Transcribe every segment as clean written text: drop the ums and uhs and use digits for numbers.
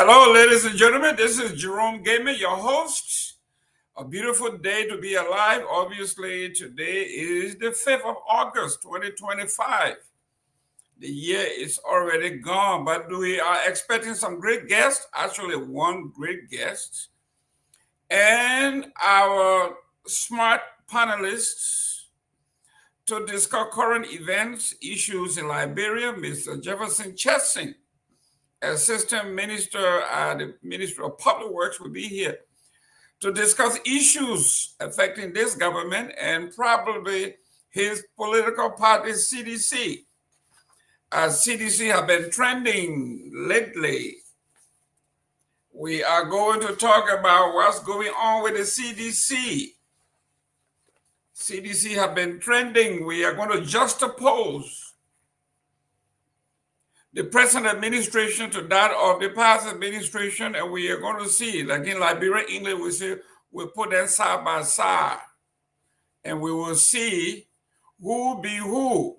Hello, ladies and gentlemen. This is Jerome Gayman, your host. A beautiful day to be alive. Obviously, today is the 5th of August, 2025. The year is already gone, but we are expecting some great guests. Actually, one great guest. And our smart panelists to discuss current events, issues in Liberia, Mr. Jefferson Chesing, Assistant Minister at the Ministry of Public Works, will be here to discuss issues affecting this government and probably his political party, CDC. As CDC have been trending lately, we are going to talk about what's going on with the CDC. CDC have been trending. We are going to juxtapose the present administration to that of the past administration, and we are going to see, like in Liberia, England, we say we put them side by side, and we will see who be who.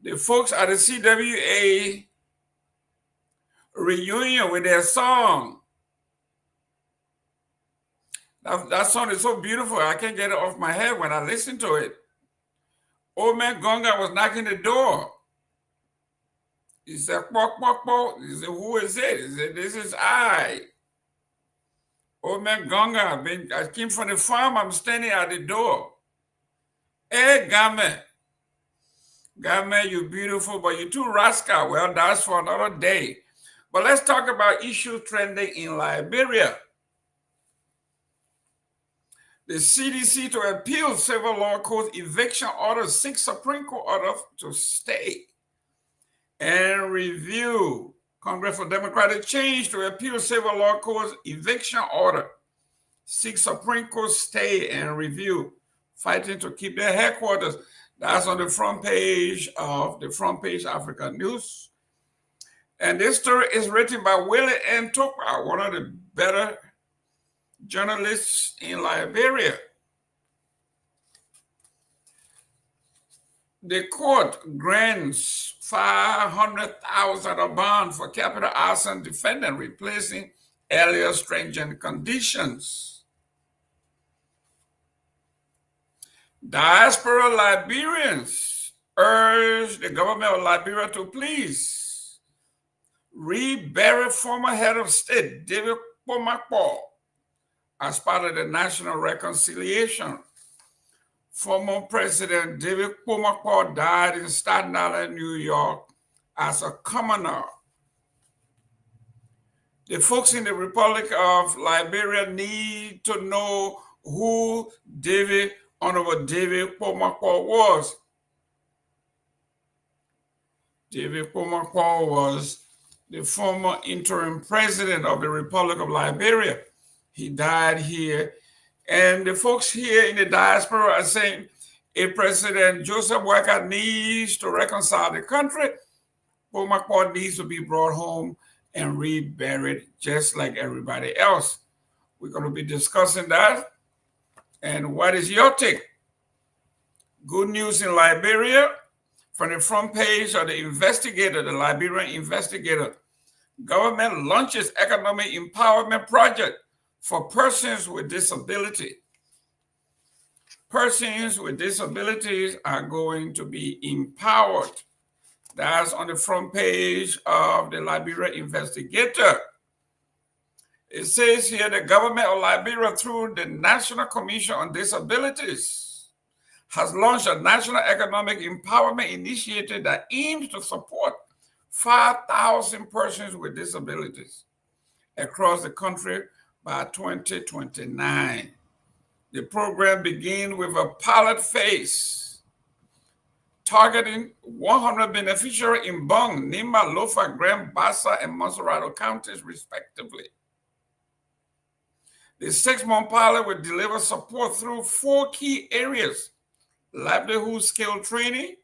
The folks at the CWA reunion with their song. That song is so beautiful, I can't get it off my head when I listen to it. Old man Gonga was knocking the door. He said, "Pok, pok, pok." He said, "Who is it?" He said, "This is I. Old man Gonga, I came from the farm, I'm standing at the door. Hey, Game. Game, you beautiful, but you too rascal." Well, that's for another day. But let's talk about issues trending in Liberia. The CDC to appeal several law court eviction orders, 6 Supreme Court orders to stay and review. Congress for Democratic Change to appeal several law courts eviction order. 6 Supreme Court stay and review, fighting to keep their headquarters. That's on the front page of the Front Page Africa News. And this story is written by Willie N. Tomalin, one of the better journalists in Liberia. The court grants $500,000 bond for capital arson defendant replacing earlier stringent conditions. Diaspora Liberians urge the government of Liberia to please rebury former head of state David Kpomakpo as part of the national reconciliation. Former President David Kpomakpo died in Staten Island, New York, as a commoner. The folks in the Republic of Liberia need to know who Honorable David Kpomakpo was. David Kpomakpo was the former interim president of the Republic of Liberia. He died here. And the folks here in the diaspora are saying if President Joseph Walker needs to reconcile the country, Kpomakpo needs to be brought home and reburied just like everybody else. We're going to be discussing that. And what is your take? Good news in Liberia from the front page of the Investigator, the Liberian Investigator. Government launches economic empowerment project for persons with disability. Persons with disabilities are going to be empowered. That's on the front page of the Liberia Investigator. It says here the government of Liberia, through the National Commission on Disabilities, has launched a national economic empowerment initiative that aims to support 5,000 persons with disabilities across the country by 2029. The program begins with a pilot phase targeting 100 beneficiaries in Bong, Nimba, Lofa, Grand Bassa, and Monserrato counties, respectively. The 6-month pilot will deliver support through 4 key areas: livelihood skill training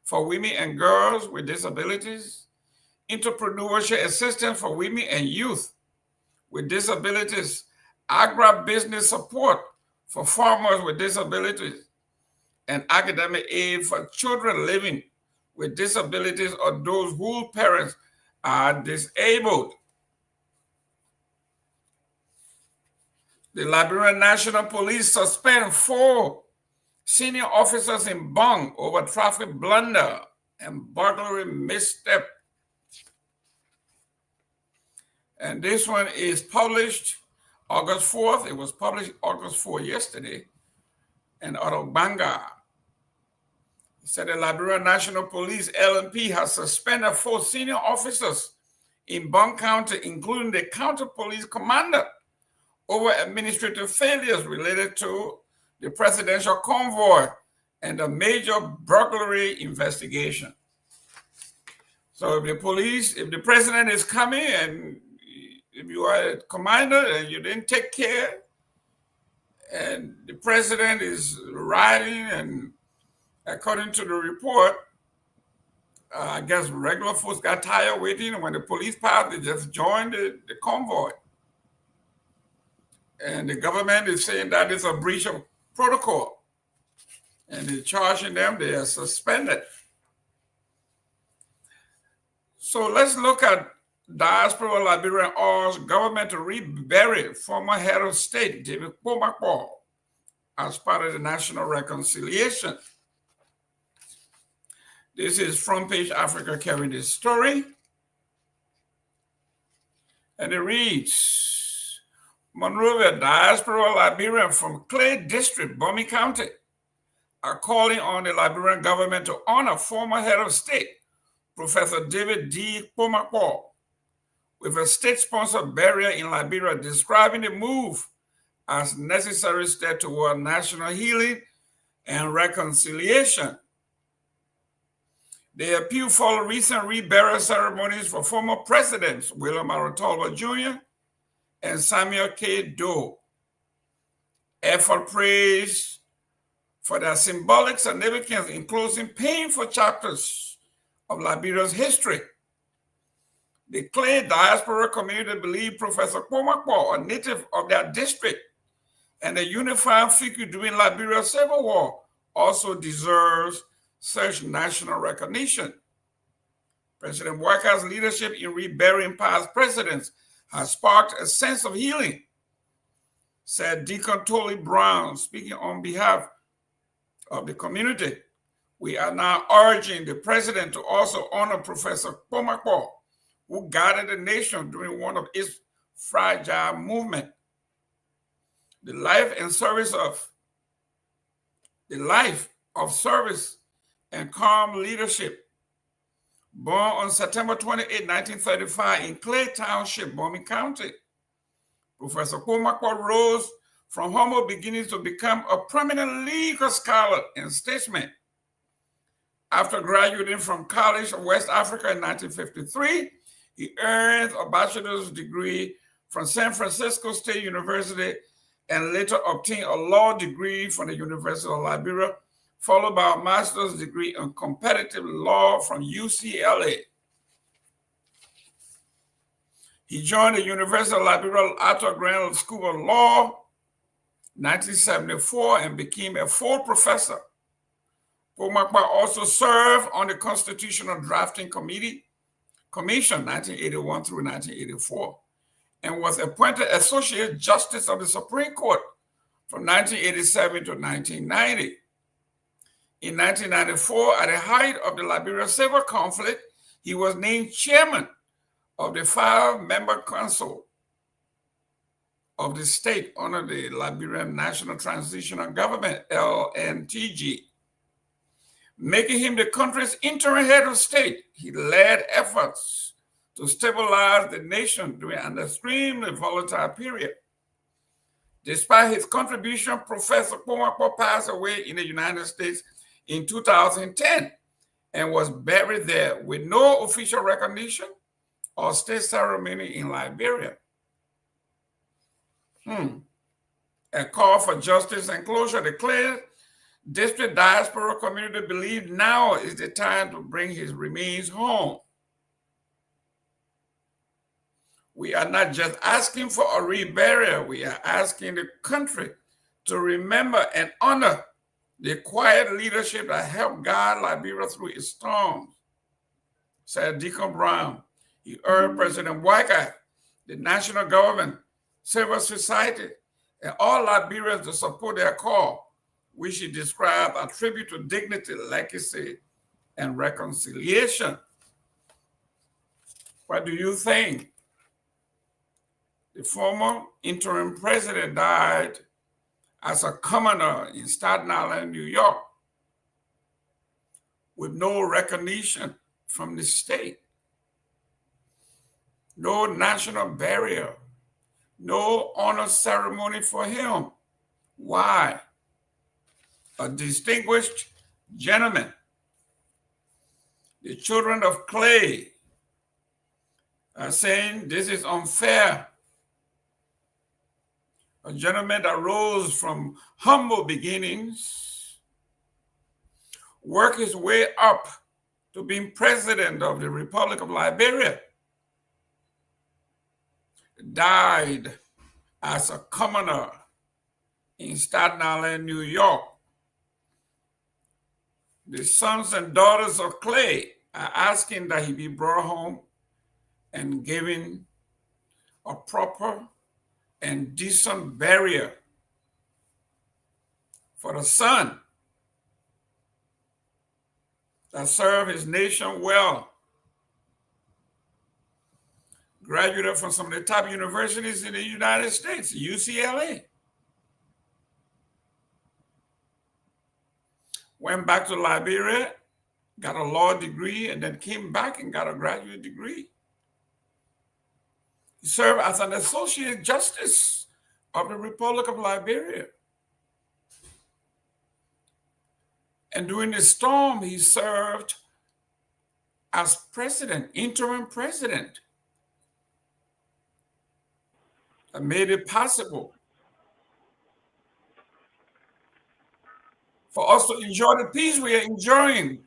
for women and girls with disabilities, entrepreneurship assistance for women and youth with disabilities, agribusiness support for farmers with disabilities, and academic aid for children living with disabilities or those whose parents are disabled. The Liberian National Police suspend 4 senior officers in Bong over traffic blunder and burglary misstep. And this one is published August 4th. It was published August 4th yesterday. And out of Banga, it said the Liberia National Police LNP has suspended 4 senior officers in Bong County, including the county police commander, over administrative failures related to the presidential convoy and a major burglary investigation. So if the president is coming and if you are a commander and you didn't take care, and the president is riding, and according to the report, I guess regular folks got tired waiting, and when the police passed, they just joined the convoy. And the government is saying that is a breach of protocol. And they're charging them, they are suspended. So let's look at diaspora Liberian urge government to rebury former head of state, David Kpomakpo, as part of the national reconciliation. This is Front Page Africa carrying this story. And it reads, Monrovia diaspora Liberian from Clay District, Bomi County, are calling on the Liberian government to honor former head of state, Professor David D. Kpomakpo, with a state-sponsored burial in Liberia, describing the move as necessary step toward national healing and reconciliation. The appeal followed recent reburial ceremonies for former presidents William R. Tolbert Jr. and Samuel K. Doe. Effort praised for their symbolic significance in closing painful chapters of Liberia's history. The Clay diaspora community believe Professor Kpomakpo, a native of their district and a unified figure during Liberia's Civil War, also deserves such national recognition. President Walker's leadership in reburying past presidents has sparked a sense of healing, said Deacon Tolly Brown, speaking on behalf of the community. We are now urging the president to also honor Professor Kpomakpo, who guided the nation during one of its fragile movements. The life of service and calm leadership. Born on September 28, 1935 in Clay Township, Bomi County, Professor Kpomakpo rose from humble beginnings to become a prominent legal scholar and statesman. After graduating from College of West Africa in 1953, he earned a bachelor's degree from San Francisco State University and later obtained a law degree from the University of Liberia, followed by a master's degree in competitive law from UCLA. He joined the University of Liberia Arthur Grant School of Law in 1974 and became a full professor. Kpomakpo also served on the Constitutional Drafting Commission 1981 through 1984 and was appointed Associate Justice of the Supreme Court from 1987 to 1990. In 1994, at the height of the Liberia civil conflict, he was named chairman of the 5-member council of the state under the Liberian National Transitional Government, LNTG. Making him the country's interim head of state, he led efforts to stabilize the nation during an extremely volatile period. Despite his contribution, Professor Kpomakpo passed away in the United States in 2010 and was buried there with no official recognition or state ceremony in Liberia. A call for justice and closure declared. District diaspora community believe now is the time to bring his remains home. We are not just asking for a reburial, we are asking the country to remember and honor the quiet leadership that helped guide Liberia through its storms, said Deacon Brown. He urged President Walker, the national government, civil society, and all Liberians to support their call, which he described a tribute to dignity, legacy, and reconciliation. What do you think? The former interim president died as a commoner in Staten Island, New York, with no recognition from the state, no national burial, no honor ceremony for him. Why? A distinguished gentleman. The children of clay are saying this is unfair. A gentleman that rose from humble beginnings, worked his way up to being president of the Republic of Liberia, died as a commoner in Staten Island, New York. The sons and daughters of clay are asking that he be brought home and given a proper and decent burial for the son that served his nation well. Graduated from some of the top universities in the United States, UCLA. Went back to Liberia, got a law degree, and then came back and got a graduate degree. He served as an associate justice of the Republic of Liberia. And during the storm, he served as president, interim president. That made it possible for us to enjoy the peace we are enjoying.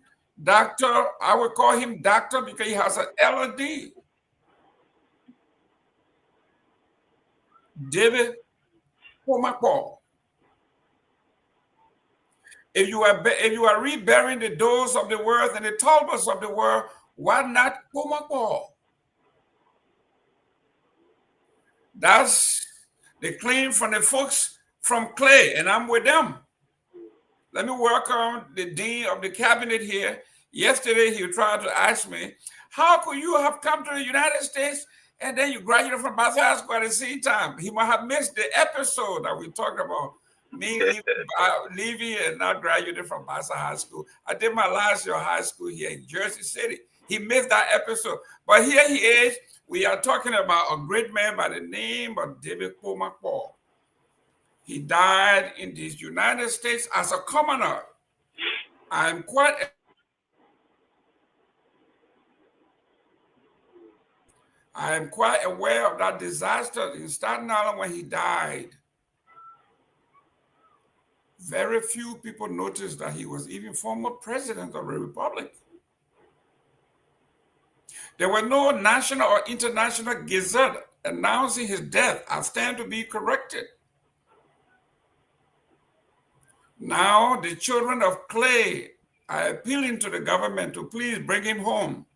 Doctor, I would call him doctor because he has an LLD. David Pomako. If you are reburying the doors of the world and the Talbots of the world, why not Pomako? That's the claim from the folks from clay, and I'm with them. Let me welcome the dean of the cabinet here. Yesterday, he tried to ask me, how could you have come to the United States and then you graduated from Bassett High School at the same time? He might have missed the episode that we talked about me leaving and not graduating from Bassett High School. I did my last year of high school here in Jersey City. He missed that episode. But here he is. We are talking about a great man by the name of David Pomako. He died in the United States as a commoner. I'm quite aware of that disaster in Staten Island when he died. Very few people noticed that he was even former president of the Republic. There were no national or international gazette announcing his death. I stand to be corrected. Now the children of clay are appealing to the government to please bring him home,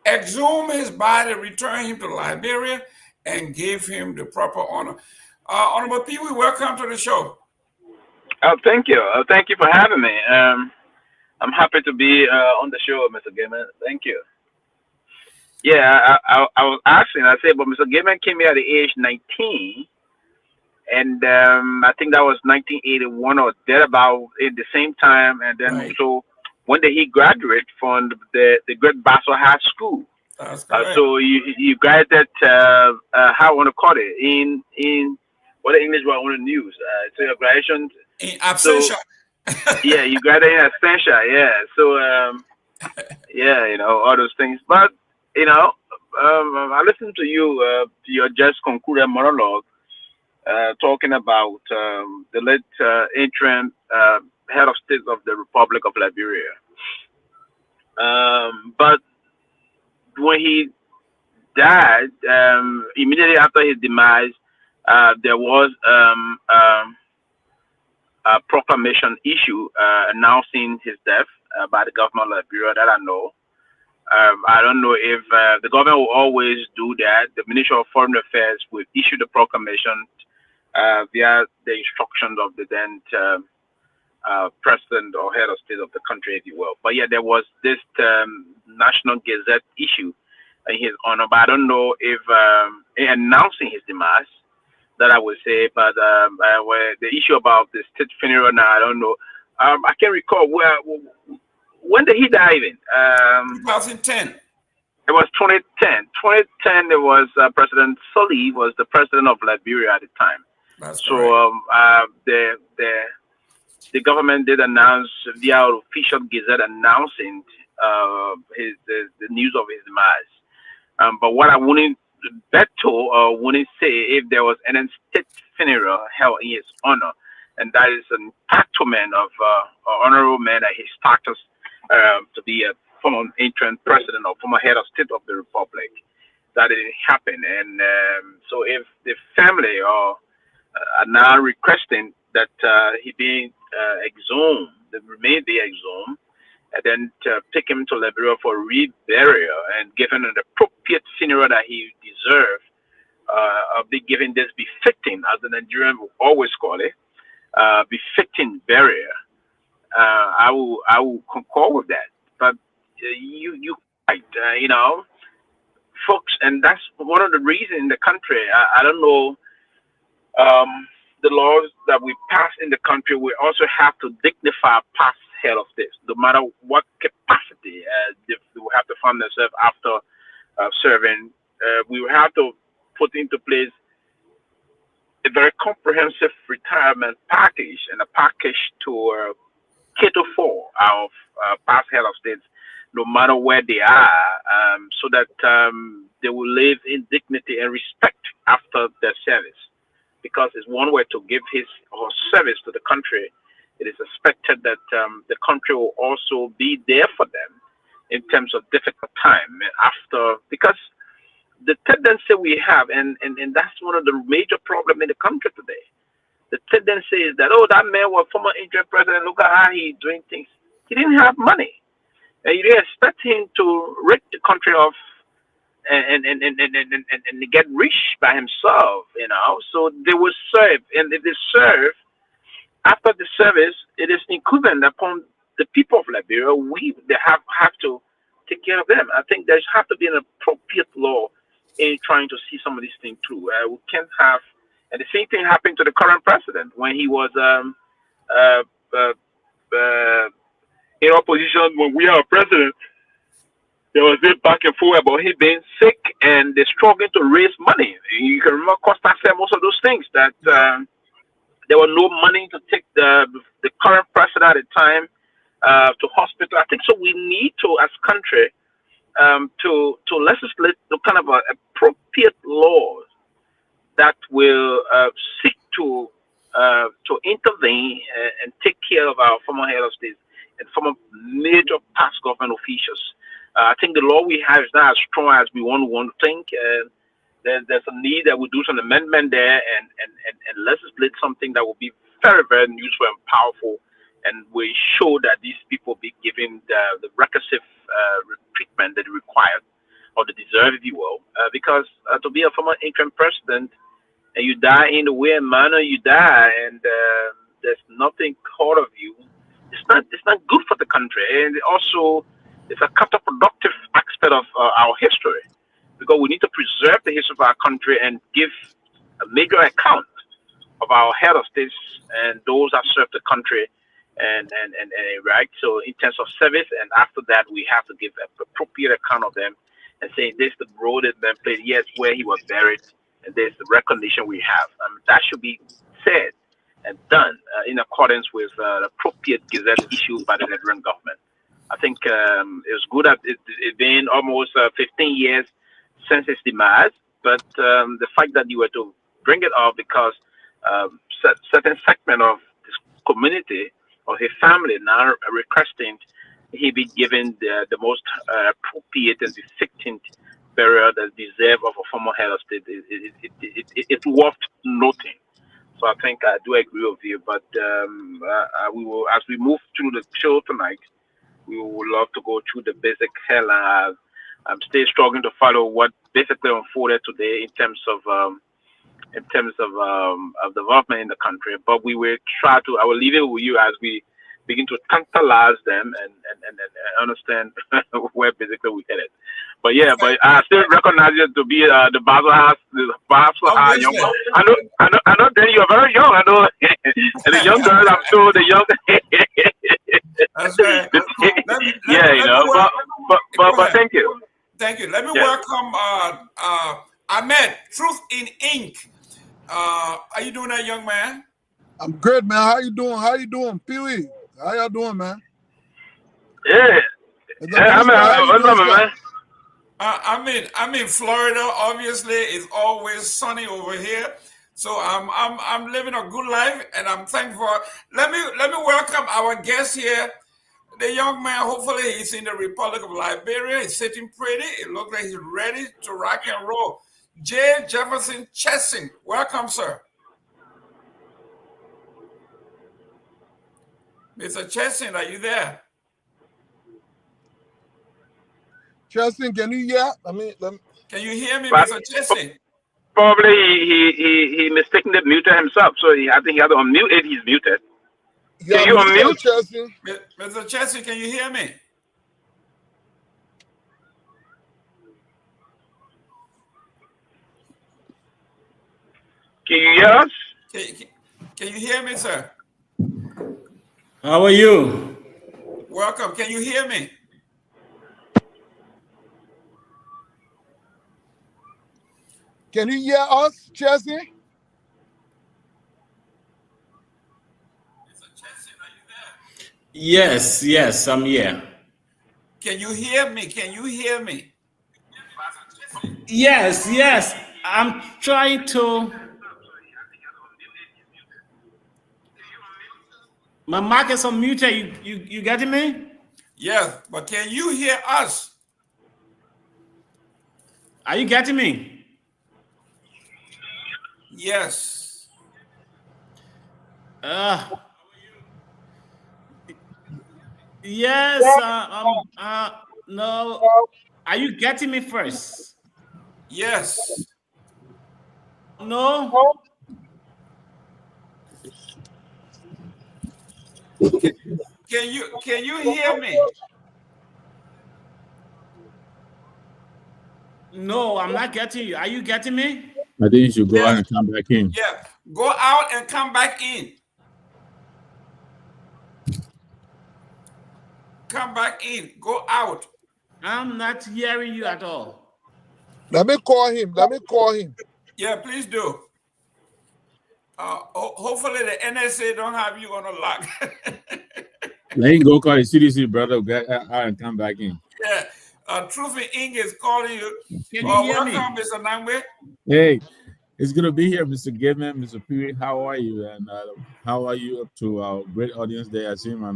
exhume his body, return him to Liberia, and give him the proper honor. Honorable Pewee, welcome to the show. Thank you. Thank you for having me. I'm happy to be on the show, Mr. Gayman. Thank you. Yeah, I was asking, I said, but Mr. Gayman came here at the age 19, and I think that was 1981 or thereabout at the same time. And then Right. So when did he graduate from the Great Bassett High School? That's correct. So you graduated, how I want to call it, in what the English word I want to use. So your graduation. In absentia. Yeah, you graduated in absentia. Yeah. So yeah, all those things. But I listened to you to your just concluded monologue, talking about the late interim head of state of the Republic of Liberia. But when he died, immediately after his demise, there was a proclamation issue announcing his death by the government of Liberia that I know. I don't know if the government will always do that. The Ministry of Foreign Affairs will issue the proclamation via the instructions of the then president or head of state of the country, if you will. But yeah, there was this National Gazette issue in his honor, but I don't know if in announcing his demise, that I would say, but where the issue about the state funeral now, I don't know. I can recall when did he die even? 2010. It was 2010. 2010, it was President Sully was the president of Liberia at the time. That's So correct. the government did announce via official gazette announcing the news of his demise. But what I wouldn't bet to or wouldn't say if there was an state funeral held in his honor, and that is an entitlement of honorable man at his status to be a former interim president or former head of state of the republic. That didn't happen, and so if the family or are now requesting that he be exhumed, the remain be exhumed, and then to take him to Liberia for reburial and given an appropriate funeral that he deserved, be given this befitting, as the Nigerian will always call it, befitting burial. I will concur with that. But you right, folks, and that's one of the reasons in the country. I don't know the laws that we pass in the country. We also have to dignify past head of this, no matter what capacity they will have to find themselves after serving. We will have to put into place a very comprehensive retirement package and a package to cater for our past head of states, no matter where they are, so that they will live in dignity and respect after their service. Because it's one way to give his or service to the country. It is expected that the country will also be there for them in terms of difficult time after, because the tendency we have, and that's one of the major problems in the country today. The tendency is that, oh, that man was former Indian president, look at how he's doing things. He didn't have money. And you didn't expect him to rid the country of and get rich by himself. So they will serve, and if they serve, after the service, it is incumbent upon the people of Liberia. They have to take care of them. I think there has to be an appropriate law in trying to see some of these things through. We can't have, and the same thing happened to the current president when he was uh, uh, uh, in opposition. When we are president, there was this back and forth about him being sick and they're struggling to raise money. You can remember Costa said most of those things that there was no money to take the current president at the time to hospital. I think so. We need to, as country, to legislate the kind of appropriate laws that will seek to intervene and take care of our former head of state and former major past government officials. I think the law we have is not as strong as we want to think. There's a need that we do some amendment there and legislate something that will be very, very useful and powerful, and we show that these people be given the requisite treatment that they require or they deserve, if you will. Because to be a former interim president and you die in the way and manner you die, and there's nothing called of you, it's not good for the country, and also it's a counterproductive aspect of our history, because we need to preserve the history of our country and give a major account of our head of states and those that serve the country, and right. So in terms of service, and after that we have to give an appropriate account of them and say this the road that been played, yes, where he was buried, and there's the recognition we have. That should be said and done in accordance with appropriate gazette issued by the Nigerian government. I think it's good that it's been almost 15 years since his demise, but the fact that you were to bring it up because certain segment of this community or his family now requesting he be given the most appropriate and befitting burial that deserve of a former head of state. It's worth noting. So I think I do agree with you, but we will, as we move through the show tonight, we would love to go through the basic headline. I'm still struggling to follow what basically unfolded today in terms of in terms of development in the country. But we will try to. I will leave it with you as we begin to tantalize them and understand where basically we headed. But yeah, but I still recognize you to be the Basel House, the Basel House young. Obviously. I know. Then you're very young. I know, and the young girls, I'm sure the young. That's right. Yeah, you know. But thank you. Thank you. Let me Yeah. welcome Ahmed, Truth in Ink. How you doing, that young man? I'm good, man. How you doing? How you doing, Pewee? How y'all doing, man? Yeah. Yeah, what's up, man? I'm in Florida. Obviously, it's always sunny over here, so I'm living a good life, and I'm thankful. Let me welcome our guest here, the young man. Hopefully, he's in the Republic of Liberia. He's sitting pretty. It looks like he's ready to rock and roll. J. Jefferson Chessing, welcome, sir. Mr. Chessing, are you there? Cheston, can you hear? Can you hear me, But Mr. Chessing? probably he mistakenly muted himself, so I think he had to unmute it. He's muted. Yeah, Can you unmute? Cheston. Mr. Chessing, can you hear me? Can you hear us? Can you hear me, sir? How are you? Welcome. Can you hear me? Can you hear us, Cheston? Yes, I'm here. Can you hear me? Can you hear me? Yes. I'm trying to. My mic is unmuted. You getting me? Yes, but can you hear us? Are you getting me? Yes. Yes. No. Are you getting me first? Yes. No. Can you hear me? No, I'm not getting you. Are you getting me? I think you should go out and come back in. Yeah. Go out and come back in. Come back in. Go out. I'm not hearing you at all. Let me call him. Yeah, please do. Hopefully the NSA don't have you on a lock. Let him go call the CDC, brother. Get out and come back in. Yeah. Truth in Ink is calling you. Can you hear me? Welcome, Mr. Nagbe. Hey, it's gonna be here, Mr. Gayman, Mr. Pewee. How are you? And how are you up to our great audience there? I see my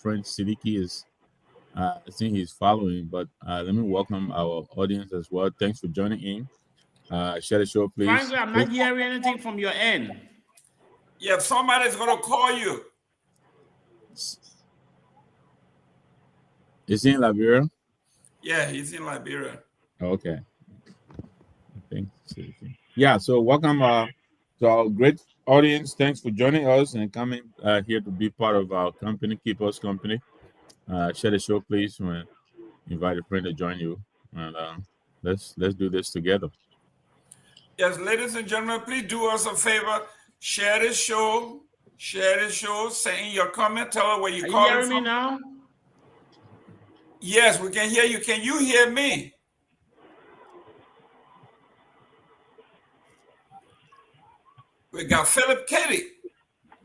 friend Seleke is. I think he's following, but let me welcome our audience as well. Thanks for joining in. Share the show, please. Frankly, I'm not hearing anything from your end. Yeah, somebody's gonna call you. Is he in Liberia? Yeah, he's in Liberia. Okay. I think so. Yeah. So welcome to our great audience. Thanks for joining us and coming here to be part of our company, Keep Us Company. Share the show, please. Invite a friend to join you, and let's do this together. Yes, ladies and gentlemen, please do us a favor. Share this show. Send in your comment. Tell us where you call Are you from. hearing me now? Yes, we can hear you. Can you hear me? We got Philip Katie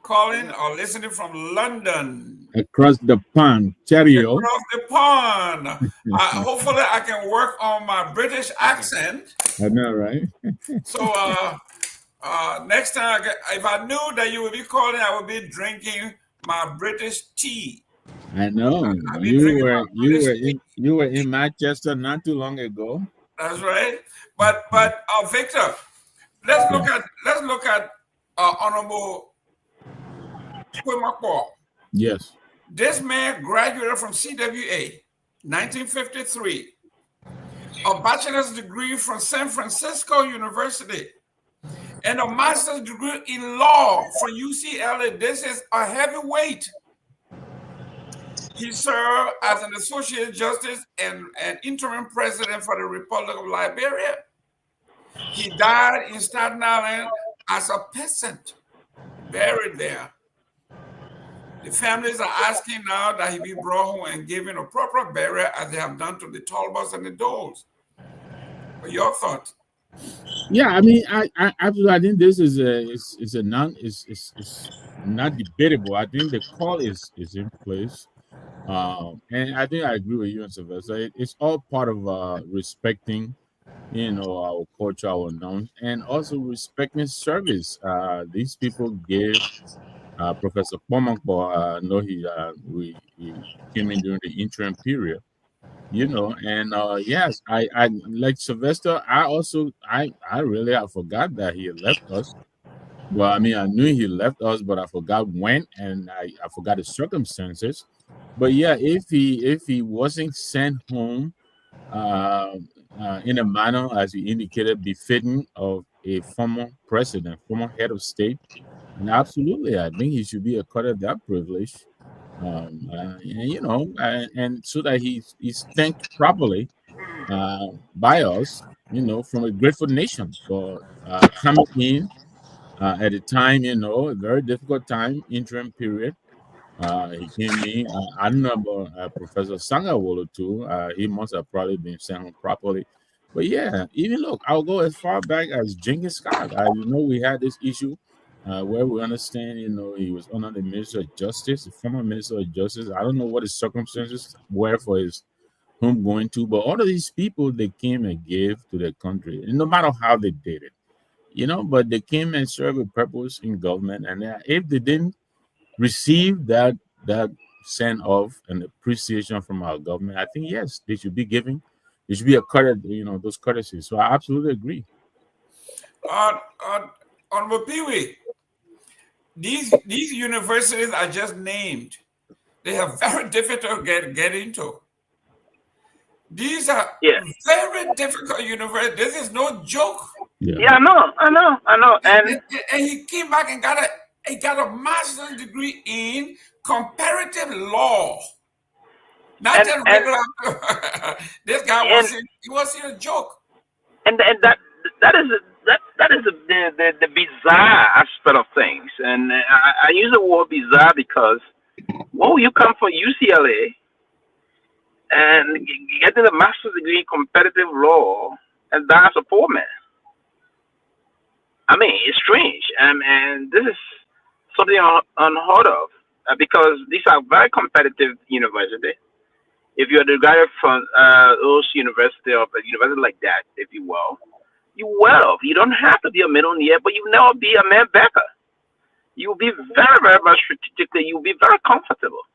calling or listening from London. Across the pond, Cheerio. Across the pond. Hopefully, I can work on my British accent. I know, right? So next time, if I knew that you would be calling, I would be drinking my British tea. I know. You were in Manchester not too long ago. That's right. But Victor, let's look at Honorable Kwemakwo. Yes. This man graduated from CWA, 1953, a bachelor's degree from San Francisco University, and a master's degree in law from UCLA. This is a heavyweight. He served as an associate justice and an interim president for the Republic of Liberia. He died in Staten Island as a peasant, buried there. The families are asking now that he be brought home and given a proper burial as they have done to the Talbots and the Doles. What your thoughts? Yeah, I mean, I absolutely. I think this is not debatable. I think the call is in place, and I think I agree with you and Sylvester. It's all part of respecting, our culture, our norms, and also respecting service. These people gave Professor Kromah, I know he came in during the interim period. And yes, I like Sylvester. I really I forgot that he had left us. Well, I mean, I knew he left us, but I forgot when, and I forgot the circumstances. But yeah, if he wasn't sent home in a manner as you indicated befitting of a former president, former head of state, and absolutely, I think he should be accorded that privilege. And so that he's thanked properly by us, from a grateful nation for coming in at a time, a very difficult time, interim period. He came in. I don't know about Professor Sangawolo too. He must have probably been sent home properly. But yeah, even look, I'll go as far back as Genghis Khan. We had this issue where we understand, he was under the Minister of Justice, the former Minister of Justice. I don't know what his circumstances were for his home going to, but all of these people, they came and gave to their country, and no matter how they did it, but they came and served a purpose in government. And if they didn't receive that send off and appreciation from our government, I think yes, they should be giving. They should be accorded, those courtesies. So I absolutely agree. Honorable Pewee, these universities are just named. They are very difficult to get into. These are very difficult universities. This is no joke. Yeah, I know. And he came back and got a master's degree in comparative law. Not just regular. This guy wasn't a joke. And that is the bizarre aspect of things. And I use the word bizarre because you come from UCLA and getting a master's degree in competitive law, and that's a poor man. I mean, it's strange, and this is something unheard of because these are very competitive universities. If you're the guy from those university or a university like that, if you will, you're well off. You don't have to be a millionaire, but you never be a man backer. You'll be very, very much strategically. You'll be very comfortable.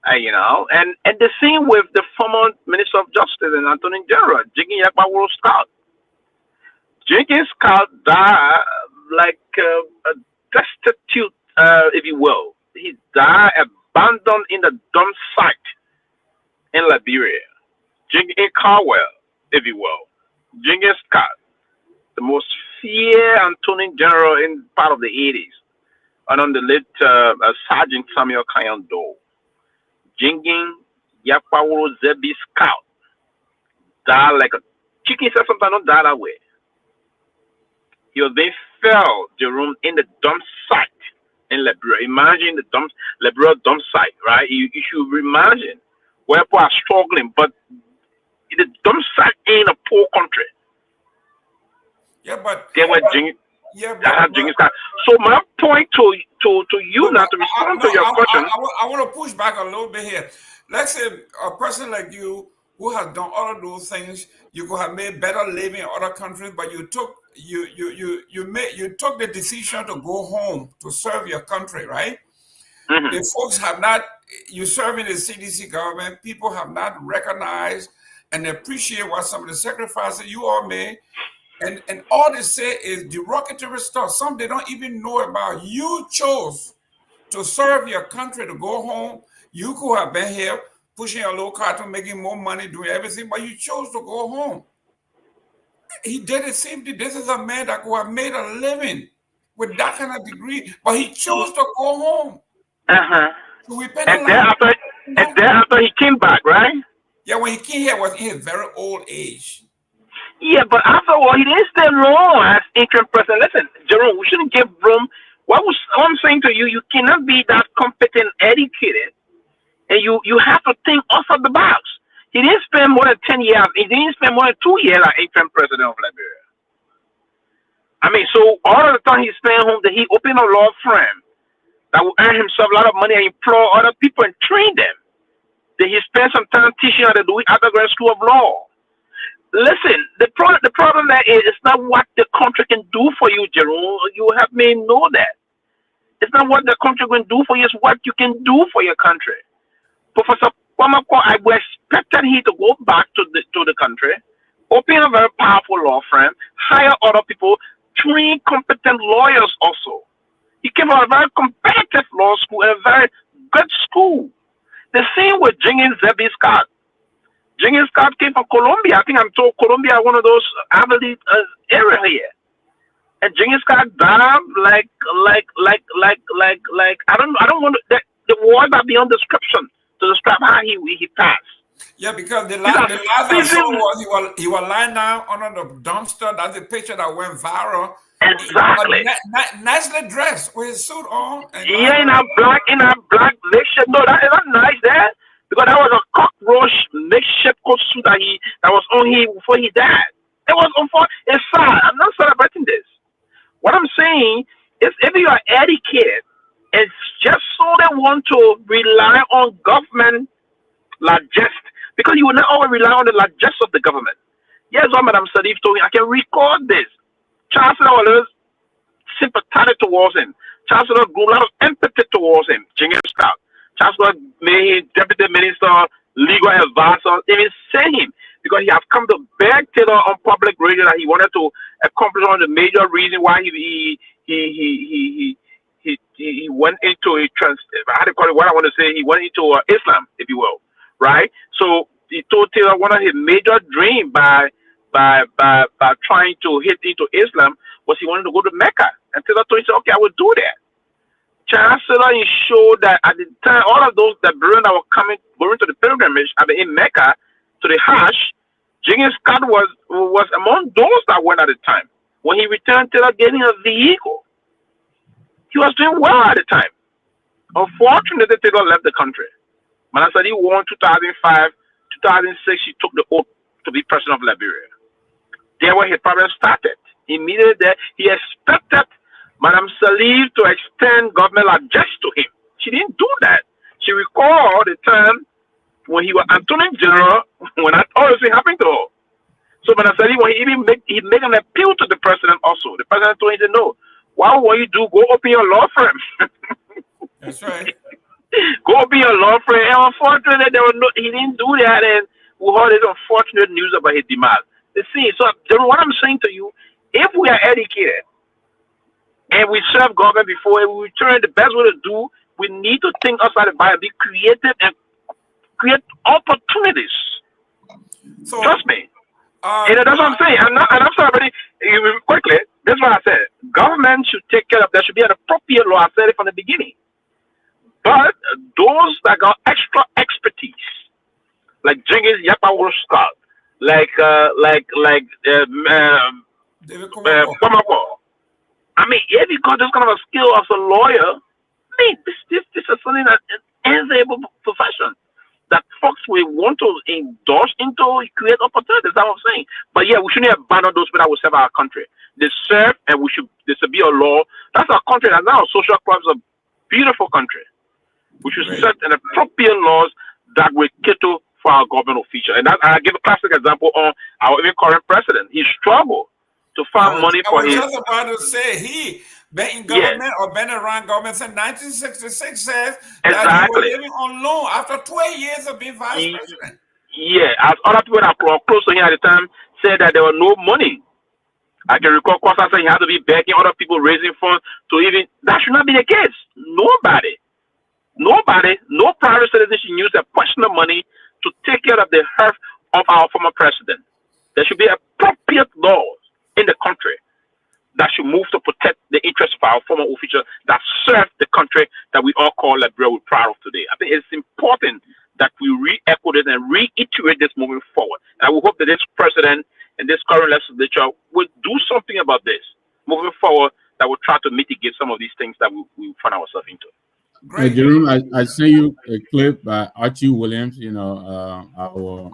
And the same with the former Minister of Justice and Attorney General, Jenkins Scott. Jenkins Scott died like a destitute, if you will. He died abandoned in the dump site in Liberia. Jenkins Caldwell, if you will. Jenkins Scott, the most feared Attorney General in part of the 80s, and on the late Sergeant Samuel Kayando. Jingin Yakpawolo Zebi Scout died like a chicken said sometimes don't die that way. He was being felled, Jerome, in the dump site in Liberia. Imagine the Liberia dump site, right? You should imagine where people are struggling, but the dump site ain't a poor country. Yeah, but they were So my point to you now to respond to your question. I want to push back a little bit here. Let's say a person like you who has done all of those things, you could have made better living in other countries, but you took the decision to go home to serve your country, right? Mm-hmm. The folks have not. You serve in the CDC government. People have not recognized and appreciate what some of the sacrifices you all made. And all they say is derogatory stuff. Some they don't even know about. You chose to serve your country, to go home. You could have been here pushing a little carton, making more money, doing everything, but you chose to go home. he did the same thing. This is a man that could have made a living with that kind of degree, but he chose to go home. So we paid a lot. And thereafter he came back, right? Yeah, when he came here, was in his very old age. Yeah, but afterward, he didn't stay long as interim president. Listen, Jerome, we shouldn't give room. What I'm saying to you, you cannot be that competent, educated, and you have to think outside the box. He didn't spend more than 10 years. He didn't spend more than 2 years as interim president of Liberia. I mean, so all of the time he spent home, that he opened a law firm that will earn himself a lot of money and employ other people and train them. That he spent some time teaching at the Louis Undergraduate School of Law. Listen, the problem there is it's not what the country can do for you, Jerome. You have me know that. It's not what the country can do for you, it's what you can do for your country. Professor Kwamako, I expected him to go back to the country, open a very powerful law firm, hire other people, train competent lawyers also. He came from a very competitive law school and a very good school. The same with Jenkins Zebby Scott. Jenkins Scott came from Colombia. I think I'm told Colombia, one of those Ivy area here. And Jenkins Scott died like I don't want to, the words are beyond description to describe how he passed. Yeah, because the last I saw was he was lying down under the dumpster. That's the picture that went viral. Exactly. Nicely dressed with his suit on. Yeah, in a black makeshift. No, that's not nice there. Because that was a cockroach makeshift coat suit that was on him before he died. It was unfortunate. It's sad. I'm not celebrating this. What I'm saying is if you are educated and just so they want to rely on government largesse, because you will not always rely on the largesse of the government. Yes, what Madam Sadif told me, I can record this. Chancellor was sympathetic towards him. Chancellor grew a lot of empathy towards him. Jenkins Scott. Chancellor made him deputy minister, legal advisor, even sent him because he has come to beg Taylor on public radio that he wanted to accomplish one of the major reasons why he went into a how do you call it? What I want to say, he went into Islam, if you will, right? So he told Taylor one of his major dreams by trying to hit into Islam was he wanted to go to Mecca, and Taylor told him, okay, I will do that. Chancellor showed that at the time, all of those that were going to the pilgrimage in Mecca to the Hajj, Jenkins Scott was among those that went at the time. When he returned, Taylor gave him a vehicle. He was doing well at the time. Unfortunately, Taylor left the country. Madam Sadi won 2005, 2006. He took the oath to be president of Liberia. There where his problem started. Immediately there, he expected Madam Salif to extend government largesse to him. She didn't do that. She recalled the time when he was Attorney General, when that all this thing happened to her. So Madam Salif, when he made an appeal to the president also. The president told him, no, why would you do? Go open your law firm. That's right. Go open your law firm. And unfortunately, he didn't do that, and we heard this unfortunate news about his demise. You see, so what I'm saying to you, if we are educated, and we serve government before and we return, the best way to do, we need to think outside the box, be creative and create opportunities. So, trust me. And that's what I'm saying. I'm sorry, quickly, that's what I said. Government should take care of, there should be an appropriate law. I said it from the beginning. But those that got extra expertise, like Jenkins Yapawo Scott, like Kamara, I mean, if you got this kind of a skill as a lawyer, I mean, this is something that is an enviable profession that folks will want to endorse into, create opportunities. That's what I'm saying. But yeah, we shouldn't abandon those people that will serve our country. They serve, and there should be a law. That's our country. And now social clubs are a beautiful country. We should set an appropriate laws that will cater for our government official. And I give a classic example on our even current president. He struggled to find money for him. I was just about to say, he been in government or been around government since 1966 says that he was living on loan after 12 years of being vice president. Yeah, as other people that were close to him at the time said that there was no money. I can recall Costa saying he had to be begging other people raising funds to even, that should not be the case. Nobody, no private citizen should use their personal money to take care of the health of our former president. There should be appropriate laws former officials that served the country that we all call Liberia we're proud of today. I think it's important that we re-echo this and reiterate this moving forward. And I will hope that this president and this current legislature will do something about this moving forward that will try to mitigate some of these things that we find ourselves into. Great. Jerome, I sent you a clip by Archie Williams, our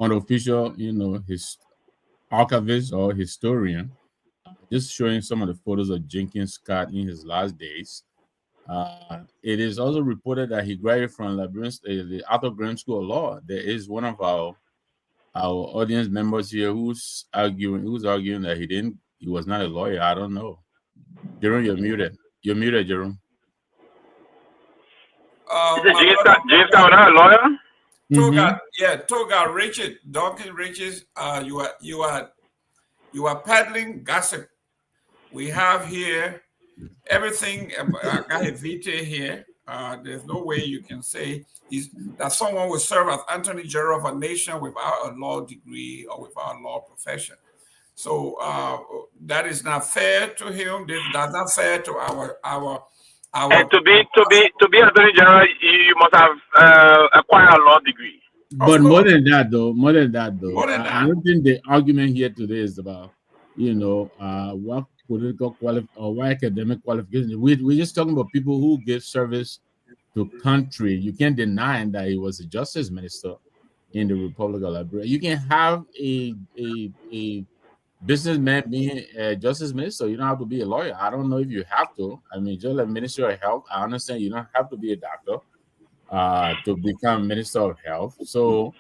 unofficial, his archivist or historian, just showing some of the photos of Jenkins Scott in his last days. It is also reported that he graduated from the Arthur Graham School of Law. There is one of our audience members here who's arguing that he was not a lawyer. I don't know. Jerome, you're muted. You're muted, Jerome. James Scott, a lawyer? Toga Richard, Duncan Richards, you are peddling gossip. We have here everything. I got a vitae here. There's no way you can say that someone will serve as Attorney General of a nation without a law degree or without a law profession. So that is not fair to him. That's not fair to our. And to be Attorney General, you must have acquired a law degree. But more than that, though, I don't think the argument here today is about, what political or what academic qualifications. We're just talking about people who give service to country. You can't deny that he was a justice minister in the Republic of Liberia. You can have a businessman being a justice minister. You don't have to be a lawyer. I don't know if you have to. I mean, just like Minister of Health, I understand you don't have to be a doctor to become Minister of Health. So,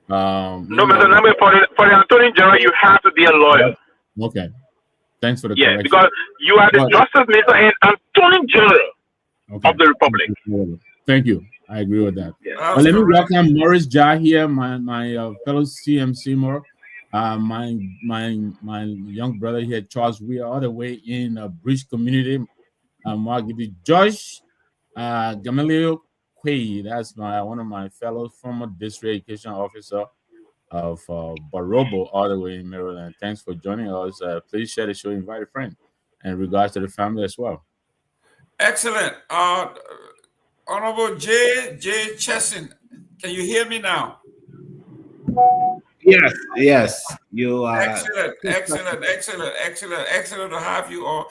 no, Mr. Nagbe, for the Attorney General, you have to be a lawyer. Okay. Thanks for the correction. correction. Because you are the Justice Minister and Attorney General of the Republic. Thank you. I agree with that. Yeah. Let me welcome Morris Jah here, my fellow CM Seymour, my young brother here, Charles. We are all the way in a Bridge community. I'll give you Josh Gamaliel Quay. That's one of my fellow former district education officer of Barobo, all the way in Maryland. Thanks for joining us. Please share the show, invite a friend, and regards to the family as well. Excellent. Honorable J. Chesson, can you hear me now? Yes. You are excellent to have you all.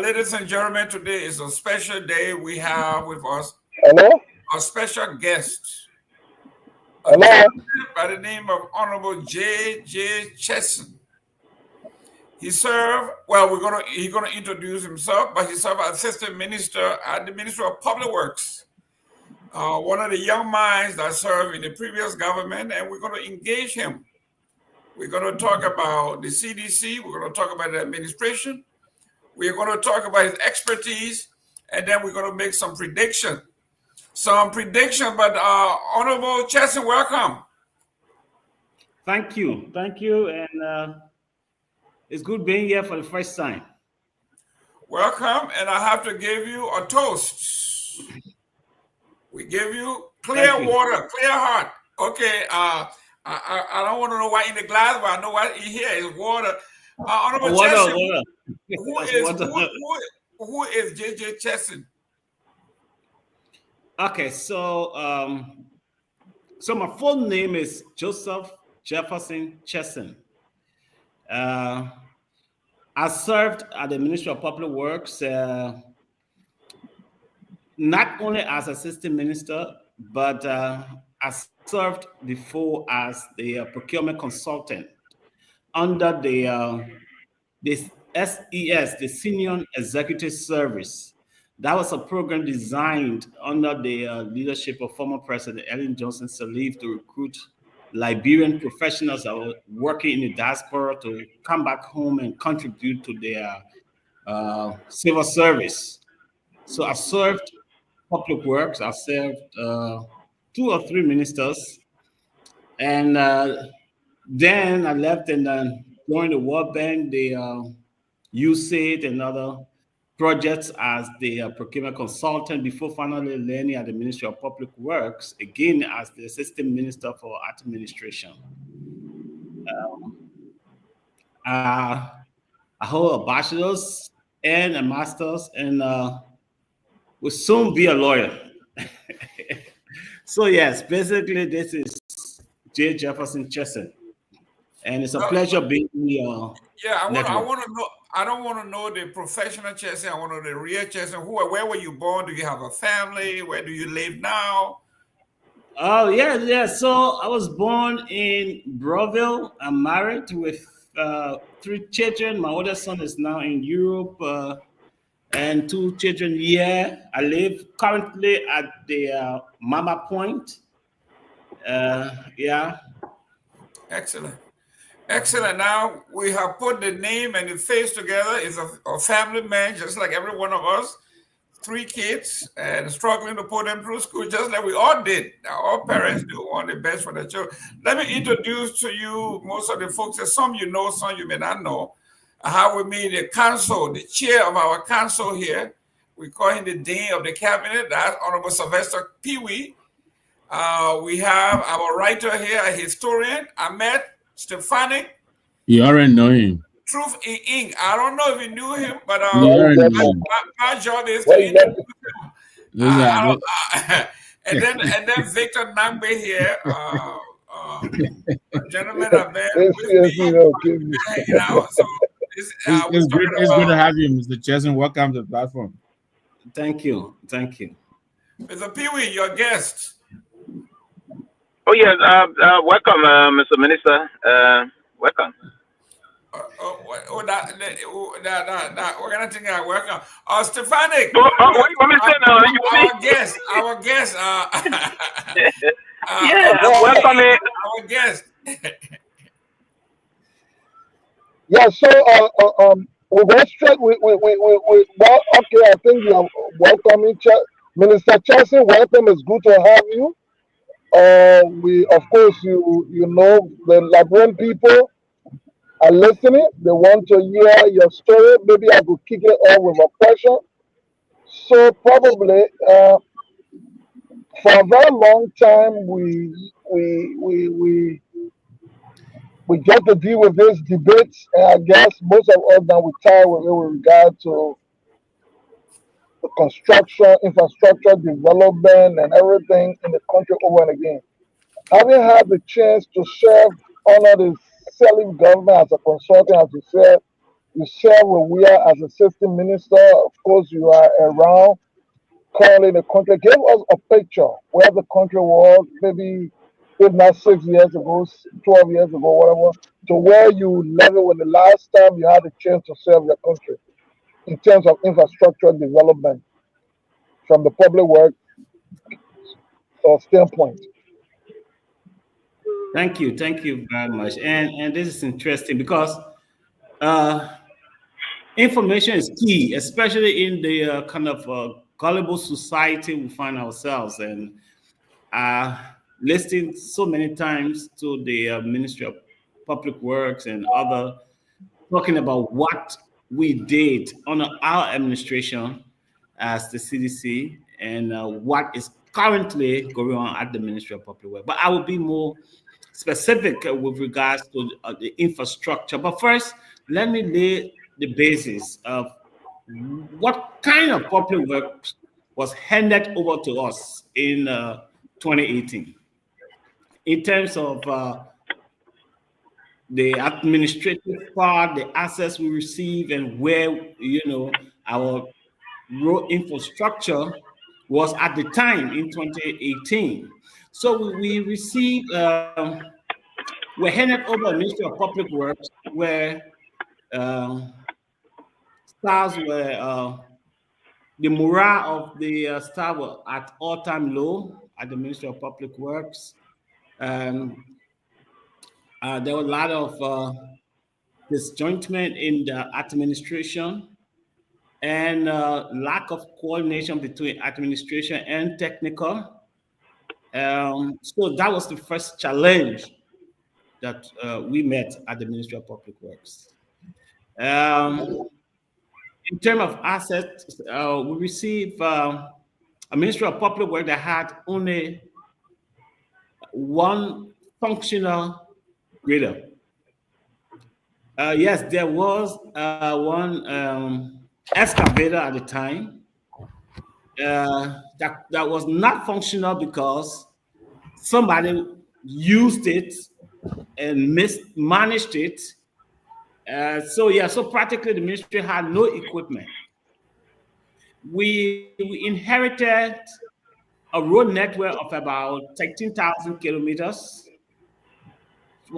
Ladies and gentlemen, today is a special day. We have with us a special guest. By the name of Honorable J. Chesson. He served, he's gonna introduce himself, but he served as Assistant Minister at the Ministry of Public Works. One of the young minds that served in the previous government, and we're gonna engage him. We're gonna talk about the CDC, we're gonna talk about the administration, we're gonna talk about his expertise, and then we're gonna make some prediction. But Honorable Chesson, welcome. Thank you, and it's good being here for the first time. Welcome, and I have to give you a toast. We give you clear water, clear heart. Okay, I don't want to know what in the glass, but I know what in here is water. Honorable Chesson, who is J. Chesson? Okay, so my full name is Joseph Jefferson Chesson. I served at the Ministry of Public Works not only as Assistant Minister, but I served before as the procurement consultant under the SES, the Senior Executive Service. That was a program designed under the leadership of former President Ellen Johnson Sirleaf to recruit Liberian professionals that were working in the diaspora to come back home and contribute to their civil service. So I served Public Works. I served 2 or 3 ministers. And then I left and joined the World Bank, the USAID and other projects as the procurement consultant before finally landing at the Ministry of Public Works, again as the Assistant Minister for Administration. I hold a bachelor's and a master's, and will soon be a lawyer. So yes, basically this is J. Jefferson Chesson, and it's a pleasure being here. Yeah, I want to know. I don't want to know the professional Chesson. I want to know the real Chesson. Where were you born? Do you have a family? Where do you live now? Oh yeah. So I was born in Broville. I'm married with 3 children. My older son is now in Europe, and 2 children here. I live currently at the Mama Point. Yeah. Excellent. Excellent. Now we have put the name and the face together. Is a family man, just like every one of us. 3 kids and struggling to put them through school, just like we all did. Now, all parents do want the best for their children. Let me introduce to you most of the folks. Some you know, some you may not know. How we made the council, the chair of our council here. We call him the dean of the cabinet. That's Honorable Sylvester Pewee. We have our writer here, a historian, Ahmed Stefanik. You already know him. Truth in Ink. I don't know if you knew him, but my job is to introduce him. And then Victor Nagbe here, a gentleman I've been with me hanging out. So it's good to have you, Mr. Chesson. Welcome to the platform. Thank you. Mr. Pewee, your guest. Oh yes, welcome, Mr. Minister. Welcome. We're gonna think welcome. Stefanik. Our guest. Welcome. Our guest. Yeah, so we went straight. Well, okay. I think you're welcoming Minister Chesson. Welcome. It's good to have you. We, of course, you know, the Liberian people are listening. They want to hear your story. Maybe I could kick it off with a question. So probably for a very long time we get to deal with these debates, and I guess most of us now we tie with regard to the construction, infrastructure development, and everything in the country over and again. Having had the chance to serve under the Seleke government as a consultant, as you said, you serve with we are as assistant minister. Of course, you are around calling the country. Give us a picture where the country was, maybe if not 6 years ago, 12 years ago, whatever, to where you left it when the last time you had a chance to serve your country in terms of infrastructure development from the public work standpoint. Thank you very much. And this is interesting because information is key, especially in the kind of gullible society we find ourselves in. Listening so many times to the Ministry of Public Works and other talking about what we did under our administration as the CDC and what is currently going on at the Ministry of Public Works. But I will be more specific with regards to the infrastructure. But first, let me lay the basis of what kind of public work was handed over to us in 2018 in terms of the administrative part, the assets we receive, and where our road infrastructure was at the time in 2018. So we received, we're handed over a Ministry of Public Works where stars were, the morale of the staff were at all-time low at the Ministry of Public Works. There were a lot of disjointment in the administration and lack of coordination between administration and technical. So that was the first challenge that we met at the Ministry of Public Works. In terms of assets, we received a Ministry of Public Works that had only one functional grader. Yes, there was one excavator at the time that was not functional because somebody used it and mismanaged it. So practically the ministry had no equipment. We inherited a road network of about 13,000 kilometers.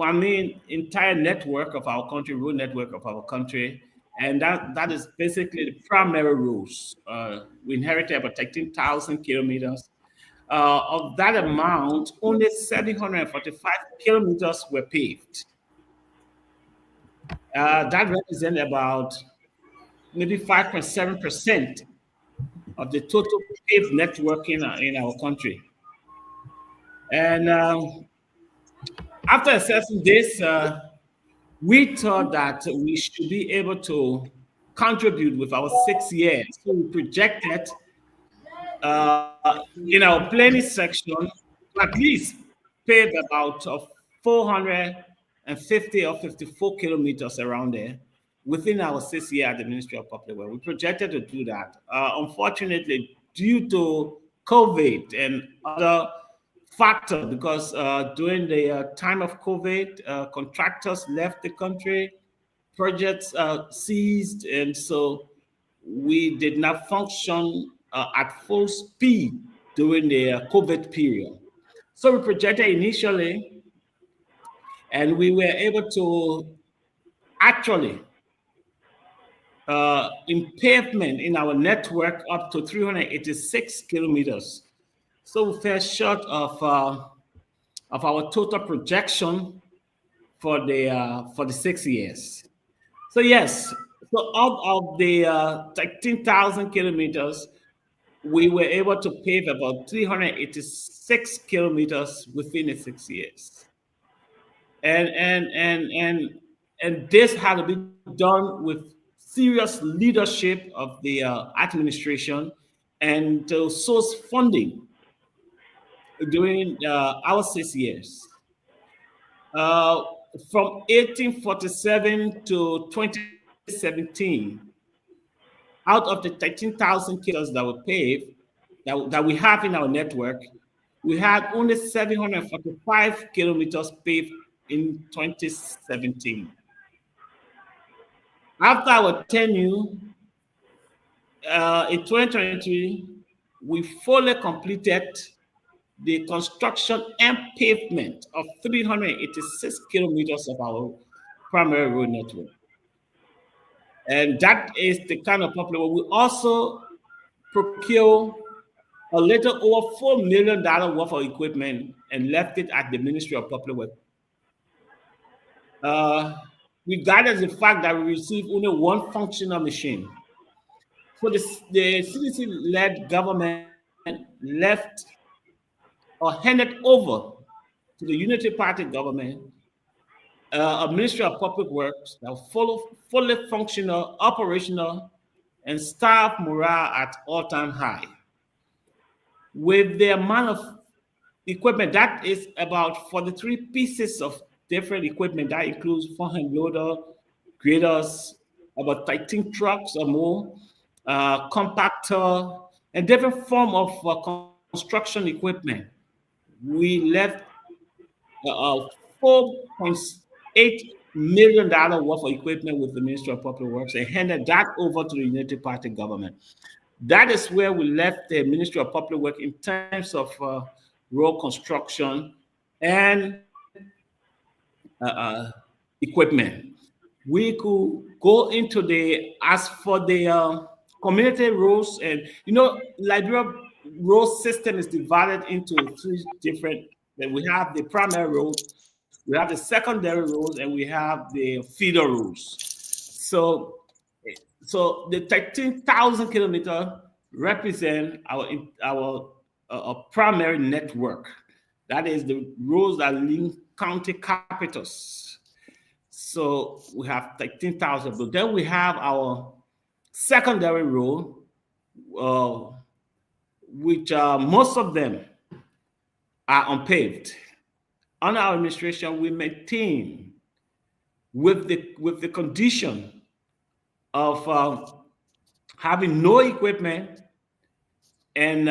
I mean, entire network of our country, road network of our country, and that is basically the primary roads. We inherited about 13,000 kilometers. Of that amount, only 745 kilometers were paved. That represents about maybe 5.7% of the total paved network in our country. And after assessing this, we thought that we should be able to contribute with our 6 years. So we projected in our planning section to at least pave about 450 or 54 kilometers around there within our 6 year at the Ministry of Public Works. We projected to do that. Unfortunately, due to COVID and other factors, because during the time of COVID, contractors left the country, projects ceased, and so we did not function at full speed during the COVID period. So we projected initially, and we were able to actually in pavement in our network up to 386 kilometers. So we fell short of our total projection for the 6 years. So yes, so out of the 13,000 kilometers, we were able to pave about 386 kilometers within the 6 years. And this had to be done with serious leadership of the administration and to source funding during our 6 years. From 1847 to 2017, out of the 13,000 kilometers that were paved, that we have in our network, we had only 745 kilometers paved in 2017. After our tenure, in 2023, we fully completed the construction and pavement of 386 kilometers of our primary road network. And that is the kind of public work. We also procure a little over $4 million worth of equipment and left it at the Ministry of Public Works. Regardless of the fact that we received only one functional machine. So the CDC-led government left or handed over to the Unity Party government a Ministry of Public Works that was fully functional, operational, and staff morale at all-time high. With the amount of equipment, that is about 43 pieces of different equipment. That includes 400 loader, graders, about 13 trucks or more, compactor, and different form of construction equipment. We left $4.8 million worth of equipment with the Ministry of Public Works and handed that over to the Unity Party government. That is where we left the Ministry of Public Works in terms of road construction and equipment. We could go into as for the community roads, and Liberia road system is divided into 3 different. We have the primary road, we have the secondary roads, and we have the feeder roads. So the 13,000 kilometers represent our primary network. That is the roads that link county capitals. So we have 13,000, but then we have our secondary road, which most of them are unpaved. Under our administration, we maintain with the condition of having no equipment, and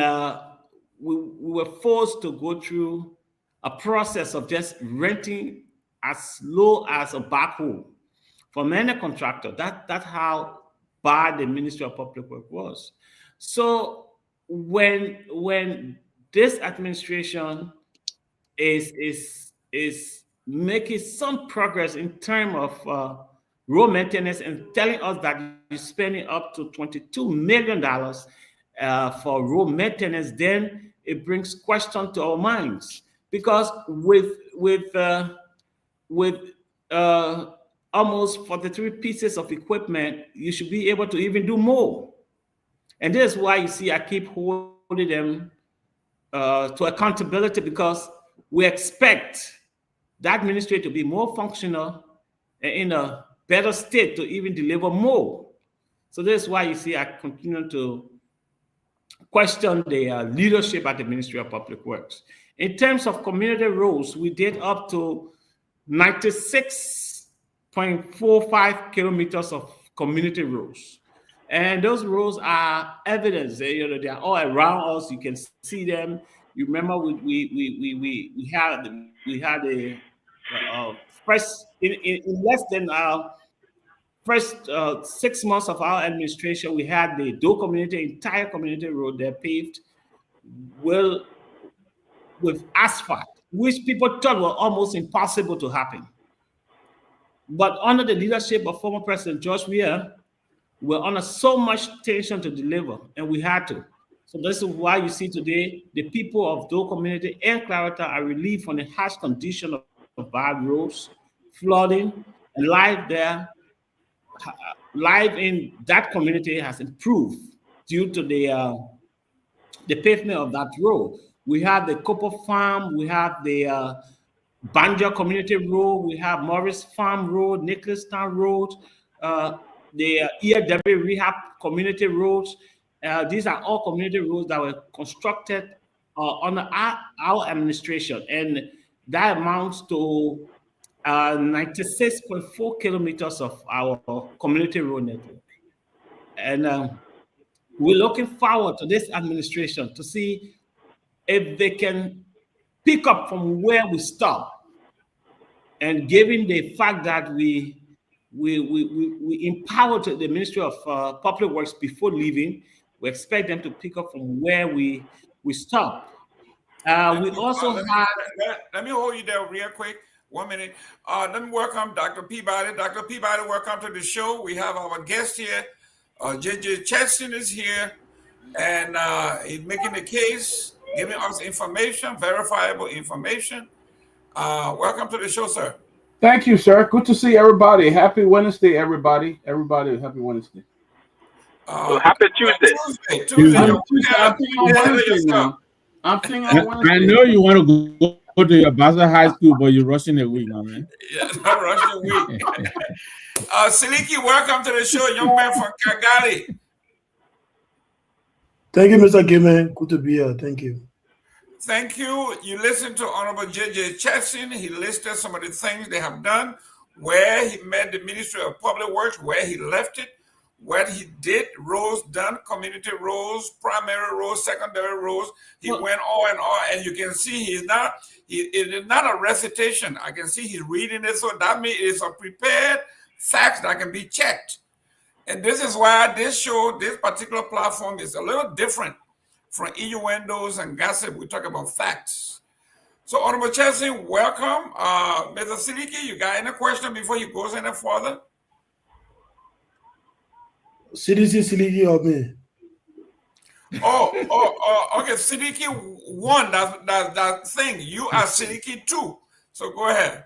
we were forced to go through a process of just renting as low as a backhoe from any contractor. That's how bad the Ministry of Public Works was. So when this administration is making some progress in terms of road maintenance and telling us that you're spending up to $22 million for road maintenance, then it brings question to our minds, because with almost 43 pieces of equipment, you should be able to even do more. And this is why you see I keep holding them to accountability, because we expect that ministry to be more functional and in a better state to even deliver more. So this is why you see I continue to question the leadership at the Ministry of Public Works. In terms of community roads, we did up to 96.45 kilometers of community roads. And those roads are evidence. They're all around us. You can see them. You remember we had a first in less than first 6 months of our administration, we had the Dopoh community, entire community road there paved with asphalt, which people thought were almost impossible to happen. But under the leadership of former President George Myean, we're under so much tension to deliver, and we had to. So this is why you see today the people of Dopoh community and Clarita are relieved from the harsh condition of bad roads, flooding, and life there. Life in that community has improved due to the pavement of that road. We have the Copper Farm, we have the Banjo Community Road, we have Morris Farm Road, Nicholas-Town Road, the ERW Rehab Community Roads. These are all community roads that were constructed under our administration, and that amounts to 96.4 kilometers of our community road network. And we're looking forward to this administration to see if they can pick up from where we stop. And given the fact that we empowered the Ministry of Public Works before leaving, we expect them to pick up from where we stop. We also have. Let me hold you there real quick. 1 minute. Let me welcome Dr. Peabody. Dr. Peabody, welcome to the show. We have our guest here. JJ Cheston is here, and he's making the case, giving us information, verifiable information. Welcome to the show, sir. Thank you, sir. Good to see everybody. Happy Wednesday, everybody. Everybody, happy Wednesday. Happy Tuesday. Tuesday. I'm thinking on Wednesday now. I know you want to go to your Basel High School, but you're rushing a week, man. Yeah, I'm rushing a week. Seleke, welcome to the show, young man from Kigali. Thank you, Mr. Gayman. Good to be here. Thank you. Thank you. You listened to Honorable J.J. Cheston. He listed some of the things they have done, where he met the Ministry of Public Works, where he left it, what he did, roads done, community roads, primary roads, secondary roads. He went on and on, and you can see it is not a recitation. I can see he's reading it, so that means it's a prepared facts that can be checked. And this is why this show, this particular platform is a little different from innuendos and gossip. We talk about facts. So, Honorable Cheston, welcome. Mr. Seleke, you got any question before you go any further? CDC Seleke or me? Okay. Seleke won that thing. You are Seleke too. So go ahead.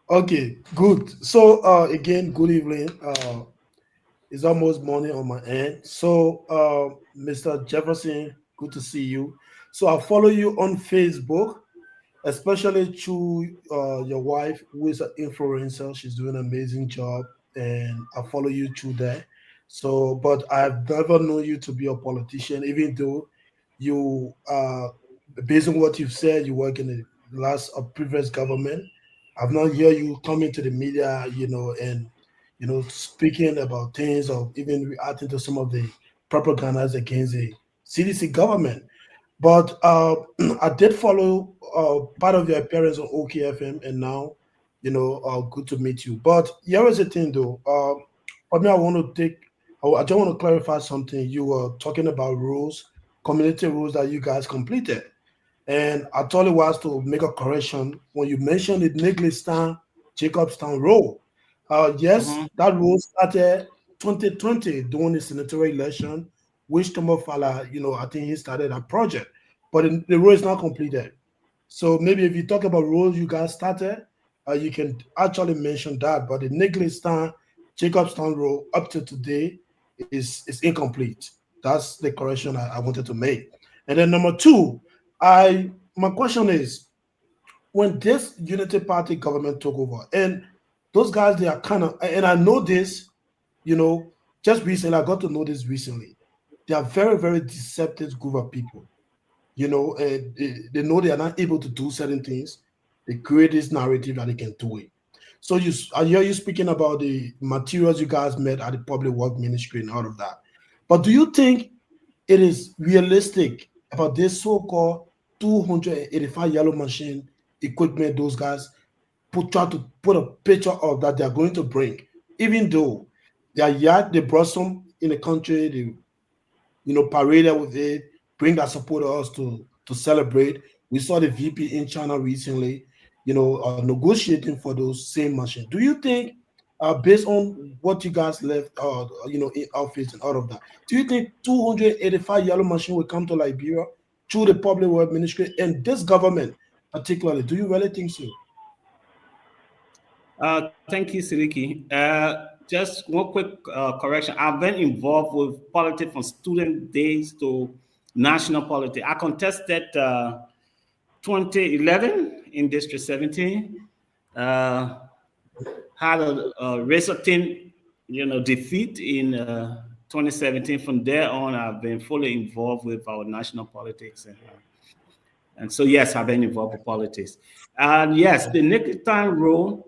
Okay, good. So again, good evening. It's almost morning on my end. So Mr. Jefferson, good to see you. So I follow you on Facebook, especially through your wife, who is an influencer. She's doing an amazing job, and I follow you through there. So, but I've never known you to be a politician, even though you, based on what you've said, you work in the last previous government. I've not heard you come into the media, and speaking about things of even reacting to some of the propagandas against the CDC government. But I did follow part of your appearance on OKFM, and now, good to meet you. But here is the thing, though. For me, I just want to clarify something. You were talking about rules, community rules that you guys completed. And I thought it was to make a correction when you mentioned the Neglistan Jacobstown role. Yes, that role started 2020 during the senatorial election, which Tomofala, I think he started that project, but the role is not completed. So maybe if you talk about roles you guys started, you can actually mention that. But the Neglistan Jacobstown role up to today is incomplete. That's the correction I wanted to make. And then number two, my question is, when this Unity Party government took over, and those guys, they are kind of, and I know this, just recently, I got to know this recently. They are very, very deceptive group of people. And they know they are not able to do certain things. They create this narrative that they can do it. So I hear you speaking about the materials you guys met at the Public Work Ministry and all of that. But do you think it is realistic about this so-called 285 yellow machine equipment those guys try to put a picture of that they're going to bring, even though they brought some in the country, they paraded with it, bring that support us to celebrate. We saw the VP in China recently, negotiating for those same machines. Do you think, based on what you guys left, in office and all of that, do you think 285 yellow machine will come to Liberia through the Public Work Ministry and this government particularly? Do you really think so? Thank you, Seleke. Just one quick correction. I've been involved with politics from student days to national politics. I contested 2011 in District 17. Had a resulting, defeat in 2017. From there on, I've been fully involved with our national politics, and so yes, I've been involved with politics. And yes, the Neglistan role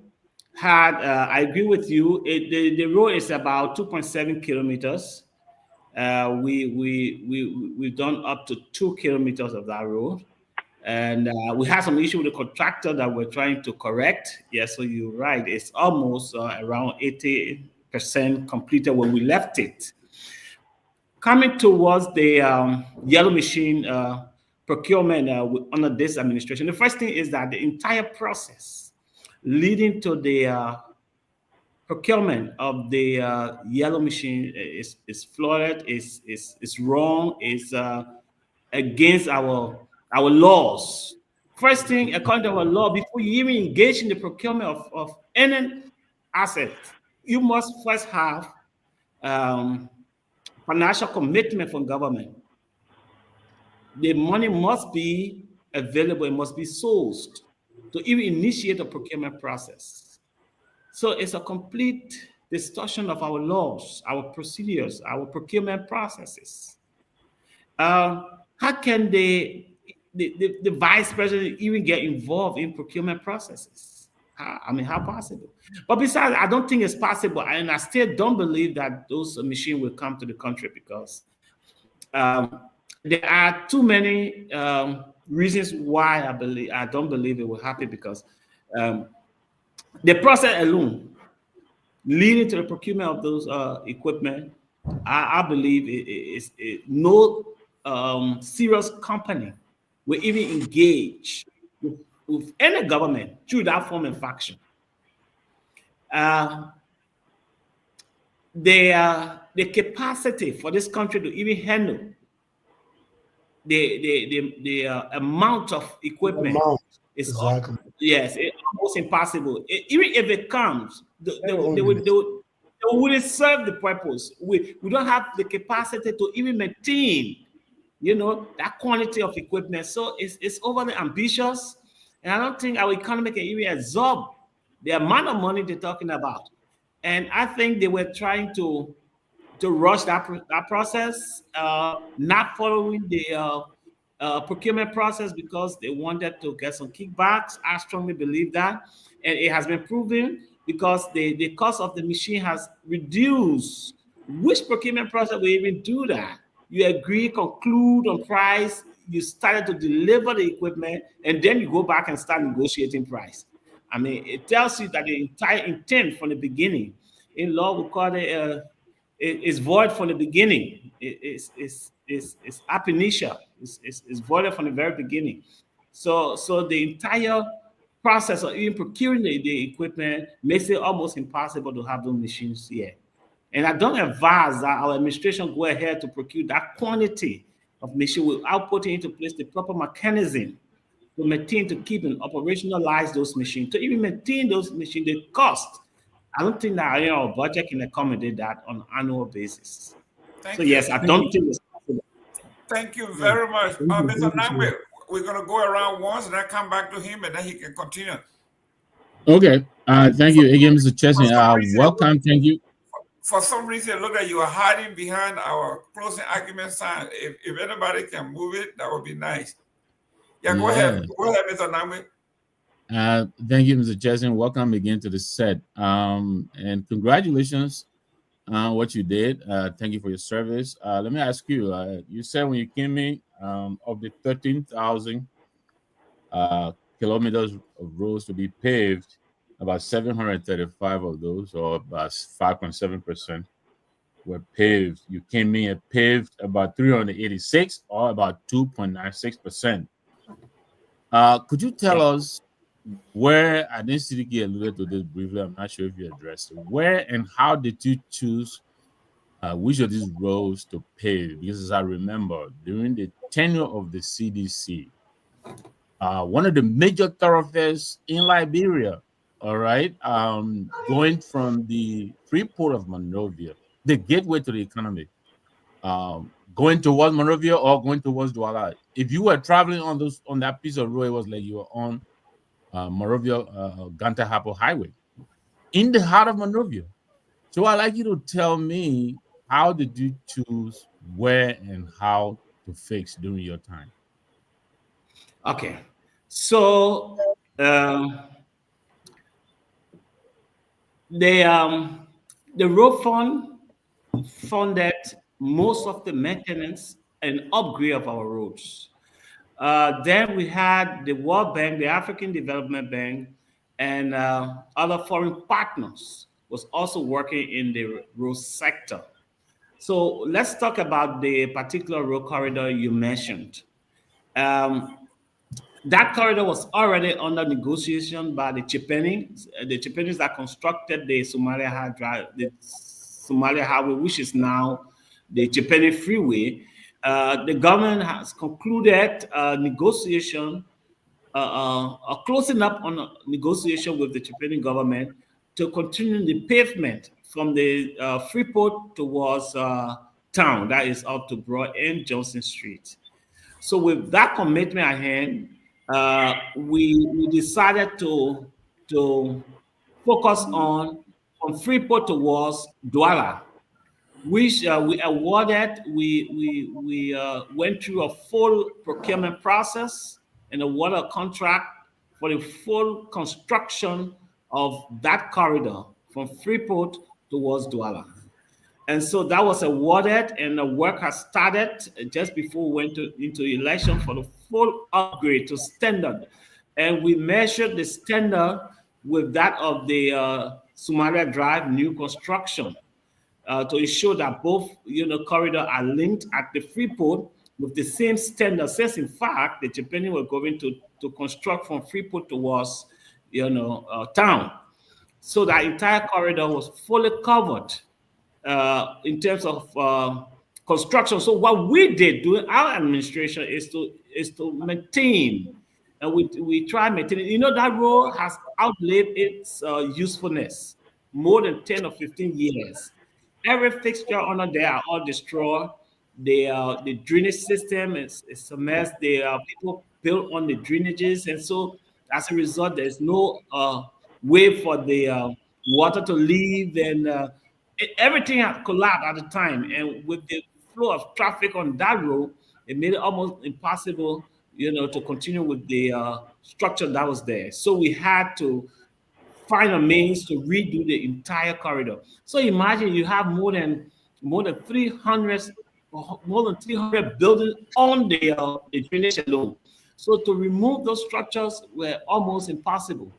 had. I agree with you. The road is about 2.7 kilometers. We've done up to 2 kilometers of that road. And we had some issue with the contractor that we're trying to correct. Yes, so you're right. It's almost around 80% completed when we left it. Coming towards the yellow machine procurement under this administration, the first thing is that the entire process leading to the procurement of the yellow machine is flawed, is wrong, is against our laws. First thing, according to our law, before you even engage in the procurement of any asset, you must first have financial commitment from government. The money must be available, it must be sourced to even initiate a procurement process. So it's a complete distortion of our laws, our procedures, our procurement processes. How can the vice president even get involved in procurement processes? How possible? But besides, I don't think it's possible, and I still don't believe that those machines will come to the country because there are too many reasons why I don't believe it will happen. Because the process alone leading to the procurement of those equipment, I believe no serious company will even engage with any government through that form and faction. The capacity for this country to even handle the amount of equipment is exactly. Yes, it's almost impossible. Even if it comes, they wouldn't serve the purpose. We don't have the capacity to even maintain, that quantity of equipment. So it's overly ambitious, and I don't think our economy can even absorb the amount of money they're talking about. And I think they were trying to rush that process, not following the procurement process because they wanted to get some kickbacks. I strongly believe that, and it has been proven because the cost of the machine has reduced. Which procurement process will even do that? You agree, conclude on price, you started to deliver the equipment, and then you go back and start negotiating price. I mean, it tells you that the entire intent from the beginning, in law we call it, is void from the beginning. It's ab initio. It's voided from the very beginning. So the entire process of even procuring the equipment makes it almost impossible to have those machines here. And I don't advise that our administration go ahead to procure that quantity of machine without putting into place the proper mechanism to maintain, to keep and operationalize those machines. To even maintain those machines, the cost, I don't think that our budget can accommodate that on an annual basis. Thank So you. yes, I don't think it's possible. Thank you very much. Mr. Nagbe, we're going to go around once and then come back to him and then he can continue. Okay. Thank you again, Mr. Chesney. Welcome. Thank you. For some reason, look like you are hiding behind our closing argument sign. If anybody can move it, that would be nice. Yeah, go ahead. Go ahead, Mr. Nagbe. Thank you, Mr. Chesney. Welcome again to the set. And congratulations on what you did. Thank you for your service. Let me ask you, you said when you came in, of the 13,000 kilometers of roads to be paved, about 735 of those, or about 5.7%, were paved. You came in and paved about 386, or about 2.96%. Could you tell us where, I didn't see you alluded to this briefly, I'm not sure if you addressed it, where and how did you choose which of these roads to pave? Because as I remember, during the tenure of the CDC, one of the major thoroughfares in Liberia, all right, going from the free port of Monrovia, the gateway to the economy, going towards Monrovia or going towards Douala. If you were traveling on that piece of road, it was like you were on Monrovia Ganta Hapo Highway in the heart of Monrovia. So I'd like you to tell me, how did you choose where and how to fix during your time? Okay. So the road fund funded most of the maintenance and upgrade of our roads. Then we had the World Bank, the African Development Bank, and other foreign partners was also working in the road sector. So let's talk about the particular road corridor you mentioned. That corridor was already under negotiation by the Chipenis that constructed the Somalia Highway, which is now the Chipeni Freeway. The government has concluded negotiation, closing up on a negotiation with the Chipeni government to continue the pavement from the Freeport towards town, that is up to Broad and Johnson Street. So with that commitment at hand, we decided to focus on from Freeport towards Douala, which we awarded. We went through a full procurement process and awarded a contract for the full construction of that corridor from Freeport towards Douala. And so that was awarded, and the work has started just before we went into election for the full upgrade to standard. And we measured the standard with that of the Somalia Drive new construction to ensure that both corridors are linked at the Freeport with the same standard. Since in fact the Japanese were going to construct from Freeport towards town, so that entire corridor was fully covered in terms of construction. So what we did during our administration is to maintain, and we try maintaining. That road has outlived its usefulness more than 10 or 15 years. Every fixture under there are all destroyed. The drainage system is a mess. People built on the drainages, and so as a result, there's no way for the water to leave, and everything had collapsed at the time. And with the flow of traffic on that road, it made it almost impossible, to continue with the structure that was there. So we had to find a means to redo the entire corridor. So imagine you have more than 300 buildings on the drainage alone. So to remove those structures were almost impossible.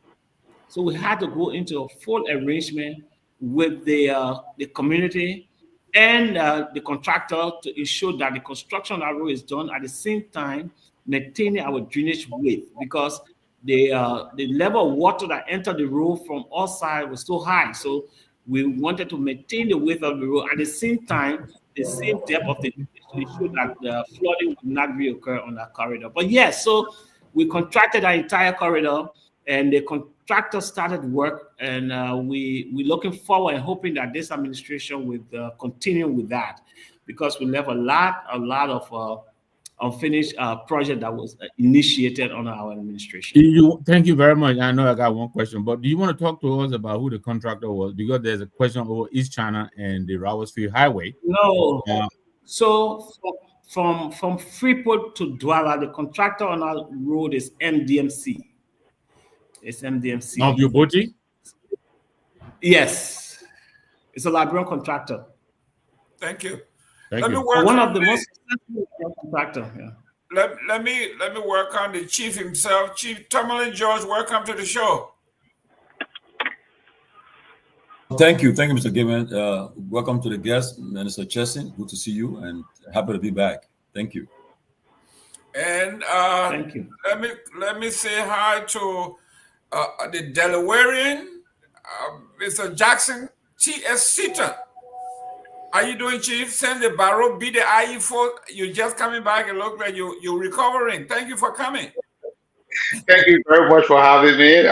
So we had to go into a full arrangement with the community and the contractor to ensure that the construction of that road is done at the same time maintaining our drainage width, because the level of water that entered the road from all sides was so high. So we wanted to maintain the width of the road at the same time, the same depth of the drainage to ensure that the flooding would not reoccur on that corridor. But yes, so we contracted our entire corridor, and the contractor started work, and we're looking forward and hoping that this administration would continue with that, because we left a lot of unfinished project that was initiated under our administration. Thank you very much. I know I got one question, but do you want to talk to us about who the contractor was? Because there's a question over East China and the Rowersfield Highway. No. So from Freeport to Douala, the contractor on our road is MDMC. It's MDMC. Of Peabody? Yes. It's a Liberian contractor. Thank you. Let me work one of the most successful contractor. Yeah. Let me work on the chief himself. Chief Tomalin George, welcome to the show. Thank you, Mr. Gayman. Welcome to the guest, Minister Chesson. Good to see you, and happy to be back. Thank you. And thank you. Let me say hi to the Delawarean, Mr. Jackson T.S. Seaton. How you doing, Chief? Send the Barrow, be the IE4. You're just coming back and look like you're recovering. Thank you for coming. Thank you very much for having me.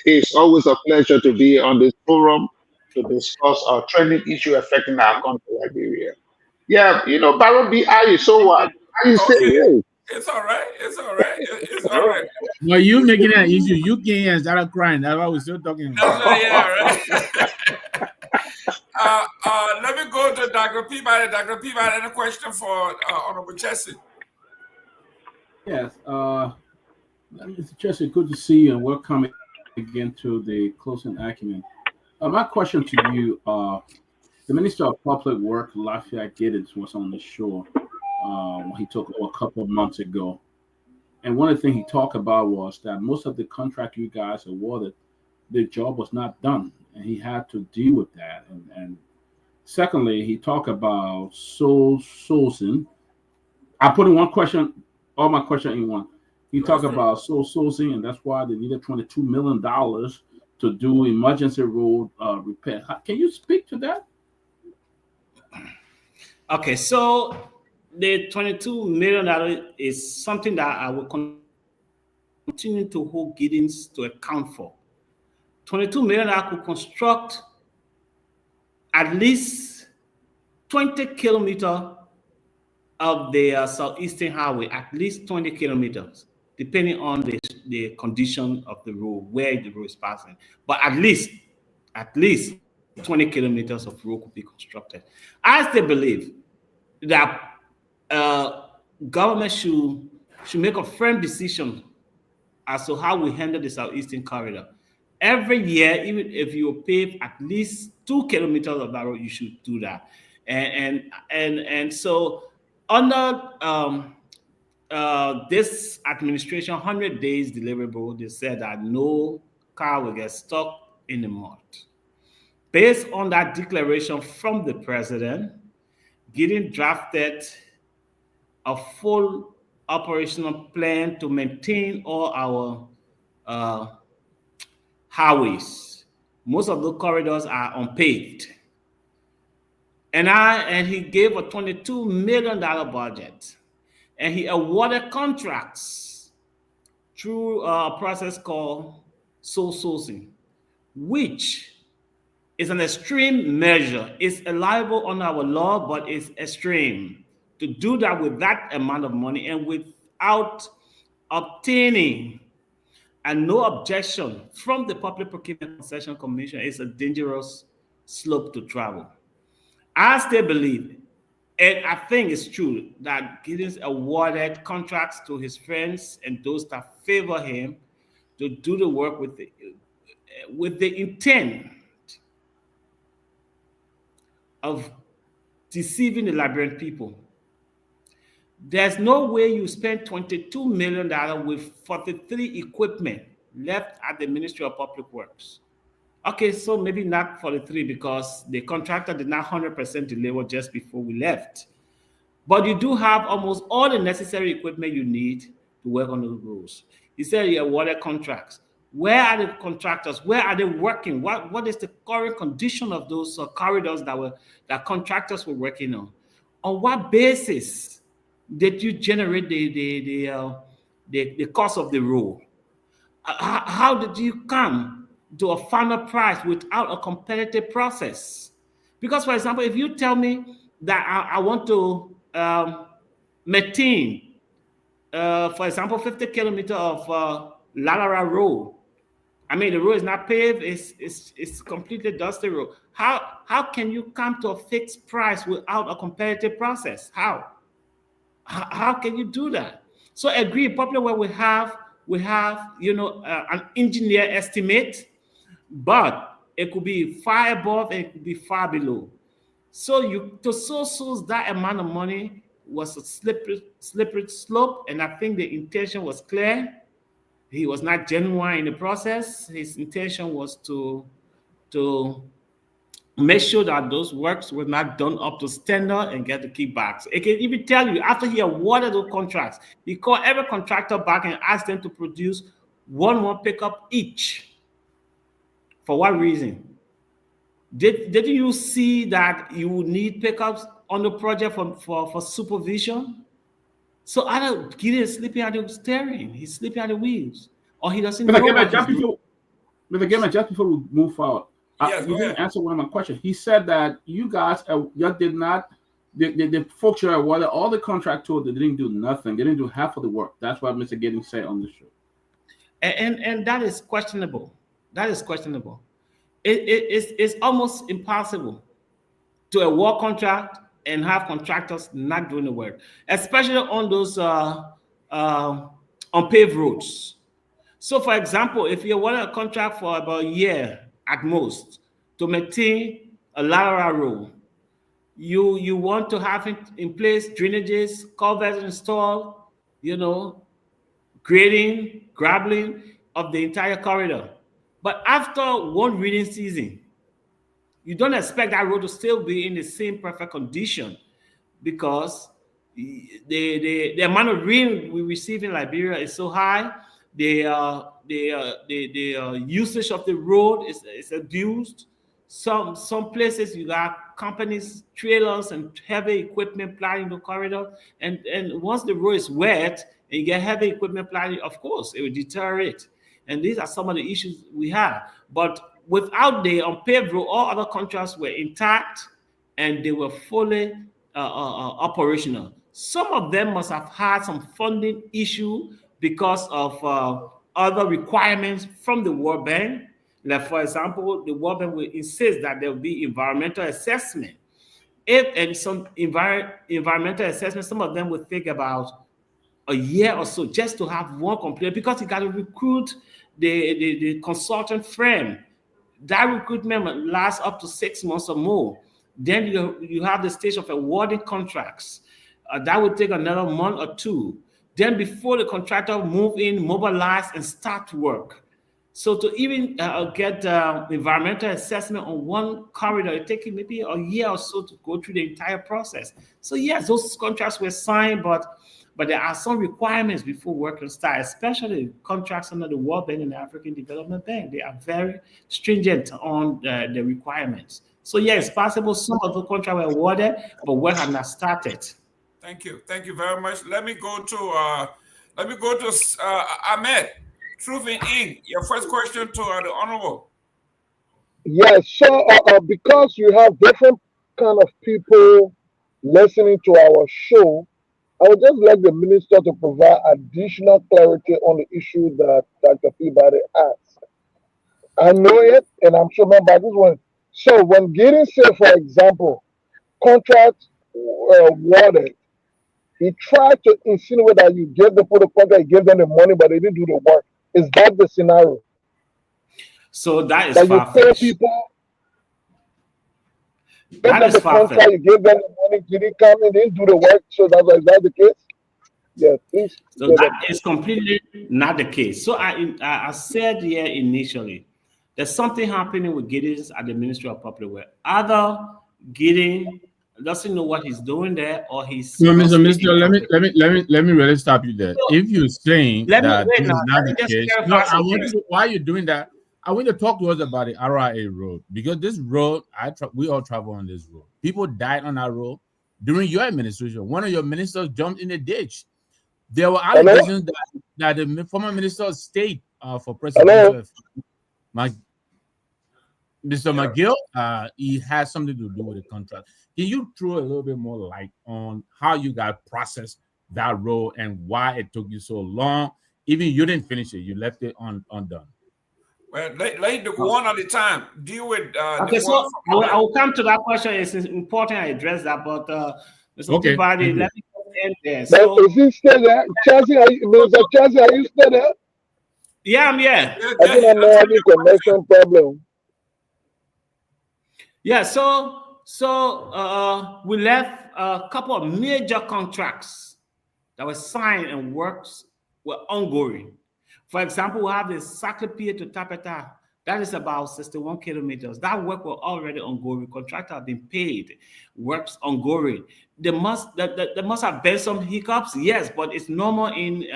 It's always a pleasure to be on this forum to discuss a trending issue affecting our country, Liberia. Yeah, Barrow BI is so what? How you say it? It's all right. It's all right. It's all right. Well, you making that issue. You can't start crying. That's why we're still talking about. Yeah, right. Let me go to Dr. Peabody. Dr. Peabody, any question for Honorable Chesson? Yes. Mr. Chesson, good to see you, and welcome again to the Closing Acumen. My question to you, the Minister of Public Works, Lafayette Giddens, was on the show. He took a couple of months ago. And one of the things he talked about was that most of the contract you guys awarded, the job was not done, and he had to deal with that. And secondly, he talked about sourcing. I put in one question, all my question in one. He talked about sourcing, and that's why they needed $22 million to do emergency road repair. Can you speak to that? Okay, so the $22 million is something that I will continue to hold Giddens to account for. $22 million could construct at least 20 kilometers of the Southeastern Highway, at least 20 kilometers, depending on the condition of the road, where the road is passing. But at least 20 kilometers of road could be constructed. I still believe that government should make a firm decision as to how we handle the Southeastern Corridor. Every year, even if you pave at least 2 kilometers of that road, you should do that. And so under this administration, 100 days deliverable, they said that no car will get stuck in the mud. Based on that declaration from the president, Gideon drafted a full operational plan to maintain all our highways. Most of the corridors are unpaved. And he gave a $22 million budget. And he awarded contracts through a process called sole sourcing, which is an extreme measure. It's allowable under our law, but it's extreme to do that with that amount of money and without obtaining and no objection from the Public Procurement Concession Commission. Is a dangerous slope to travel. I still believe, and I think it's true, that Giddens awarded contracts to his friends and those that favor him to do the work with with the intent of deceiving the Liberian people. There's no way you spend $22 million with 43 equipment left at the Ministry of Public Works. Okay, so maybe not 43 because the contractor did not 100% deliver just before we left. But you do have almost all the necessary equipment you need to work on those roads. You said you awarded contracts. Where are the contractors? Where are they working? What is the current condition of those corridors that contractors were working on? On what basis did you generate the cost of the road? How did you come to a final price without a competitive process? Because, for example, if you tell me that I want to maintain, for example, 50 kilometers of lateral road, I mean, the road is not paved, it's completely dusty road. How can you come to a fixed price without a competitive process? How can you do that? So agree, probably where we have an engineer estimate, but it could be far above and it could be far below. So to source that amount of money was a slippery slope, and I think the intention was clear. He was not genuine in the process. His intention was to make sure that those works were not done up to standard and get the kickbacks. It can even tell you, after he awarded those contracts, he called every contractor back and asked them to produce one pickup each. For what reason? Did you see that you would need pickups on the project for supervision? So either Gideon is sleeping at the steering, he's sleeping at the wheels, or he doesn't know what he's doing. Mr. Gayman, just before we move forward, Yes, you didn't answer one of my questions. He said that you guys did not, the folks you awarded all the contract to, they didn't do nothing. They didn't do half of the work. That's what Mr. Gideon said on the show. And that is questionable. That is questionable. It's almost impossible to award contract and have contractors not doing the work, especially on those unpaved roads. So, for example, if you award a contract for about a year at most to maintain a lateral road, you want to have in place drainages, culverts installed, grading, graveling of the entire corridor. But after one rainy season, you don't expect that road to still be in the same perfect condition, because the amount of rain we receive in Liberia is so high. The usage of the road is abused. Some places you got companies, trailers, and heavy equipment plying the corridor. And once the road is wet and you get heavy equipment plying, of course, it will deteriorate. And these are some of the issues we have. But without the unpaved road, all other contracts were intact and they were fully operational. Some of them must have had some funding issue because of other requirements from the World Bank. Like, for example, the World Bank will insist that there will be environmental assessment. And some environmental assessment, some of them will think about a year or so just to have one complaint, because you got to recruit the consultant firm. That recruitment lasts up to 6 months or more. Then you have the stage of awarding contracts. That would take another month or two. Then before the contractor move in, mobilize, and start work. So to even get environmental assessment on one corridor, it takes maybe a year or so to go through the entire process. So yes, those contracts were signed, but there are some requirements before work can start, especially contracts under the World Bank and the African Development Bank. They are very stringent on the requirements. So yeah, it's possible some of the contracts were awarded, but work had not started. Thank you very much. Let me go to Ahmed. Truth in Ink. Your first question to the Honorable. Yes, so because you have different kind of people listening to our show, I would just like the minister to provide additional clarity on the issue that Dr. Peabody asked. I know it, and I'm sure about this one. So when Gideon said, for example, contract awarded, he tried to insinuate that you gave the contract, you gave them the money, but they didn't do the work. Is that the scenario? So that is That you pay far-fetched. people, That is the contract, far-fetched. you give them the money, didn't come and didn't do the work. So that's why, is that the case? Yeah, please. So that is completely not the case. So I said here initially, there's something happening with Gideons at the Ministry of Public Works. Either Gideon doesn't know what he's doing there, or he's no, Mr. Minister, let me really stop you there. So, if you're saying that this is not the case, no, I want you to, why you're doing that, I want you to talk to us about the RIA road, because this road, we all travel on this road. People died on that road during your administration. One of your ministers jumped in the ditch. There were allegations that the former Minister of State for presidential, Mr. McGill, he has something to do with the contract. Can you throw a little bit more light on how you guys processed that road and why it took you so long? Even you didn't finish it; you left it undone. Well, let do one at a time. Deal with. Okay, so I will come to that question. It's important I address that, but Mr. Peabody, let me end there. So, is he still there? Chelsea, Mr. Chelsea, are you still there? Yeah, I'm here. I think I'm having a connection problem. Yeah, so we left a couple of major contracts that were signed and works were ongoing. For example, we have the Seleke to Tapeta. That is about 61 kilometers. That work was already ongoing. Contractor have been paid. Works ongoing. There must have been some hiccups, yes, but it's normal in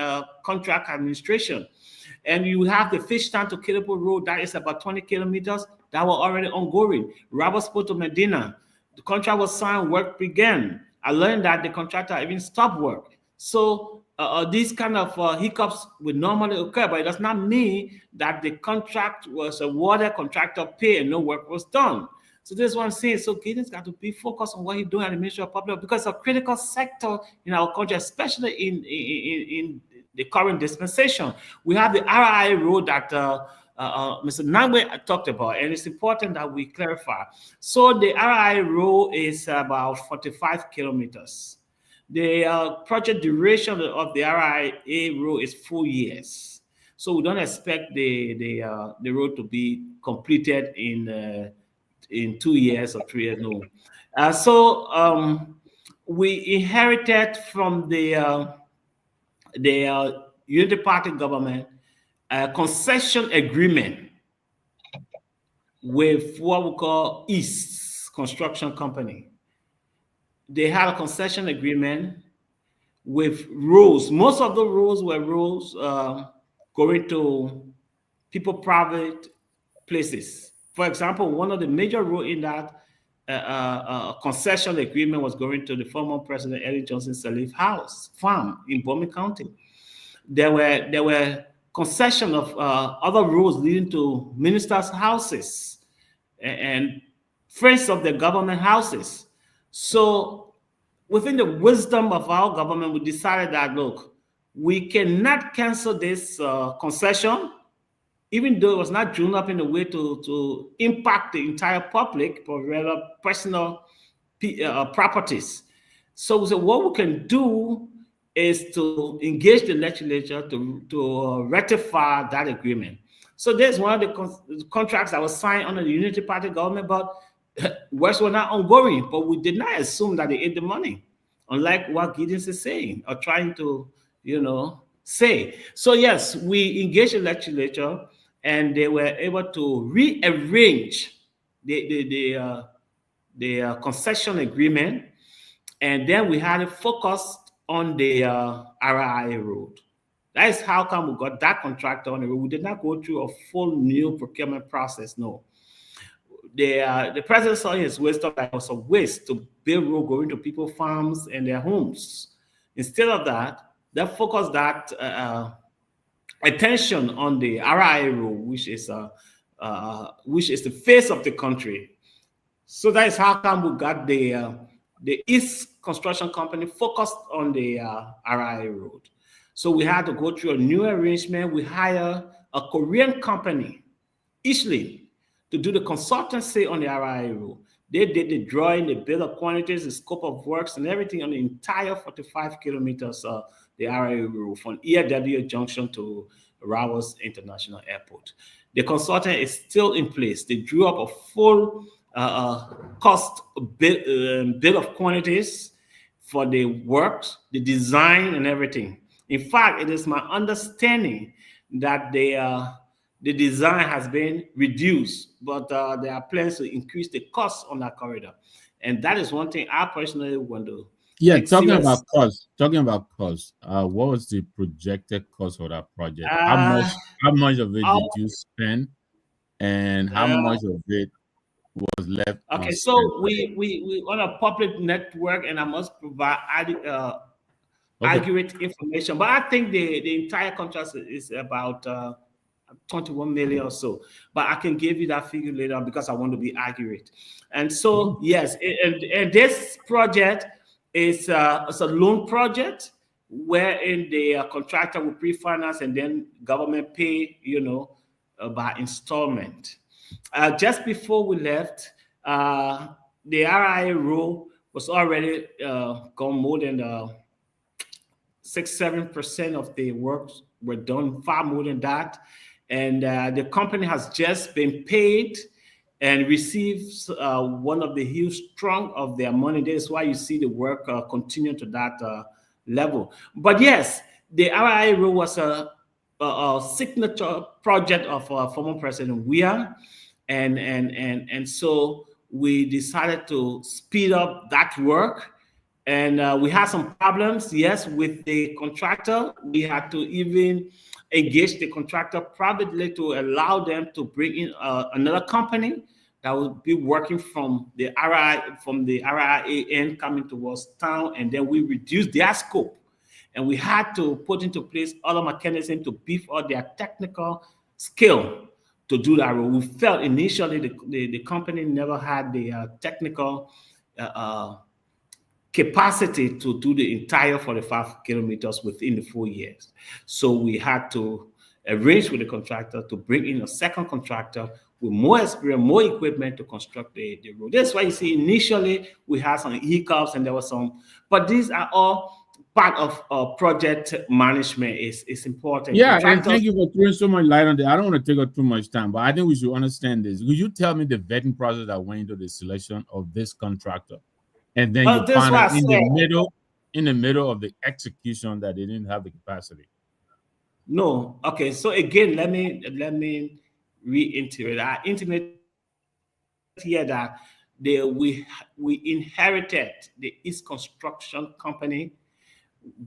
contract administration. And you have the fish tank to Kehleboe Road. That is about 20 kilometers. That were already ongoing. Robertsport to Medina. The contract was signed. Work began. I learned that the contractor even stopped work. So these kind of hiccups would normally occur, but it does not mean that the contract was awarded, contractor pay, and no work was done. So this is what I'm saying. So Gideon's got to be focused on what he's doing at the Ministry of Public, because it's a critical sector in our country, especially in the current dispensation. We have the RIA road that Mr. Nagbe talked about, and it's important that we clarify. So the RIA road is about 45 kilometers. The project duration of the RIA road is 4 years. So we don't expect the road to be completed in 2 years or 3 years, no. So we inherited from the Unity Party government a concession agreement with what we call East Construction Company. They had a concession agreement with roads. Most of the roads were roads going to people private places. For example, one of the major roads in that concession agreement was going to the former President Ellen Johnson Sirleaf house farm in Bowman County. There were concession of other roads leading to ministers' houses and friends of the government houses. So within the wisdom of our government, we decided that, look, we cannot cancel this concession, even though it was not drawn up in a way to impact the entire public, but rather personal properties. So we said, what we can do is to engage the legislature to ratify that agreement. So there's one of the contracts that was signed under the Unity Party government, but works were not ongoing, but we did not assume that they ate the money, unlike what Gideon is saying or trying to, say. So yes, we engaged the legislature, and they were able to rearrange the concession agreement, and then we had it focused on the RIA road. That is how come we got that contractor on the road. We did not go through a full new procurement process, no. The president saw his wisdom that it was a waste to build road going to people's farms and their homes. Instead of that, they focused that attention on the RIA road, which is the face of the country. So that is how come we got the East Construction Company focused on the RIA road. So we had to go through a new arrangement. We hired a Korean company, Ishlin, to do the consultancy on the RIA road. They did the drawing, the bill of quantities, the scope of works, and everything on the entire 45 kilometers of the RIA road from ERW Junction to Rawals International Airport. The consultant is still in place. They drew up a full cost bill of quantities for the works, the design, and everything. In fact, it is my understanding that the design has been reduced, but there are plans to increase the cost on that corridor. And that is one thing I personally want to. Yeah, talking about cost. What was the projected cost for that project? How much of it did you spend, and how much of it was left? Okay, so we on a public network, and I must provide accurate information. But I think the entire contract is about 21 million or so. But I can give you that figure later on because I want to be accurate. And so yes, and this project is it's a loan project wherein the contractor will pre-finance and then government pay, by installment. Just before we left, the RIA role was already gone more than 6-7% of the work were done, far more than that. And the company has just been paid and receives one of the huge chunk of their money. That's why you see the work continue to that level. But yes, the RIA role was a signature project of former President Myean, and so we decided to speed up that work. And we had some problems, yes, with the contractor. We had to even engage the contractor privately to allow them to bring in another company that would be working from the RIA end coming towards town, and then we reduced their scope. And we had to put into place other mechanisms to beef up their technical skill to do that role. We felt initially the company never had the technical capacity to do the entire 45 kilometers within the 4 years. So we had to arrange with the contractor to bring in a second contractor with more experience, more equipment to construct the road. That's why you see initially we had some hiccups and there was some, but these are all part of project management. Is important. Yeah, and thank you for throwing so much light on that. I don't want to take up too much time, but I think we should understand this. Could you tell me the vetting process that went into the selection of this contractor? And then you found out in the middle of the execution that they didn't have the capacity. No. Okay. So again, let me reiterate. I intimate here that we inherited the East Construction Company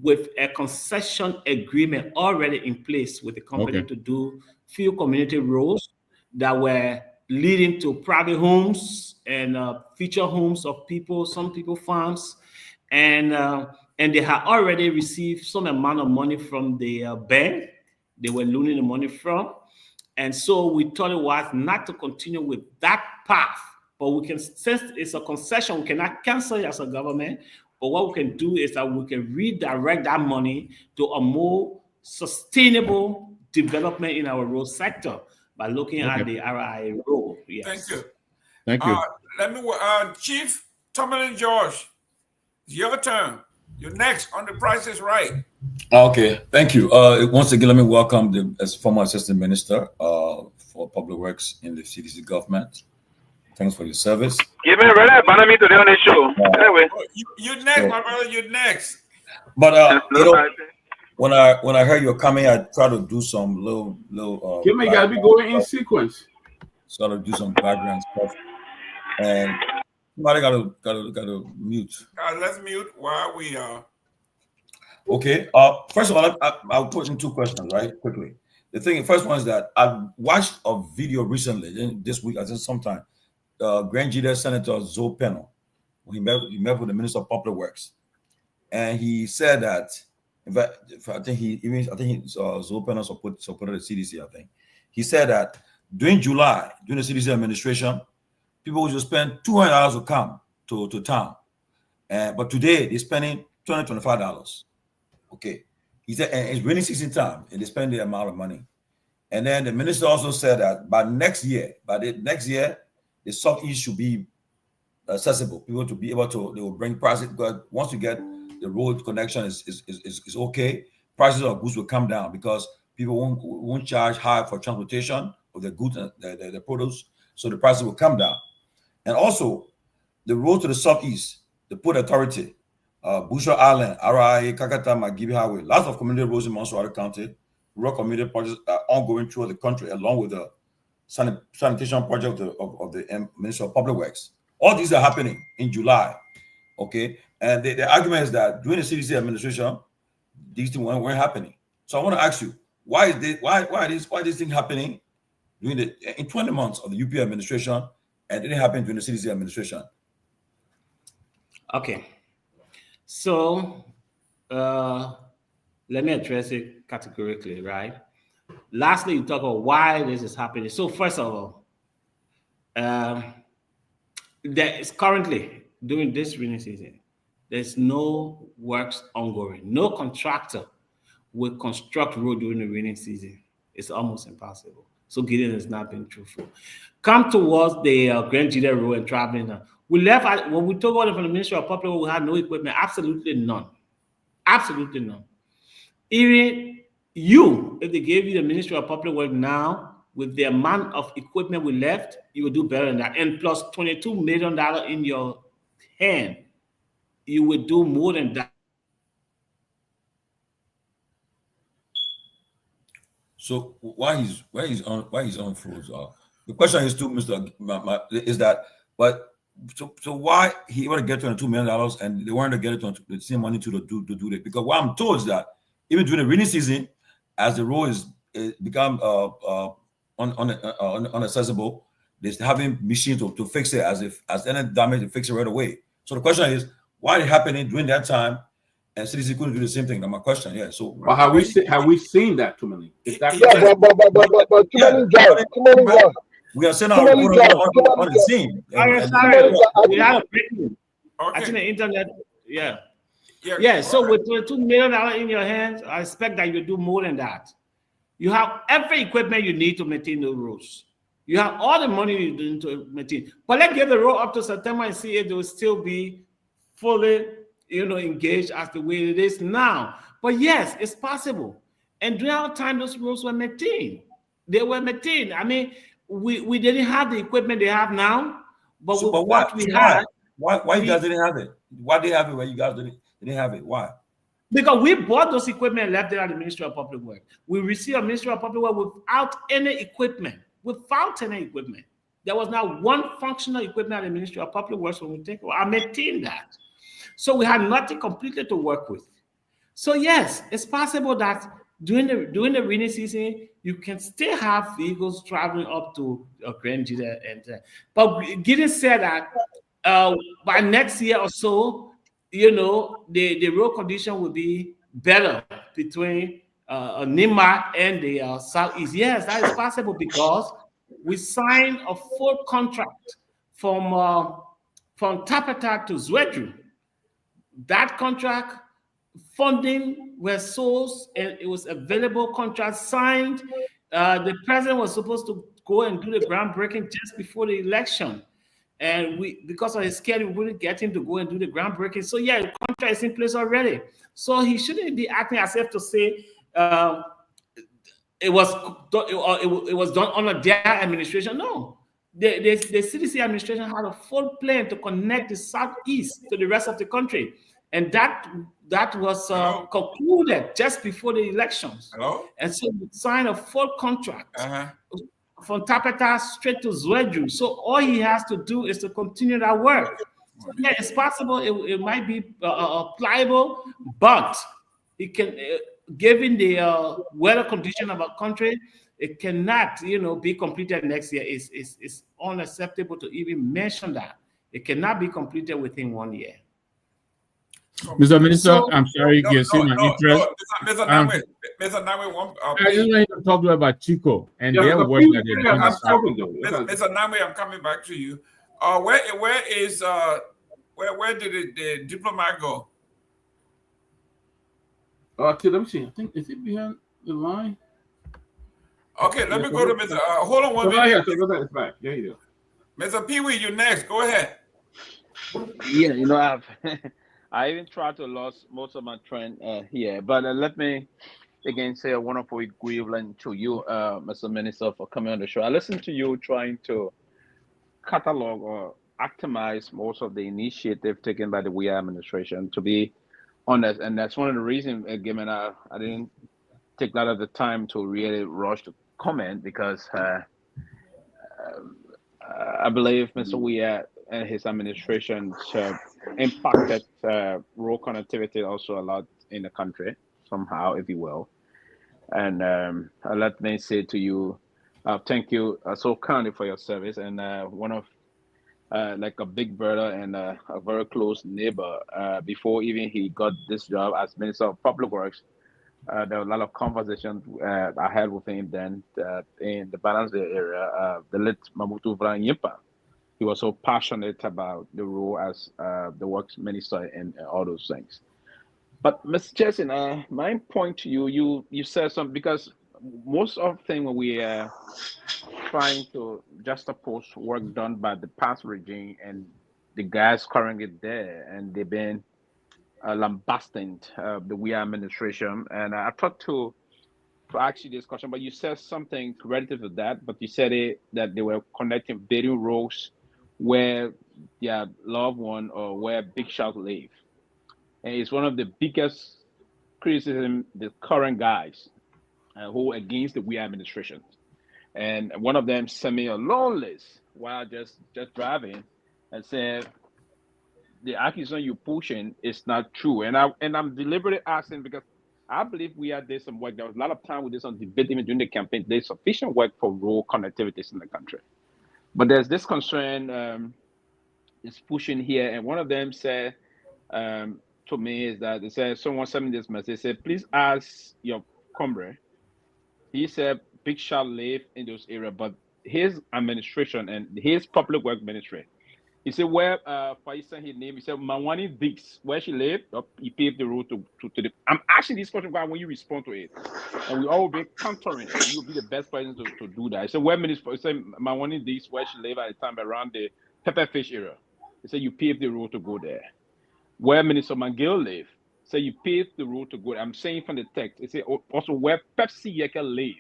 with a concession agreement already in place with the company to do few community roads that were leading to private homes and feature homes of people, some people farms, and they had already received some amount of money from the bank they were loaning the money from. And so we thought it was not to continue with that path, but we can, since it's a concession, we cannot cancel it as a government. But what we can do is that we can redirect that money to a more sustainable development in our road sector by looking at the RIA role. Yes. Thank you. Thank you. Let me, Chief Tomalin George, it's your turn. You're next on The Price is Right. Okay, thank you. Once again, let me welcome the as former Assistant Minister for Public Works in the CDC government. Thanks for your service. Give me brother, banana me today on the show. Anyway, you next, my brother. You next. But when I heard you were coming, I tried to do some little. Give me, gotta be going in sequence. Sort of do some background stuff, and somebody gotta mute. Let's mute while we are. Okay. First of all, I'll put in two questions, right? Quickly. The first one is that I watched a video recently, this week, I think sometime. Grand Judea Senator Zoe Penno, he met with the Minister of Public Works, and he said that, in fact, I think Zoe Penno supported the CDC. I think he said that during the CDC administration, people would just spend $200 to come to town, but today they're spending $225. Okay, he said, and it's raining season time, and they spend the amount of money. And then the minister also said that by next year, the Southeast should be accessible. People to be able to, they will bring prices, because once you get the road connection is okay, prices of goods will come down because People won't charge high for transportation of the goods and the produce, so the prices will come down. And also, the road to the southeast, the Port Authority, Bushra Island, RIA, Kakata, Magibi Highway, lots of community roads in Mansoura County, rural community projects are ongoing throughout the country, along with the sanitation project of the Ministry of Public Works. All these are happening in July, okay? And the argument is that during the CDC administration, these things weren't happening. So I want to ask you, why is this thing happening in 20 months of the UP administration, and it didn't happen during the CDC administration? Okay, so let me address it categorically, right? Lastly, you talk about why this is happening. So first of all, there is currently during this rainy season, there's no works ongoing. No contractor will construct road during the rainy season. It's almost impossible. So Gideon has not been truthful. Come towards the Grand Jide Road and traveling. We left when we took over from the Ministry of Public Works, we had no equipment, absolutely none. Absolutely none. Even you, if they gave you the Ministry of Public Works now, with the amount of equipment we left, you would do better than that. And plus $22 million in your hand, you would do more than that. So why he's on froze? The question is to Mr. is that, but so why he want to get $22 million and they wanted to get it on the same money to do it? Because what I'm told is that even during the rainy season, as the road is become unaccessible, they're having machines to fix it as any damage to fix it right away. So the question is, why it happening during that time? And CDC couldn't do the same thing. That's my question. Yeah. So, well, have we seen that, Tomalin? But Tomalin, we are sending our report on the scene. We have breaking. I think the internet. Yeah. So with $22 million in your hands, I expect that you do more than that. You have every equipment you need to maintain the roads. You have all the money you need to maintain. But let's get the road up to September and see if they will still be fully, engaged as the way it is now. But yes, it's possible. And during our time, those roads were maintained. They were maintained. I mean, we didn't have the equipment they have now, but what we had. Why you guys didn't have it? Why they have it when you guys didn't have it? Why? Because we bought those equipment and left it at the Ministry of Public Works. We received a Ministry of Public Works without any equipment. There was not one functional equipment at the Ministry of Public Works when we take over. I maintained that. So we had nothing completely to work with. So yes, it's possible that during the rainy season, you can still have vehicles traveling up to Grand Jide. But Gideon said that by next year or so, the road condition will be better between Nima and the southeast. Yes, that is possible because we signed a full contract from Tapata to Zwedru. That contract funding was sourced and it was available. Contract signed. The president was supposed to go and do the groundbreaking just before the election. And because of his schedule, we wouldn't get him to go and do the groundbreaking. So yeah, the contract is in place already. So he shouldn't be acting as if to say it was done under their administration. No, the CDC administration had a full plan to connect the southeast to the rest of the country, and that was concluded just before the elections. Hello? And so we signed a full contract. From Tapeta straight to Zwedru. So all he has to do is to continue that work. So yeah, it's possible it might be pliable, but it can, given the weather condition of our country, it cannot, be completed next year. It's unacceptable to even mention that. It cannot be completed within 1 year. Mr. Minister, I'm sorry, you see my interest. Mr. Nagbe, I just want to talk about Chico and their work that they're doing. Mr. Nagbe, I'm coming back to you. Where did the diplomat go? Okay, let me see. I think is it behind the line? Okay, let me go to Mr. Hold on one minute. It's back. There you go. Mr. Pewee, you next. Go ahead. Yeah, I even tried to lose most of my trend here, but let me again say a wonderful good evening to you, Mr. Minister, for coming on the show. I listened to you trying to catalog or optimize most of the initiative taken by the Weah administration, to be honest. And that's one of the reasons, given I didn't take a lot of the time to really rush to comment, because I believe Mr. Weah and his administration impacted rural connectivity also a lot in the country, somehow, if you will. And let me say to you, thank you so kindly for your service. And one of like a big brother and a very close neighbor, before even he got this job as Minister of Public Works, there were a lot of conversations I had with him then in the Balance area, the late Mamutu Vranyimpa. He was so passionate about the role as the works minister and all those things. But Mr. Jason, my point to you, you said something, because most of the thing when we are trying to juxtapose work done by the past regime and the guys currently there, and they've been lambasting the Weah administration. And I thought to ask you this question, but you said something relative to that, but you said that they were connecting building roads where their loved one or where Big Shot live. And it's one of the biggest criticism the current guys who are against the Weah administration. And one of them sent me a long list while just driving and said, the accusation you're pushing is not true. And I'm deliberately asking, because I believe we did some work. There was a lot of time we did some debate even during the campaign. There's sufficient work for rural connectivities in the country. But there's this concern is pushing here. And one of them said to me is that they said, someone sent me this message. They said, please ask your comrade. He said Big Shot live in those areas, but his administration and his public work ministry, he said, where, for instance, his name, he said, Mawani Dix, where she lived, he paved the road to the. I'm asking this question when you respond to it. And we all will be countering it. You will be the best person to do that. He said, where minister, he said, Mawani Dix, where she lived at the time around the Pepperfish area. He said, you paved the road to go there. Where Minister Mangill live, say you paved the road to go there. I'm saying from the text, it said also where Pepsi Yeka live,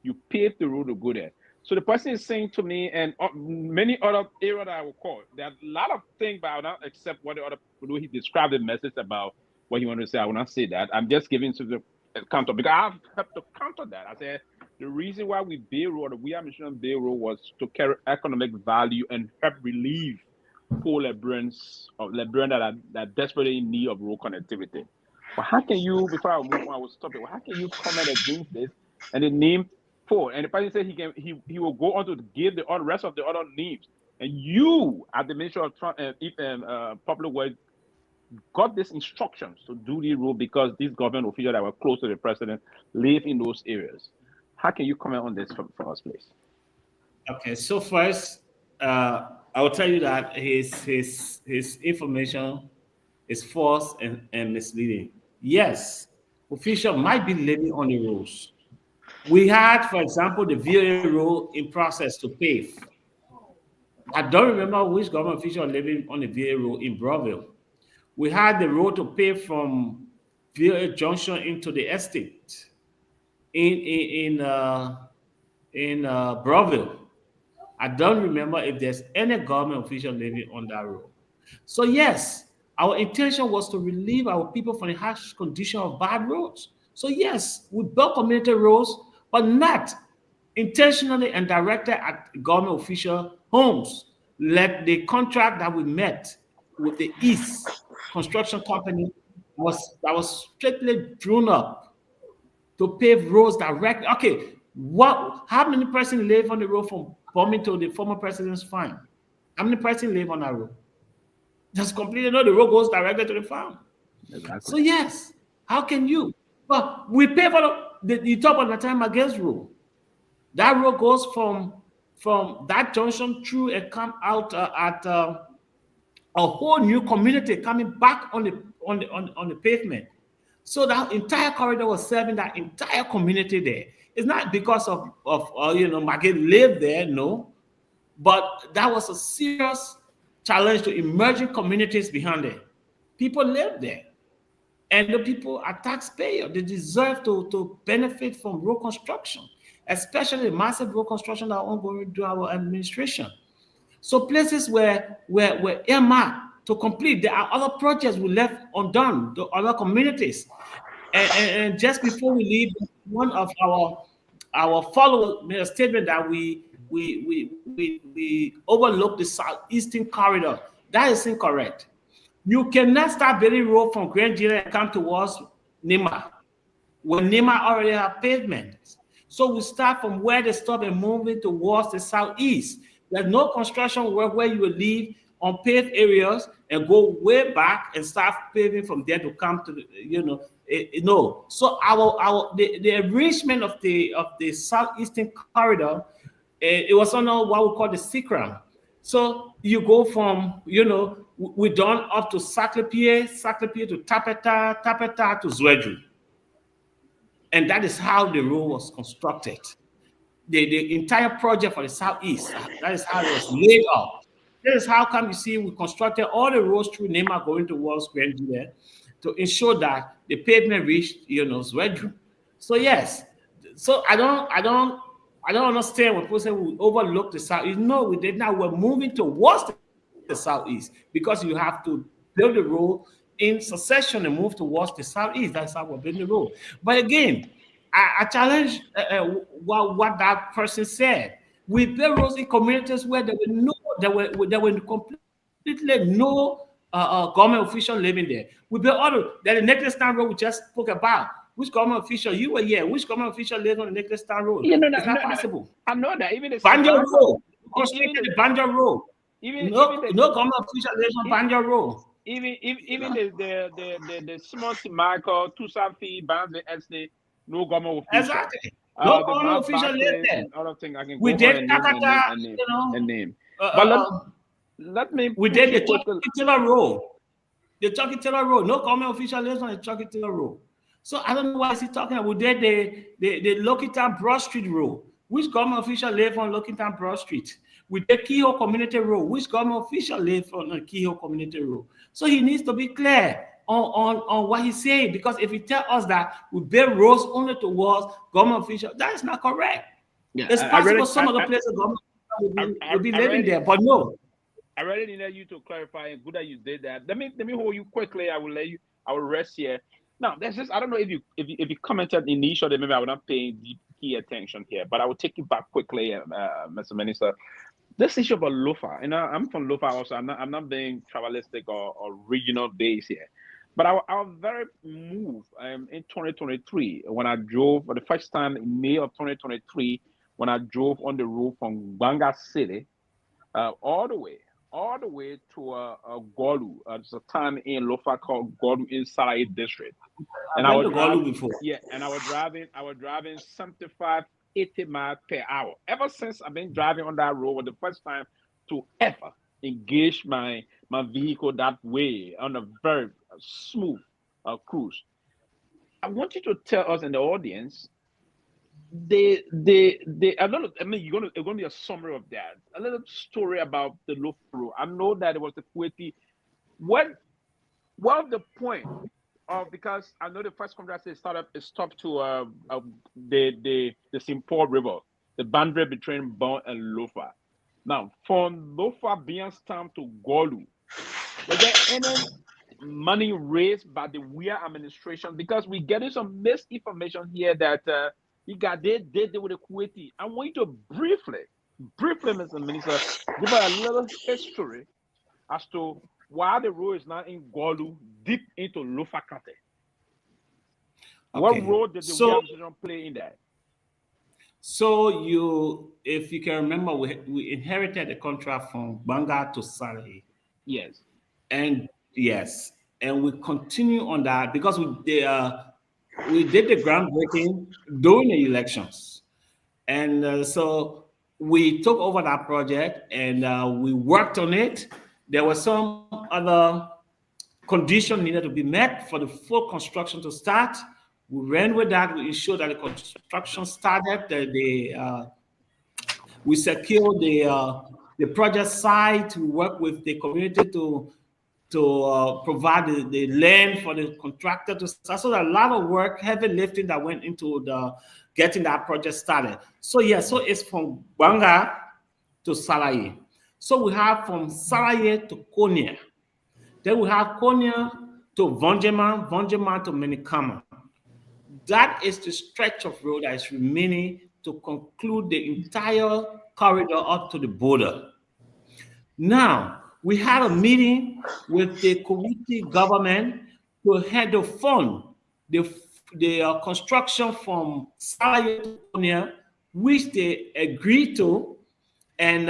you paved the road to go there. So the person is saying to me, and many other areas that I will call, there are a lot of things, but I will not accept what the other people do. He described the message about what he wanted to say. I will not say that. I'm just giving to the counter, because I have to counter that. I said the reason why we build road, we are mission build road, was to carry economic value and help relieve poor Liberians that are desperately in need of road connectivity. But how can you, before I move on, I will stop it. How can you comment against this and then name four? And the person said he will go on to give the rest of the other names. And you, at the Ministry of Public Works, got these instructions to do the road because these government officials that were close to the president live in those areas. How can you comment on this for us, please? Okay, so first, I will tell you that his information is false and misleading. Yes, officials might be living on the roads. We had, for example, the VOA road in process to pave. I don't remember which government official living on the VOA road in Browville. We had the road to pave from VOA Junction into the estate in Browville. I don't remember if there's any government official living on that road. So yes, our intention was to relieve our people from the harsh condition of bad roads. So yes, we built community roads, but not intentionally and directed at government official homes. Like the contract that we met with the East Construction Company that was strictly drawn up to pave roads directly. Okay, how many persons live on the road from Bombing to the former president's farm? How many persons live on that road? Just completely no, the road goes directly to the farm. Exactly. So yes, how can you? But we pay for the top of the time against road. That road goes from that junction through and come out at a whole new community coming back on the pavement. So that entire corridor was serving that entire community there. It's not because of Maggie lived there, no, but that was a serious challenge to emerging communities behind it. People lived there. And the people are taxpayers. They deserve to benefit from road construction, especially the massive road construction that are ongoing during our administration. So places were earmarked to complete. There are other projects we left undone, the other communities. And just before we leave, one of our followers made a statement that we overlooked the southeastern corridor. That is incorrect. You cannot start building road from Grand Gila and come towards Nima when Nima already have pavement. So we start from where they stop and moving towards the southeast. There's no construction work where you will leave unpaved areas and go way back and start paving from there to come to the, no. So the arrangement of the southeastern corridor, it was on what we call the Sikram. So you go from, we done up to Saklepie to Tapeta to Zwedru. And that is how the road was constructed. The entire project for the southeast, that is how it was laid out. That is how come you see we constructed all the roads through Nema going towards Grand Gila to ensure that the pavement reached, Zwedru. So yes, so I don't understand when people say we overlooked the southeast. No, we did not. We're moving towards the southeast because you have to build the road in succession and move towards the southeast. That's how we're building the road. But again, I challenge what that person said. We build roads in communities where there were completely no government official living there. We built the Necklace Town Road we just spoke about. Which government official? You were here. Which government official lived on the Necklace Town Road? It's not possible. I know that. Even the Banjo Road. Constructed the Banjo Road. No government official lives on Banjo Road. Even the small Michael, Tusafi, Banjo, Esne, no government official. Exactly. No government official lives there. We did Kakata, and name. But let me. We did the Chucky Taylor Road. The Chucky Taylor Road. No government official lives on the Chucky Taylor Road. So I don't know why is he talking about. We did the Lokitan Broad Street Road. Which government official live on Lokitan Broad Street? We did Kehoe Community Road. Which government official live on the Kehoe Community Road? So he needs to be clear on what he's saying, because if he tell us that we build roads only towards government officials, that is not correct. Yeah, it's possible some other places government will be living there, but no. I really needed you to clarify, and good that you did that. Let me hold you quickly. I will rest here. Now, there's just, I don't know if you commented initially, maybe I would not pay deep key attention here, but I will take you back quickly, Mr. Minister. This issue about Lofa, I'm from Lofa also. I'm not being tribalistic or regional based here, but I was very moved in 2023 when I drove for the first time in May of 2023 when I drove on the road from Banga City all the way to Golu. There's a town in Lofa called Golu in Sarai district. And I was driving before. Yeah, and I was driving 75, 80 miles per hour. Ever since I've been driving on that road, was the first time to ever engage my vehicle that way on a very smooth cruise. I want you to tell us in the audience a little. I mean, it's going to be a summary of that. A little story about the Lofa Road. I know that it was the Pewee. What was the point of, because I know the first contract is stopped to the Simpo River, the boundary between Bon and Lofa. Now, from Lofa Bianstown to Golu, was there any money raised by the Weah administration? Because we're getting some misinformation here that you got did with the Kuwaiti. I want you to briefly, Mr. Minister, give us a little history as to why the road is not in Golu, deep into Lofa Kate. What role did the Weah administration play in that? So if you can remember, we inherited the contract from Banga to Sarai. Yes. And we continue on that because we did the groundbreaking during the elections. And so we took over that project and we worked on it. There were some other conditions needed to be met for the full construction to start. We ran with that. We ensured that the construction started. We secured the project site. We worked with the community to provide the land for the contractor to start. So a lot of work, heavy lifting that went into getting that project started. So yeah, so it's from Banga to Salaye. So we have from Salaye to Konya. Then we have Konya to Vonjema, Vonjema to Menikama. That is the stretch of road that is remaining to conclude the entire corridor up to the border. Now, we had a meeting with the Kuwaiti government to head the fund, the construction from Salaye to Konya, which they agreed to, and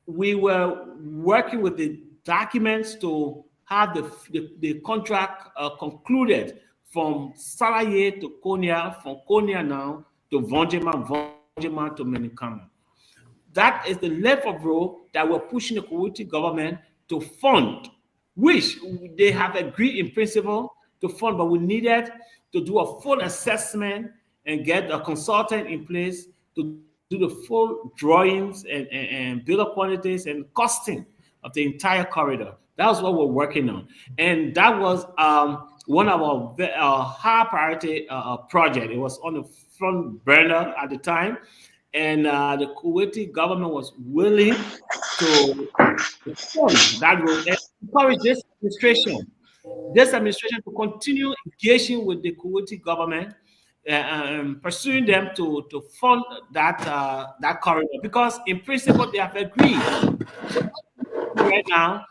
we were working with the documents to have the contract concluded from Salaye to Konya, from Konya now to Vonjema, Vonjema to Menikama. That is the length of road that we're pushing the Kuwaiti government to fund, which they have agreed in principle to fund, but we needed to do a full assessment and get a consultant in place to do the full drawings and build up quantities and costing of the entire corridor. That was what we're working on. And that was one of our high priority project. It was on the front burner at the time. And the Kuwaiti government was willing to fund that road and encourage this administration to continue engaging with the Kuwaiti government, pursuing them to fund that corridor, because in principle they have agreed. Right now,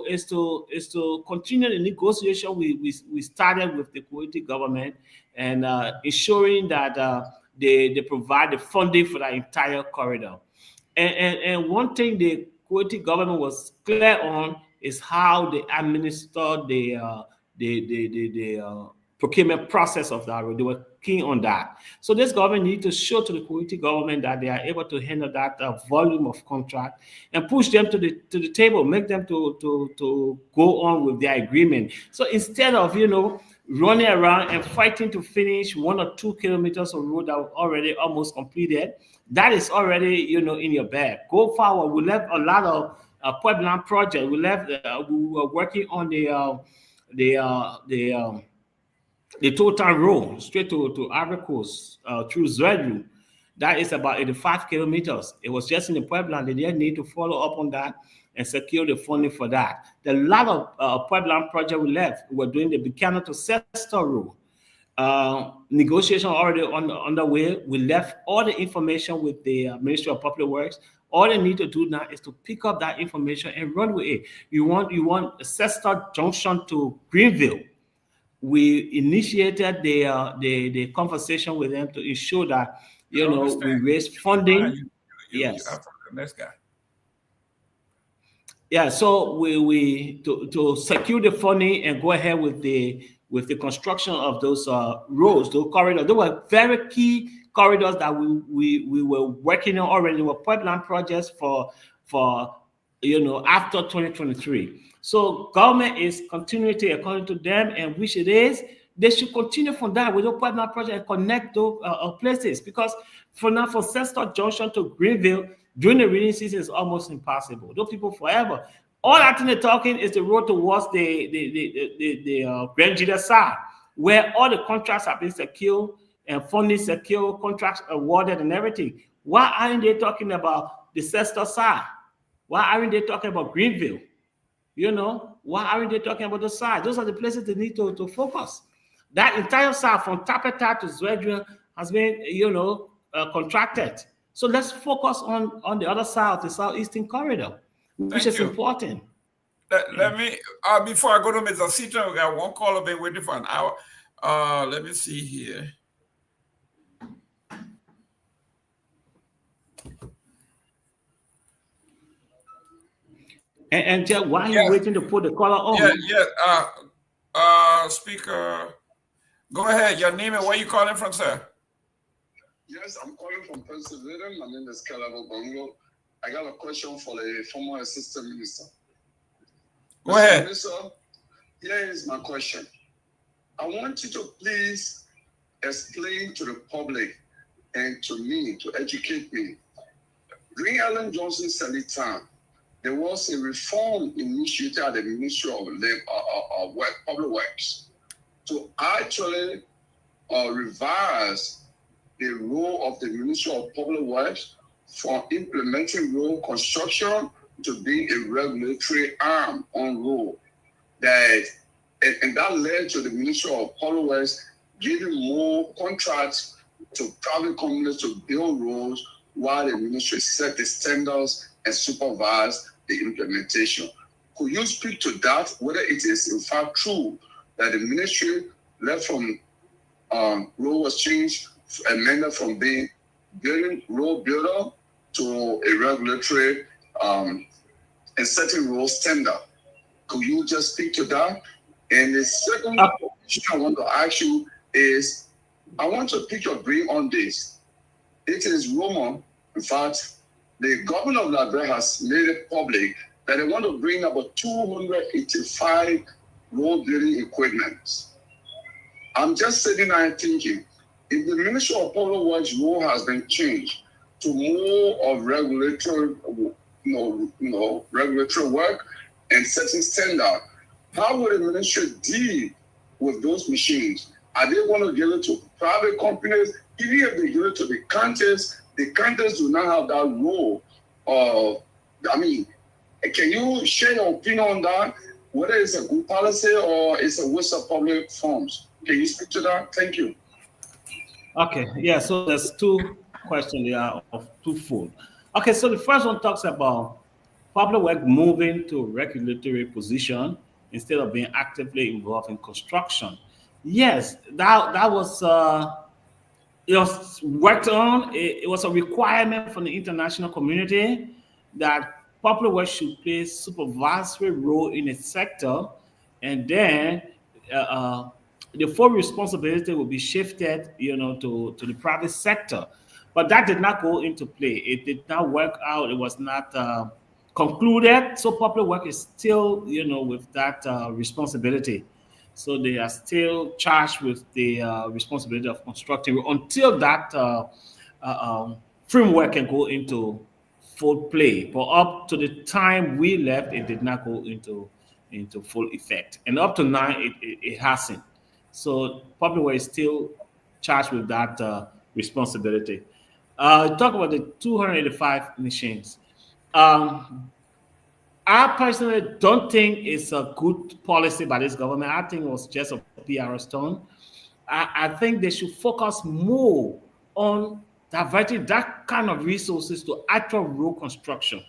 is to continue the negotiation we started with the Kuwaiti government and ensuring that they provide the funding for the entire corridor. And one thing the Kuwaiti government was clear on is how they administer the procurement process of that road. They were keen on that. So this government needs to show to the Kuwaiti government that they are able to handle that volume of contract and push them to the table, make them to go on with their agreement. So instead of running around and fighting to finish 1 or 2 kilometers of road that were already almost completed, that is already in your bag. Go forward. We left a lot of Pueblan project. We were working on the total road straight to Ivory Coast through Zedru. That is about 85 kilometers. It was just in the Pueblan. They didn't need to follow up on that and secure the funding for that. The lot of Pueblan project we left. We were doing the Buchanan to Sester road. Negotiation already underway. We left all the information with the Ministry of Public Works. All they need to do now is to pick up that information and run with it. You want Sester Junction to Greenville. We initiated the conversation with them to ensure that we raise funding. Yes. Next guy. Yeah. So we to secure the funding and go ahead with the construction of those roads, those corridors. They were very key corridors that we were working on already. They were pipeline projects for after 2023. So government is continuing to, according to them, and which it is, they should continue from that with the pipeline project and connect those places, because for now, from Sester Junction to Greenville during the rainy season is almost impossible. Those people forever. All I think they're talking is the road towards the Grand Jida side, where all the contracts have been secured and funding secure, contracts awarded and everything. Why aren't they talking about the Sester side? Why aren't they talking about Greenville? Why aren't they talking about the side? Those are the places they need to focus. That entire side from Tapeta to Zedru has been, contracted. So let's focus on the other side, the southeastern corridor, which is important. Let me, before I go to Mr. Seaton, we got one call. I've been waiting for an hour. Let me see here. And Jeff, why are you waiting to put the caller on? Speaker, go ahead. Your name and where you calling from, sir? Yes, I'm calling from Pennsylvania. My name is Kehleboe Gongloe. I got a question for the former assistant minister. Go ahead. Minister, here is my question. I want you to please explain to the public and to me, to educate me. During Ellen Johnson's time, there was a reform initiated at the Ministry of Public Works to actually revise the role of the Ministry of Public Works from implementing road construction to being a regulatory arm on road. And that led to the Ministry of Public Works giving more contracts to private companies to build roads while the ministry set the standards and supervise the implementation. Could you speak to that, whether it is in fact true that the ministry led from road was changed, amended from being road builder to a regulatory and setting road standard? Could you just speak to that? And the second question I want to ask you is, I want to pick your brain on this. It is rumor, in fact, the government of Liberia has made it public that they want to bring about 285 road building equipment. I'm just sitting there thinking, if the Ministry of Public Works role has been changed to more of regulatory, regulatory work and setting standard, how will the ministry deal with those machines? Are they going to give it to private companies? Even if they give it to the counties do not have that role. Can you share your opinion on that? Whether it's a good policy or it's a waste of public funds? Can you speak to that? Thank you. Okay, yeah, so there's two questions there of twofold. Okay, so the first one talks about public work moving to regulatory position instead of being actively involved in construction. Yes, that was it was worked on. It was a requirement from the international community that public work should play supervisory role in a sector, and then the full responsibility will be shifted, to the private sector. But that did not go into play. It did not work out. It was not concluded. So public work is still, with that responsibility. So they are still charged with the responsibility of constructing until that framework can go into full play. But up to the time we left, it did not go into full effect. And up to now, it hasn't. So public work is still charged with that responsibility. Talk about the 285 machines. I personally don't think it's a good policy by this government. I think it was just a PR stunt. I think they should focus more on diverting that kind of resources to actual road construction.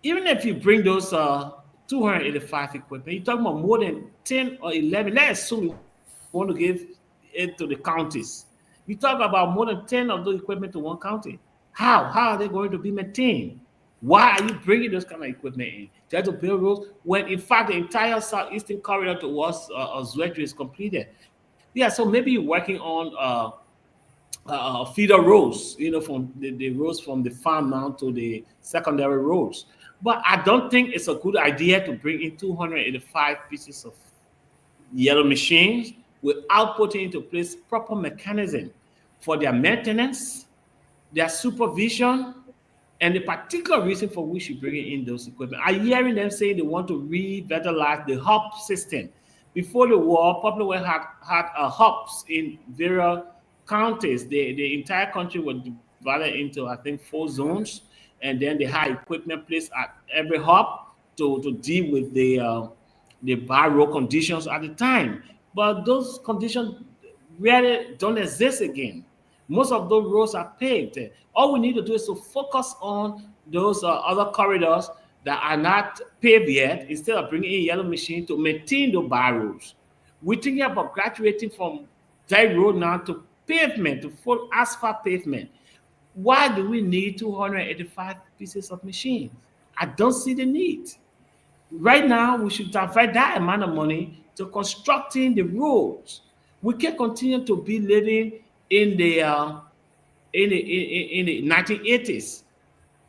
Even if you bring those 285 equipment, you're talking about more than 10 or 11. Let's assume you want to give it to the counties. You talk about more than 10 of those equipment to one county. How are they going to be maintained? Why are you bringing those kind of equipment in? Just to build roads when, in fact, the entire southeastern corridor towards Zwedru is completed? Yeah, so maybe you're working on feeder roads, from the roads from the farm now to the secondary roads. But I don't think it's a good idea to bring in 285 pieces of yellow machines without putting into place proper mechanism for their maintenance, their supervision, and the particular reason for which you bring in those equipment. I'm hearing them saying they want to revitalize the hub system. Before the war, public work had hubs in various counties. The entire country was divided into, I think, 4 zones, and then they had equipment placed at every hub to deal with the bad road conditions at the time. But those conditions really don't exist again. Most of those roads are paved. All we need to do is to focus on those other corridors that are not paved yet, instead of bringing in yellow machine to maintain the bad roads. We're thinking about graduating from that road now to pavement, to full asphalt pavement. Why do we need 285 pieces of machines? I don't see the need. Right now, we should divert that amount of money to constructing the roads. We can continue to be living in the 1980s.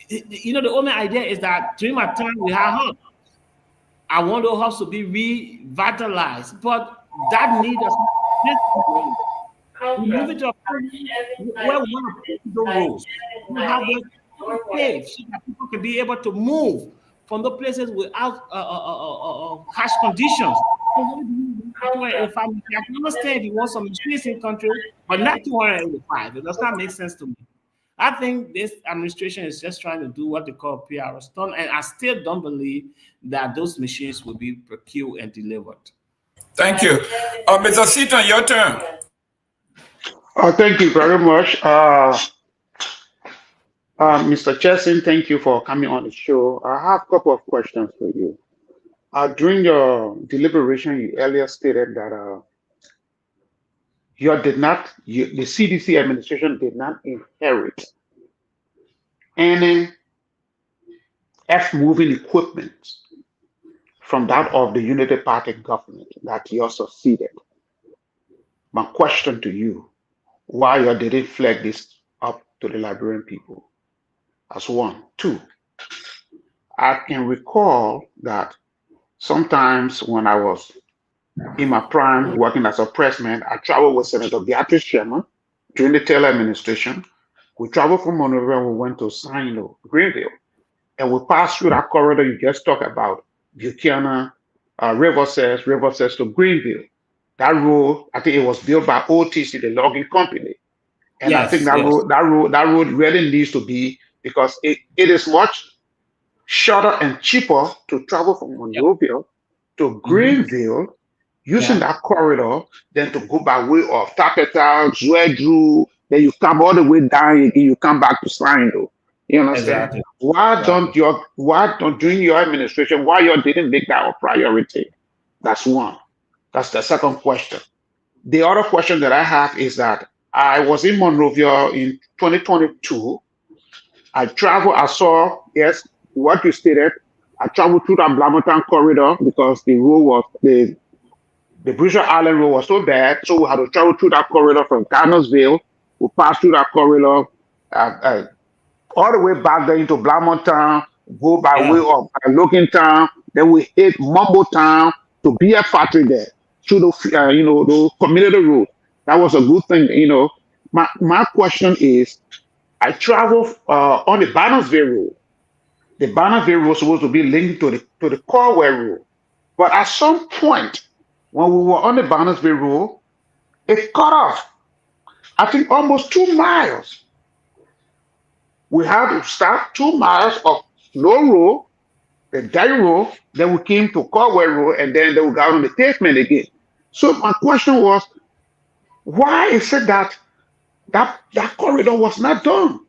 The only idea is that during my time we had hubs. I want those hubs to be revitalized, but that need us. We move it to a point where we want to pave the roads. We have those paved so that people can be able to move from the places without harsh conditions. I can understand you want some machines in country, but not 285. It does not make sense to me. I think this administration is just trying to do what they call PR stunt, and I still don't believe that those machines will be procured and delivered. Thank you. Mr. Seaton, your turn. Thank you very much. Mr. Chesson, thank you for coming on the show. I have a couple of questions for you. During your deliberation, you earlier stated that the CDC administration did not inherit any F-moving equipment from that of the United Party government that you succeeded. My question to you, why you didn't flag this up to the Liberian people? That's one. Two, I can recall that sometimes when I was in my prime working as a pressman, I traveled with Senator Beatrice Sherman during the Taylor administration. We traveled from Monrovia and we went to Greenville. And we passed through that corridor you just talked about, Buchanan, Riverside to Greenville. That road, I think it was built by OTC, the logging company. And yes, I think that road really needs to be, because it is much shorter and cheaper to travel from Monrovia to Greenville using that corridor than to go by way of Tapeta, Zwedru, then you come all the way down again, you come back to Slindo. You understand? Exactly. Why don't during your administration, why you didn't make that a priority? That's one. That's the second question. The other question that I have is that I was in Monrovia in 2022. I saw, yes, what you stated. I traveled through that Blamertown corridor because the road was, the British Island road was so bad. So we had to travel through that corridor from Garnersville. We passed through that corridor all the way back there into Blamertown, go by way of Looking Town. Then we hit Mumbo Town to be a factory there through the community road. That was a good thing, My question is, I traveled on the Barnesville Road. The Barnesville Road was supposed to be linked to the Corwell Road. But at some point, when we were on the Barnesville Road, it cut off. I think almost 2 miles. We had to start 2 miles of low road, the dirt road, then we came to Corwell Road, and then we got on the pavement again. So my question was, why is it that corridor was not done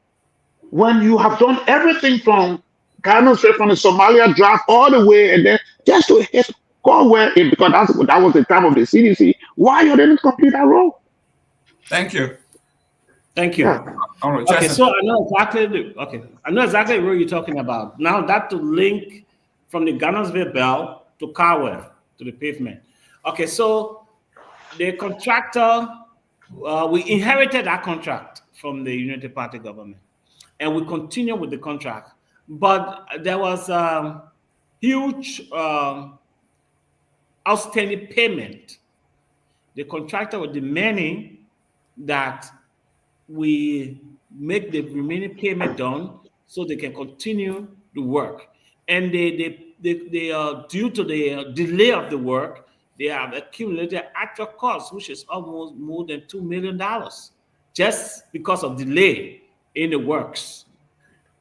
when you have done everything from Ghana straight from the Somalia Drive all the way, and then just to hit Corwell, because that was the time of the CDC. Why you didn't complete that road? Thank you. Thank you. Yeah. Okay, so I know exactly what you're talking about. Now that to link from the Garnersville Bell to Corwell to the pavement. Okay, so the contractor, we inherited that contract from the United Party government, and we continue with the contract. But there was huge outstanding payment. The contractor was demanding that we make the remaining payment done so they can continue the work. And they due to the delay of the work, they have accumulated actual costs, which is almost more than $2 million, just because of delay in the works.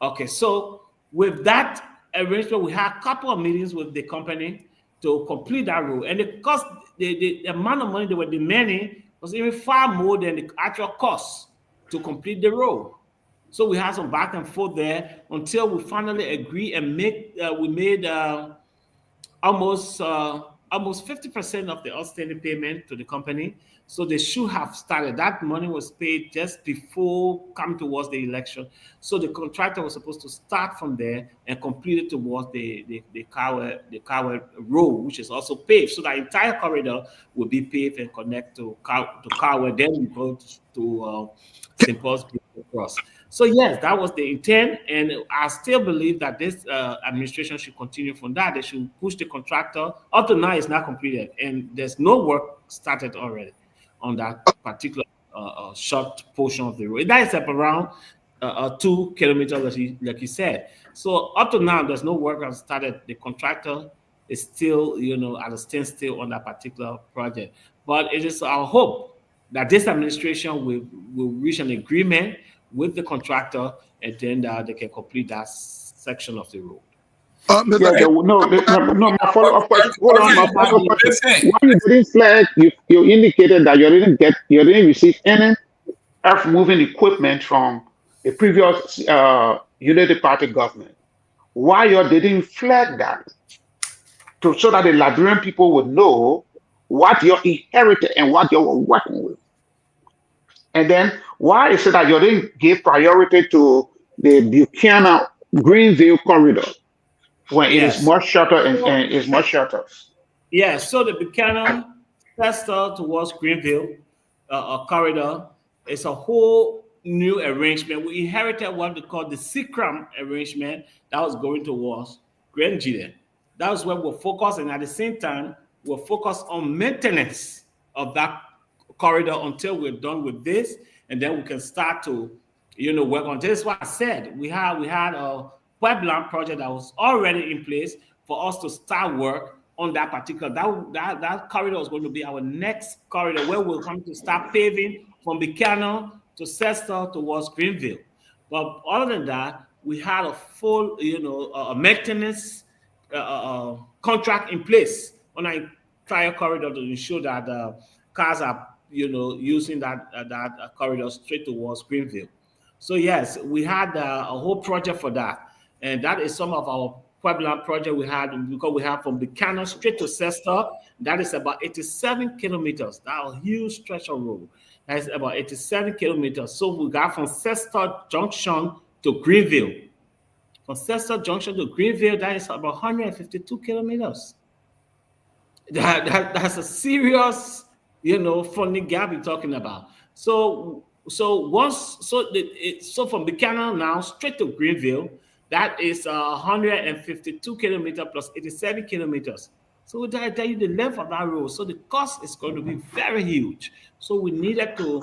Okay, so with that arrangement, we had a couple of meetings with the company to complete that road. And the cost, the amount of money they were demanding was even far more than the actual cost to complete the road. So we had some back and forth there until we finally agreed and we made almost 50% of the outstanding payment to the company. So they should have started. That money was paid just before coming towards the election. So the contractor was supposed to start from there and complete it towards the Corwell Road, which is also paved. So the entire corridor will be paved and connect to Corwell. Then we go to St. Paul's Cross. So yes, that was the intent, and I still believe that this administration should continue from that. They should push the contractor. Up to now, it's not completed, and there's no work started already on that particular short portion of the road. That is up around 2 kilometers, like you said. So up to now, there's no work has started. The contractor is still, at a standstill on that particular project. But it is our hope that this administration will reach an agreement with the contractor, and then they can complete that section of the road. Yeah, no, my follow-up question. Hold on, my follow-up question. Why you didn't flag? You indicated that you didn't receive any earth-moving equipment from the previous Unity Party government. Why you didn't flag that? So that the Liberian people would know what you inherited and what you were working with. And then why is it that you didn't give priority to the Buchanan Greenville corridor when it is much shorter and is much shorter? Yeah, so the Buchanan Chester towards Greenville corridor is a whole new arrangement. We inherited what we call the SICRAM arrangement that was going towards Grand Gideon. That was where we're focused, and at the same time, we're focused on maintenance of that corridor until we're done with this, and then we can start to, work on this. That's why I said we had a Pueblan project that was already in place for us to start work on that particular. That corridor is going to be our next corridor where we'll come to start paving from Buchanan to Chester towards Greenville. But other than that, we had a full, maintenance contract in place on our entire corridor to ensure that cars are, using that corridor straight towards Greenville. So yes, we had a whole project for that, and that is some of our Pueblan project we had, because we have from Buchanan straight to Chester. That is about 87 kilometers. That's a huge stretch of road. That's about 87 kilometers. So we got from Chester Junction to Greenville. From Chester Junction to Greenville, that is about 152 kilometers. That's a serious, funding gap you're talking about. So from Buchanan now straight to Greenville, that is 152 kilometers plus 87 kilometers. So I tell you the length of that road. So the cost is going to be very huge. So we needed to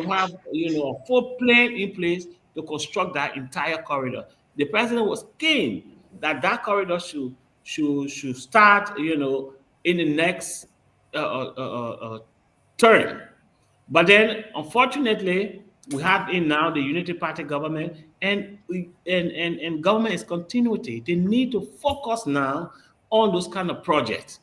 have a full plan in place to construct that entire corridor. The president was keen that corridor should start in the next term. But then unfortunately we have in now the Unity Party government, and government is continuity. They need to focus now on those kind of projects.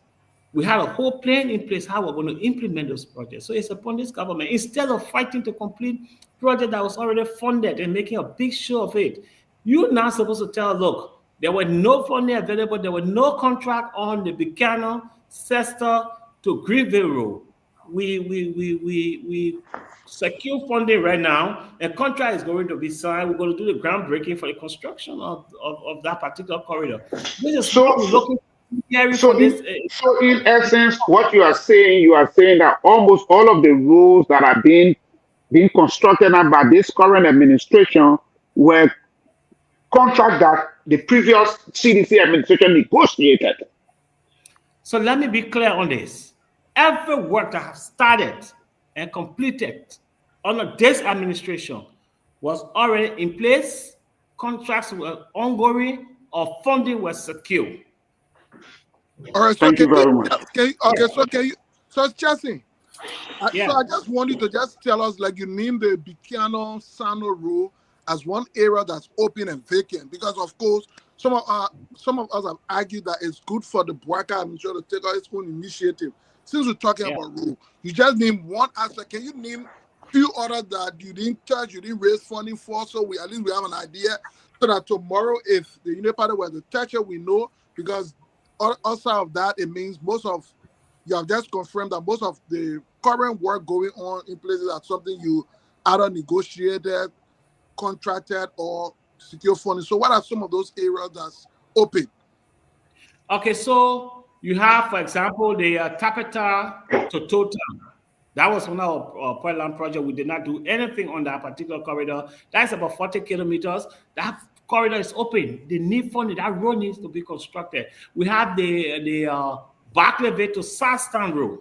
We have a whole plan in place how we're going to implement those projects. So it's upon this government, instead of fighting to complete project that was already funded and making a big show of it, you're now supposed to tell, look, there were no funding available, there was no contract on the Buchanan, Chester to Greenville Road. We secure funding right now. A contract is going to be signed. We're going to do the groundbreaking for the construction of that particular corridor. This is what we're looking for this. So in essence, what you are saying that almost all of the roads that are being constructed by this current administration were contracts that the previous CDC administration negotiated. So let me be clear on this. Every work that has started and completed under this administration was already in place, contracts were ongoing, or funding was secure. All right, so Thank you very much. So Chelsea, so I just want you to just tell us, like, you named the Buchanan Sano Road as one area that's open and vacant, because of course some of us have argued that it's good for the Bwaka administration to take out its own initiative. Since we're talking about road, you just name one aspect. Can you name a few others that you didn't touch, you didn't raise funding for, so at least we have an idea, so that tomorrow, if the Union Party were to touch it, we know, because outside of that, it means you have just confirmed that most of the current work going on in places are something you either negotiated, contracted, or secure funding. So what are some of those areas that's open? Okay, so you have, for example, the Tapeta to Total. That was one of our Pueblan project. We did not do anything on that particular corridor. That's about 40 kilometers. That corridor is open. They need funding. That road needs to be constructed. We have the Barclay to Southtown Road.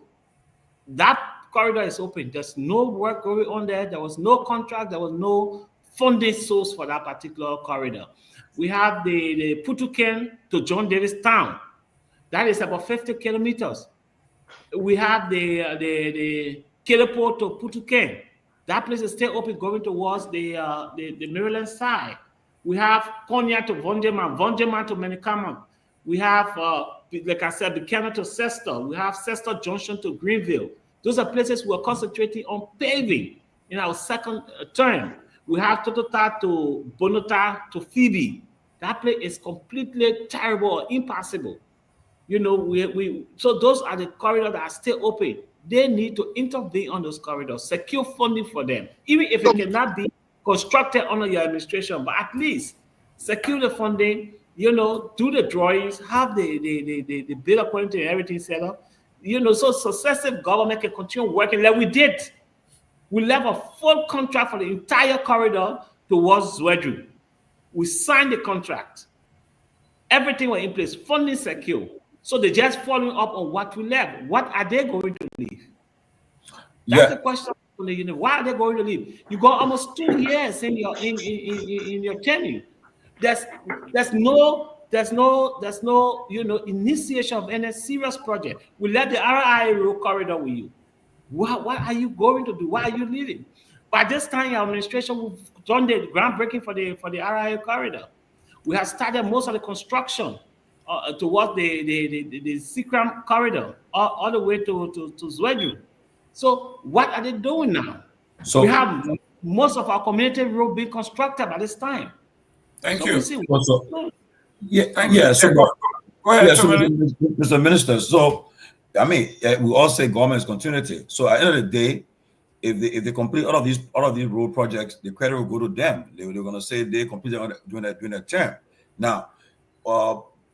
That corridor is open. There's no work going on there. There was no contract. There was no funding source for that particular corridor. We have the Putuken to John Davis Town. That is about 50 kilometers. We have the Kehleboe to Putuken. That place is still open, going towards the Maryland side. We have Konya to Vonjeman, Vonjeman to Menikama. We have, like I said, Buchanan to Cester. We have Cester Junction to Greenville. Those are places we're concentrating on paving in our second term. We have Totota to Bonota to Phoebe. That place is completely terrible or impossible. You know, so those are the corridors that are still open. They need to intervene on those corridors, secure funding for them, even if it cannot be constructed under your administration, but at least secure the funding, you know, do the drawings, have the bill according to everything set up, you know, so successive government can continue working like we did. We left a full contract for the entire corridor towards Zwedru. We signed the contract. Everything was in place, funding secure. So they're just following up on what we left. What are they going to leave? That's the question. Why are they going to leave? You got almost 2 years in your tenure. There's no you know, initiation of any serious project. We left the RI road corridor with you. What are you going to do? Why are you leaving? By this time, your administration will done the groundbreaking for the RI corridor. We have started most of the construction towards the Sikram corridor, all the way to Zwedru. So what are they doing now? So we have most of our community road being constructed by this time. Thank you. So, go ahead, Mr. Minister. So, I mean, we all say government's continuity. So at the end of the day, if they complete all of these road projects, the credit will go to them. They're going to say they completed during that term. Now,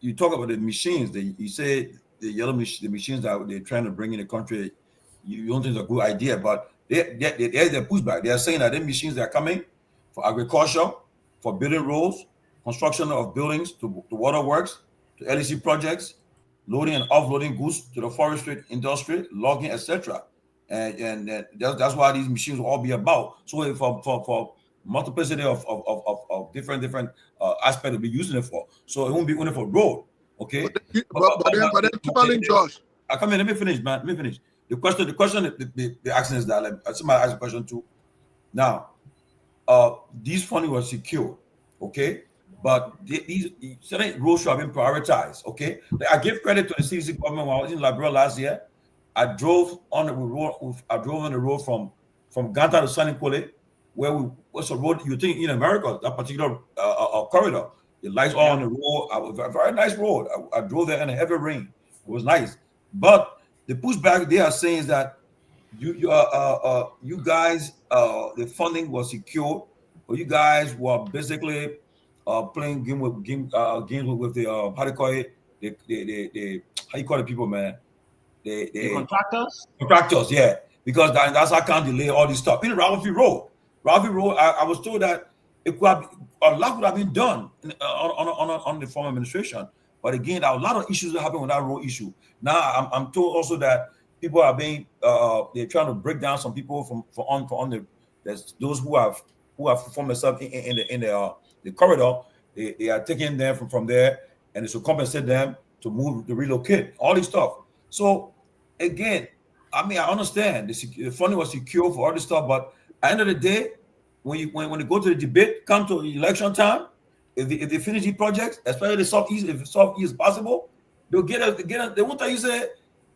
you talk about the machines. You say the machines that they're trying to bring in the country. You don't think it's a good idea, but they're pushback. They are saying that the machines that are coming for agriculture, for building roads, construction of buildings, to waterworks, to LEC projects, loading and offloading goods to the forestry industry, logging, etc. And that's why these machines will all be about. So for multiplicity of different aspects to be using it for. So it won't be only for road, okay? But then Tomalin, Josh. Come in, let me finish, man. Let me finish. The question the action is that somebody asked a question too. Now, these funding was secure, okay? But these certain roads should have been prioritized, okay? I give credit to the CDC government when I was in Liberia last year. I drove on the road from Ganta to Sanikole, where was a road you think in America, that particular corridor. The lights all on the road. A very nice road. I drove there in a heavy rain. It was nice. But the pushback they are saying is that you guys, the funding was secure, but you guys were basically playing games with the how do you call it? The how you call it, people, man? The contractors? Contractors, yeah. Because that's how can delay all this stuff. In Ralphie Road, I was told that it could have, a lot would have been done on the former administration. But again, there are a lot of issues that happen with that road issue. Now I'm told also that people are being they're trying to break down some people there's those who have performed themselves in the corridor. They are taking them from there, and it should compensate them to relocate all this stuff. So again, I mean, I understand the funding was secure for all this stuff, but at the end of the day, when they go to the debate, come to election time, if they finish the projects, especially the Southeast, if Southeast is possible, they'll get a, they won't tell you say,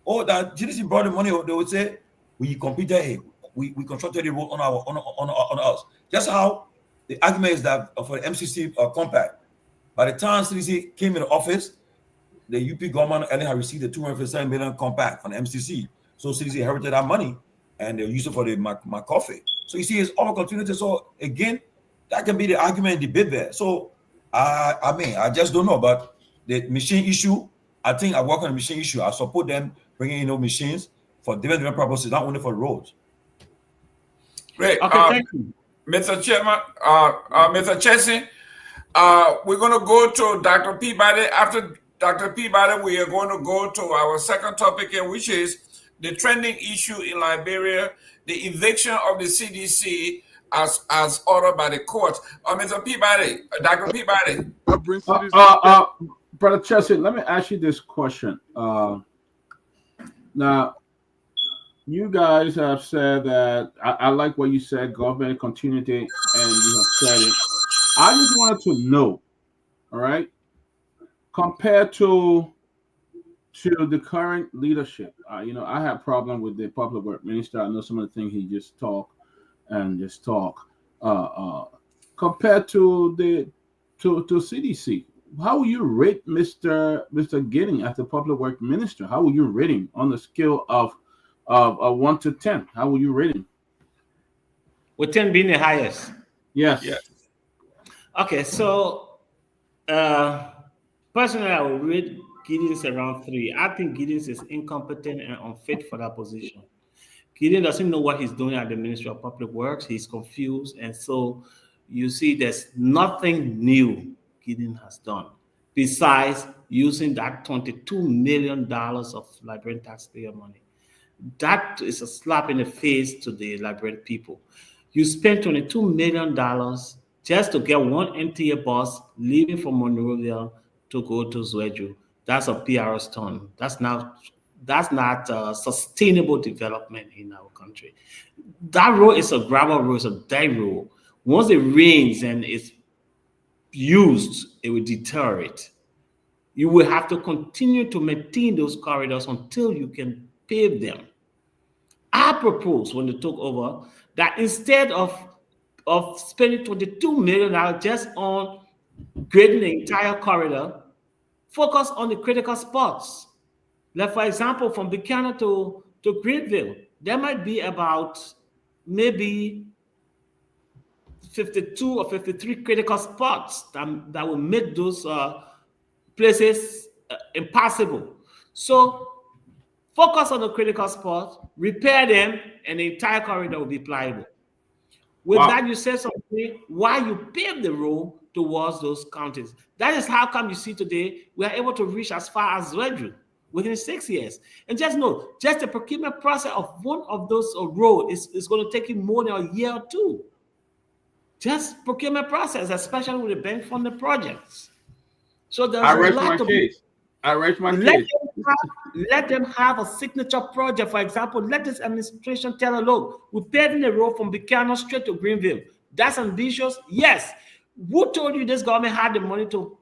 oh, that GDC brought the money, they would say, we completed we constructed the road on us. Just how the argument is that for the MCC compact, by the time CDC came in the office, the UP government only had received the $257 million compact from the MCC. So CDC inherited that money and they used it for the McCoffey. So you see, it's all continuity. So again, that can be the argument and debate there. So I mean, I just don't know. But the machine issue, I think I work on the machine issue. I support them bringing in machines for different purposes, not only for roads. Great. Okay, thank you. Mr. Chairman, Mr. Chesney, we're going to go to Dr. Peabody. After Dr. Peabody, we are going to go to our second topic here, which is the trending issue in Liberia, the eviction of the CDC as ordered by the court. Mr. Peabody, Dr. Peabody. Brother Chelsea, let me ask you this question. Now, you guys have said that I like what you said, government continuity, and you have said it. I just wanted to know, all right, compared to the current leadership, I have problem with the public work minister. I know some of the things he just talk. Compared to CDC, how will you rate Mr. Gayman as the public work minister? How will you rate him on the scale of 1 to 10? How will you rate him? With 10 being the highest. Yes. Okay, so personally, I will rate Gideon's around 3. I think Gideon's is incompetent and unfit for that position. Gideon doesn't know what he's doing at the Ministry of Public Works. He's confused. And so you see there's nothing new Gideon has done besides using that $22 million of Liberian taxpayer money. That is a slap in the face to the Liberian people. You spent $22 million just to get one NTA bus leaving from Monrovia to go to Zwedru. That's a PR stunt. That's not sustainable development in our country. That road is a gravel road, it's a dirt road. Once it rains and it's used, it will deteriorate. You will have to continue to maintain those corridors until you can pave them. I propose when they took over that instead of spending $22 million just on grading the entire corridor, focus on the critical spots. Like, for example, from Buchanan to Greenville, there might be about maybe 52 or 53 critical spots that will make those places impossible. So focus on the critical spots, repair them, and the entire corridor will be pliable. With that, you say something while you pave the road towards those counties. That is how come you see today we are able to reach as far as Zwedru within 6 years. And just know, just the procurement process of one of those roads is going to take you more than a year or two. Just procurement process, especially with the bank funded projects. So there's I rest my case. Let them have a signature project. For example, let this administration tell them, look, we're paving the road from Buchanan straight to Greenville. That's ambitious. Yes. Who told you this government had the money to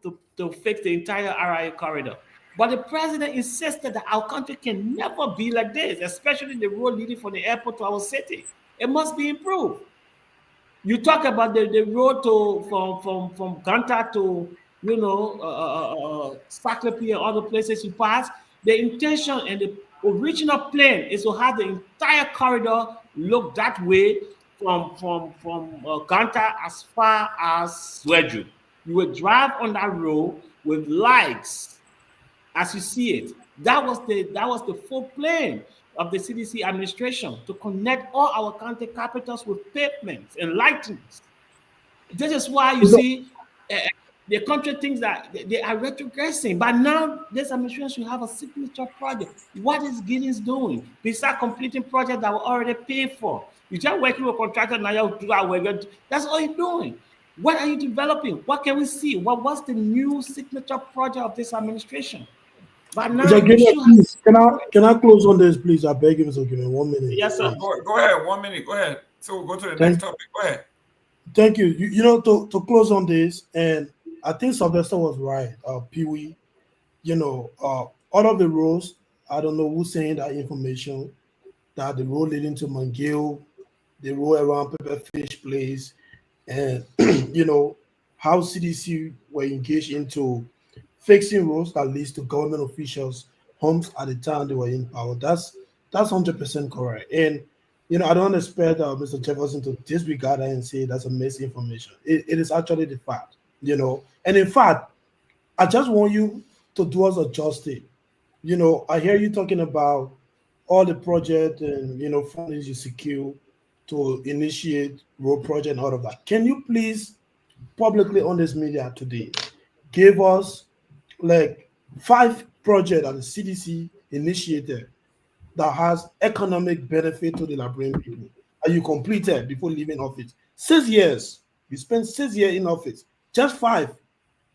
fix the entire RIA corridor? But the president insisted that our country can never be like this, especially the road leading from the airport to our city. It must be improved. You talk about the road from Ganta to Saklepi and other places you pass. The intention and the original plan is to have the entire corridor look that way from Ganta as far as Zwedru. You would drive on that road with lights as you see it. That was the full plan of the CDC administration, to connect all our county capitals with pavements and lightings. This is why you see the country thinks that they are retrogressing. But now this administration should have a signature project. What is Guinea's doing? Besides completing projects that were already paid for. You're just working with contractors now. You do our work. That's all you're doing. What are you developing? What can we see? What's the new signature project of this administration? But now, please, can I close on this, please? I beg you, Mr. Gayman, 1 minute. Yes, sir. Go ahead, 1 minute. Go ahead. So we'll go to the next topic. Go ahead. Thank you. To close on this, and I think Sylvester was right. Pewee, all of the roads, I don't know who's saying that information, that the road leading to Mangil, the road around Pepperfish Place, and how CDC were engaged into fixing roads that leads to government officials' homes at the time they were in power. That's 100% correct. And I don't expect Mr. Jefferson to disregard that and say that's a misinformation. It is actually the fact, And in fact, I just want you to do us a justice. I hear you talking about all the project and funding you secure to initiate road project and all of that. Can you please publicly on this media today give us like 5 projects that the CDC initiated that has economic benefit to the Liberian people and you completed before leaving office? 6 years. You spent 6 years in office. Just 5.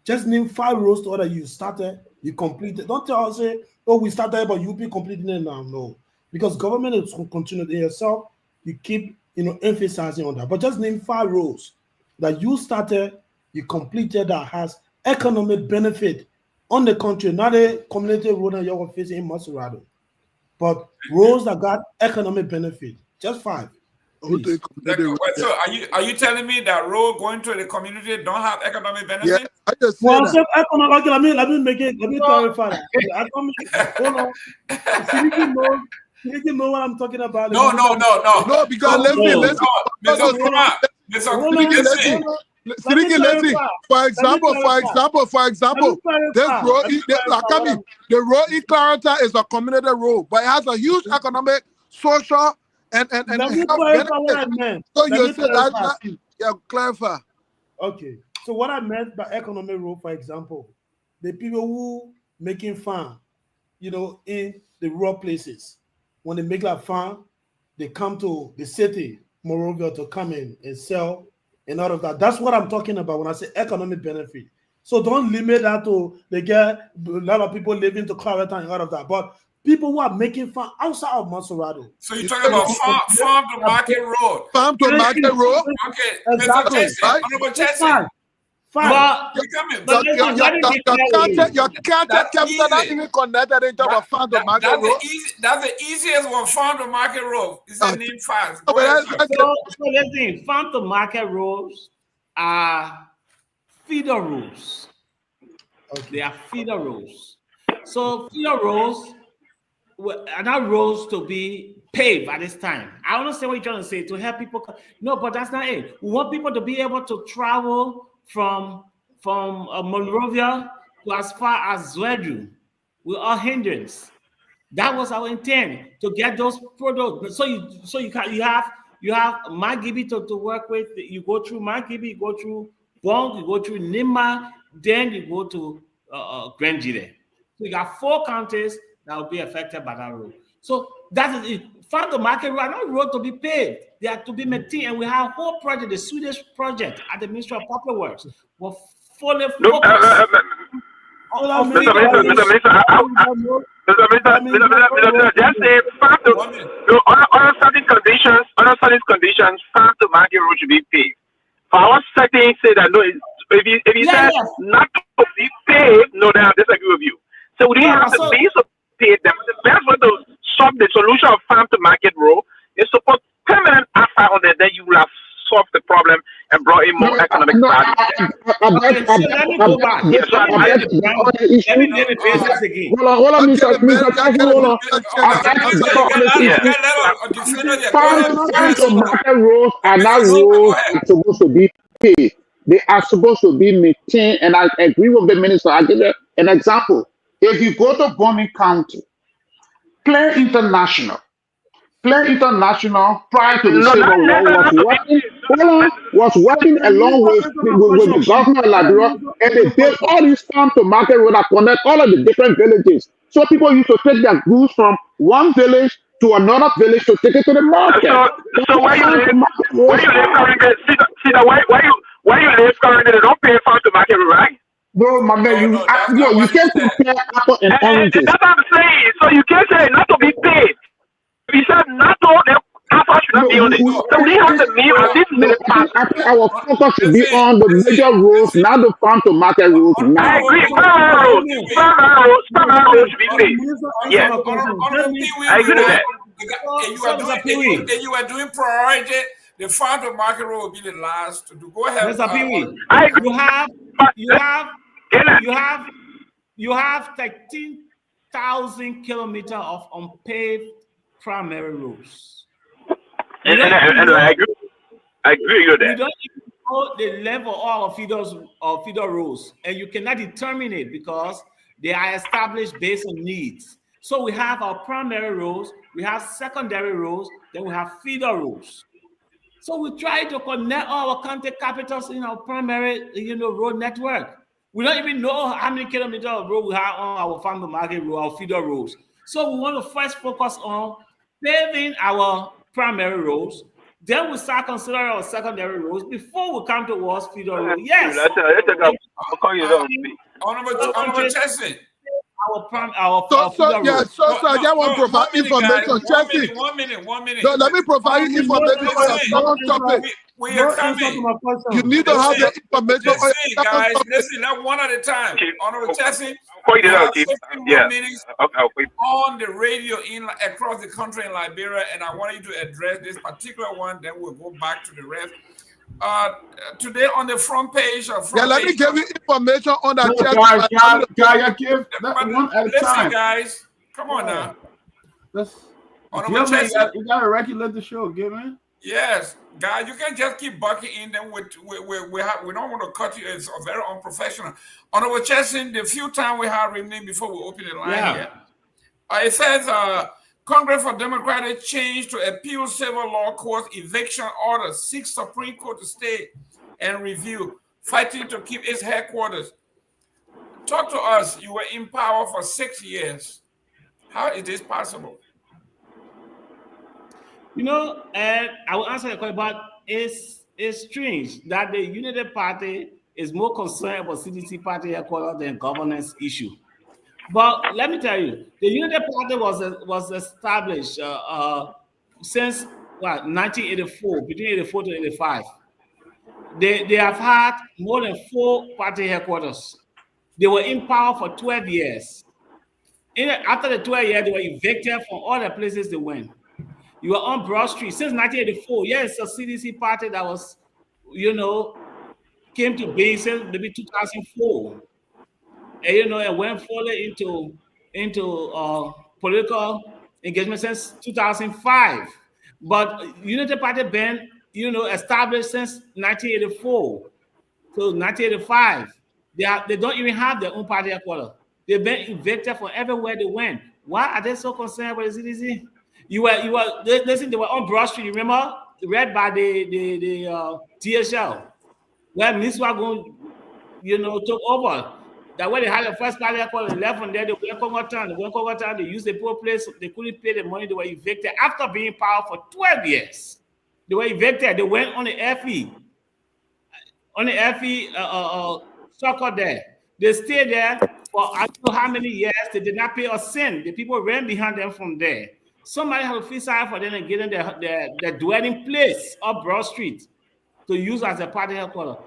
Just name 5 roads to order you started, you completed. Don't tell us, say, oh, we started, but you'll be completing it now. No. Because government is continuing in yourself. You keep, emphasizing on that. But just name 5 roads that you started, you completed that has economic benefit on the country, not a community road that you're facing in Maserado, but roads that got economic benefit. Just 5. So are you telling me that road going to the community don't have economic benefit? Yeah, I just said that. Okay, let me clarify that. Hold on. You know what I'm talking about. No, because listen. For example, this road, the road in Clarenta is a community road, but it has a huge economic, social, and let me clarify what I meant. So you said that, yeah, clarify. Okay, so what I meant by economic road, for example, the people who making farm, in the rural places, when they make that farm, they come to the city, moreover, to come in and sell and all of that. That's what I'm talking about when I say economic benefit. So don't limit that to they get a lot of people living to Clarenta and all of that. But people who are making farm outside of Maserado. So you're talking about farm to market road. Farm to market road? Okay. Exactly. Honorable Chelsea. Fine. Your capital not even connected in terms of farm to market road. That's the easiest one, farm to market road. It's a name fast. So listen, farm to market roads are feeder roads. Okay. They are feeder roads. So feeder roads are not roads to be paved at this time. I understand what you're trying to say, to help people. No, but that's not it. We want people to be able to travel from Monrovia to as far as Zwedu with our hindrance. That was our intent, to get those products. So you have Magibi to work with. You go through Magibi, you go through Bong, you go through Nima, then you go to Grenjide. So you got 4 counties that will be affected by that road. So that is it. Farm to market road are not road to be paved. They are to be maintained. And we have a whole project, the Swedish project at the Ministry of Public Works. We're fully focused. Just say farm to under certain conditions, farm to market road should be paved. For our settings, say that no, if you say not to be paved, no, then I disagree with you. So we have the means of paved them. The best way to solve the solution of farm to market road is to put permanent asphalt on it. Then you will have solved the problem and brought in more economic value. Let me go back. Let me face this again. Hold on, Mr. Farm to market roads are not roads that are supposed to be paved. They are supposed to be maintained, and I agree with the minister. I'll give you an example. If you go to Bomi County, Plain International prior to the Civil War was working along with the government of Liberia, and they built all these farm to market road that connect all of the different villages. So people used to take their goods from one village to another village to take it to the market. So where you live currently, where you live currently, they don't pay farm to market road, right? No, my man, you can't compare apple and oranges. That's what I'm saying. So you can't say not to be paid. If you said not to, then apple should not be on it. So we have the meal, and this is the part. I think our focus should be on the major roads, not the farm to market roads. I agree. Farm roads should be paid. Yeah, I agree with that. And you are doing priority. The farm to market road will be the last to do. Go ahead. Mr. Pewee, you have 13,000 kilometers of unpaved primary roads. And I agree with that. You don't even know the level of feeder roads, and you cannot determine it because they are established based on needs. So we have our primary roads, we have secondary roads, then we have feeder roads. So we try to connect all our county capitals in our primary, road network. We don't even know how many kilometers of road we have on our farm to market road, our feeder roads. So we want to first focus on paving our primary roads, Then we start considering our secondary roads before we come towards feeder road. Yes. Honorable Chelsea. So I just want to provide information. Chelsea. 1 minute. No, let me provide you information on your second topic. We are coming. You need to have the information on your guys, topic. listen, not one at a time. Honorable Chelsea, you have 15 yeah. more minutes Okay. on the radio across the country in Liberia, and I want you to address this particular one, then we'll go back to the rest. Today on the front page of let me give you information on that. Listen, guys, come on now. You gotta regulate the show, Gayman. Yes, guys, you can just keep bucking in. Then we don't want to cut you. It's very unprofessional. Honorable Chesson, the few time we have remaining before we open the line here, it says Congress for Democratic change to appeal civil law court eviction order, 6 Supreme Court to stay and review, fighting to keep its headquarters. Talk to us. You were in power for 6 years. How is this possible? And I will answer the question, but it's strange that the United Party is more concerned about CDC party headquarters than governance issue. But let me tell you, the United Party was established since 1984, between 84 to 85. They have had more than 4 party headquarters. They were in power for 12 years. After the 12 years, they were evicted from all the places they went. You were on Broad Street since 1984. Yes, a CDC party that was, came to being since maybe 2004. And went fully into political engagement since 2005. But Unity Party been, established since 1984 to 1985. They don't even have their own party headquarters. They've been evicted from everywhere they went. Why are they so concerned about the CDC? Listen, they were on Broad Street, remember? Read by the TSL, where Miswagon, took over. That when they had the first party headquarters, they left from there, they went Congo Town, they used the poor place, they couldn't pay the money, they were evicted. After being in power for 12 years, they were evicted. They went on the FE circle there. They stayed there for I don't know how many years. They did not pay a cent. The people ran behind them from there. Somebody had to feel sorry for them and get in their dwelling place up Broad Street to use as a party headquarters.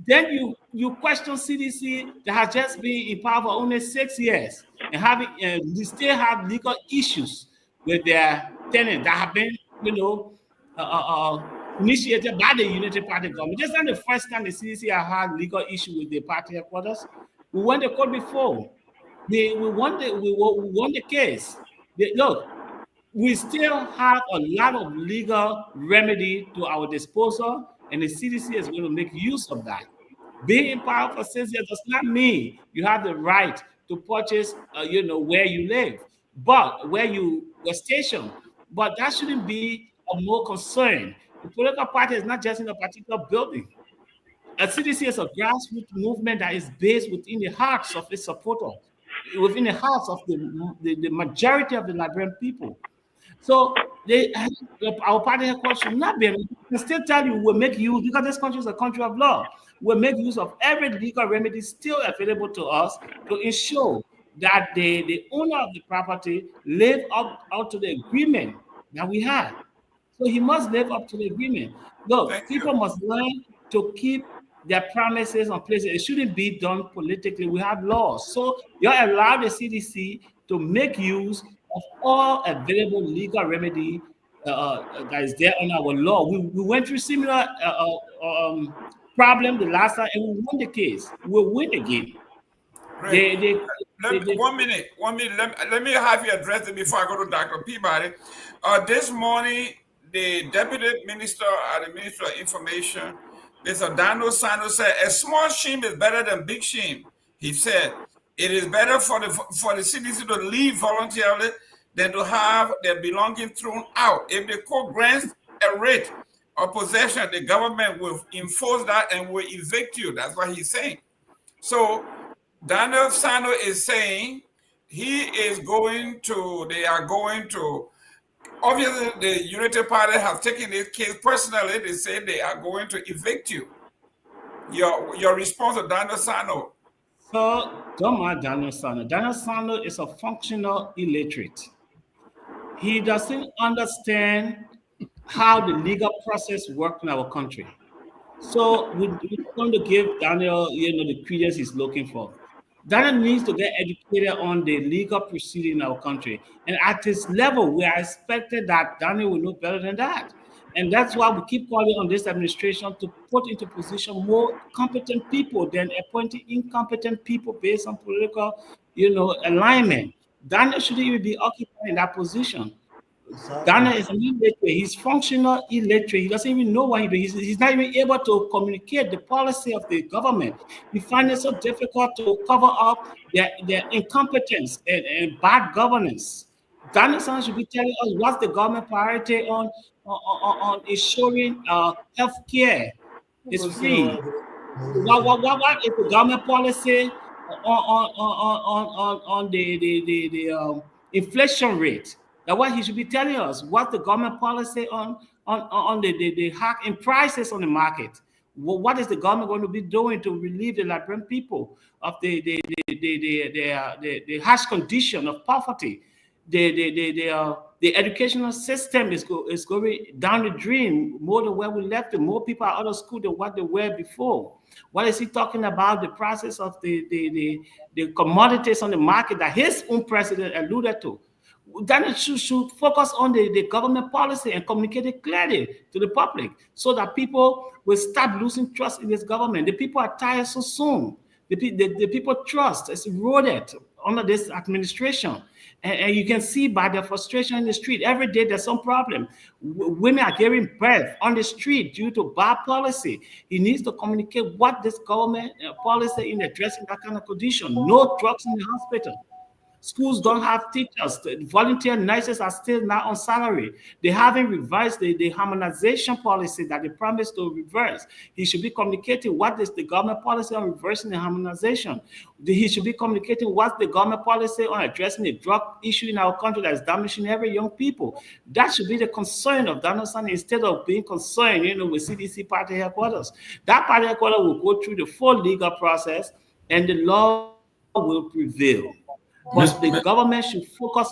Then you question CDC that has just been in power for only 6 years and they still have legal issues with their tenants that have been, initiated by the Unity Party government. This is not the first time the CDC has had legal issue with the party headquarters. We won the court before. We won the case. Look, we still have a lot of legal remedy to our disposal, and the CDC is going to make use of that. Being in power for 6 years does not mean you have the right to purchase, where you live, but where you were stationed. But that shouldn't be of more concern. The political party is not just in a particular building. A CDC is a grassroots movement that is based within the hearts of its supporters, within the hearts of the majority of the Liberian people. So our party headquarters should not be. We can still tell you we'll make use, because this country is a country of law. We'll make use of every legal remedy still available to us to ensure that the owner of the property live up to the agreement that we had. So he must live up to the agreement. Look, people must learn to keep their promises on place. It shouldn't be done politically. We have laws. So you allow the CDC to make use of all available legal remedy that is there on our law. We went through similar problem the last time, and we won the case. We'll win again. One minute. Let me have you address it before I go to Dr. Peabody. This morning, the Deputy Minister at the Ministry of Information, Mr. Dano Sano, said, a small shame is better than big shame. He said, it is better for the CDC to leave voluntarily than to have their belongings thrown out. If the court grants a writ of possession, the government will enforce that and will evict you. That's what he's saying. So Daniel Sano is saying they are going to Obviously, the Unity Party has taken this case personally. They say they are going to evict you. Your response to Daniel Sano? So, don't mind Daniel Sano. Daniel Sano is a functional illiterate. He doesn't understand how the legal process works in our country. So we're going to give Daniel, the credence he's looking for. Daniel needs to get educated on the legal proceeding in our country. And at this level, we are expected that Daniel will know better than that. And that's why we keep calling on this administration to put into position more competent people than appointing incompetent people based on political, alignment. Daniel shouldn't even be occupying that position. Daniel is an illiterate. He's functional illiterate. He doesn't even know what he's doing. He's not even able to communicate the policy of the government. He finds it so difficult to cover up their incompetence and bad governance. Daniel Sano should be telling us what's the government priority on ensuring health care is free. What is the government policy on the inflation rate? That's what he should be telling us. What's the government policy on the hike in prices on the market? What is the government going to be doing to relieve the Liberian people of the harsh condition of poverty? The educational system is going down the drain more than where we left it. More people are out of school than what they were before. What is he talking about? The process of the commodities on the market that his own president alluded to. Daniel should focus on the government policy and communicate it clearly to the public so that people will start losing trust in this government. The people are tired so soon. The people trust is eroded under this administration. And you can see by the frustration in the street. Every day there's some problem. Women are giving birth on the street due to bad policy. He needs to communicate what this government policy in addressing that kind of condition. No drugs in the hospital. Schools don't have teachers. The volunteer nurses are still not on salary. They haven't revised the harmonization policy that they promised to reverse. He should be communicating what is the government policy on reversing the harmonization. He should be communicating what's the government policy on addressing the drug issue in our country that is damaging every young people. That should be the concern of Daniel Sano instead of being concerned, with CDC party headquarters. That party headquarters will go through the full legal process and the law will prevail. But the government should focus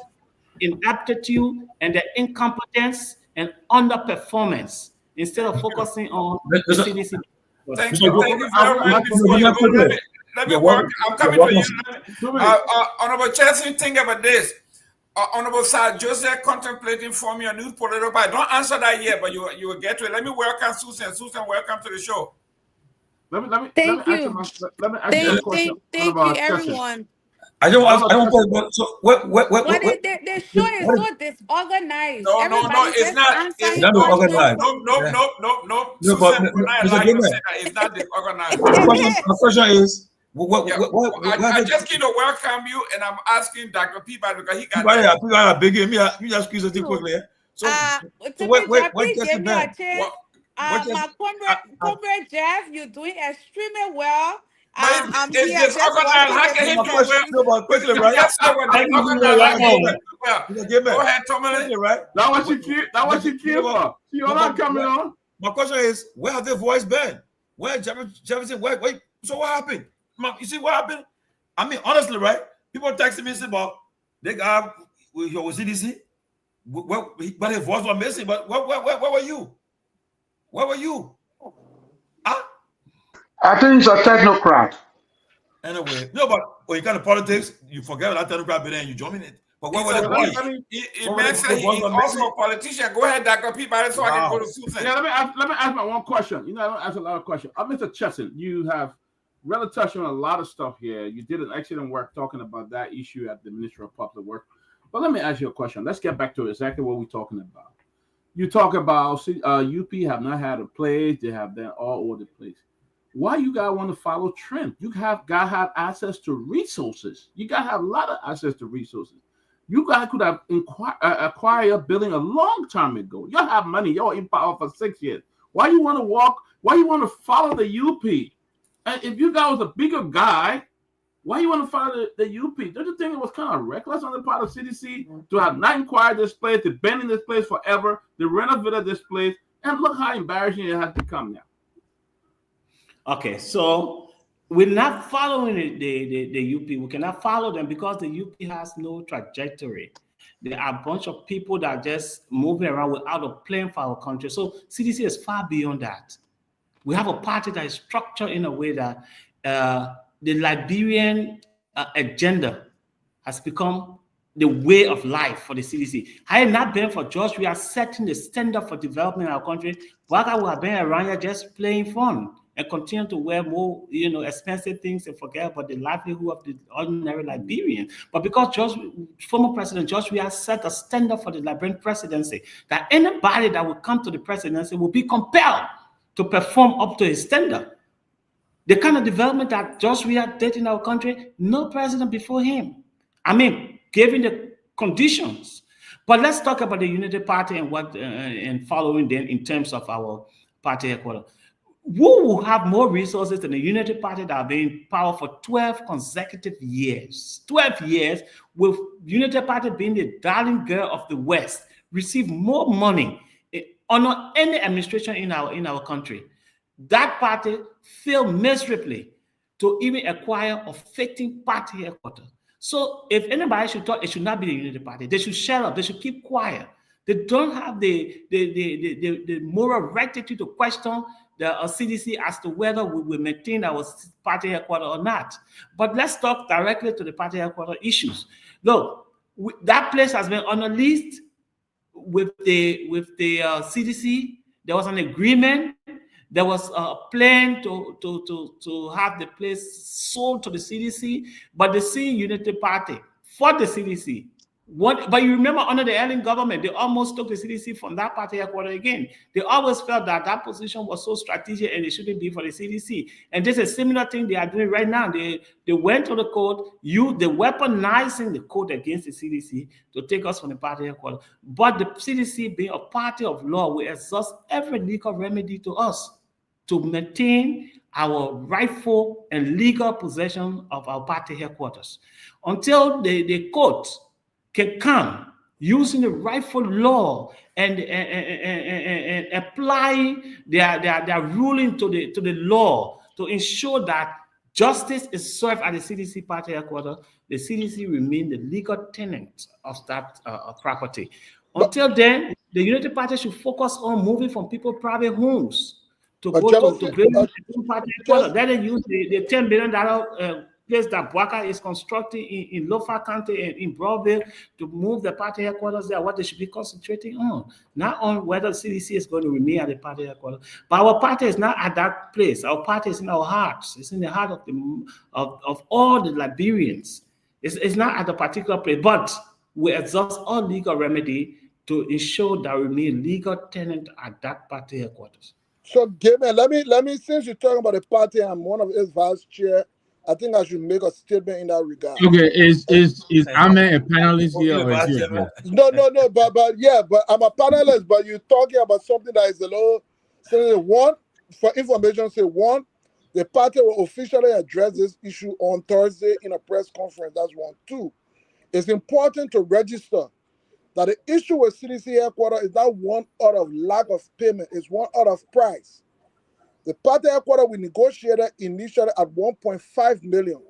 in aptitude and the incompetence and underperformance instead of focusing on the CDC. Thank you very much. Before you go, let me work. I'm coming to you. Honorable Chelsea, think about this. Honorable Sir Joseph contemplating forming a new political party. Don't answer that yet, but you will get to it. Let me welcome Susan. Susan, welcome to the show. Thank you, everyone. I don't want. So what? The show is so disorganized. No, it's not. It's not organized. No. Susan, we're not allowed to say that it's not disorganized. My question is, I just came to welcome you, and I'm asking Dr. Peabody because he got. Peabody begging me. You just squeeze it quickly. So what gave me a chance. My comrade Jeff, you're doing extremely well. I'm here. It's disorganized. How can he do well? Quickly, right? Yes, I will. Go ahead, Tomalin. Right? That what you came for. You're not coming on. My question is, where have their voice been? Where Jefferson? Wait. So what happened? You see what happened? I mean, honestly, right? People texting me and about they got your CDC. But his voice was missing. But where were you? Where were you? I think he's a technocrat. Anyway, no, but when you kind of politics, you forget that technocrat been there and you join in it. But what were the voice? It meant that he's also a politician. Go ahead, Dr. Peabody, so I can go to Susan. Yeah, let me ask my one question. I don't ask a lot of questions. Mr. Chesson, you have really touched on a lot of stuff here. You did an excellent work talking about that issue at the Ministry of Public Works. But let me ask you a question. Let's get back to exactly what we're talking about. You talk about UP have not had a place. They have been all over the place. Why you guys want to follow trend? You got to have access to resources. You got to have a lot of access to resources. You guys could have acquired a building a long time ago. Y'all have money. Y'all in power for 6 years. Why you want to walk? Why you want to follow the UP? And if you guys was a bigger guy, Why you want to follow the UP? Don't you think it was kind of reckless on the part of CDC to have not inquired this place, to been in this place forever, to renovate this place, and look how embarrassing it has become now. Okay, so we're not following the UP. We cannot follow them because the UP has no trajectory. There are a bunch of people that are just moving around without a plan for our country. So CDC is far beyond that. We have a party that is structured in a way that the Liberian agenda has become the way of life for the CDC. Had it not been for George, we are setting the standard for development in our country. Waka would have been around here just playing fun and continue to wear more, expensive things and forget about the livelihood of the ordinary Liberian. But because former President George, we have set a standard for the Liberian presidency that anybody that will come to the presidency will be compelled to perform up to his standard. The kind of development that George Weah did in our country, no president before him. I mean, given the conditions. But let's talk about the Unity Party and what and following them in terms of our party headquarters. Who will have more resources than the Unity Party that have been in power for 12 consecutive years? 12 years, with Unity Party being the darling girl of the West, receive more money under any administration in our country. That party failed miserably to even acquire a fitting party headquarters. So if anybody should talk, it should not be the Unity Party. They should shut up. They should keep quiet. They don't have the moral rectitude to question the CDC as to whether we will maintain our party headquarters or not. But let's talk directly to the party headquarters issues. Look, that place has been on a list with the CDC. There was an agreement. There was a plan to have the place sold to the CDC, but the Unity Party for the CDC. But you remember under the Ellen government, they almost took the CDC from that party headquarters again. They always felt that position was so strategic and it shouldn't be for the CDC. And this is a similar thing they are doing right now. They went to the court, they're weaponizing the court against the CDC to take us from the party headquarters. But the CDC, being a party of law, will exhaust every legal remedy to us to maintain our rightful and legal possession of our party headquarters. Until the court can come using the rightful law and applying their ruling to the law to ensure that justice is served at the CDC party headquarters, the CDC remain the legal tenant of that property. Until then, the Unity Party should focus on moving from people's private homes to go to build party headquarters. Then they use the $10 billion place that Bwaka is constructing in Lofa County and in Broadville to move the party headquarters there, what they should be concentrating on. Not on whether CDC is going to remain at the party headquarters. But our party is not at that place. Our party is in our hearts. It's in the heart of all the Liberians. It's not at a particular place, but we exhaust all legal remedy to ensure that we remain legal tenant at that party headquarters. So, Gayman, let me, since you're talking about the party, I'm one of its vice chair. I think I should make a statement in that regard. Okay, is Ahmed a panelist here or is he a guest? No, but I'm a panelist, but you're talking about something that is a little, so one, for information, the party will officially address this issue on Thursday in a press conference. That's one. Two, it's important to register that the issue with CDC headquarters is not one out of lack of payment, it's one out of price. The party headquarters we negotiated initially at 1.5 million.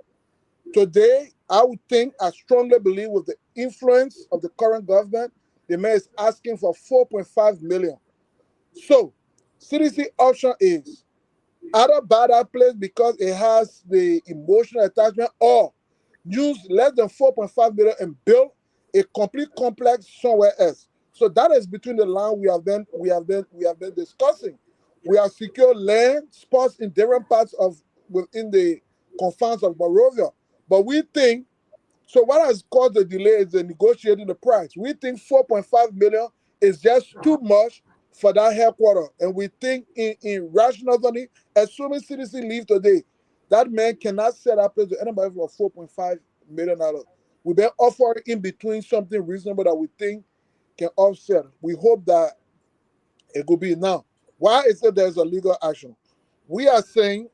Today, I strongly believe with the influence of the current government, the mayor is asking for 4.5 million. So, CDC option is either buy that place because it has the emotional attachment, or use less than 4.5 million and build a complete complex somewhere else. So that is between the line we have been discussing. We have secured land spots in different parts within the confines of Monrovia. But we think, so what has caused the delay is the negotiating the price. We think 4.5 million is just too much for that headquarters. And we think in rationality, assuming CDC leave today, that man cannot sell that place to anybody for $4.5 million. We've been offering in between something reasonable that we think can offset. We hope that it will be now. Why is it there's a legal action? We are saying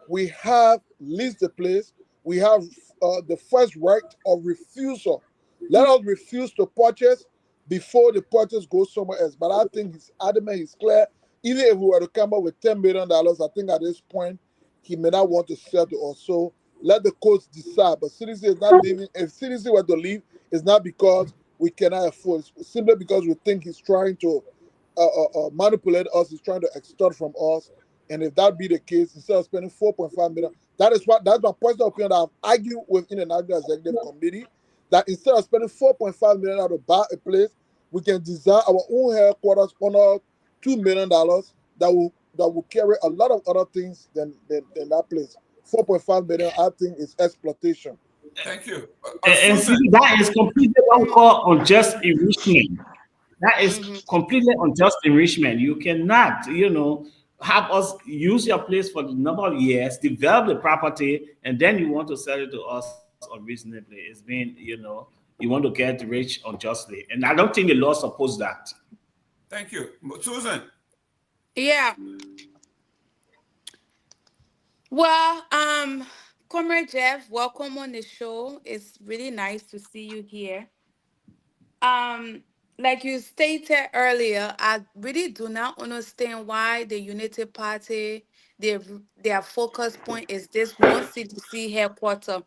we have leased the place. we have the first right of refusal. Let us refuse to purchase before the purchase goes somewhere else. But I think he's adamant, he's clear. Even if we were to come up with $10 million, I think at this point, he may not want to sell to us. So let the courts decide. But CDC is not leaving. If CDC were to leave, it's not because we cannot afford. It's simply because we think he's trying to manipulate us. He's trying to extort from us. And if that be the case, instead of spending 4.5 million, that's my personal opinion that I've argued within the National Executive Committee, that instead of spending 4.5 million to buy a place, we can design our own headquarters under $2 million that will carry a lot of other things than that place. 4.5 million, I think, is exploitation. Thank you. And see, that is completely what we call unjust enrichment. That is completely unjust enrichment. You cannot, have us use your place for the number of years, develop the property, and then you want to sell it to us unreasonably. It's been, you want to get rich unjustly. And I don't think the law supports that. Thank you. Susan. Yeah. Well, Comrade Jeff, welcome on the show. It's really nice to see you here. Like you stated earlier, I really do not understand why the Unity Party, their focus point is this one CDC headquarters.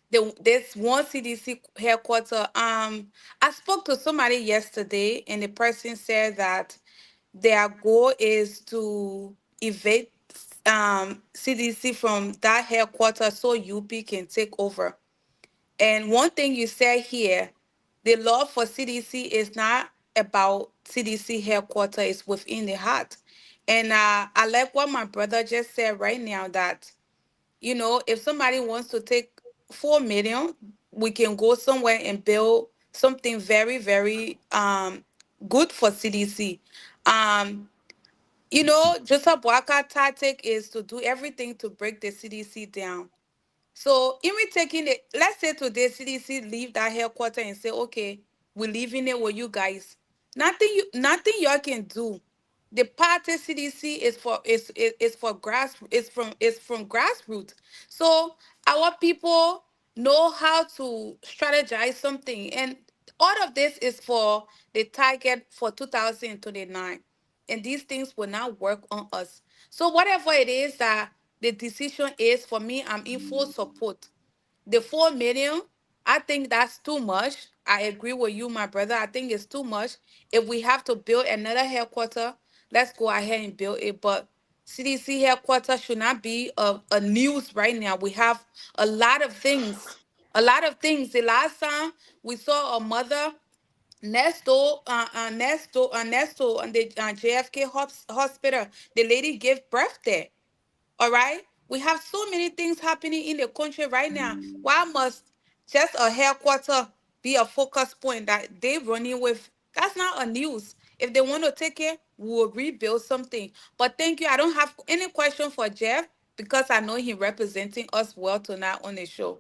This one CDC headquarters. I spoke to somebody yesterday, and the person said that their goal is to evade CDC from that headquarters so UP can take over. And one thing you said here, the law for CDC is not about CDC headquarters, it's within the heart. And I like what my brother just said right now, that, if somebody wants to take 4 million, we can go somewhere and build something very, very good for CDC. Joseph Boakai tactic is to do everything to break the CDC down. So in taking it, let's say today CDC leave that headquarters and say, okay, we're leaving it with you guys. Nothing y'all can do. The party CDC is from grassroots. So our people know how to strategize something, and all of this is for the target for 2029. And these things will not work on us. So whatever it is that the decision is, for me, I'm in full support. The 4 million, I think that's too much. I agree with you, my brother. I think it's too much. If we have to build another headquarters, let's go ahead and build it. But CDC headquarters should not be a news right now. We have a lot of things. A lot of things. The last time we saw a mother Nesto, on the JFK hospital, the lady gave birth there. All right. We have so many things happening in the country right now. Why must just a headquarter be a focus point that they running with? That's not a news. If they want to take it, we'll rebuild something. But thank you. I don't have any question for Jeff because I know he representing us well tonight on the show.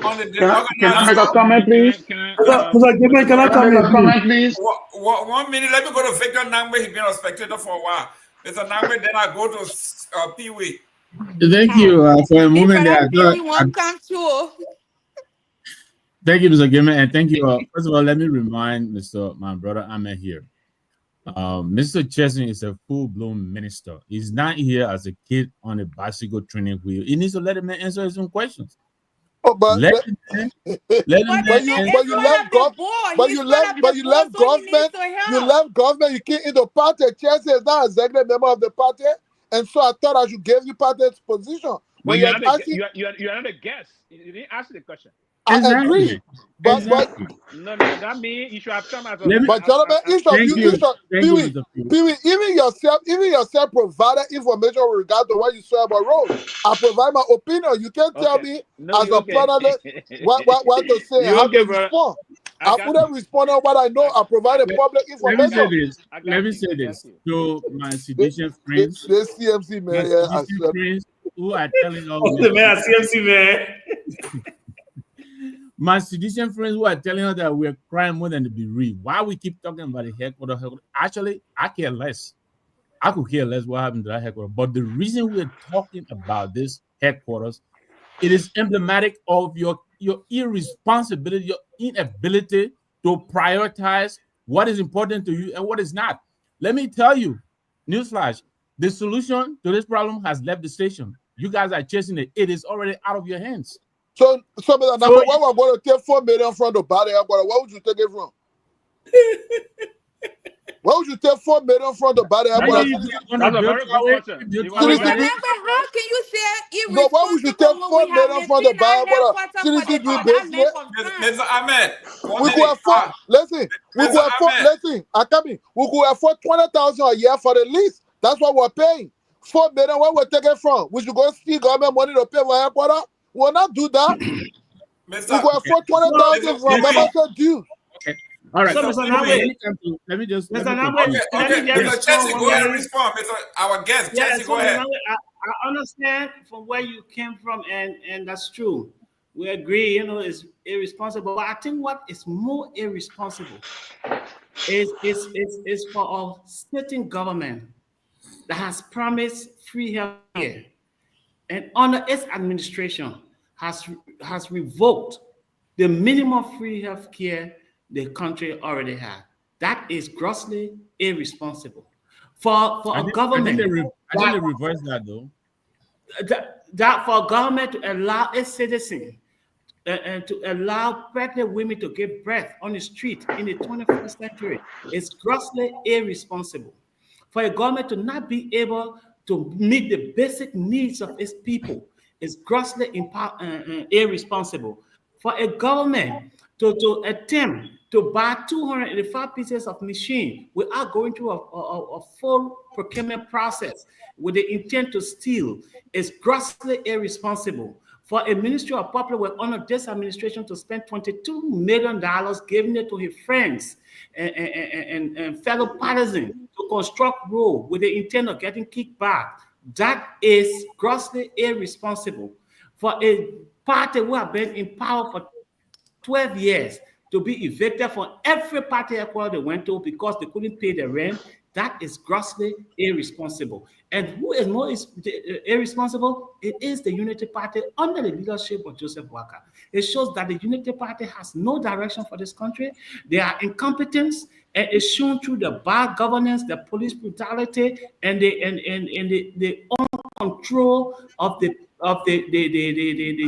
Can I make a comment, please? Can I make a comment, please? 1 minute. Let me go to Victor Nagbe. He's been a spectator for a while. Mr. Nagbe, then I go to Pewee. Thank you for a moment there. Thank you, Mr. Gayman, and thank you. First of all, let me remind my brother Ahmed here. Mr. Chesney is a full-blown minister. He's not here as a kid on a bicycle training wheel. He needs to let him answer his own questions. Oh, but you left government. You left government. You came into party. Chelsea is not an executive member of the party, and so I thought I should give you party's position. But you're not a guest. You didn't answer the question. I agree. But no, that means you should have come as a. But gentlemen, each of you, Pewee, even yourself provided information with regard to what you saw about road. I provide my opinion. You can't tell me as a panelist what to say. I have to respond. I couldn't respond on what I know. I provided public information. Let me say this to my sedition friends. The CMC man, who are telling us the man, CMC man. My sedition friends who are telling us that we're crying more than the bereaved. Why we keep talking about the headquarters? Actually, I care less. I could care less what happened to that headquarters. But the reason we're talking about this headquarters It is emblematic of your irresponsibility, your inability to prioritize what is important to you and what is not. Let me tell you, newsflash, the solution to this problem has left the station. You guys are chasing it. It is already out of your hands. So Mr. Nagbe, why we're going to take 4 million from the body, where would you take it from? Why would you take 4 million from the body? That's a very good question. How can you say irresponsible? No, why would you take 4 million from the body? Seriously, do business. Mr. Ahmed, We could afford. Listen, we could afford. Listen, Akami, we could afford 20,000 a year for the lease. That's what we're paying. 4 million. Where we're taking from? We should go steal government money to pay for headquarters. We will not do that. We could afford 20,000 from membership dues. All right. So, Mr. Nagbe, let me just. Mr. Nagbe, Mr. Chelsea, go ahead and respond. Our guest, Chelsea, go ahead. I understand from where you came from, and that's true. We agree, you know, it's irresponsible. But I think what is more irresponsible is for a sitting government that has promised free health care, and under its administration has revoked the minimum free health care the country already had. That is grossly irresponsible. For a government, I think they reversed that though. That for a government to allow its citizens and to allow pregnant women to give birth on the street in the 21st century is grossly irresponsible. For a government to not be able to meet the basic needs of its people is grossly irresponsible. For a government to attempt to buy 285 pieces of machine without going through a full procurement process with the intent to steal is grossly irresponsible. For a Ministry of Public Works under this administration to spend $22 million giving it to his friends and fellow partisans to construct road with the intent of getting kickback, that is grossly irresponsible. For a party who have been in power for 12 years to be evicted from every party headquarters they went to because they couldn't pay their rent, that is grossly irresponsible. And who is more irresponsible? It is the Unity Party under the leadership of Joseph Boakai. It shows that the Unity Party has no direction for this country. They are incompetence, and it's shown through the bad governance, the police brutality, and the uncontrol of the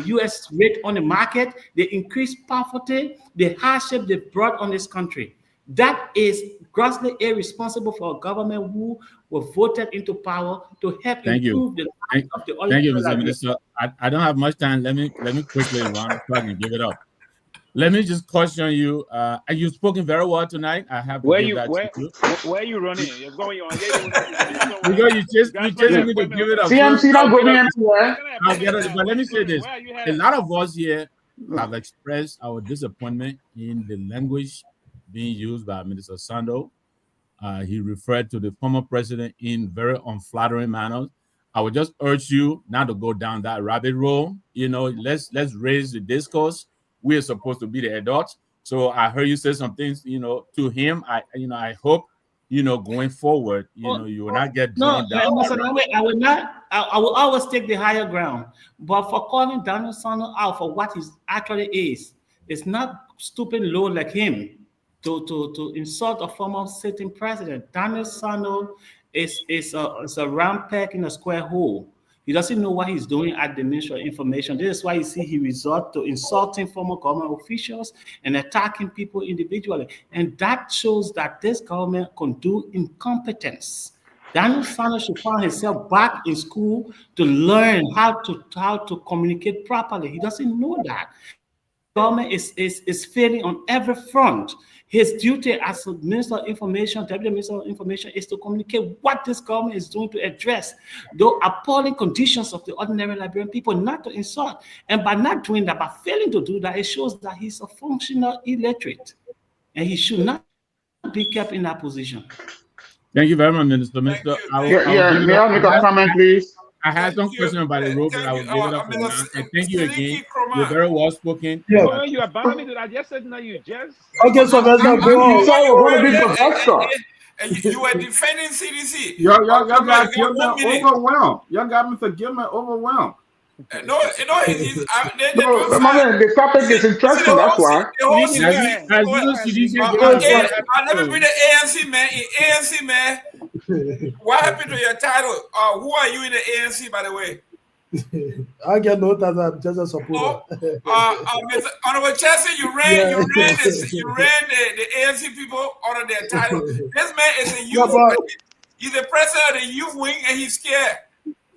U.S. rate on the market, the increased poverty, the hardship they brought on this country. That is grossly irresponsible for a government who were voted into power to help improve the lives of the Thank you, Mr. Minister. I don't have much time. Let me quickly run so I can give it up. Let me just caution you. You've spoken very well tonight. I have to where give you that where, to you. where are you running? You're going on. Because you chasing me to give it up. CMC not going anywhere. I'll get it. But let me say this. A lot of us here have expressed our disappointment in the language being used by Minister Sando. He referred to the former president in very unflattering manners. I would just urge you not to go down that rabbit hole. You know, let's raise the discourse. We are supposed to be the adults. So I heard you say some things, you know, to him. I hope, you know, going forward, you will not get drawn down. I will not. I will always take the higher ground. But for calling Daniel Sano out for what he actually is, it's not stupid low like him to insult a former sitting president. Daniel Sano is a round peg in a square hole. He doesn't know what he's doing at the Ministry of Information. This is why you see he resort to insulting former government officials and attacking people individually. And that shows that this government can do incompetence. Daniel Sano should find himself back in school to learn how to communicate properly. He doesn't know that. Government is failing on every front. His duty as a Minister of Information, Deputy Minister of Information, is to communicate what this government is doing to address the appalling conditions of the ordinary Liberian people, not to insult. And by not doing that, by failing to do that, it shows that he's a functional illiterate, and he should not be kept in that position. Thank you very much, Minister. May I make a comment, please? I had some question about the road, but I will give it up for now. And thank you again. You're very well spoken. Yeah. You abandoned me. I just said no. You just okay. So let's go. You said you want to be professor. And you were defending CDC. Y'all got Gilman overwhelmed. Y'all got Mr. Gilman overwhelmed. No, they do No, fine. my man, the topic is interesting. That's why. The whole As little CDC let me bring the ANC man. In ANC man, what happened to your title? Who are you in the ANC, by the way? I get no that I'm just a supporter. Mr. Honorable Chelsea, you ran the ANC people under their title. This man is a youth. He's the president of the youth wing, and he's scared.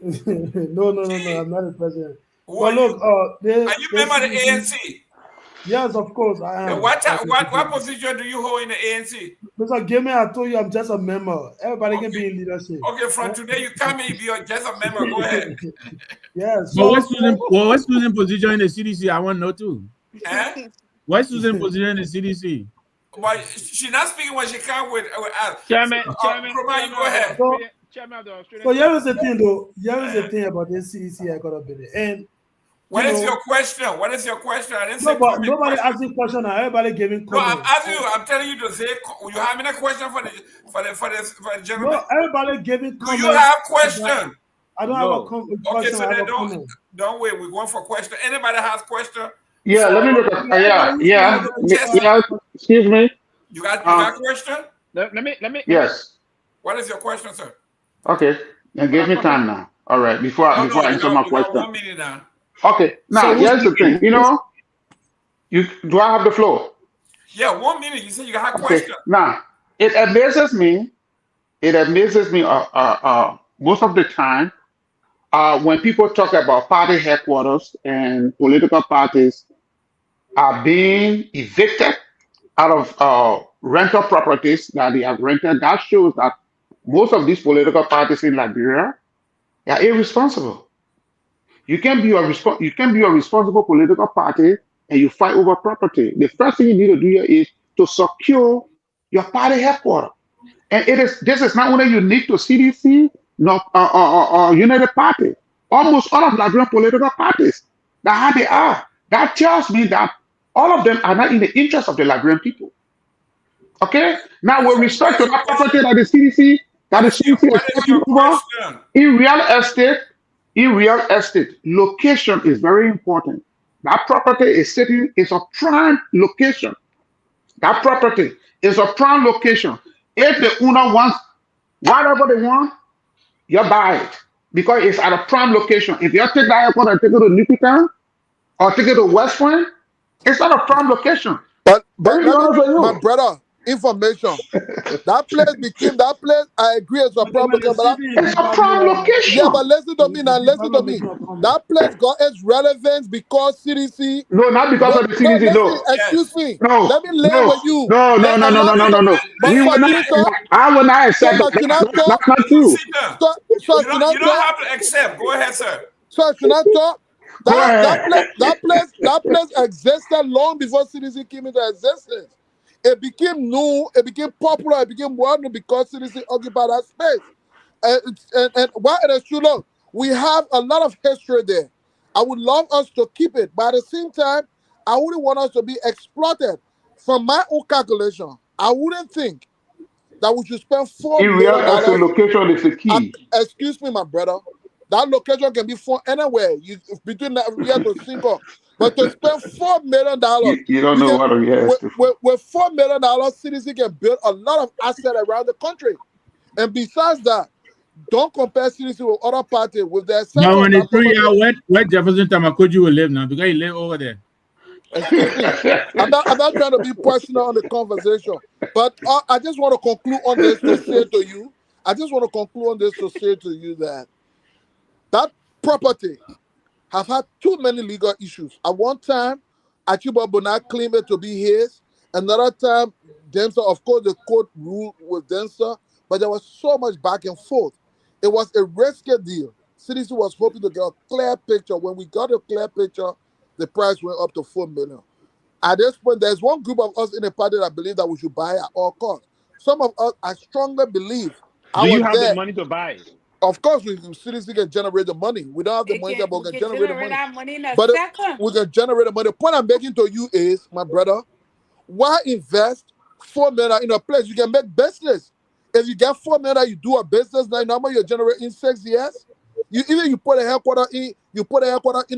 No, I'm not the president. But look, are you member of the ANC? Yes, of course I am. What position do you hold in the ANC? Mr. Gayman, I told you I'm just a member. Everybody can be in leadership. Okay, from today you come in, be just a member. Go ahead. Yes. So what's Susan's position in the CDC? I want to know too. What's Susan's position in the CDC? Well, she's not speaking when she come with us. Chairman, Kromah, you go ahead. So here is the thing, though. Here is the thing about the CDC. I got to be there. And what is your question? What is your question? I didn't say nobody asking question. Everybody giving comments. No, I'm asking you. I'm telling you to say. You have any question for the gentleman? No, everybody giving comments. Do you have question? I don't have a question. Okay, so then don't wait. We're going for question. Anybody has question? Yeah, let me look at. Yeah. Excuse me. You got question? Let me. Yes. What is your question, sir? Okay, and give me time now. All right, before I answer my question. 1 minute now. Okay, now here's the thing. Do I have the floor? Yeah, 1 minute. You said you got a question. Now it amazes me. Most of the time, when people talk about party headquarters and political parties are being evicted out of rental properties that they have rented, that shows that most of these political parties in Liberia are irresponsible. You can be a responsible political party and you fight over property. The first thing you need to do here is to secure your party headquarters. And this is not only unique to CDC, nor United Party. Almost all of Liberian political parties, that's how they are. That tells me that all of them are not in the interest of the Liberian people. Okay? Now, with respect to that property that the CDC is taking over, in real estate, location is very important. That property is a prime location. That property is a prime location. If the owner wants whatever they want, you buy it because it's at a prime location. If you take that airport and take it to Newtown or take it to West Point, it's not a prime location. But my brother, information. That place. I agree, it's a prime location. But it's a prime location. Yeah, but listen to me now. Listen to me. That place got its relevance because CDC. No, not because of the CDC. No. Excuse me. No. Let me lay with you. No. I will not accept that. That's not true. You don't have to accept. Go ahead, sir. Sir, should I talk? That place existed long before CDC came into existence. It became new, it became popular, it became well known because CDC occupied that space. And while it is true, look, we have a lot of history there. I would love us to keep it, but at the same time, I wouldn't want us to be exploited. From my own calculation, I wouldn't think that we should spend $4 million. In real estate, location is the key. Excuse me, my brother. That location can be found anywhere. Between Liberia to Singapore. But to spend $4 million, you don't know what we have. With $4 million, CDC can build a lot of assets around the country. And besides that, don't compare CDC with other parties with their. Now, when it's 3 years, where Jefferson Tamakoji will live now because he live over there. Excuse me. I'm not trying to be personal on the conversation, but I just want to conclude on this to say to you. That property have had too many legal issues. At one time, Achiba Bonat claimed it to be his. Another time, Densa, of course, the court ruled with Densa, but there was so much back and forth. It was a risky deal. CDC was hoping to get a clear picture. When we got a clear picture, the price went up to $4 million. At this point, there's one group of us in the party that believe that we should buy at all costs. Some of us, I strongly believe. Do you have the money to buy it? Of course, we CDC can generate the money. We don't have the money, but we can generate the money. But we can generate the money. The point I'm making to you is, my brother, why invest $4 million in a place you can make business? If you get $4 million, you do a business now, how much you generate in 6 years? You put a headquarter in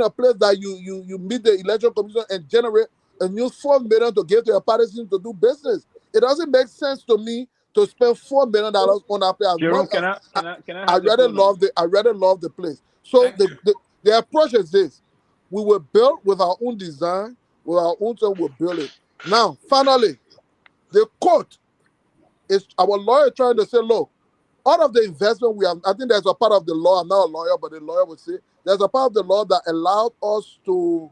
a place that you meet the election commission and generate and use $4 million to give to your partisans to do business. It doesn't make sense to me to spend $4 million on our place. Jerome, can I have the I rather love the place. So the approach is this: we will build with our own design, with our own time. We'll build it. Now, finally, the court is our lawyer trying to say, look, all of the investment we have. I think there's a part of the law. I'm not a lawyer, but the lawyer would say there's a part of the law that allowed us to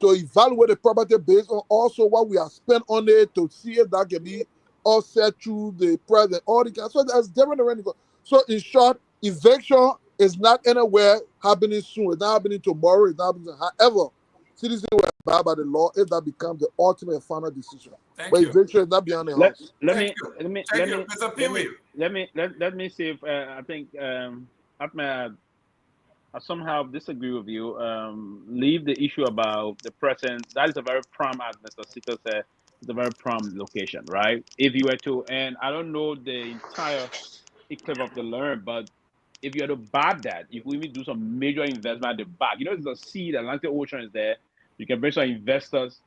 evaluate the property based on also what we have spent on it to see if that can be offset through the present. All the so there's different arrangements. So in short, eviction is not anywhere happening soon. It's not happening tomorrow. It's not happening. However, citizens will abide by the law if that becomes the ultimate and final decision. But eviction is not beyond the house. Let me see if I think I somehow disagree with you. Leave the issue about the present. That is a very prime, as Mr. Sito said, it's a very prime location, right? If you were to, and I don't know the entire eclipse of the land, but if you had to buy that, if we do some major investment at the back, there's a sea, the Atlantic Ocean is there. You can bring some investors.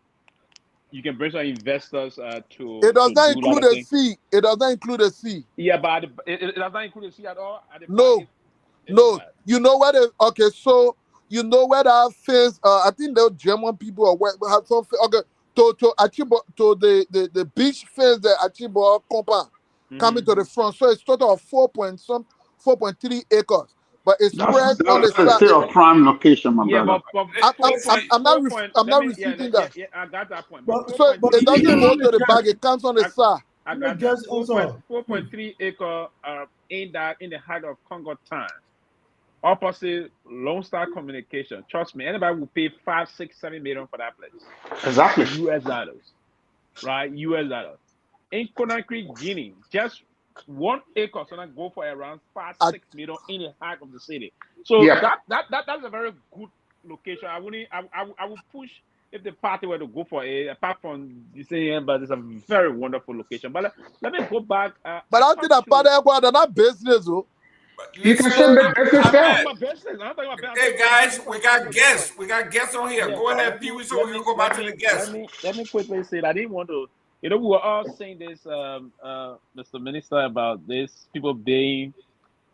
To. It does not include a sea. It does not include a sea. Yeah, but it does not include a sea at all. No. You know where so you know where that fence. I think the German people are have some. Okay, to Achibo, to the beach fence, the Achibo compound coming to the front. So it's total of 4.3 acres. But it's spread on the side. That's still a prime location, my brother. I'm not refuting that. Yeah, I got that point. But it doesn't go to the back. It comes on the side. I got that. 4.3 acre in the heart of Congo town. Opposite Lone Star Communication. Trust me, anybody will pay 5, 6, 7 million for that place. Exactly. US dollars. Right? US dollars. In Conakry, Guinea, just 1 acre so that go for around 5, 6 million in the heart of the city. So that's a very good location. I would push if the party were to go for it, apart from the saying, but it's a very wonderful location. But let me go back. But I think that part of they're not business, though. You can send the business. Hey guys, we got guests. We got guests on here. Go ahead, Pewee, so we can go back to the guests. Let me quickly say that I didn't want to. We were all saying this, Mr. Minister, about this people being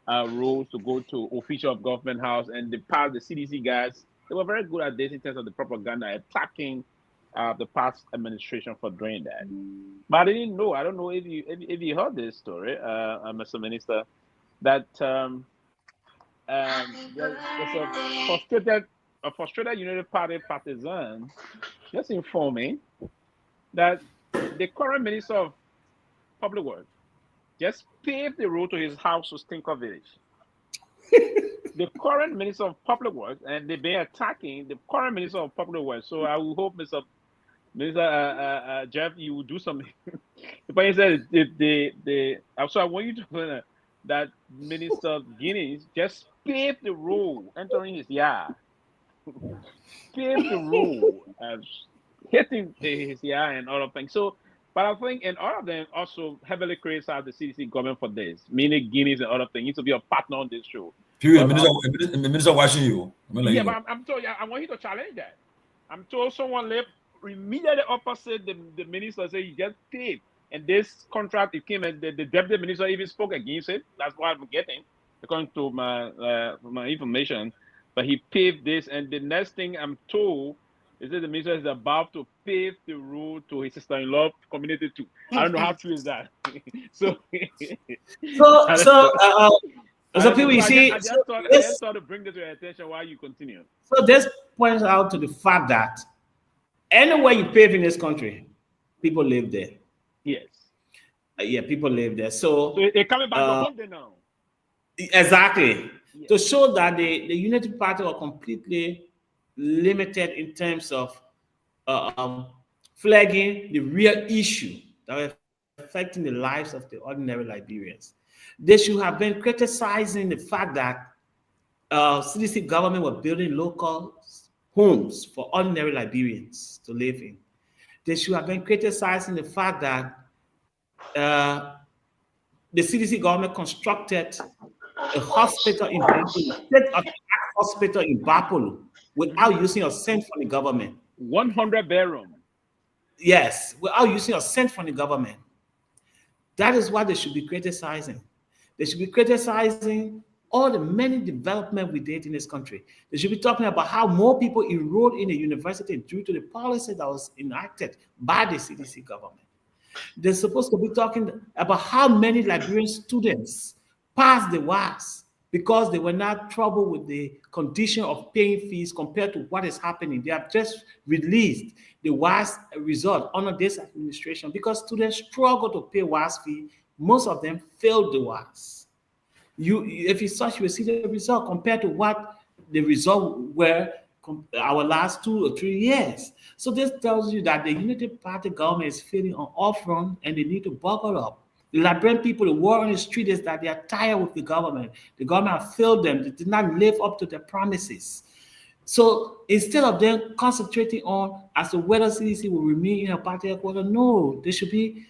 rules to go to official of government house, and the CDC guys, they were very good at this in terms of the propaganda, attacking the past administration for doing that. But I didn't know. I don't know if you heard this story, Mr. Minister, that there's a frustrated United Party partisan just informing that the current Minister of Public Works just paved the road to his house to Stinker Village. The current Minister of Public Works, and they've been attacking the current Minister of Public Works. So I will hope, Minister Jeff, you will do something. But he said so I want you to learn that Minister Guinness just paved the road entering his yard. Paved the road, hitting his yard and all of things. So, but I think, and all of them also heavily criticize the CDC government for this, meaning Guinness and other things. Need to be a partner on this show. Minister watching you. Yeah, but I'm told I want you to challenge that. I'm told someone left immediately opposite the minister said he just paid. And this contract, it came and the deputy minister even spoke against it. That's why I'm getting, according to my information. But he paved this, and the next thing I'm told is that the minister is about to pave the road to his sister-in-law community too. I don't know how true is that. So Pewee, see, I just thought to bring this to your attention while you continue. So this points out to the fact that anywhere you pave in this country, people live there. Yes. Yeah, people live there. So they're coming back to home there now. Exactly. Yes. To show that the Unity Party are completely limited in terms of flagging the real issue that are affecting the lives of the ordinary Liberians. They should have been criticizing the fact that CDC government were building local homes for ordinary Liberians to live in. They should have been criticizing the fact that the CDC government constructed a hospital in Bapolo, state-of-the-art hospital in Bapolo, without using a cent from the government. 100 bedroom. Yes, without using a cent from the government. That is what they should be criticizing. They should be criticizing all the many development we did in this country. They should be talking about how more people enrolled in the university due to the policy that was enacted by the CDC government. They're supposed to be talking about how many Liberian students passed the WAS because they were not troubled with the condition of paying fees compared to what is happening. They have just released the WAS result under this administration because students struggle to pay WAS fee. Most of them failed the WAS. If you search, you will see the result compared to what the result were our last 2 or 3 years. So this tells you that the Unity Party government is failing on all fronts and they need to buckle up. The Liberian people, the word on the street is that they are tired with the government. The government have failed them. They did not live up to their promises. So instead of them concentrating on as to whether CDC will remain in a party headquarters, no, they should be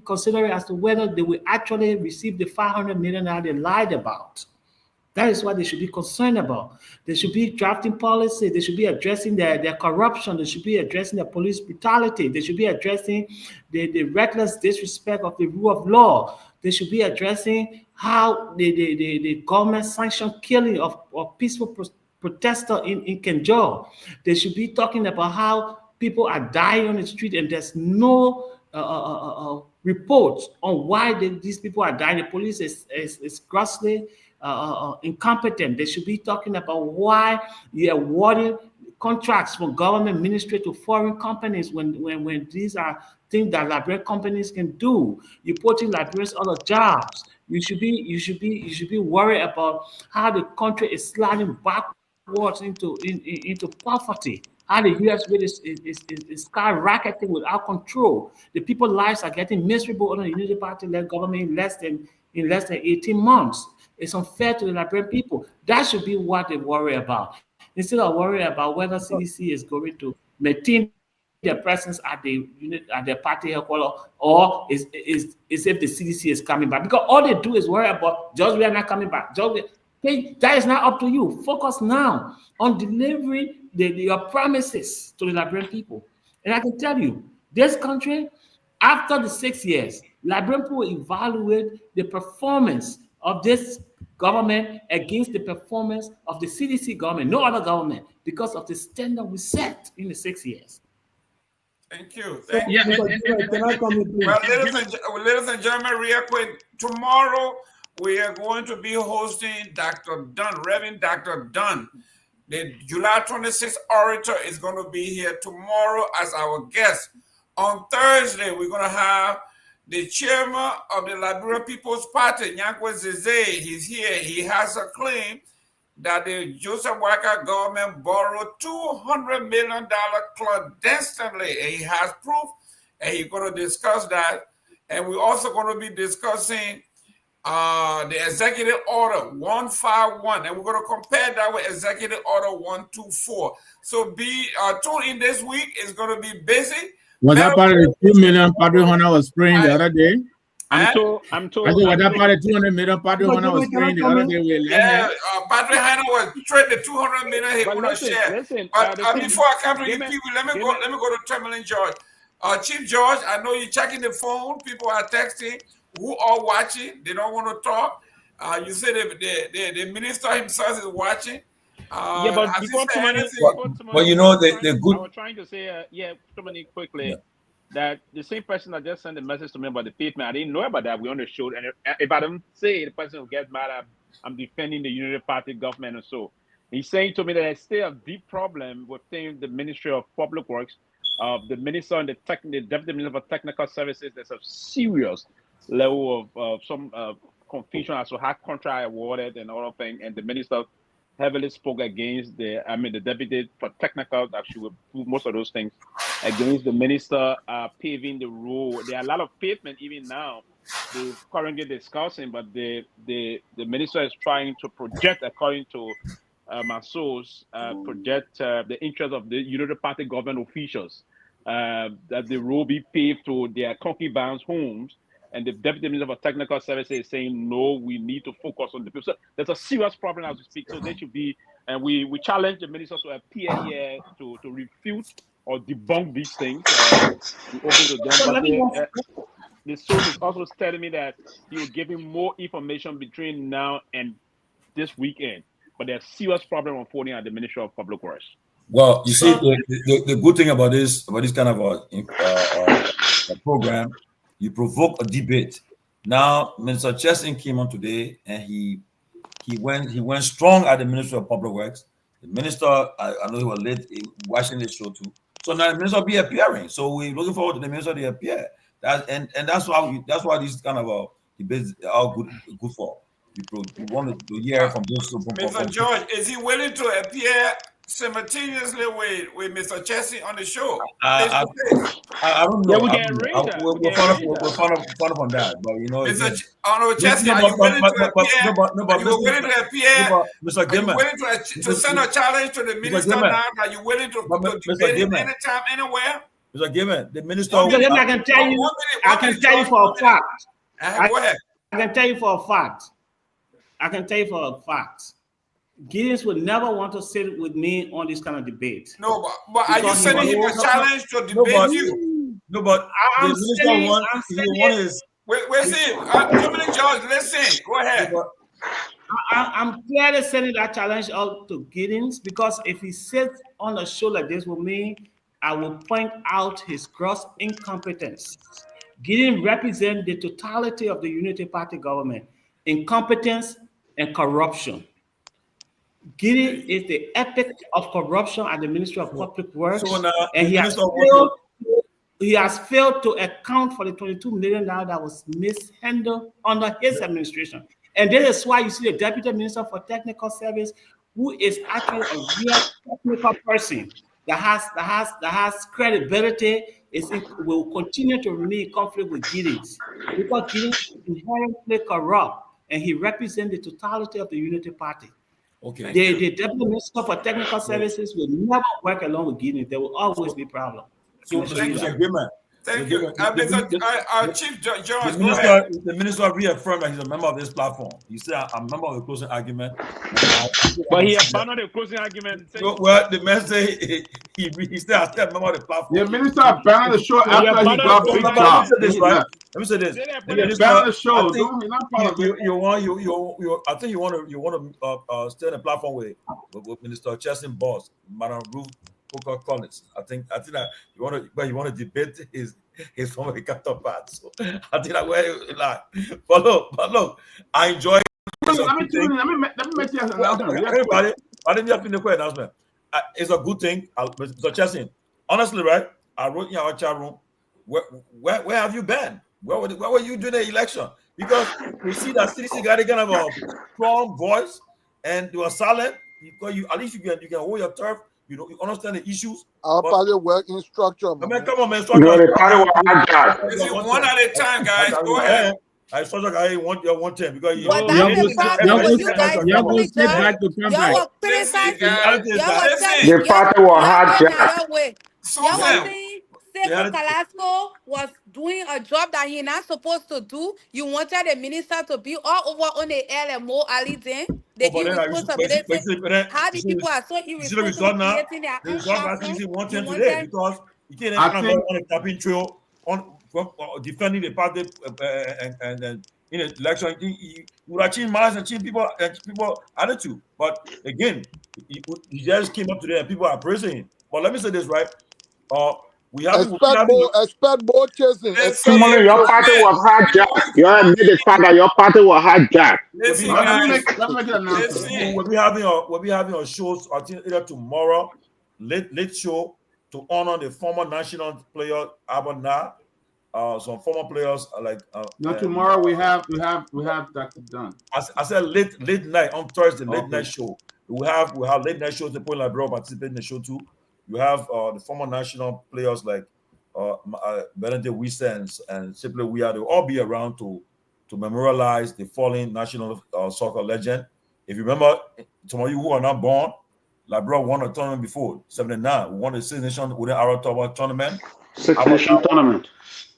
considering as to whether they will actually receive the $500 million they lied about. That is what they should be concerned about. They should be drafting policy. They should be addressing their corruption. They should be addressing their police brutality. They should be addressing the reckless disrespect of the rule of law. They should be addressing how the government sanctioned killing of peaceful protesters in Kenjo. They should be talking about how people are dying on the street and there's no reports on why these people are dying. The police is grossly incompetent. They should be talking about why you're awarding contracts from government ministry to foreign companies when these are things that Liberian companies can do. You're putting Liberians out of jobs. You should be worried about how the country is sliding backwards into poverty. How the U.S. rate is skyrocketing without control. The people's lives are getting miserable under the Unity Party-led government in less than 18 months. It's unfair to the Liberian people. That should be what they worry about. Instead of worrying about whether CDC is going to maintain their presence at their party headquarters or is if the CDC is coming back. Because all they do is worry about just we are not coming back. Okay, that is not up to you. Focus now on delivering your promises to the Liberian people. And I can tell you, this country, after the 6 years, Liberian people evaluate the performance of this government against the performance of the CDC government, no other government, because of the standard we set in the 6 years. Thank you. Well, ladies and gentlemen, real quick, tomorrow we are going to be hosting Dr. Dunn, Reverend Dr. Dunn. The July 26th orator is going to be here tomorrow as our guest. On Thursday, we're going to have the chairman of the Liberia People's Party, Nagbe Zeze. He's here. He has a claim that the Joseph Walker government borrowed $200 million clandestinely. And he has proof, and he's going to discuss that. And we're also going to be discussing the executive order 151, and we're going to compare that with executive order 124. So be tuned in this week. It's going to be busy. Was that part of the 2 million Padre Hunter was spraying the other day? I'm told. I think was that part of 200 million Padre Hunter was spraying the other day? Yeah, Padre Hunter was trading the 200 million he couldn't share. But before I come to you, people, let me go to Tomalin George. Chief George, I know you're checking the phone. People are texting. Who are watching? They don't want to talk. You said the minister himself is watching. Yeah, but before Tomalin, well, you know, the good. I was trying to say, Tomalin quickly, that the same person that just sent a message to me about the pavement, I didn't know about that. We on the show, and if I don't say, the person will get mad. I'm defending the Unity Party government and so. He's saying to me that there's still a deep problem within the Ministry of Public Works, the minister and the deputy minister for technical services. There's a serious level of some confusion as to how contract awarded and all of things, and the minister heavily spoke against the deputy for technical that she would do most of those things against the minister paving the road. There are a lot of pavement even now they're currently discussing, but the minister is trying to project, according to my source, project the interest of the Unity Party government officials that the road be paved to their concubines' homes And the Deputy Minister for Technical Services is saying, no, we need to focus on the people. So there's a serious problem as we speak. So they should be, and we challenge the ministers to appear here to refute or debunk these things. We open to them. But the source is also telling me that he will give him more information between now and this weekend. But there's serious problem unfolding at the Ministry of Public Works. Well, you see, the good thing about this kind of a program, you provoke a debate. Now, Minister Chesson came on today, and he went strong at the Ministry of Public Works. The minister, I know he was late watching this show too. So now the minister will be appearing. So we're looking forward to the minister to appear. That's why these kind of debates are good for. We want to hear from those. Mr. George, is he willing to appear simultaneously with Mr. Chesson on the show? I don't know. Yeah, we can arrange that. We're fun on that, but you know. Mr. Chesson, are you willing to appear? Are you willing to appear? Mr. Gayman, are you willing to send a challenge to the minister now? Are you willing to debate him anytime, anywhere? Mr. Gayman, the minister. I can tell you for a fact. Go ahead. I can tell you for a fact. Gideons would never want to sit with me on this kind of debate. No, but are you sending him a challenge to debate you? No, but the minister wants. Wait, see, Dominic George, listen. Go ahead. I'm clearly sending that challenge out to Gideons, because if he sits on a show like this with me, I will point out his gross incompetence. Gideon represents the totality of the Unity Party government, incompetence and corruption. Gideon is the epic of corruption at the Ministry of Public Works, and he has failed to account for the $22 million that was mishandled under his administration. And this is why you see the Deputy Minister for Technical Service, who is actually a real technical person that has credibility, will continue to remain in conflict with Gideons, because Gideon is inherently corrupt, and he represents the totality of the Unity Party. Okay. The Deputy Minister for Technical Services will never work along with Gideons. There will always be problems. So, Mr. Gayman, thank you. Chief George, the minister reaffirmed that he's a member of this platform. He said, I'm a member of the closing argument. But he abandoned the closing argument. Well, the man say he said, I'm still a member of the platform. The minister abandoned the show after he got big job. Let me say this. He abandoned the show. I think you want to stay on the platform with Minister Chesson boss, Madam Ruth Collins. I think that you want to debate his former counterpart. So I think that way, like, but look, I enjoy. Let me make you an announcement. Everybody, I didn't have the quick announcement. It's a good thing, Mr. Chesson. Honestly, right? I wrote in our chat room. Where have you been? Where were you during the election? Because we see that CDC got a kind of a strong voice, and they were silent. Because at least you can hold your turf. You know, you understand the issues. Our party work in structure. I mean, come on, man. One at a time, guys. Go ahead. I saw that I want your 110 because you but that's the problem with you guys. The party was hijacked. Sekou Kalasco was doing a job that he's not supposed to do. You wanted the minister to be all over on the LMO Ali then. The irresponsibility. How the people are so irresponsible creating their own today because you can't on a tapping trail on defending the party and in an election you would achieve minds and change people attitude. But again, he just came up today and people are praising him. But let me say this, right? We expect more chasing. Your party was hijacked. You admit the fact that your party was hijacked. We'll be having a show either tomorrow, late show to honor the former national player Abana. Some former players like. Tomorrow we have Dr. Dunn. I said late night on Thursday, late night show. We have late night shows. The point like bro participate in the show too. You have the former national players like Benedict Wisa and Simply We Are. They'll all be around to memorialize the fallen national soccer legend. If you remember, some of you who are not born, Liberia won a tournament before, 79. We won the Six Nations within our tournament. Six Nation tournament.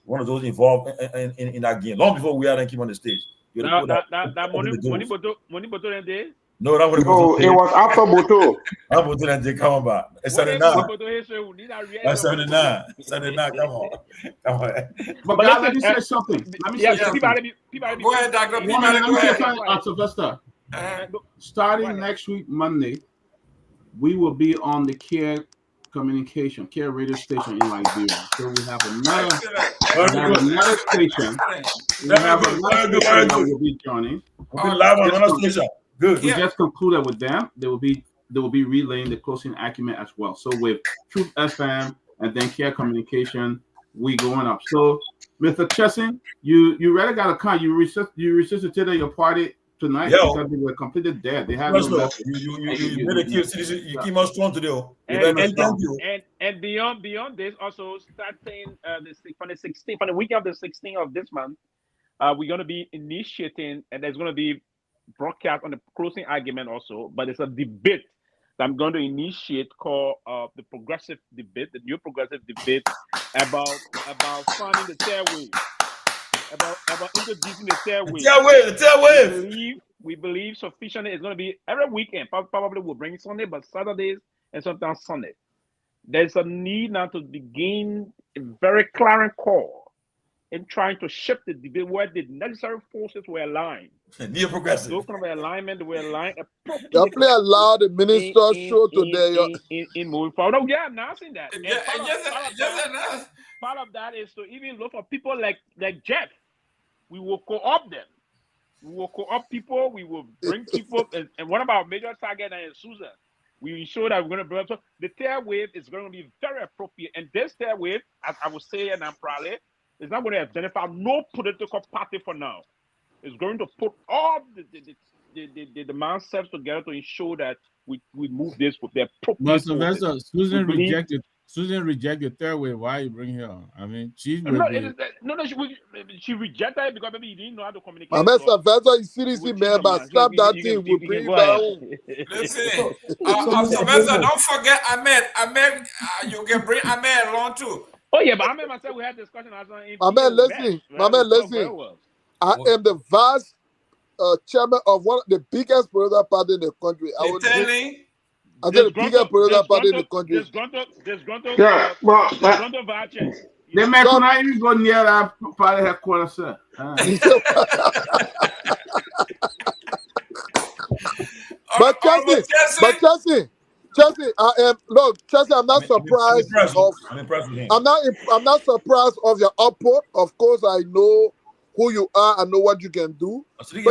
one of those involved in that game. Long before we came on the stage. That money bottle and day. No, that would No, it was after Boto. I'm putting that come on back. It's 79. That's 79. 79. Come on. But guys, let me say something. Let me say something. Go ahead, Doctor. Let me say something, Sylvester. Starting next week, Monday, we will be on the Care radio station in Liberia. So we have another station. We have another station that will be joining. We'll be live on another station. Good. We just concluded with them. They will be relaying the closing argument as well. So with Truth FM and then Care Communication, we going up. So, Mr. Chesson, you really got to come. You resuscitated your party tonight because they were completely dead. They had no message. You keep us strong today. And beyond this, also starting from the week of the 16th of this month, we're going to be initiating, and there's going to be broadcast on the closing argument also, but it's a debate that I'm going to initiate called the progressive debate, the new progressive debate about funding the third wave, about introducing the third wave. The third wave. We believe sufficiently it's going to be every weekend. Probably we'll bring Sunday, but Saturdays and sometimes Sunday. There's a need now to begin a very clarion call in trying to shift the debate where the necessary forces were aligned. Neo-progressive. Those kind of alignment, they were aligned. Definitely allow the minister show today. In moving forward. No, we are announcing that. Part of that is to even look for people like Jeff. We will co-opt them. We will co-opt people. We will bring people. And one of our major targets is Susan. We ensure that we're going to bring up. So the third wave is going to be very appropriate. And this third wave, as I will say, and I'm proud, it's not going to identify no political party for now. It's going to put all the demand sets together to ensure that we move this with the appropriate. But Susan rejected third wave. Why you bring her on? I mean, she rejected it because maybe you didn't know how to communicate. Sylvester is CDC member. Stop that thing. We bring down. Listen, Sylvester, don't forget Ahmed. Ahmed, you can bring Ahmed along too. Oh yeah, but I remember we had discussion. Listen. I am the vice chairman of one of the biggest political party in the country. I'm the biggest political party in the country. They may not even go near that party headquarters, sir. But Chelsea, Chelsea, I'm not surprised I'm not surprised of your output. Of course, I know who you are. I know what you can do. You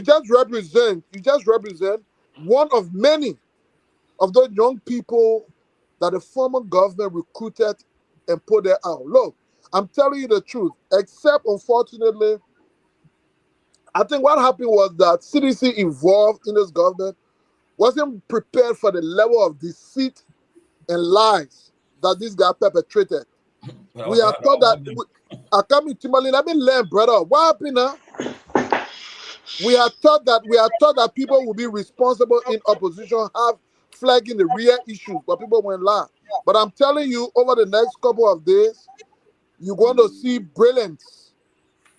just represent one of many of those young people that the former government recruited and put there out. Look, I'm telling you the truth. Except, unfortunately, I think what happened was that CDC involved in this government wasn't prepared for the level of deceit and lies that this guy perpetrated. We are thought that Tomalin, let me learn, brother. What happened now? We are thought that people will be responsible in opposition, have flagging the real issues, but people won't lie. But I'm telling you, over the next couple of days, you're going to see brilliance.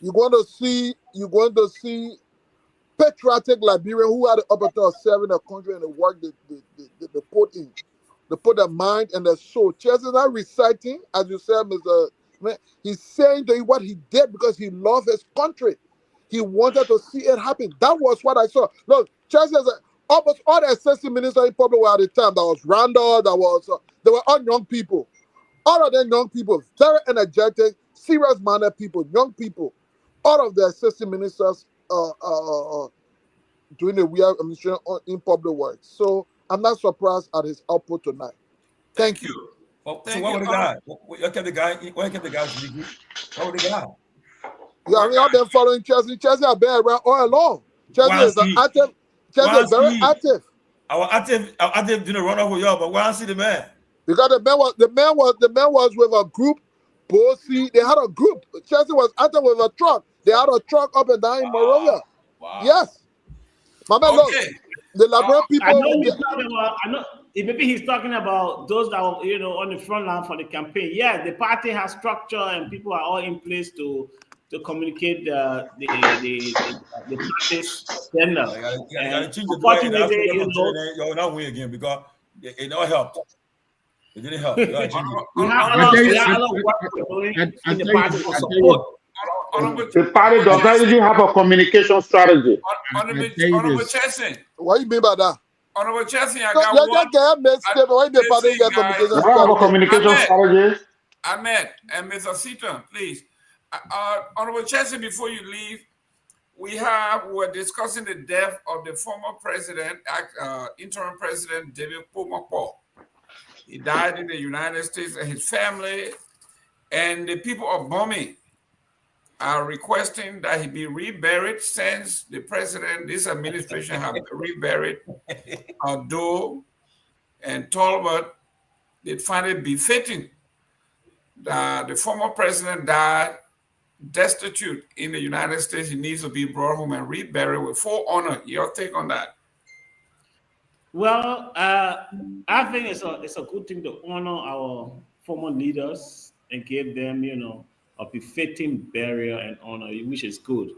You're going to see patriotic Liberian who had the opportunity of serving the country and the work they put in. They put their mind and their soul. Chelsea is not reciting, as you said, Mr. Man. He's saying to you what he did because he loved his country. He wanted to see it happen. That was what I saw. Look, Chelsea is almost all the assistant ministers in public were at the time. That was Randall. They were all young people. All of them young people, very energetic, serious-minded people, young people. All of the assistant ministers doing the real administration in public work. So I'm not surprised at his output tonight. Thank you. Well, so what would the guy? What kept the guy? What kept the guy? What would the guy? Yeah, I mean, I've been following Chelsea. Chelsea have been around all along. Chelsea is active. Chelsea is very active. Our active didn't run off with y'all, but why don't see the man? Because the man was with a group. Bossy, they had a group. Chelsea was active with a truck. They had a truck up and down in Monrovia. Wow. Yes. My man, look, the Liberian people. maybe he's talking about those that are, on the front line for the campaign. Yeah, the party has structure and people are all in place to communicate the party's agenda. You gotta change the way. Unfortunately, You're not win again because it not helped. It didn't help. You gotta change it. We have a lot of work we're doing in the party to support. The party does not even have a communication strategy. Honorable Chesson. What you mean by that? Honorable Chesson, I No, got yeah, one. that guy made statement. Why the party get communication They don't have a communication strategy. Ahmed and Mr. Seaton, please. Honorable Chesson, before you leave, we're discussing the death of the former president, interim president David Pomokpo. He died in the United States, and his family and the people of Bomi are requesting that he be reburied, since the president, this administration, have reburied Dopoh and Torgbean. They find it befitting that the former president died destitute in the United States. He needs to be brought home and reburied with full honor. Your take on that? Well, I think it's a good thing to honor our former leaders and give them, a befitting burial and honor, which is good.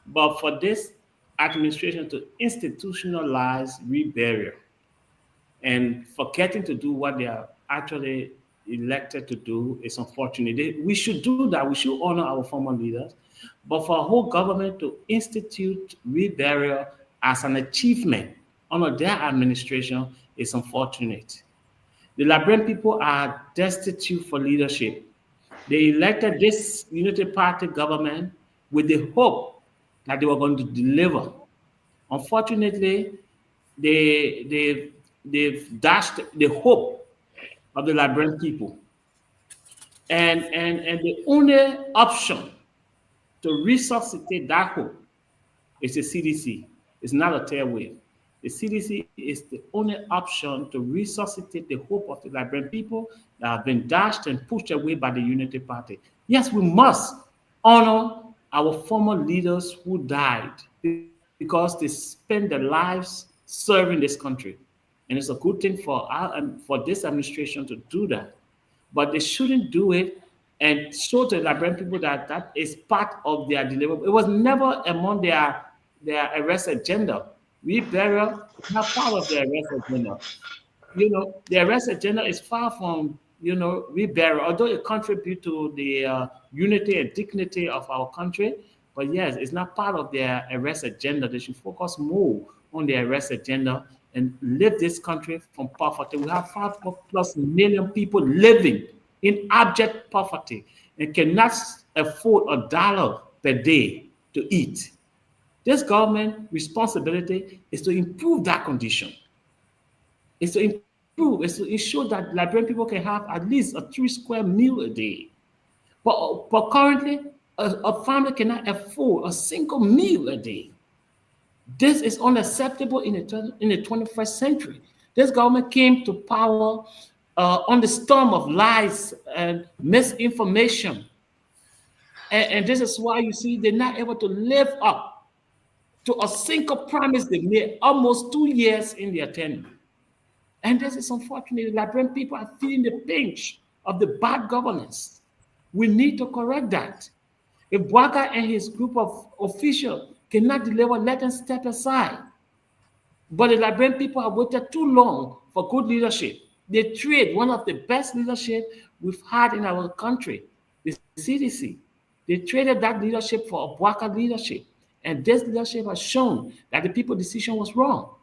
But for this administration to institutionalize reburial and forgetting to do what they are actually elected to do is unfortunate. We should do that. We should honor our former leaders. But for a whole government to institute reburial as an achievement under their administration is unfortunate. The Liberian people are destitute for leadership. They elected this unity party government with the hope that they were going to deliver. Unfortunately, they've dashed the hope of the Liberian people. And the only option to resuscitate that hope is the CDC. It's not a tailwave. The CDC is the only option to resuscitate the hope of the Liberian people that have been dashed and pushed away by the Unity Party. Yes, we must honor our former leaders who died because they spent their lives serving this country. And it's a good thing for this administration to do that. But they shouldn't do it and show to the Liberian people that is part of their deliverable. It was never among their arrest agenda. Reburial is not part of the arrest agenda. The arrest agenda is far from, reburial, although it contributes to the unity and dignity of our country. But yes, it's not part of their arrest agenda. They should focus more on the arrest agenda and lift this country from poverty. We have 5+ million people living in abject poverty and cannot afford $1 per day to eat. This government responsibility is to improve that condition. It's to improve, it's to ensure that Liberian people can have at least a 3-square meal a day. But currently, a family cannot afford a single meal a day. This is unacceptable in the 21st century. This government came to power on the storm of lies and misinformation. And this is why you see they're not able to live up to a single promise they made almost 2 years in their tenure. And this is unfortunate. The Liberian people are feeling the pinch of the bad governance. We need to correct that. If Garguah and his group of officials cannot deliver, let them step aside. But the Liberian people have waited too long for good leadership. They trade one of the best leadership we've had in our country, the CDC. They traded that leadership for a Garguah leadership. And this leadership has shown that the people's decision was wrong.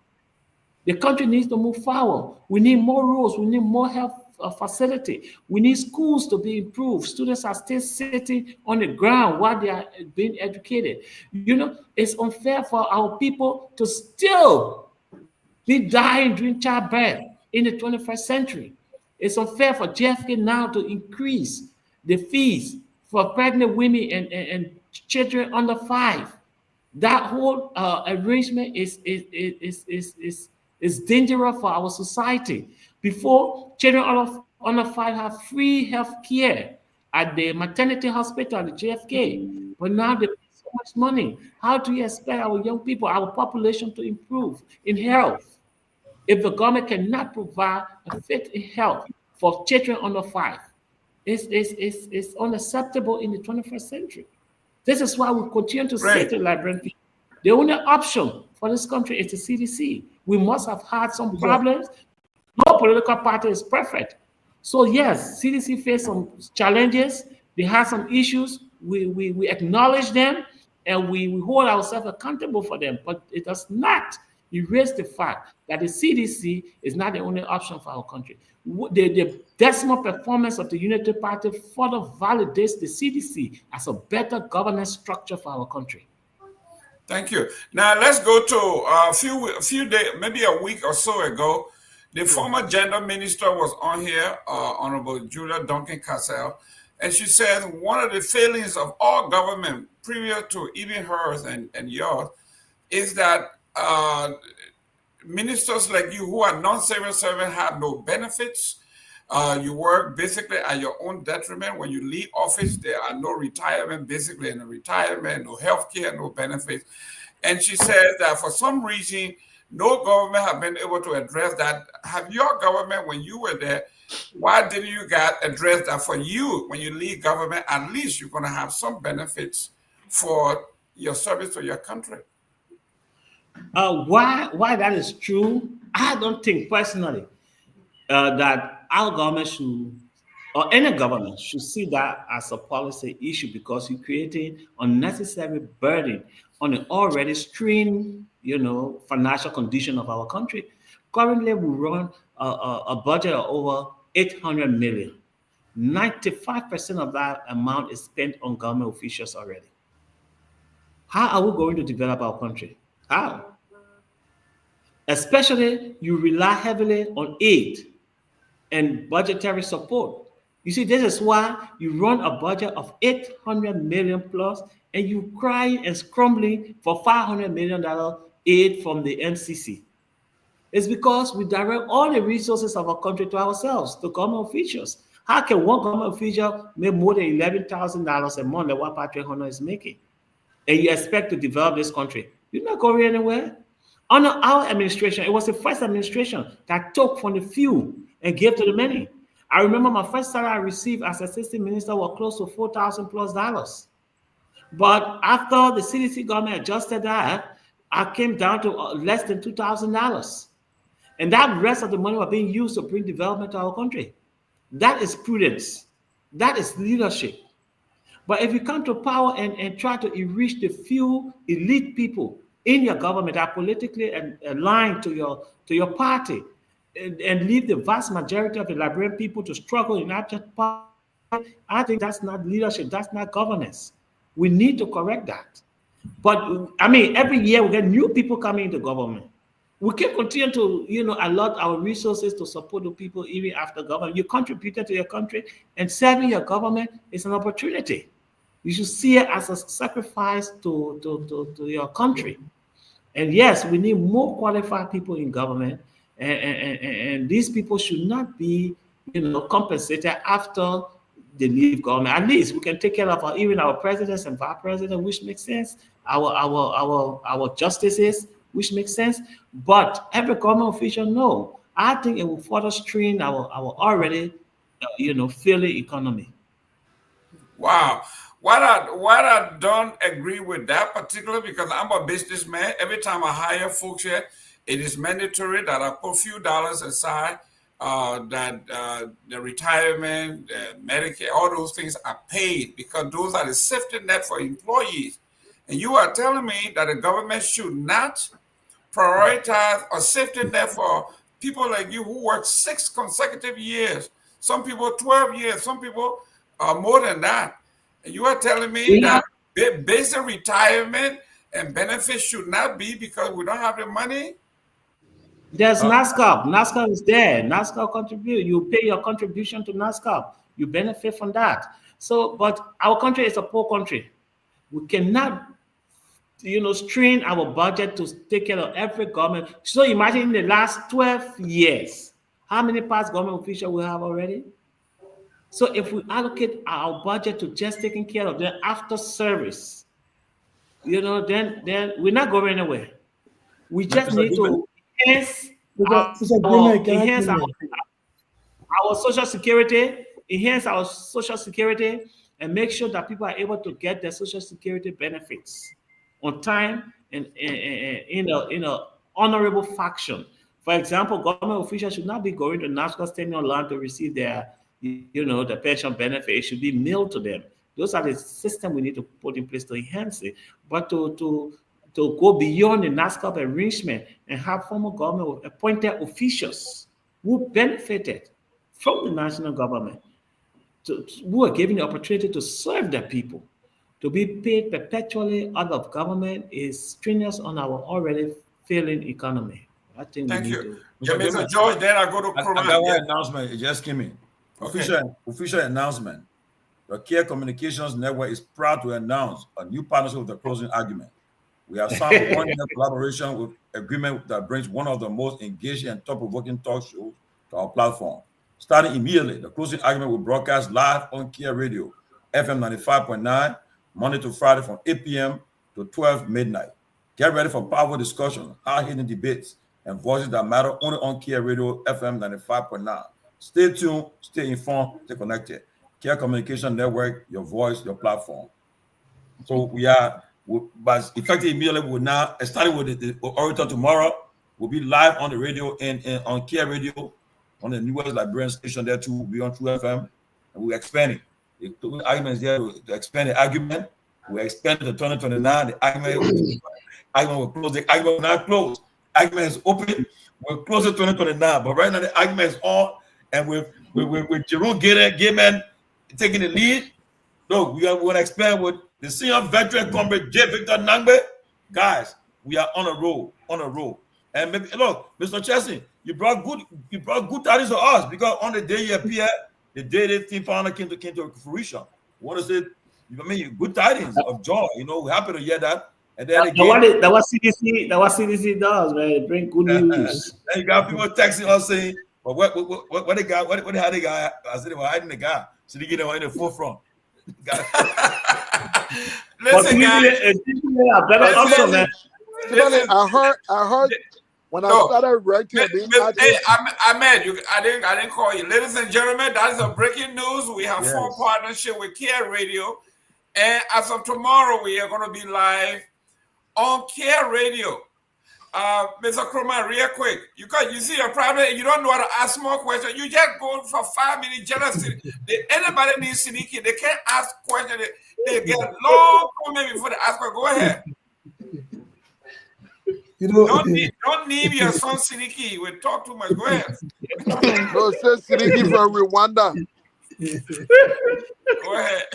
The country needs to move forward. We need more roads. We need more health facility. We need schools to be improved. Students are still sitting on the ground while they are being educated. It's unfair for our people to still be dying during childbirth in the 21st century. It's unfair for JFK now to increase the fees for pregnant women and children under 5. That whole arrangement is dangerous for our society. Before, children under 5 have free health care at the maternity hospital at the JFK, but now they pay so much money. How do you expect our young people, our population to improve in health? If the government cannot provide a fit health for children under 5, it's unacceptable in the 21st century. This is why we continue to say to Liberian people, the only option for this country is the CDC. We must have had some problems. No political party is perfect. So yes, CDC faced some challenges. They had some issues. We acknowledge them and we hold ourselves accountable for them. But it does not erase the fact that the CDC is not the only option for our country. The decimal performance of the Unity Party further validates the CDC as a better governance structure for our country. Thank you. Now let's go to a few days, maybe a week or so ago. The former gender minister was on here, Honorable Julia Duncan Cassell, and she said one of the failings of all government, previous to even hers and yours, is that ministers like you who are non-civil servants have no benefits. You work basically at your own detriment. When you leave office, there are no retirement, basically no retirement, no health care, no benefits. And she says that for some reason, no government have been able to address that. Have your government, when you were there, why didn't you guys address that for you? When you leave government, at least you're going to have some benefits for your service to your country. Why that is true, I don't think personally that our government should, or any government should see that as a policy issue, because you're creating unnecessary burden on the already strained, financial condition of our country. Currently, we run a budget of over 800 million. 95% of that amount is spent on government officials already. How are we going to develop our country? How? Especially, you rely heavily on aid and budgetary support. You see, this is why you run a budget of 800 million plus, and you cry and scrambling for $500 million aid from the NCC. It's because we direct all the resources of our country to ourselves, to government officials. How can one government official make more than $11,000 a month than what Patrick Hunter is making? And you expect to develop this country? You're not going anywhere. Under our administration, it was the first administration that took from the few and gave to the many. I remember my first salary I received as assistant minister was close to $4,000+. But after the CDC government adjusted that, I came down to less than $2,000. And that rest of the money was being used to bring development to our country. That is prudence. That is leadership. But if you come to power and try to enrich the few elite people in your government that are politically aligned to your party, and leave the vast majority of the Liberian people to struggle in abject poverty, I think that's not leadership, that's not governance. We need to correct that. But I mean, every year we get new people coming into government. We can continue to, allot our resources to support the people even after government. You contributed to your country, and serving your government is an opportunity. You should see it as a sacrifice to your country. And yes, we need more qualified people in government. And these people should not be, compensated after they leave government. At least we can take care of even our presidents and vice presidents, which makes sense. Our justices, which makes sense. But every government official, no. I think it will further strain our already, failing economy. Wow. What I don't agree with that particularly, because I'm a businessman. Every time I hire folks here, it is mandatory that I put a few dollars aside, that the retirement, Medicare, all those things are paid, because those are the safety net for employees. And you are telling me that the government should not prioritize a safety net for people like you who work 6 consecutive years, some people 12 years, some people more than that. And you are telling me that basic retirement and benefits should not be because we don't have the money? There's NASCAP. NASCAP is there. NASCAP contribute. You pay your contribution to NASCAP. You benefit from that. So, but our country is a poor country. We cannot, strain our budget to take care of every government. So imagine in the last 12 years, how many past government officials we have already? So if we allocate our budget to just taking care of them after service, then we're not going anywhere. We just need to enhance enhance our social security, and make sure that people are able to get their social security benefits on time and in a honorable fashion. For example, government officials should not be going to NASCO Stadium land to receive their, the pension benefit. It should be mailed to them. Those are the system we need to put in place to enhance it. But to go beyond the NASCO arrangement and have former government appointed officials who benefited from the national government, who are given the opportunity to serve the people, to be paid perpetually out of government is strenuous on our already failing economy. I think Thank we need you. to. Yeah, Mr. George, then I go to Kromah. I got one announcement. It just came in. Okay. Official announcement. The Care Communications Network is proud to announce a new partnership with the Closing Argument. We have signed a one-year collaboration with agreement that brings one of the most engaging and thought-provoking talk shows to our platform. Starting immediately, the Closing Argument will broadcast live on Care Radio, FM 95.9, Monday to Friday from 8 p.m. to 12 midnight. Get ready for powerful discussion, hard-hitting debates, and voices that matter only on Care Radio, FM 95.9. Stay tuned, stay informed, stay connected. Care Communication Network, your voice, your platform. So but effective immediately, we'll now, starting with the orator tomorrow, we'll be live on the radio and on Care Radio, on the newest Liberian station there too, we'll be on True FM, and we're expanding. The argument is there to expand the argument. We're expanding to 2029. The argument will close. The argument will not close. Argument is open. We're close to 2029, but right now the argument is on, and with Jerome Gayman taking the lead. Look, we want to expand with the senior veteran comrade J. Victor Nagbe. Guys, we are on a roll. And maybe, look, Mr. Chesney, you brought good tidings to us, because on the day you appeared, the day the team founder came to fruition. We want to say, good tidings of joy. We're happy to hear that. And then again, that was CDC does, man. It bring good news. And you got people texting us saying, "Well, what the guy? What had the guy?" I said, "They were hiding the guy, so they get him in the forefront." Listen, guys. I heard when I started writing. Hey, Ahmed, I didn't call you. Ladies and gentlemen, that is a breaking news. We have formed partnership with Care Radio, and as of tomorrow, we are going to be live on Care Radio. Mr. Kromah, real quick, you see your problem, you don't know how to ask more questions. You just go for 5 minutes jealousy. Anybody needs Seleke, they can't ask questions. They get long comment before they ask. Go ahead. Don't name your son Seleke. We talk too much. Go ahead. No, say Seleke from Rwanda. Go ahead.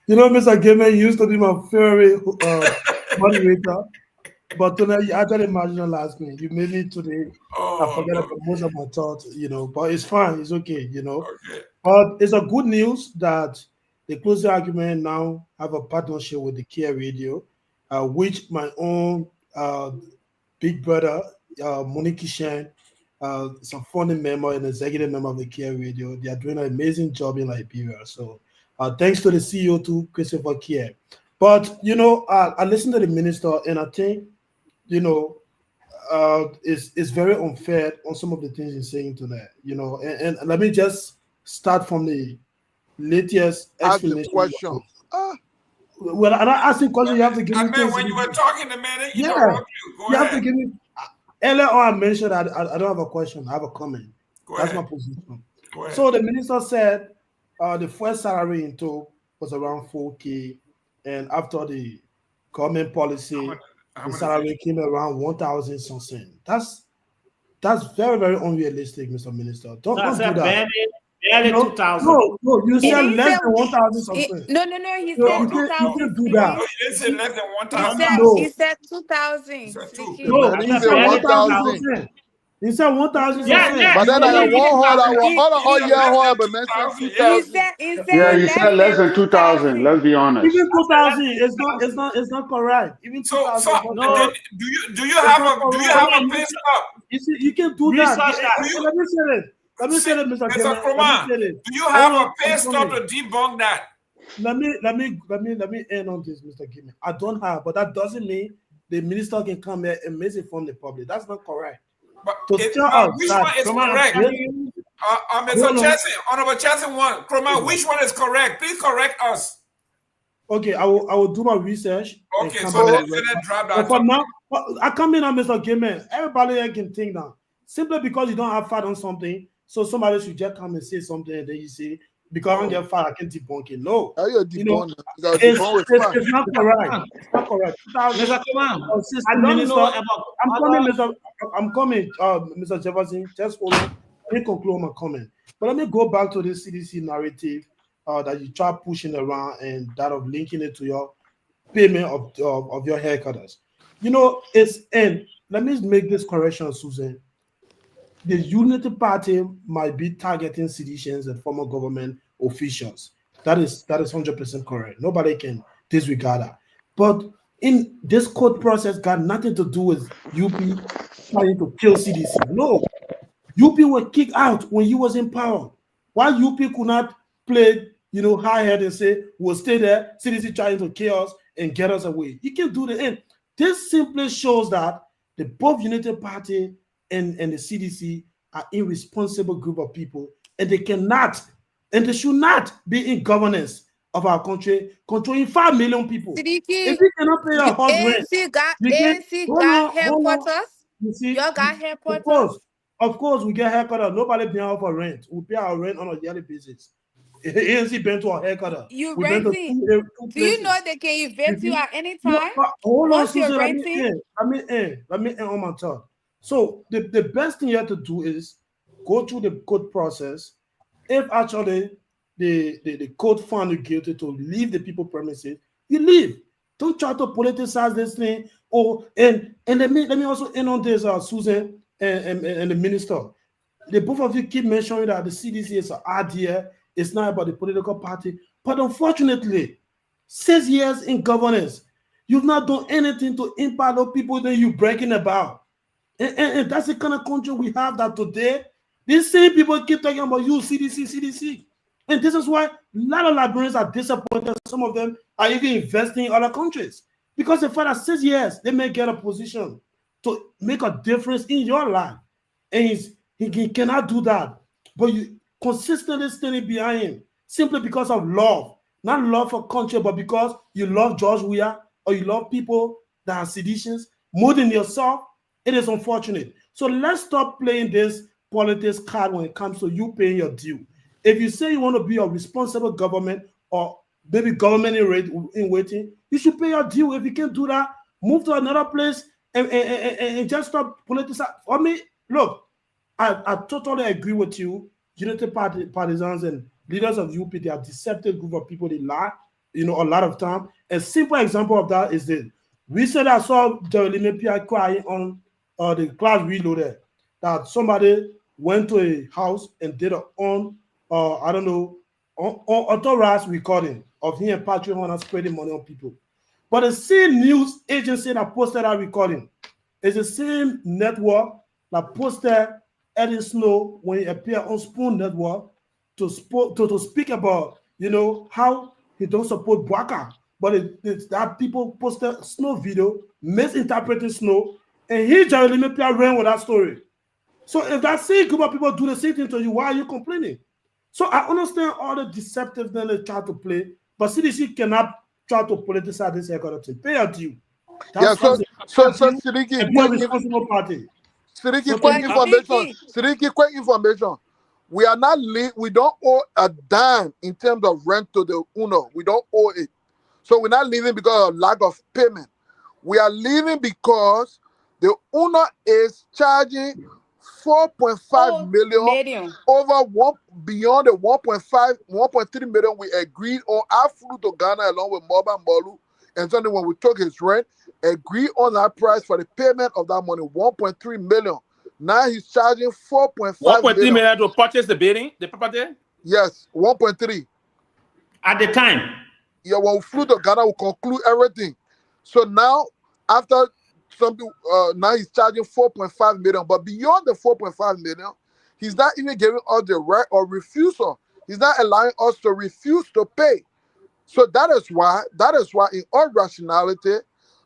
Mr. Gayman used to be my favorite moderator, but tonight you actually marginalized me. You made me today. I forget about most of my thoughts, but it's fine. It's okay, Okay. But it's a good news that the Closing Argument now have a partnership with the Care Radio, which my own big brother, Monique Shen, is a founding member and executive member of the Care Radio. They are doing an amazing job in Liberia. So thanks to the CEO too, Christopher Care. But I listened to the minister, and I think it's very unfair on some of the things he's saying tonight. And let me just start from the latest explanation. Question. Well, I'm not asking questions. You have to give me. When you were talking a minute, you have to give me. Earlier on, I mentioned that I don't have a question. I have a comment. That's my position. So the minister said the first salary in total was around 4K, and after the government policy, the salary came around 1,000 something. That's very, very unrealistic, Mr. Minister. Don't do that. Barely 2,000. No, you said less than 1,000 something. No, he said 2,000. You can do that. He didn't say less than 1,000. He said 2,000. No, he said 1,000. He said 1,000. Yeah. But then I he said less than 2,000. Let's be honest. Even 2,000 it's not correct. Even 2,000. Do you have a pay stub? You see, you can do that. Let me say it, Mr. Kromah. Do you have a pay stub to debunk that? Let me end on this, Mr. Gayman. I don't have, but that doesn't mean the minister can come here and misinform the public. That's not correct. But To tell us which that, one is correct? Mr. Chelsea, Honorable Chelsea, Kromah, which one is correct? Please correct us. Okay, I will do my research. Okay, so let's drop that. For now, I come in on Mr. Gayman. Everybody here can think now. Simply because you don't have fat on something, so somebody should just come and say something, and then you say, because I don't get fat, I can debunk it. No, you know, it's not correct. It's not correct. Mr. Kromah, I don't know about. I'm coming, Mr. Jefferson. Just hold on. Let me conclude my comment. But let me go back to the CDC narrative that you try pushing around, and that of linking it to your payment of your haircutters. You know, and let me make this correction, Susan. The Unity Party might be targeting citizens and former government officials. That is 100% correct. Nobody can disregard that. But in this court process, got nothing to do with UP trying to kill CDC. No, UP were kicked out when you was in power. Why UP could not play, high head and say we'll stay there, CDC trying to kill us and get us away? You can do the end. This simply shows that the both Unity Party and the CDC are irresponsible group of people, and they cannot and they should not be in governance of our country, controlling 5 million people. Siddiqui, if you cannot pay your house rent, ANC got headquarters. You see, y'all got headquarters. Of course, we get haircutters. Nobody paying out for rent. We pay our rent on a yearly basis. ANC been to a haircutter. You renting? Do you know they can evict you at any time? Hold on, Susan, let me end on my thought. So the best thing you have to do is go through the court process. If actually the court found you guilty to leave the people premises, you leave. Don't try to politicize this thing. And let me also end on this, Susan and the minister. The both of you keep mentioning that the CDC is an idea. It's not about the political party. But unfortunately, 6 years in governance, you've not done anything to impact those people that you're breaking about. And that's the kind of country we have that today. These same people keep talking about you, CDC. And this is why a lot of Liberians are disappointed. Some of them are even investing in other countries. Because the fact that 6 years, they may get a position to make a difference in your life. And he cannot do that. But you consistently standing behind him simply because of love. Not love for country, but because you love George Weah or you love people that are seditious more than yourself. It is unfortunate. So let's stop playing this politics card when it comes to you paying your due. If you say you want to be a responsible government or maybe government in waiting, you should pay your due. If you can't do that, move to another place and just stop politicizing. I mean, look, I totally agree with you. Unity partisans and leaders of UP, they are deceptive group of people. They lie, a lot of time. A simple example of that is this. Recently, I saw Jerome Gayman crying on the class reloaded that somebody went to a house and did unauthorized recording of him and Patrick Hunter spreading money on people. But the same news agency that posted that recording is the same network that posted Eddie Snow when he appeared on Spoon Network to speak about, how he don't support Bwaka. But that people posted Snow video, misinterpreting Snow, and Jerome Gayman ran with that story. So if that same group of people do the same thing to you, why are you complaining? So I understand all the deceptive thing they try to play, but CDC cannot try to politicize this kind of thing. Pay a due. So Siddiqui, quick information. We are not we don't owe a dime in terms of rent to the UNO. We don't owe it. So we're not leaving because of lack of payment. We are leaving because the UNO is charging 4.5 million over beyond the 1.3 million we agreed on. I flew to Ghana along with Moba Mbolu, and suddenly when we took his rent, agreed on that price for the payment of that money, 1.3 million. Now he's charging 4.5 1.3 million to purchase the property? Yes, 1.3. At the time? Yeah, when we flew to Ghana, we conclude everything. So now, after something, now he's charging 4.5 million. But beyond the 4.5 million, he's not even giving us the right or refusal. He's not allowing us to refuse to pay. So that is why in all rationality,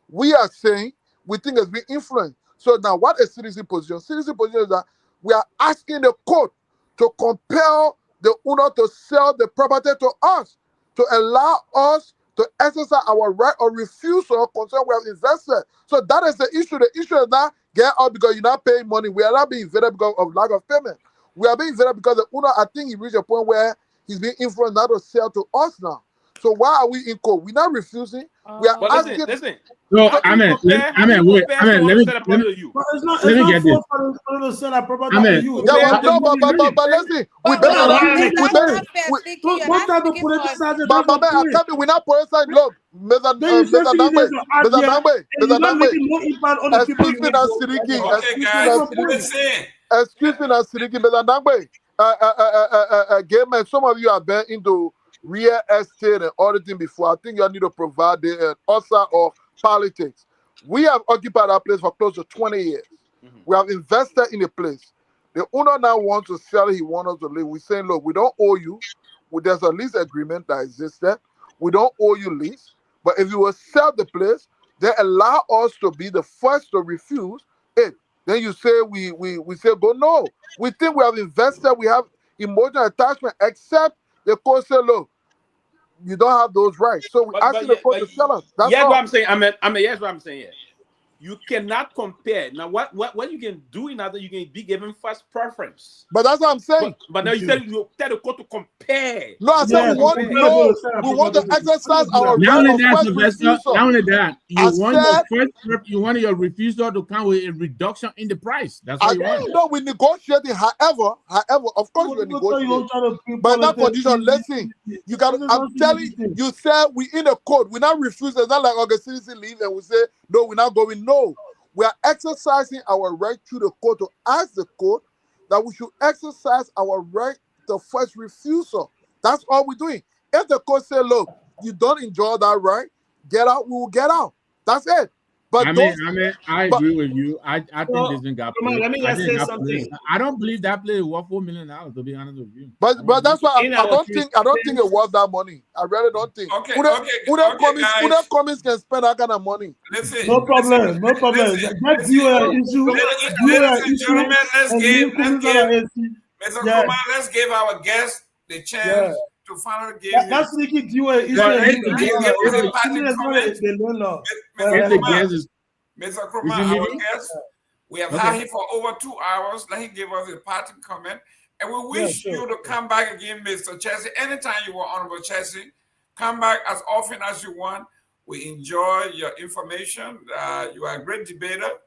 we are saying we think has been influenced. So now what is CDC position? CDC position is that we are asking the court to compel the owner to sell the property to us, to allow us to exercise our right of refusal concerning we have invested. So that is the issue. The issue is not get out because you're not paying money. We are not being invaded because of lack of payment. We are being invaded because the owner, I think he reached a point where he's being influenced not to sell to us now. So why are we in court? We're not refusing. We are asking. Listen. No, I mean, wait, let me But it's not get this. for to sell a property I mean, to you. Yeah, well, no, but listen, we But better it's not fair, Slicky. You're not Don't speaking for us. but man, I tell you, we're not politicizing. Look, Mr. Nagbe, excuse me now, Siriki, excuse me now, Siriki, Mr. Nagbe, Gayman, some of you have been into real estate and auditing before. I think you need to provide the answer of politics. We have occupied our place for close to 20 years. We have invested in the place. The owner now wants to sell it. He wants us to leave. We're saying, look, we don't owe you. There's a lease agreement that existed. We don't owe you lease. But if you will sell the place, they allow us to be the first to refuse it. Then you say we say go no. We think we have invested. We have emotional attachment. Except the court say, look, you don't have those rights. So we asking the court to sell us. That's all. What I'm saying. Yes, what I'm saying. Yeah. You cannot compare. Now, what you can do in other, you can be given first preference. But that's what I'm saying. But now you tell the court to compare. No, I said we want to exercise our right of first refusal. Not only that, you want your refusal to come with a reduction in the price. That's what you want. No, we negotiating. However, of course we're negotiating. But in that condition, listen, you got. I'm telling you, said we in a court. We're not refusing. It's not like Augustine leave and we say no, we're not going. No, we are exercising our right through the court to ask the court that we should exercise our right to first refusal. That's all we're doing. If the court say, look, you don't enjoy that right, get out, we will get out. That's it. But I agree with you. I think this thing got played. Let me just say something. I don't believe that play is worth $4 million, to be honest with you. But that's why I don't think it's worth that money. I really don't think. Who Cummings can spend that kind of money? Listen, no problem. That's your issue. Ladies and gentlemen, Mr. Kromah, let's give our guests the chance to finally give that's Slicky viewer issue. Mr. Kromah, our guest, we have had him for over 2 hours. Let him give us a parting comment. And we wish you to come back again, Mr. Chelsea. Anytime you want, Honorable Chelsea, come back as often as you want. We enjoy your information. You are a great debater.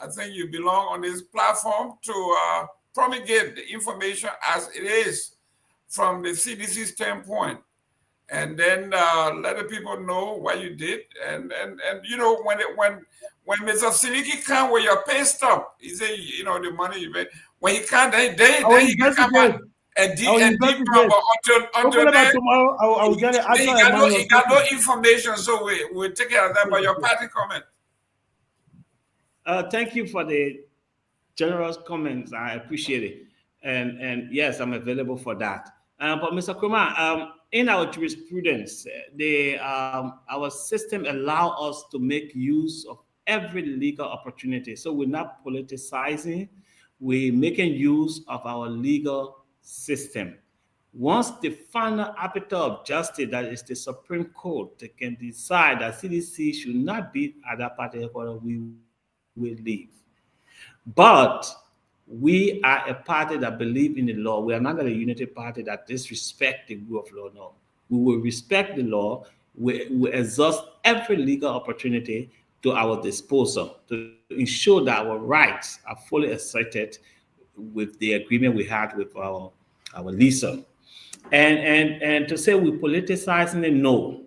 I think you belong on this platform to promulgate the information as it is from the CDC standpoint, and then let the people know what you did. And you know, when Mr. Seleke come with your pay stub, he say, you know, the money you pay. When he can't, then he can come back and deep until then, tomorrow, I will get it. He got no information, so we'll take care of that. But your party comment. Thank you for the generous comments. I appreciate it. And yes, I'm available for that. But Mr. Kromah, in our jurisprudence, our system allows us to make use of every legal opportunity. So we're not politicizing, we're making use of our legal system. Once the final arbiter of justice, that is the Supreme Court, they can decide that CDC should not be at that particular quarter, we will leave. But we are a party that believe in the law. We are not a unity party that disrespect the rule of law. No, we will respect the law. We exhaust every legal opportunity to our disposal to ensure that our rights are fully asserted with the agreement we had with our leaser. And to say we're politicizing it, no.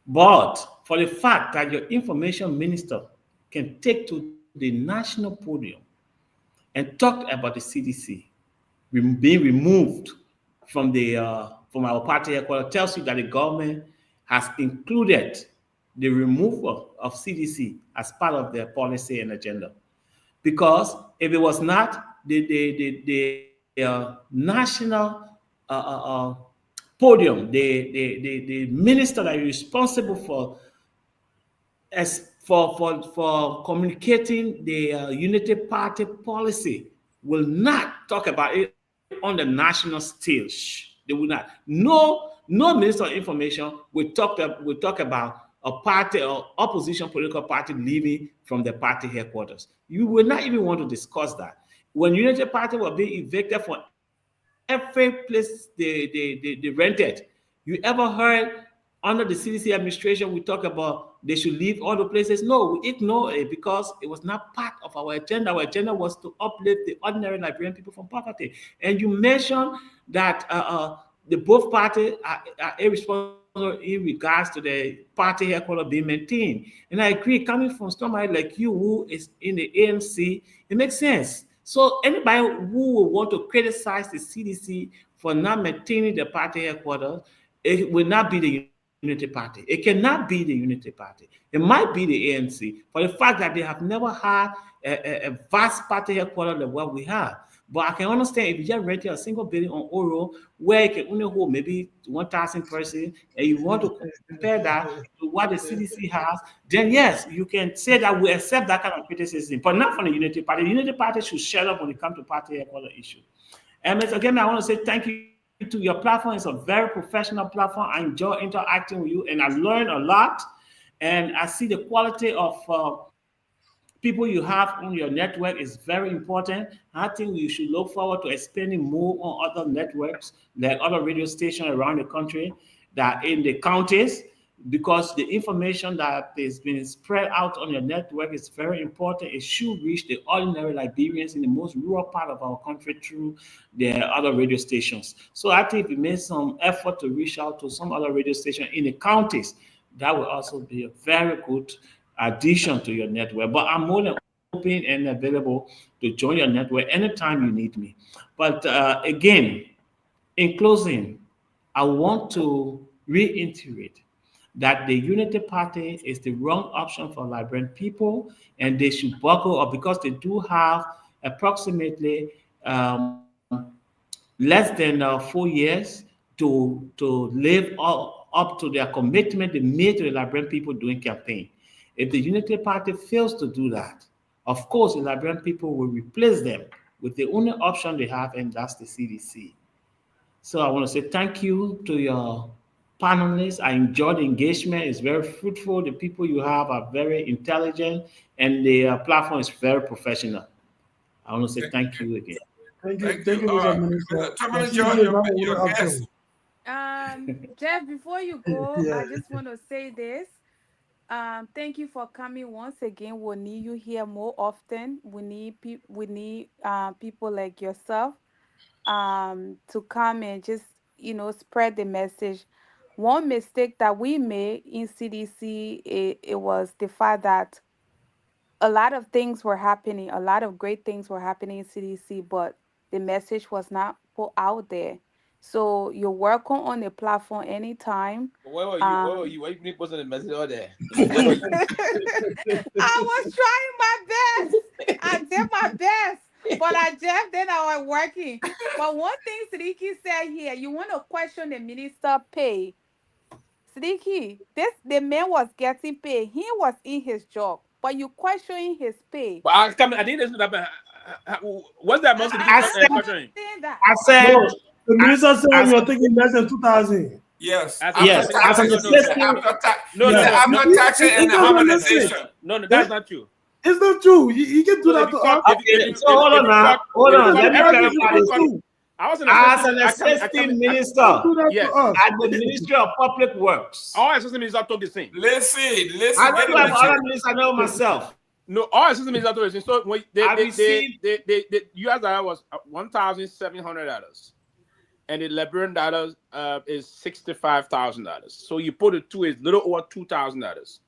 But for the fact that your information minister can take to the national podium and talk about the CDC being removed from our party headquarters, tells you that the government has included the removal of CDC as part of their policy and agenda. Because if it was not, the national podium, the minister that is responsible for communicating the Unity Party policy will not talk about it on the national stage. They will not. No Minister of Information will talk about a party or opposition political party leaving from the party headquarters. You will not even want to discuss that. When Unity Party will be evicted from every place they rented, you ever heard under the CDC administration we talk about they should leave all the places? No, we ignore it because it was not part of our agenda. Our agenda was to uplift the ordinary Liberian people from poverty. And you mentioned that the both parties are irresponsible in regards to the party headquarters being maintained. And I agree, coming from somebody like you who is in the ANC, it makes sense. So anybody who will want to criticize the CDC for not maintaining the party headquarters, it will not be the Unity Party. It cannot be the Unity Party. It might be the ANC for the fact that they have never had a vast party headquarters like what we have. But I can understand if you just rented a single building on Oro where it can only hold maybe 1,000 persons, and you want to compare that to what the CDC has, then yes, you can say that we accept that kind of criticism, but not from the Unity Party. The Unity Party should shut up when it comes to party headquarters issue. And Mr. Gayman, I want to say thank you to your platform. It's a very professional platform. I enjoy interacting with you, and I learn a lot. And I see the quality of people you have on your network is very important. I think you should look forward to expanding more on other networks, like other radio stations around the country that in the counties, because the information that is being spread out on your network is very important. It should reach the ordinary Liberians in the most rural part of our country through the other radio stations. So I think if we made some effort to reach out to some other radio station in the counties, that will also be a very good addition to your network. But I'm more than open and available to join your network anytime you need me. But again, in closing, I want to reiterate that the Unity Party is the wrong option for Liberian people, and they should buckle up because they do have approximately less than 4 years to live up to their commitment they made to the Liberian people during campaign. If the Unity Party fails to do that, of course, the Liberian people will replace them with the only option they have, and that's the CDC. So I want to say thank you to your panelists. I enjoyed the engagement. It's very fruitful. The people you have are very intelligent, and the platform is very professional. I want to say thank you again. Thank you, Mr. Minister. Tomalin, your guest. Jeff, before you go, I just want to say this. Thank you for coming once again. We'll need you here more often. We need people like yourself to come and just spread the message. One mistake that we made in CDC, it was the fact that a lot of things were happening, a lot of great things were happening in CDC, but the message was not put out there. So you're welcome on the platform anytime. Where were you? Where were you? Why you posting the message out there? I was trying my best. I did my best. But then I was working. But one thing Seleke said here, you want to question the minister pay. Seleke, the man was getting paid. He was in his job. But you questioning his pay. But I didn't listen to that. What's that most questioning? I said the minister said you're taking less than 2,000. Yes. Yes. After taxing and harmonization. No, that's not true. It's not true. You can do that to us. So hold on now. Hold on. Let me clarify this. As an assistant minister at the Ministry of Public Works. All assistant ministers talk the same. Listen. I don't know about other ministers, I know myself. No, all assistant ministers talk the same. So when the US dollar was $1,700, and the Liberian dollars is $65,000. So you put it to a little over $2,000.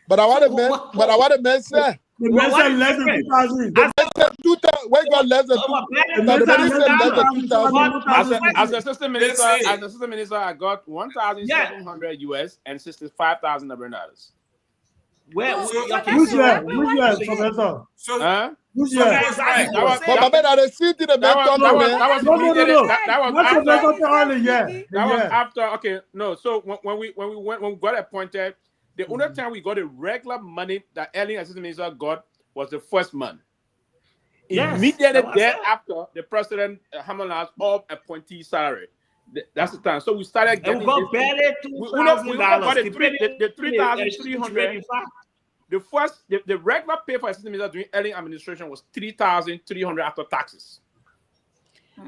But I want to mention. The man said less than 2,000. The man said 2,000. Where got less than 2,000? As assistant minister, I got 1,700 US and $65,000 Liberian dollars. Which year, Professor? Which year? That was after. Okay, no. So when we got appointed, The only time we got the regular money that Ellen Assistant Minister got was the first month. Yes, Immediately that thereafter, the president hammered us up appointee salary. That's the time. So we started getting. And we got barely $2,000. The 3,300. The regular pay for assistant minister during early administration was 3,300 after taxes.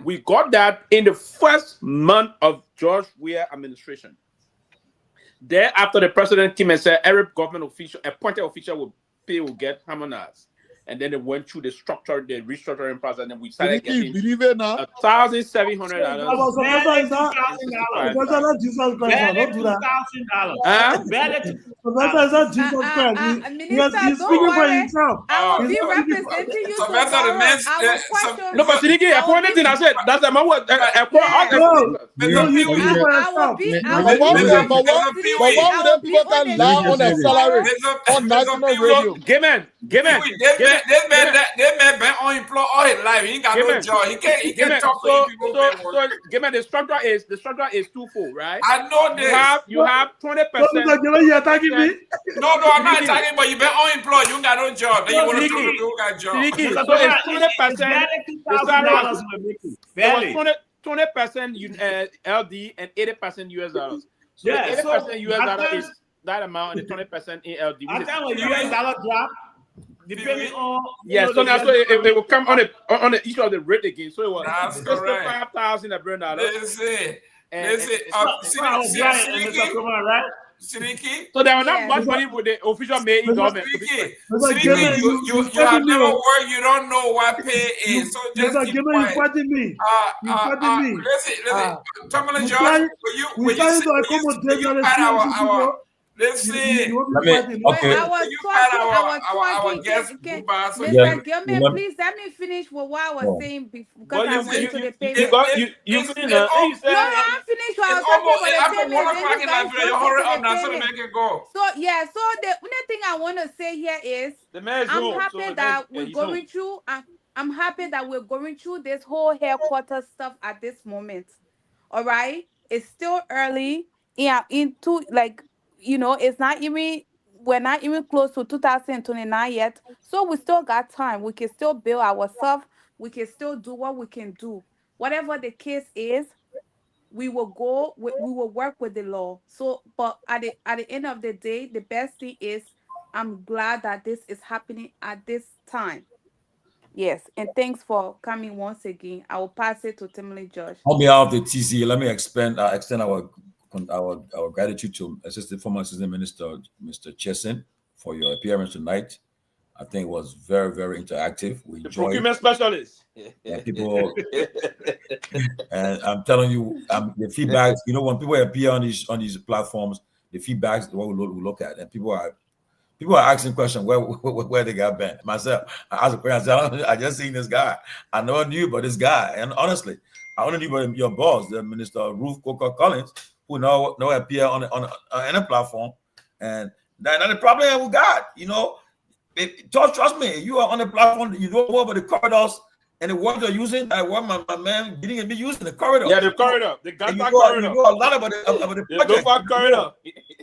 We got that in the first month of George Weah administration. Thereafter, the president came and said every government official, appointed official will get harmonized. And then they went through the restructuring process, and then we started getting $1,700. No, but Seleke, upon anything I said, that's the man what But why would people can lie on their salary on national radio? Gayman. They made Ben unemployed all his life. He ain't got no job. He can't talk to people. So Gayman, the structure is twofold, right? I know this. You have 20%. You attacking me? No, I'm not attacking, but you been unemployed. You ain't got no job. Then you want to talk to people who got job. So it's 20%. It was 20% LD and 80% US dollars. So the 80% US dollar is that amount, and the 20% in LD. I thought when US dollar drop, depending on so now it will come on the issue of the rate again. So it was $65,000 a brand. Seleke. So there was not much money with the official made in government. Seleke, you have never worked. You don't know what pay is. So just keep quiet. Listen, Tomalin George, will you find our listen. Okay. I was talking. Mr. Gayman, please let me finish with what I was saying because I went to the paper. No, I'm finished. So the only thing I want to say here is I'm happy that we're going through. I'm happy that we're going through this whole headquarters stuff at this moment. All right, it's still early. Yeah, it's not even, we're not even close to 2029 yet. So we still got time. We can still build ourselves. We can still do what we can do. Whatever the case is, we will work with the law. So, but at the end of the day, the best thing is I'm glad that this is happening at this time. Yes, and thanks for coming once again. I will pass it to Tomalin George. On behalf of the TC, let me extend our gratitude to former Assistant Minister, Mr. Chesson, for your appearance tonight. I think it was very, very interactive. We enjoyed the procurement specialist. People, and I'm telling you, the feedback. You know, when people appear on these platforms, the feedback is what we look at, and people are asking questions where they got bent. Myself, I asked a question. I just seen this guy. I never knew about this guy, and honestly, I only knew about your boss, the Minister Ruth Coker Collins, who now appear on any platform, and that's the problem we got. You know, trust me, you are on the platform. You don't know about the corridors and the words they're using. I want my man didn't be using the corridor. Yeah, the corridor, the Garguah corridor. You know a lot about the Dopoh corridor.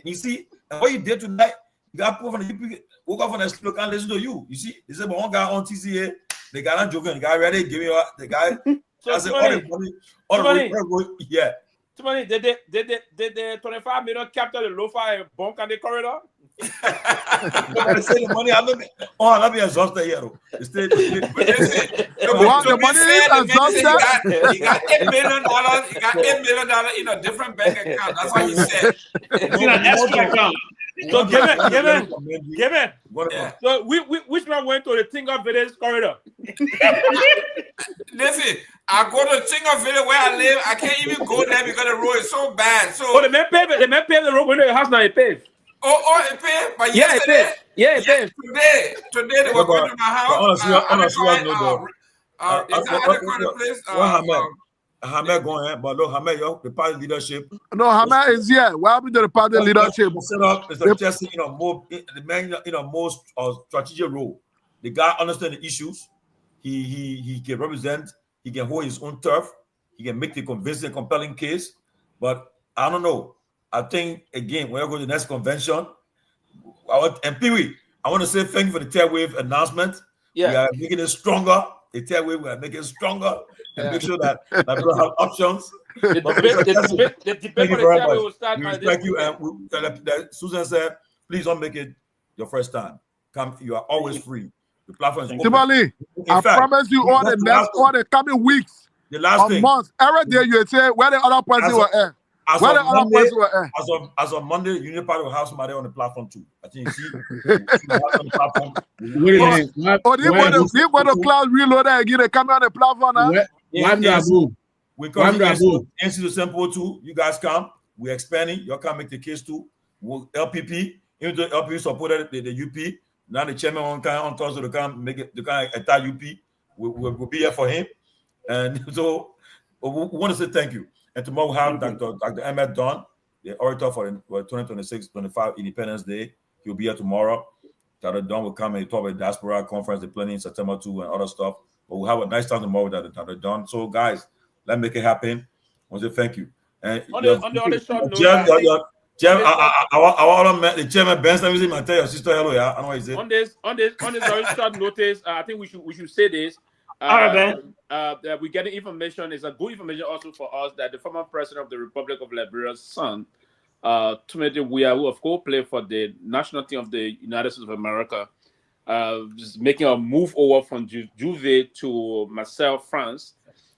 You see, and what you did tonight, you got people from the people woke up on the slow and listen to you. You see, they said, but one guy on TCA, the guy not joking, the guy ready, give me the guy. So I said, all the money, yeah. Did the 25 million capture the loafer and bunk on the corridor? They say the money, I'm be exhausted here. The money is exhausted. He got $8 million. He got $8 million in a different bank account. That's what he said. It's in an escrow account. So give it. Yeah. So which one went to the Tinga Village corridor? Listen, I go to Tinga Village where I live. I can't even go there because the road is so bad. So the man paved the road when the house now it paved. Oh, it paved. But yeah, yesterday, it paved. Today they were going to my house. Hamed going, but no, Hamed, the party leadership. No, Hamed is here. What happened to the party leadership? Set up Mr. Jesse, the man in a most strategic role. The guy understands the issues. He can represent. He can hold his own turf. He can make the convincing, compelling case. But I don't know. I think again, when I go to the next convention, And Pewee, I want to say thank you for the third wave announcement. Yeah. We are making it stronger. The third wave, we are making it stronger and make sure that people have options. The debate Thank you for the very third much. wave will start We this respect you. weekend. And Susan said, please don't make it your first time. Come, you are always free. The platform is open. Tomalin, I promise you all the coming weeks, the last thing, months, every day you say where the other person will end. Where the other person will end. As of Monday, Union Party will have somebody on the platform too. I think you see on the platform. Wait a minute. You go to class reloader and get a camera on the platform now. We come to NC Simple too. You guys come. We're expanding. You can make the case too. LPP, even though LPP supported the UP. Now the chairman on Thursday to come make it. They can attack UP. We'll be here for him. And so we want to say thank you. And tomorrow we'll have Dr. Emmett Dunn, the orator for 2026-25 Independence Day. He'll be here tomorrow. Dr. Dunn will come and talk about the diaspora conference, the planning in September 2 and other stuff. But we'll have a nice time tomorrow with Dr. Dunn. So guys, let's make it happen. I want to say thank you. And on the other short note, the chairman Ben Sanvee, I tell your sister hello. Yeah, I know what he said. On this very short notice, I think we should say this. All right, Ben. We're getting information. It's a good information also for us that the former president of the Republic of Liberia's son, Timothy Weah, who of course played for the national team of the United States of America, is making a move over from Juve to Marseille, France.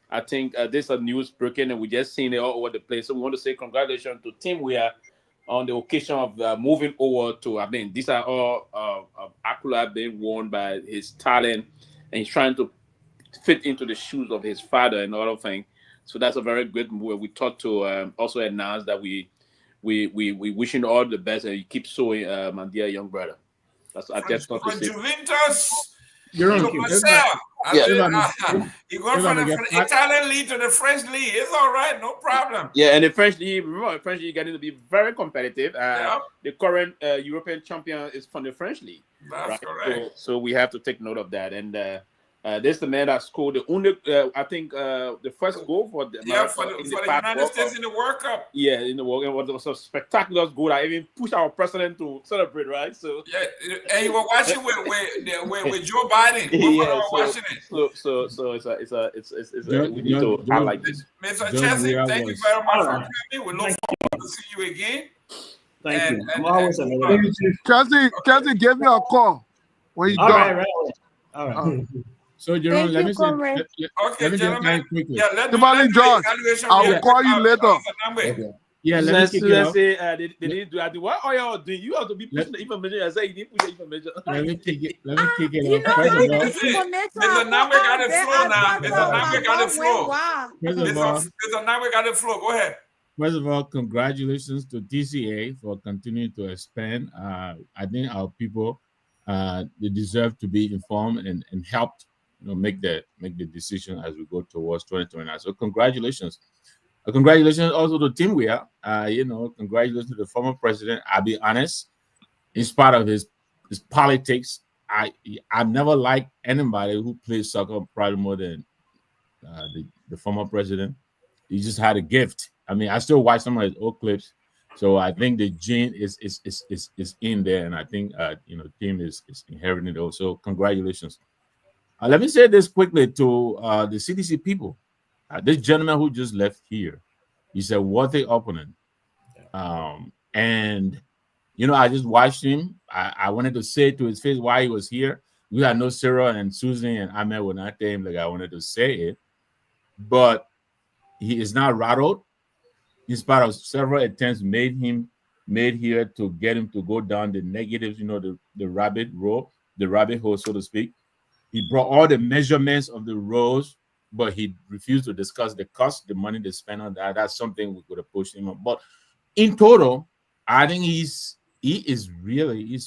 I think this is news breaking, and we just seen it all over the place. So we want to say congratulations to Tim Weah on the occasion of moving over to. I mean, these are all accolades being worn by his talent, and he's trying to fit into the shoes of his father and all of things. So that's a very good move. We thought to also announce that we wishing all the best, and you keep sowing, my dear young brother. That's I just thought to say. Juventus. You're You go from the Italian league to the French league. It's all right, no problem. Yeah, and the French league, remember, the French league getting to be very competitive. The current European champion is from the French league. That's correct. So we have to take note of that. And this is the man that scored the only, I think, the first goal for the United States in the World Cup. Yeah, in the World Cup. It was a spectacular goal. I even pushed our president to celebrate, right? So yeah, and you were watching with Joe Biden. Watching it. So it's we need to highlight this. Mr. Chelsea, thank you very much for coming. We look forward to see you again. Thank you. I'm always available. Chelsea, give me a call when you done. All right. So, Jerome, let me okay, gentlemen. quickly. Yeah, let me John, I will call you later. Okay. Yeah, let's say they didn't do that. What are y'all doing? You have to be pushing the information. I say you didn't push the information. Let me kick it off. First of all, Mr. Nagbe got the floor now. Mr. Nagbe got the floor. Mr. Nagbe got the floor. Go ahead. First of all, congratulations to TCA for continuing to expand. I think our people they deserve to be informed and helped, make the decision as we go towards 2029. So congratulations. Congratulations also to Tim Weah. Congratulations to the former president. I'll be honest, in spite of his politics, I've never liked anybody who plays soccer probably more than the former president. He just had a gift. I mean, I still watch some of his old clips. So I think the gene is in there, and I think Tim is inheriting it also. Congratulations. Let me say this quickly to the CDC people. This gentleman who just left here, he's a worthy opponent. And I just watched him. I wanted to say to his face why he was here. We had no Sarah and Susan and Ahmed were not there. Like I wanted to say it, but he is not rattled. In spite of several attempts made here to get him to go down the negatives, the rabbit hole, so to speak. He brought all the measurements of the roads, but he refused to discuss the cost, the money they spent on that. That's something we could have pushed him on. But in total, I think he is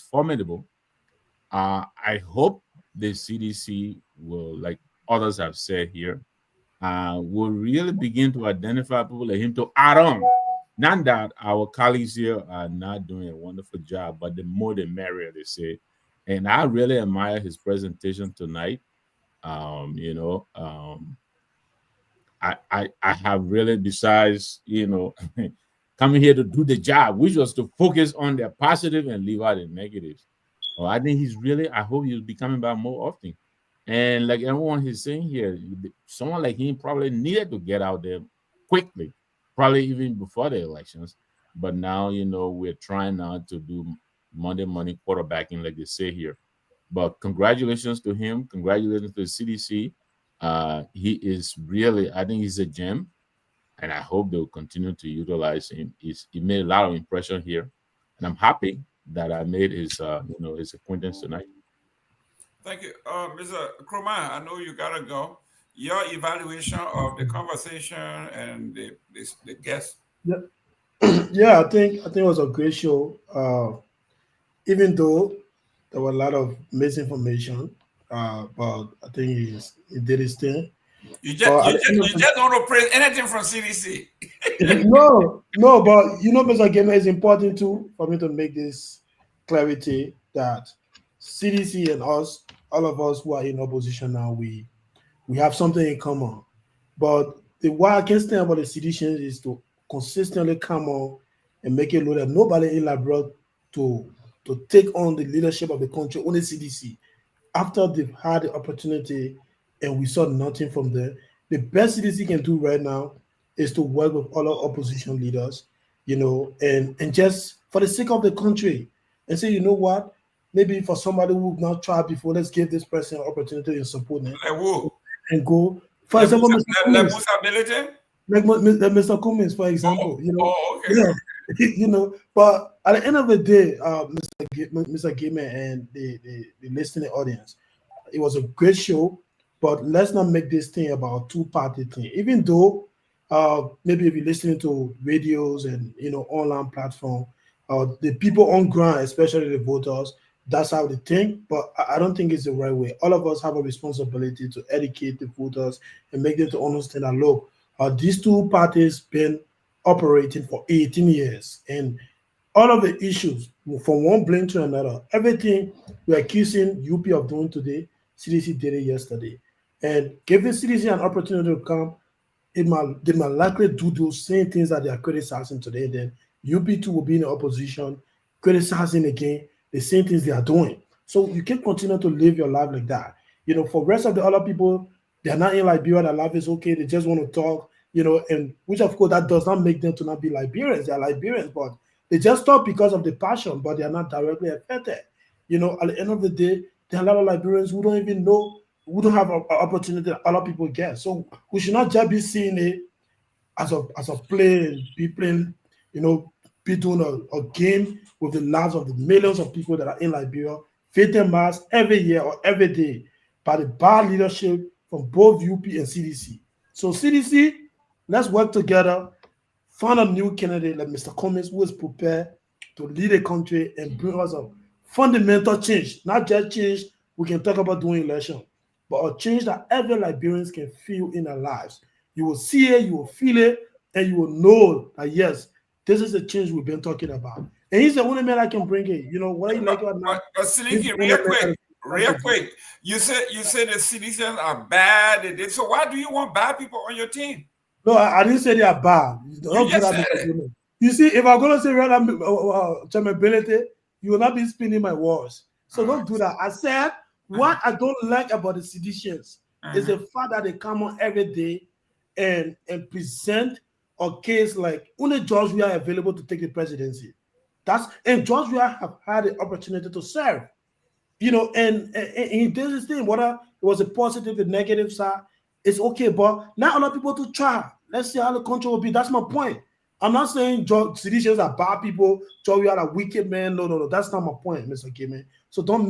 formidable. I hope the CDC will, like others have said here, will really begin to identify people like him to add on. Not that our colleagues here are not doing a wonderful job, but the more the merrier, they say. And I really admire his presentation tonight. I have really, besides, coming here to do the job, which was to focus on the positive and leave out the negatives. Oh, I think I hope he'll be coming back more often. And like everyone is saying here, someone like him probably needed to get out there quickly, probably even before the elections. But now, we're trying now to do Monday morning quarterbacking, like they say here. But congratulations to him. Congratulations to the CDC. He is really, I think he's a gem. And I hope they'll continue to utilize him. He made a lot of impression here. And I'm happy that I made his acquaintance tonight. Thank you. Mr. Kromah, I know you gotta go. Your evaluation of the conversation and the guest. Yeah, yeah. I think it was a great show. Even though there were a lot of misinformation, but I think he did his thing. You just don't want to praise anything from CDC. no, but Mr. Gayman, it's important too for me to make this clarity that CDC and us, all of us who are in opposition now, we have something in common. But the why I can stand about the seditions is to consistently come on and make it know that nobody in Liberia to take on the leadership of the country, only CDC. After they've had the opportunity and we saw nothing from there, the best CDC can do right now is to work with all our opposition leaders, and just for the sake of the country and say, you know what, maybe for somebody who've not tried before, let's give this person an opportunity and support them. And go. For example, Mr. Cummins, for example, okay. Yeah, but at the end of the day, Mr. Gayman and the listening audience, it was a great show, but let's not make this thing about two-party thing. Even though maybe if you're listening to radios and online platform, the people on ground, especially the voters, that's how they think, but I don't think it's the right way. All of us have a responsibility to educate the voters and make them to understand that, look, these two parties been operating for 18 years, and all of the issues, from one blame to another, everything we're accusing UP of doing today, CDC did it yesterday. And giving CDC an opportunity to come, they might likely do those same things that they are criticizing today. Then UP2 will be in the opposition, criticizing again the same things they are doing. So you can continue to live your life like that. For the rest of the other people, they're not in Liberia, their life is okay, they just want to talk, and which of course that does not make them to not be Liberians. They are Liberians, but they just talk because of the passion, but they are not directly affected. At the end of the day, there are a lot of Liberians who don't even know, who don't have an opportunity that other people get. So we should not just be seeing it as a play, be playing, be doing a game with the lives of the millions of people that are in Liberia, feeding mass every year or every day by the bad leadership from both UP and CDC. So CDC, let's work together, find a new candidate like Mr. Cummins who is prepared to lead the country and bring us a fundamental change, not just change we can talk about doing election, but a change that every Liberians can feel in their lives. You will see it, you will feel it, and you will know that yes, this is the change we've been talking about. And he's the only man I can bring it. Whether you like it or not. But Seleke, real quick. You said the citizens are bad. So why do you want bad people on your team? No, I didn't say they are bad. You see, if I'm going to say chairmanability, you will not be spinning my words. So don't do that. I said what I don't like about the seditionists is the fact that they come on every day and present a case like only George we are available to take the presidency. And George we have had the opportunity to serve. And he did his thing. Whether it was a positive, the negative side, it's okay. But not a lot of people to try. Let's see how the country will be. That's my point. I'm not saying seditionists are bad people. George we are a wicked man. No. That's not my point, Mr. Gayman. So don't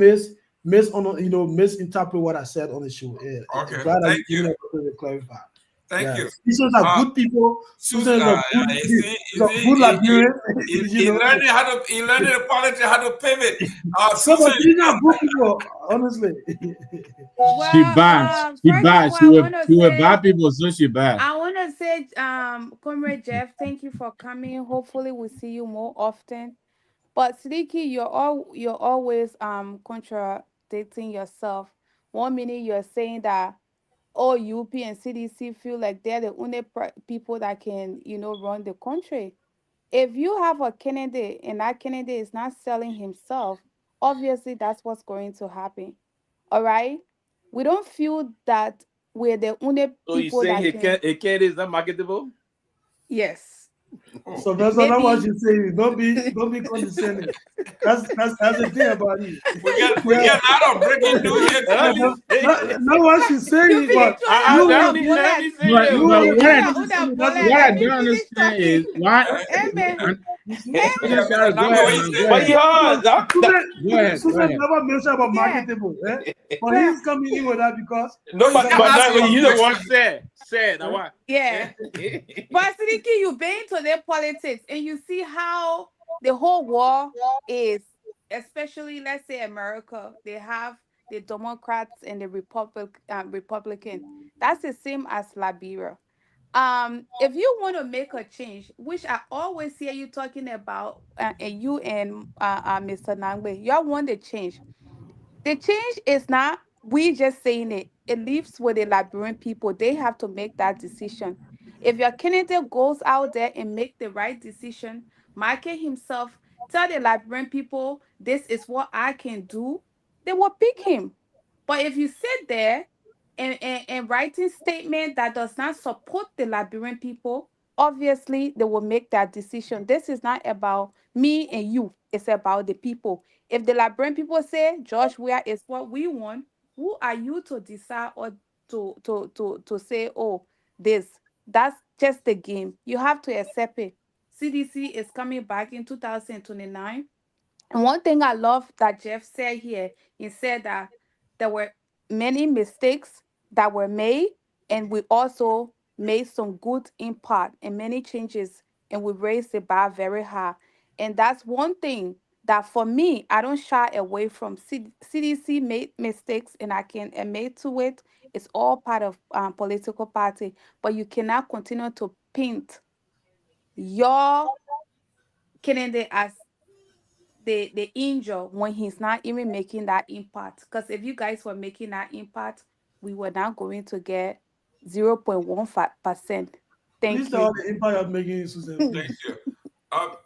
misinterpret what I said on the show. Okay, thank you. Clarify. Thank you. Citizens are good people. Citizens are good Liberians. He learned the politics, how to pivot. Citizens are good people, honestly. She bad. She bad. She were bad people, so she bad. I want to say, Comrade Jeff, thank you for coming. Hopefully, we'll see you more often. But Seleke, you're always contradicting yourself. 1 minute you're saying that all UP and CDC feel like they're the only people that can, run the country. if you have a candidate and that candidate is not selling himself, obviously that's what's going to happen. All right? We don't feel that we're the only So you people saying that can. a candidate is not marketable? Yes. So that's not what you say. Don't be condescending. That's the thing about it. We get a lot of breaking news here too. Not what she's saying, but you let want me to say that. what I don't understand is why. But yeah, Go ahead. Susan never mentioned about marketable. But he's coming in with that because no, but you know what said that one. Yeah. But Seleke, you've been to their politics and you see how the whole war is, especially let's say America, they have the Democrats and the Republican. That's the same as Liberia. If you want to make a change, which I always hear you talking about, and you and Mr. Nagbe, y'all want the change. The change is not we just saying it. It leaves with the Liberian people. They have to make that decision. If your candidate goes out there and make the right decision, market himself, tell the Liberian people, this is what I can do, they will pick him. But if you sit there and writing statement that does not support the Liberian people, obviously they will make that decision. This is not about me and you. It's about the people. If the Liberian people say George Weah is what we want, who are you to decide or to say, oh, this? That's just the game. You have to accept it. CDC is coming back in 2029. And one thing I love that Jeff said here, he said that there were many mistakes that were made, and we also made some good impact and many changes, and we raised the bar very high. And that's one thing that for me, I don't shy away from. CDC made mistakes, and I can admit to it. It's all part of political party, but you cannot continue to paint your candidate as the injure when he's not even making that impact. Because if you guys were making that impact, we were not going to get 0.15%. Thank please you. tell the impact of making Susan. Thank you.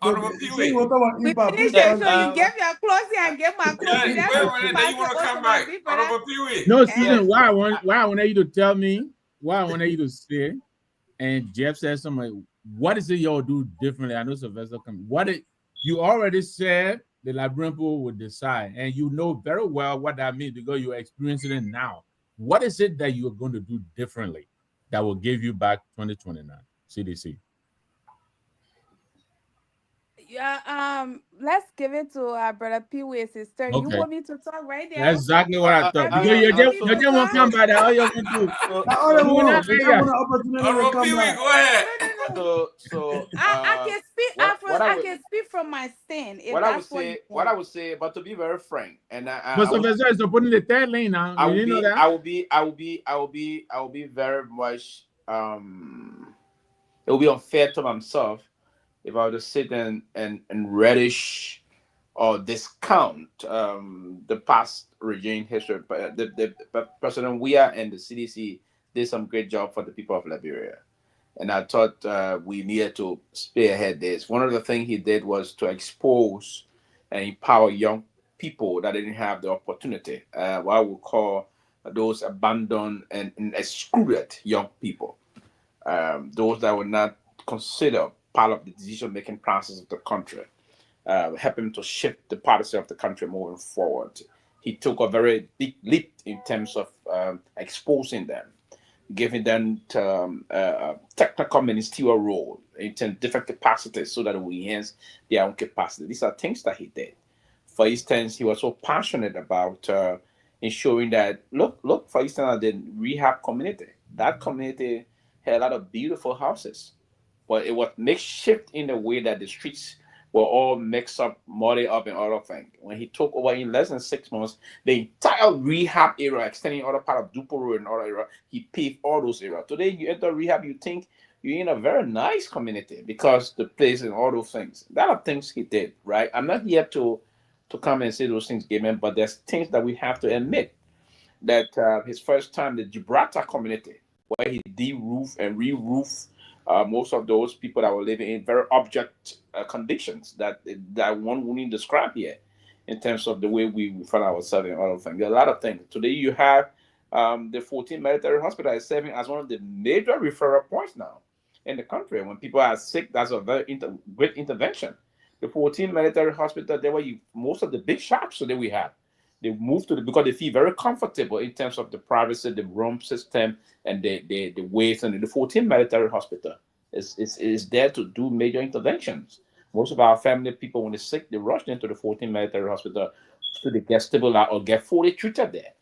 Honorable Pewee. We finished the show. You gave your closing and gave my closing. Wait a minute, then you want to come back. Honorable Pewee. No, Susan, why I wanted you to tell me, why I wanted you to say, and Jeff said something like, what is it y'all do differently? I know Sylvester coming. You already said the Liberian people would decide, and you know very well what that means because you're experiencing it now. What is it that you're going to do differently that will give you back 2029 CDC? Yeah, let's give it to our brother Pewee, sister. Okay. You want me to talk right there? That's exactly what I thought. Because you just won't come by that. All you're going to do. Honorable Pewee, go ahead. So I can speak. I can speak from my stand. What I would say, but to be very frank, and but Sylvester is putting the third lane now. I will be very much. It will be unfair to myself if I were to sit and relish or discount the past regime history. But the President Weah and the CDC did some great job for the people of Liberia. And I thought we needed to spearhead this. One of the things he did was to expose and empower young people that didn't have the opportunity, what I would call those abandoned and excluded young people, those that were not considered part of the decision-making process of the country, help him to shift the policy of the country moving forward. He took a very big leap in terms of exposing them, giving them a technical ministerial role in different capacities so that it will enhance their own capacity. These are things that he did. For instance, he was so passionate about ensuring that, look, for instance, at the rehab community. That community had a lot of beautiful houses, but it was makeshift in the way that the streets were all mixed up, muddy up, and other things. When he took over in less than 6 months, the entire rehab area, extending other part of Dopoh Road and other area, he paved all those areas. Today, you enter rehab, you think you're in a very nice community because the place and all those things. That are things he did, right? I'm not here to come and say those things, Gayman, but there's things that we have to admit. That his first time, the Gibraltar community, where he de-roof and re-roof most of those people that were living in very object conditions that one wouldn't describe here, in terms of the way we find ourselves and all of things. There are a lot of things. Today you have the 14th Military Hospital is serving as one of the major referral points now in the country. When people are sick, that's a very great intervention. The 14th Military Hospital, there were most of the big shops that we have. They moved to because they feel very comfortable in terms of the privacy, the room system, and the ways. And the 14th Military Hospital is there to do major interventions. Most of our family people, when they're sick, they rush into the 14th Military Hospital to get stabilized or get fully treated there.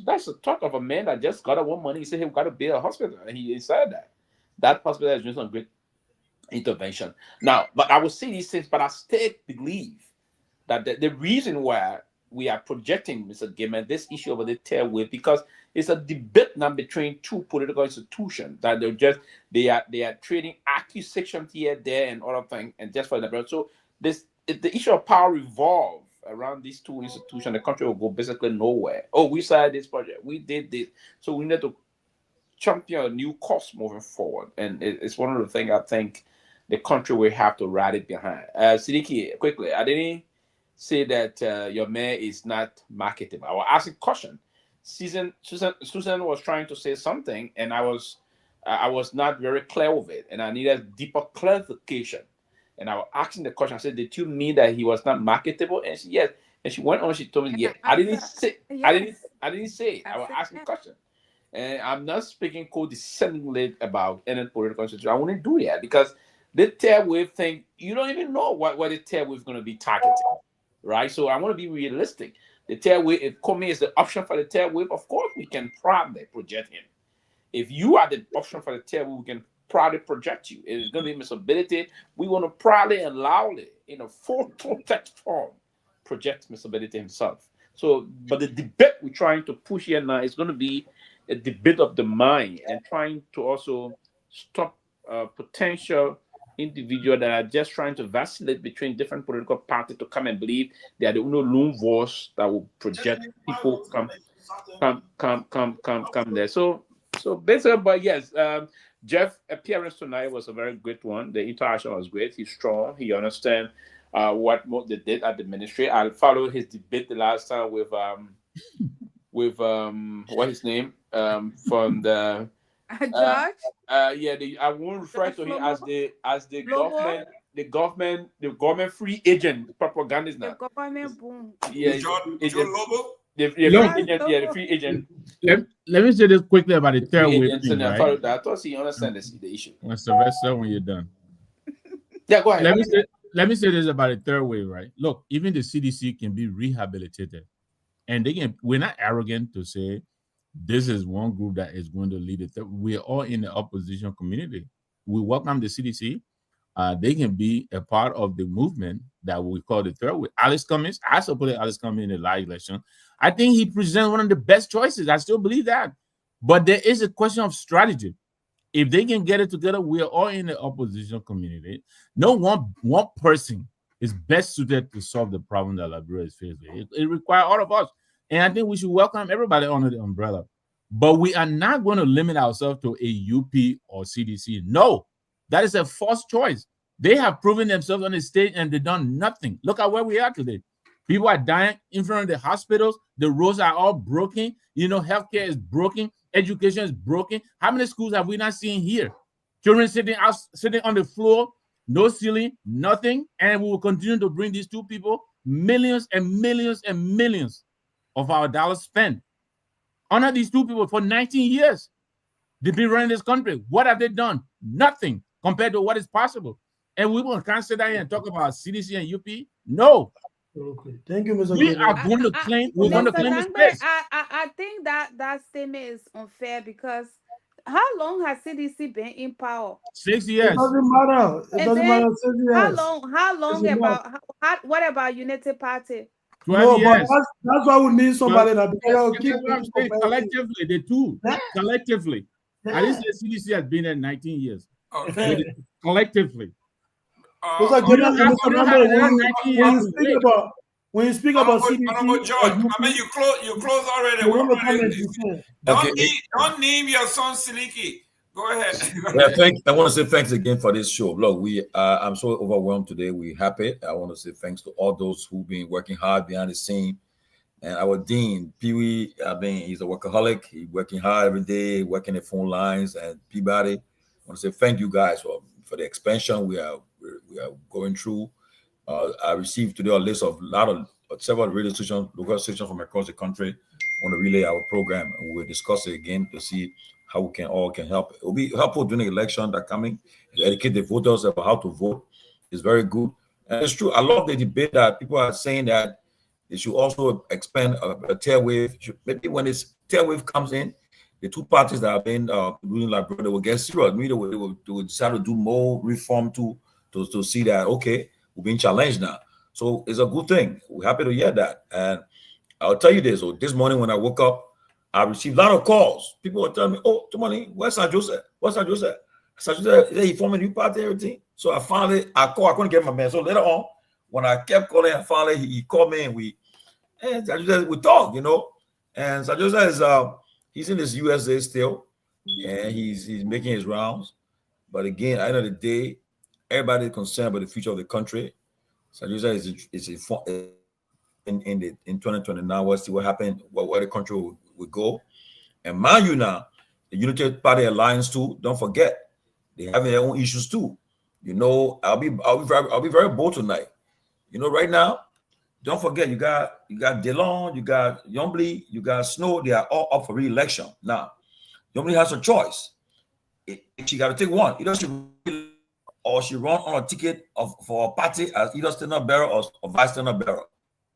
That's the talk of a man that just got one money. He said he got to build a hospital, and he said that hospital is doing some great intervention. Now, but I will say these things, but I still believe that the reason why we are projecting, Mr. Gayman, this issue over the third wave, because it's a debate now between two political institutions that they are trading accusations here, there, and other things, and just for the so the issue of power revolve around these two institutions. The country will go basically nowhere. Oh, we started this project, we did this, so we need to champion a new course moving forward, and it's one of the things I think the country will have to rally behind. Seleke, quickly, I didn't say that your mayor is not marketable. I was asking question. Susan was trying to say something, and I was not very clear with it, and I needed deeper clarification. And I was asking the question. I said, "Did you mean that he was not marketable?" And she yes. And she went on. She told me, "Yeah." I didn't say. Yes. I didn't say it. I was asking question, and I'm not speaking condescendingly about any political institution. I wouldn't do that because the third wave thing, you don't even know what the third wave is going to be targeting. Right, so I want to be realistic. The third wave, if Comey is the option for the third wave, of course we can proudly project him. If you are the option for the third wave, we can proudly project you. It's going to be Mr. We want to proudly and loudly, in a full text form, project Mr. himself. So, but the debate we're trying to push here now is going to be a debate of the mind and trying to also stop potential individuals that are just trying to vacillate between different political parties to come and believe they are the only lone voice that will project people come there. So basically, but yes, Jeff's appearance tonight was a very great one. The interaction was great. He's strong. He understands what they did at the ministry. I followed his debate the last time with what his name from the George. I won't refer to him as the government free agent propagandist now. The government boom. Yeah, Joe Lobo. The free agent. Let me say this quickly about the third wave thing, right? I thought he understands the issue. Sylvester, when you're done. Yeah, go ahead. Let me say this about the third wave, right? Look, even the CDC can be rehabilitated, and we're not arrogant to say this is one group that is going to lead it. We're all in the opposition community. We welcome the CDC. They can be a part of the movement that we call the third wave. Alex Cummings, I supported Alex Cummings in the last election. I think he presents one of the best choices. I still believe that. But there is a question of strategy. If they can get it together, we are all in the opposition community. No one person is best suited to solve the problem that Liberia is faced with. It requires all of us. And I think we should welcome everybody under the umbrella. But we are not going to limit ourselves to a UP or CDC. No, that is a false choice. They have proven themselves on the stage and they've done nothing. Look at where we are today. People are dying in front of the hospitals. The roads are all broken. Healthcare is broken. Education is broken. How many schools have we not seen here? Children sitting on the floor, no ceiling, nothing. And we will continue to bring these two people millions and millions and millions of our dollars spent. Honor these two people for 19 years. They've been running this country. What have they done? Nothing compared to what is possible. And we will consider and talk about CDC and UP? No. Okay. Thank you, Mr. We are going to claim. We're going to claim the space. I think that statement is unfair because how long has CDC been in power? 6 years. It doesn't matter. It doesn't matter. 6 years. How long what about Unity Party? 12 years. But that's why we need somebody that collectively, the two. Collectively. I didn't say CDC has been there 19 years. Okay. Collectively. When you speak about CDC, George, you close already. Don't name your son Seleke. Go ahead. Yeah, I want to say thanks again for this show. Look, I'm so overwhelmed today. We're happy. I want to say thanks to all those who've been working hard behind the scene. And our dean, Pewee, he's a workaholic. He's working hard every day, working the phone lines. And Peabody, I want to say thank you guys for the expansion we are going through. I received today a list of several radio stations, local stations from across the country want to relay our program, and we'll discuss it again to see how we can help. It will be helpful during the election that coming to educate the voters about how to vote. It's very good, and it's true. I love the debate that people are saying that they should also expand a tail wave. Maybe when this tail wave comes in, the two parties that have been ruling Liberia, they will get serious. Maybe they will decide to do more reform to see that, okay, we're being challenged now. So it's a good thing. We're happy to hear that. And I'll tell you this. So this morning when I woke up, I received a lot of calls. People were telling me, "Oh, Tomalin, where's San Joseph? What's San Joseph? San Joseph, he formed a new party, everything." So I finally, I couldn't get my man. So later on, when I kept calling, and finally he called me and we talk, you know. And San Joseph is he's in this USA still, and he's making his rounds. But again, at the end of the day, everybody is concerned about the future of the country. San Joseph is in 2029. We'll see what happened, where the country will go. And mind you now, the Unity Party Alliance too, don't forget, they have their own issues too. You know, I'll be very bold tonight. You know, right now, don't forget, you got DeLon, you got Yombly, you got Snow, they are all up for re-election. Now, Yombly has a choice. She got to take one. Either she run on a ticket for a party as either stand-up bearer or vice stand-up bearer,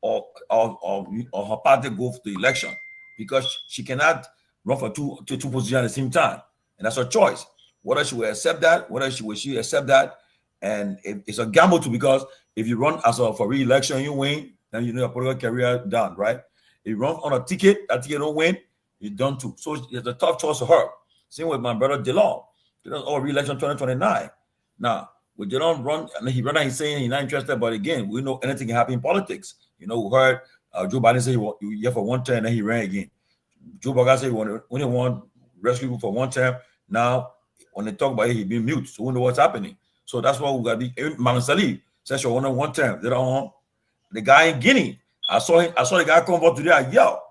or her party go for the election, because she cannot run for two positions at the same time, and that's her choice. Whether she will accept that, whether she will accept that, and it's a gamble too, because if you run for re-election, you win, then you know your political career done, right? If you run on a ticket, that ticket don't win, you're done too. So it's a tough choice for her. Same with my brother DeLon. DeLon, re-election 2029. Now, with DeLon run, and he's saying he's not interested, but again, we know anything can happen in politics. You know, we heard Joe Biden say he here for one term, and then he ran again. Joe Biden said he only want rescue people for one term. Now, when they talk about it, he been mute, so we know what's happening. So that's why we got to be. Mama Salih said she wanted one term. They don't. The guy in Guinea, I saw the guy come over today. I yell.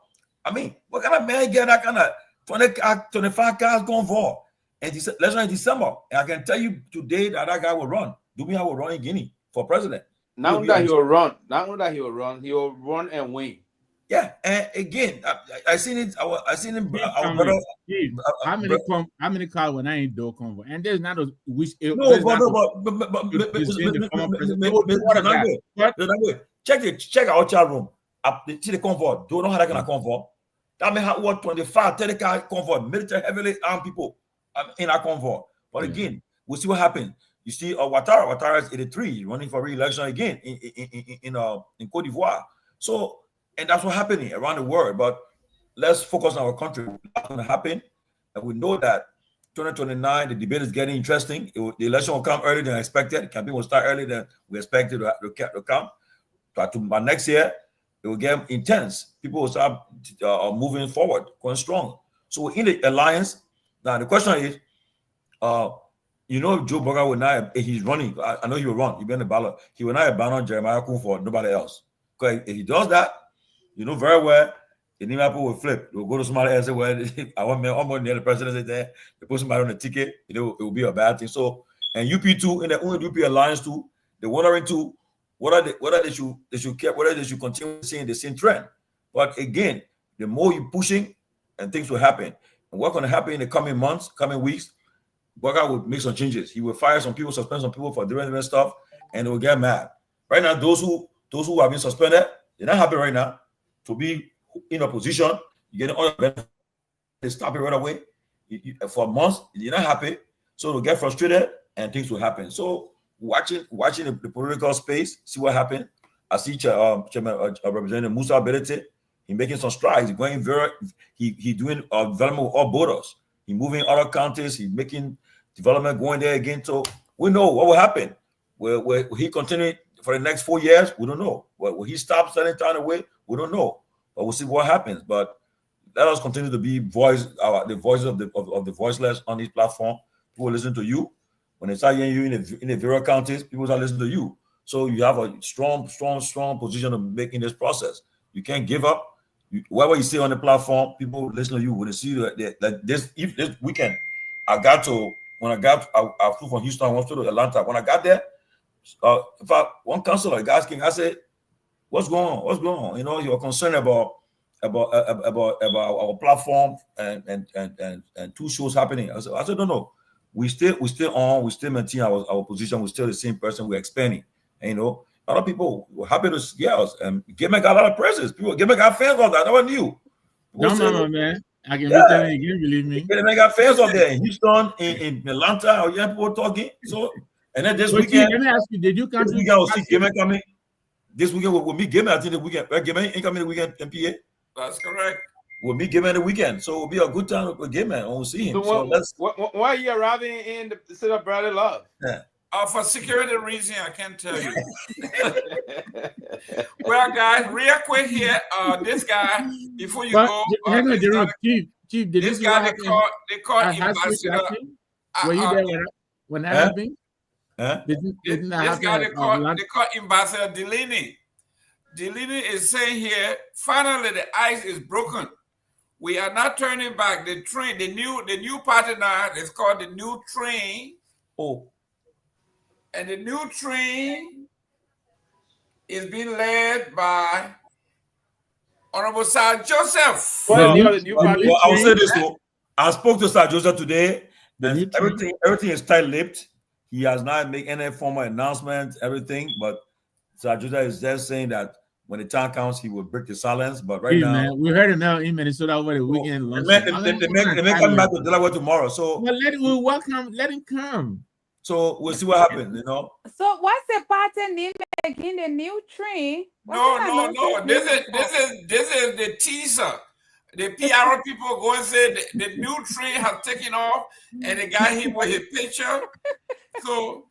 I mean, what kind of man get that kind of 25 cars going for? And let's run in December. And I can tell you today that guy will run. Dumia will run in Guinea for president. Not only that he will run, he will run and win. Yeah, and again, I seen it. I seen him. Our brother, how many cars when I ain't do convo? And there's not a which. Check our chat room. See the convo. Don't know how that kind of convo. That may have what 25, 30 car convo, military, heavily armed people in our convo. But again, we'll see what happens. You see, Ouattara is 83, running for re-election again in Côte d'Ivoire. So. And that's what's happening around the world. But let's focus on our country. What's going to happen? And we know that 2029, the debate is getting interesting. The election will come earlier than expected. The campaign will start earlier than we expected to come. But by next year, it will get intense. People will start moving forward, going strong. So we're in the alliance. Now, the question is, you know, Joe Biden will not, he's running. I know he will run. He'll be in the ballot. He will not abandon Jeremiah Kun for nobody else. Because if he does that, you know very well, the new Apple will flip. It will go to somebody else and say, well, I want me near the president there. They put somebody on the ticket. It will be a bad thing. So, and UP too, in the only UP alliance too, they're wondering too, whether they should continue seeing the same trend. But again, the more you pushing, and things will happen. And what's going to happen in the coming months, coming weeks, Garguah will make some changes. He will fire some people, suspend some people for different stuff, and they will get mad. Right now, those who have been suspended, they're not happy right now to be in a position. You get all the they stop it right away. For months, you're not happy, so they'll get frustrated, and things will happen. So watching the political space, see what happened. I see Representative Musa Belete. He's making some strides. He's going he doing development with all borders. He's moving other counties. He's making development going there again. So we know what will happen. Will he continue for the next 4 years? We don't know. Will he stop selling town away? We don't know. But we'll see what happens. But let us continue to be the voices of the voiceless on this platform. People listen to you. When they start hearing you in the various counties, people start listening to you. So you have a strong position of making this process. You can't give up. Whatever you say on the platform, people listen to you. When they see that this weekend, I flew from Houston, I went to Atlanta. When I got there, in fact, one counselor, guys came, I said, what's going on? What's going on? You know, you're concerned about our platform and 2 shows happening. I said, no. We still on, we still maintain our position, we're still the same person, we're expanding. And, you know, a lot of people were happy to see us. And Gayman got a lot of praises. Gayman got fans of that. No one knew. No, man. I can be telling you, believe me. Gayman got fans up there in Houston, in Atlanta, or yeah, people talking. So, and then this weekend, let me ask you, did you come? This weekend, I will see Gayman coming. This weekend we'll meet Gayman. I think the weekend. Gayman ain't coming the weekend in PA. That's correct. We'll meet Gayman the weekend, so it'll be a good time with Gayman. We'll see him. Why are you arriving in the city of Brotherly Love? Yeah. For security reason, I can't tell you. Well, guys, real quick here, this guy, before you go, Chief, this guy they call Ambassador. Were you there when that happened? This guy they call Ambassador Delaney. Delaney is saying here, finally the ice is broken. We are not turning back. The train, the new party now is called the New Train. Oh. And the new train is being led by Honorable Sir Joseph. Well, I'll say this though. I spoke to Sir Joseph today, and everything is tight-lipped. He has not made any formal announcement, everything, but Sir Joseph is just saying that when the time comes, he will break the silence. But right now, man, we heard it now in Minnesota over the weekend. They may come back to Delaware tomorrow. So we'll welcome, let him come. So we'll see what happens, you know. So what's the pattern name again? The New Train? No. This is the teaser. The PR people go and say the new train has taken off, and they got him with his picture. So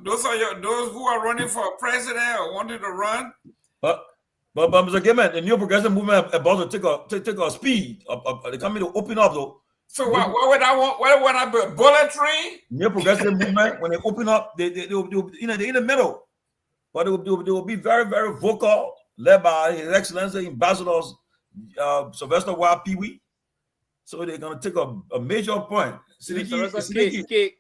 those who are running for president or wanted to run. But Mr. Gayman, the new progressive movement about to take a speed. They coming to open up though. So what would I want? What would I be? A bullet train? New progressive movement, when they open up, they're in the middle, but they will be very, very vocal, led by His Excellency Ambassadors Sylvester Pewee. So they're gonna take a major point.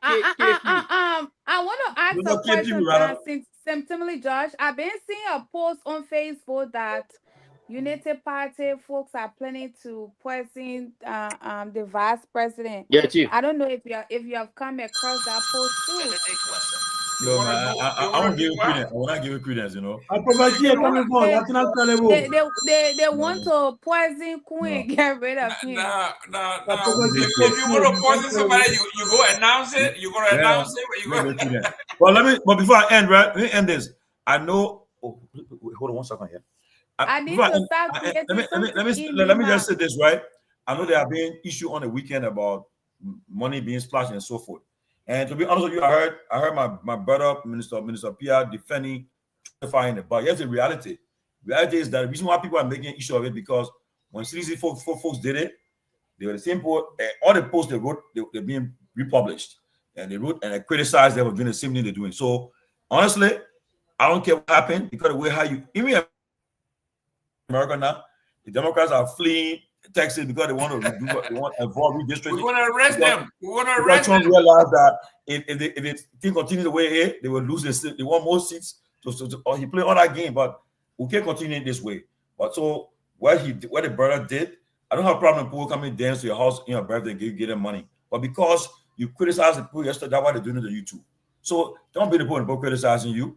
I want to ask a question since Timely Josh. I've been seeing a post on Facebook that Unity Party folks are planning to poison the vice president. Yeah, Chief. I don't know if you have come across that post too. Yo, man, I won't give you credence. I will not give you credence, you know. I provide you They want to poison Queen, get rid of him. If you want to poison somebody, you go announce it. You go announce it. But before I end, right? Let me end this. I know. Oh, wait, hold on 1 second here. I need to start. Let me just say this, right? I know there have been issues on the weekend about money being splashed and so forth. And to be honest with you, I heard my brother, Minister Pierre, defending justifying it. But here's the reality. Reality is that the reason why people are making an issue of it because when CDC folks did it, they were the same post. All the posts they wrote, they're being republished, and they wrote and they criticized them for doing the same thing they're doing. So honestly, I don't care what happened because the way how you even America now, the Democrats are fleeing Texas because they want to avoid redistricting. We want to arrest them. We want to arrest them. Trump realized that if they think continue the way it is, they will lose their seat. They want more seats. Or he played all that game, but we can't continue in this way. But so what the brother did, I don't have a problem with people coming dance to your house in your birthday and give them money. But because you criticized the people yesterday, that's why they're doing it on YouTube. So don't be the point about criticizing you.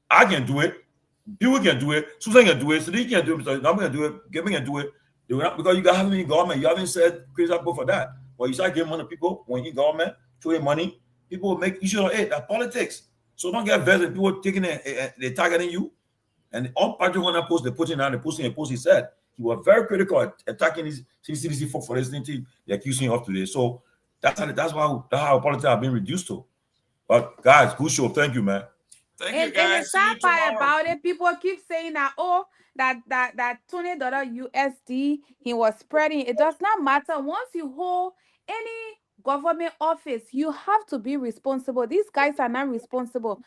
I can do it. People can do it. Susan can do it. So they can do it. I'm going to do it. Gavin can do it. Because you got having in government, you haven't said criticize people for that. But you start giving money to people when you're in government, throwing money, people will make issues of it. That's politics. So don't get vested. People taking it, they're targeting you. And all Patrick on that post, they put in out, they posting a post, he said he was very critical at attacking his CDC for listening to the accusing of today. So that's how politics have been reduced to. But guys, good show. Thank you, man. Thank you, And the guys. See you sad part tomorrow. about it, people keep saying that, oh, that $20 USD he was spreading. It does not matter. Once you hold any government office, you have to be responsible. These guys are not responsible.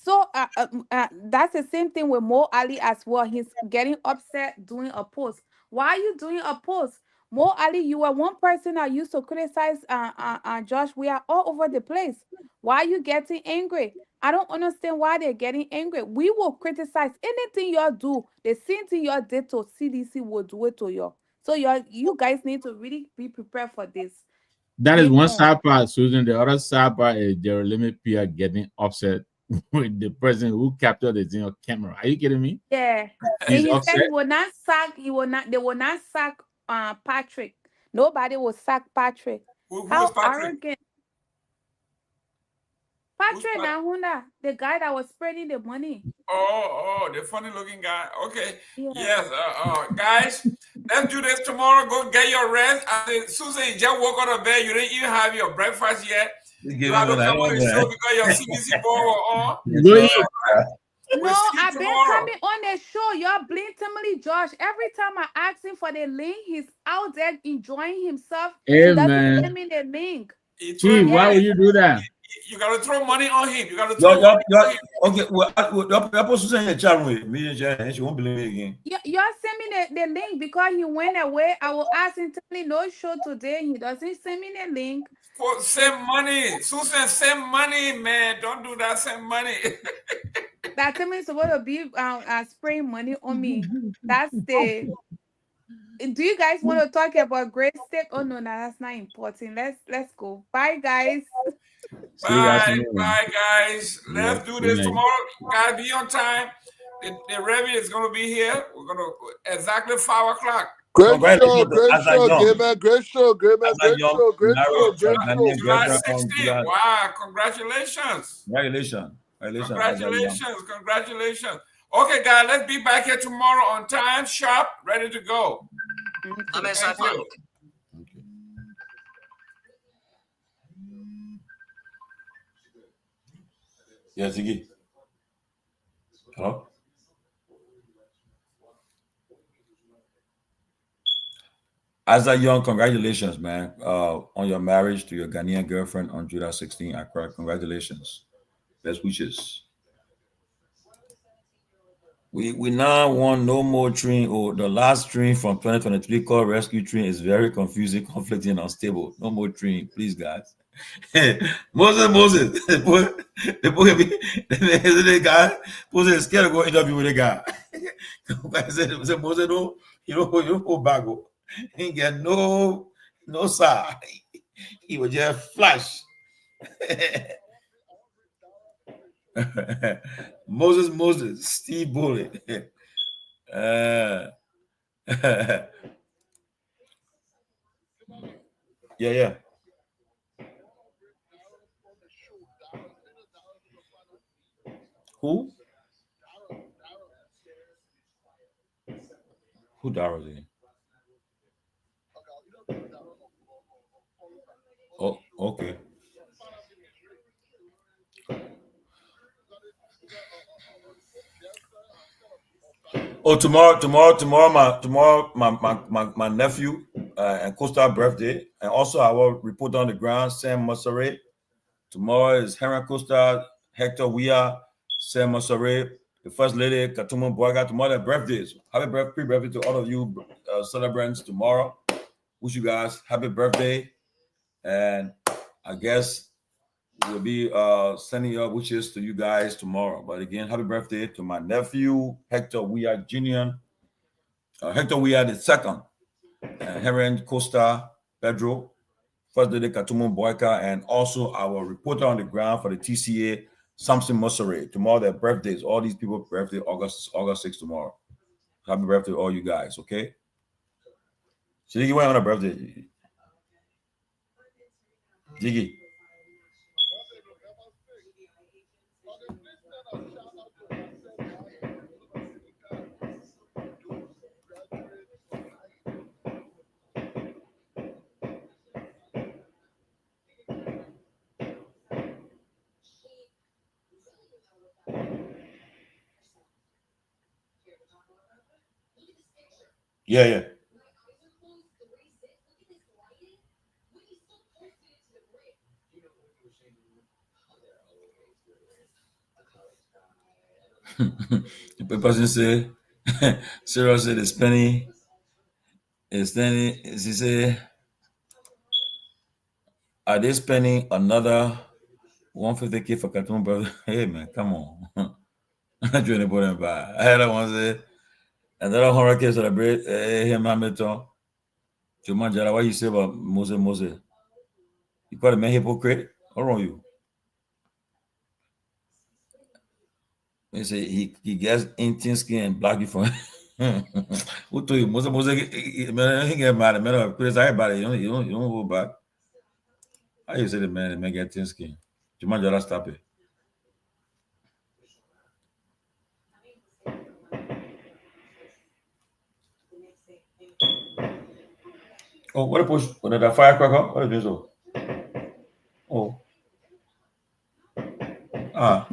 So that's the same thing with Mo Ali as well. He's getting upset doing a post. Why are you doing a post? Mo Ali, you are one person that used to criticize Josh. We are all over the place. Why are you getting angry? I don't understand why they're getting angry. We will criticize anything y'all do. The same thing y'all did to CDC will do it to you. So you guys need to really be prepared for this. That is Stay one tuned. sad part, Susan. The other sad part is Jerome Pewee getting upset with the president who captured the thing on camera. Are you kidding me? Yeah. He's And he upset. said he will not sack, they will not sack Patrick. Nobody will sack Patrick. Who is How Patrick? arrogant. Patrick Nahunda, the guy that was spreading the money. Oh, the funny looking guy. Okay. Yeah. Yes. Guys, let's do this tomorrow. Go get your rest. Susan, you just woke out of bed. You didn't even have your breakfast yet. You have to come on the show because your CBC ball were on. No, I've been coming on the show. Y'all blatantly Josh. Every time I ask him for the link, he's out there enjoying himself. Hey, He doesn't man. send me the link. T, why would you do that? You gotta throw money on him. You gotta throw money on him. Okay, well, you're supposed to send a chat with me. She won't believe me again. Y'all send me the link because he went away. I will ask him, tell me no show today. He doesn't send me the link. Send money. Susan, send money, man. Don't do that. Send money. That tell me supposed to be spraying money on me. That's the. Do you guys want to talk about great step? Oh no, that's not important. Let's go. Bye, guys. Bye, guys. Let's do this tomorrow. Gotta be on time. The Revy is gonna be here. We're gonna exactly 5 o'clock. Great show, Gayman. Great show, Gayman. Great show, great show, great show. July 16th. Wow, congratulations. Congratulations. Congratulations. Okay, guys, let's be back here tomorrow on time, sharp, ready to go. Thank you. Yeah, Ziggy. Hello? As a young, congratulations, man, on your marriage to your Ghanaian girlfriend on July 16th. Accra. Congratulations. Best wishes. We now want no more train, or the last train from 2023 called Rescue Train is very confusing, conflicting, and unstable. No more train, please, guys. Moses, the guy, Moses is scared to go interview with the guy. I said, Moses, no, you don't go back. He ain't get no sir. He was just flash. Moses, Steve Bullet. Yeah. Who? Who Darrell? Oh, okay. Oh, tomorrow, my nephew and co-star birthday, and also I will report on the ground, Sam Masare. Tomorrow is Henry Costa, Hector Weah, Sam Masare, the First Lady, Katuma Boaga. Tomorrow their birthdays. Happy pre-birthday to all of you celebrants tomorrow. Wish you guys happy birthday, and I guess we'll be sending your wishes to you guys tomorrow. But again, happy birthday to my nephew Hector Weah Jr., Hector Weah the second, Heren Costa Pedro, First Lady Katumu Boyka, and also our reporter on the ground for the TCA, Samson Musare. Tomorrow their birthdays. All these people birthday August 6th tomorrow. Happy birthday to all you guys, okay? Jiggy went on a birthday. Jiggy. Yeah. The person say, Sarah said it's penny. It's then she say, are they spending another 150K for cartoon brother? Hey man, come on. I'm trying to put him back. I had one say, another 100K celebrate him Hamilton. Jumajara, what you say about Moses? You call him a hypocrite? How wrong you? They say he gets Indian skin and black you from. Who told you? Moses, man, he get mad. Man, Chris, everybody, you don't go back. How you say the man get thin skin? Jumajara, stop it. Oh, what a push? What did that firecracker? What is this? Oh. Ah.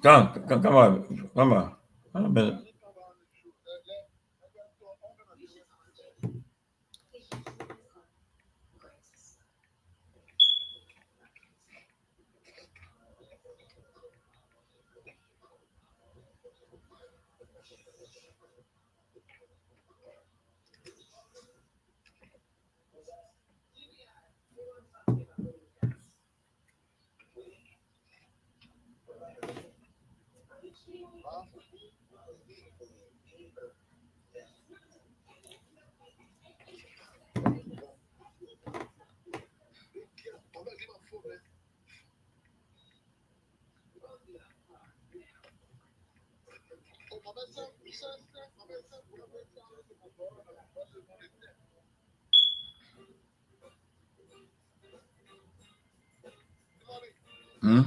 Come on. Wait a minute. Hmm?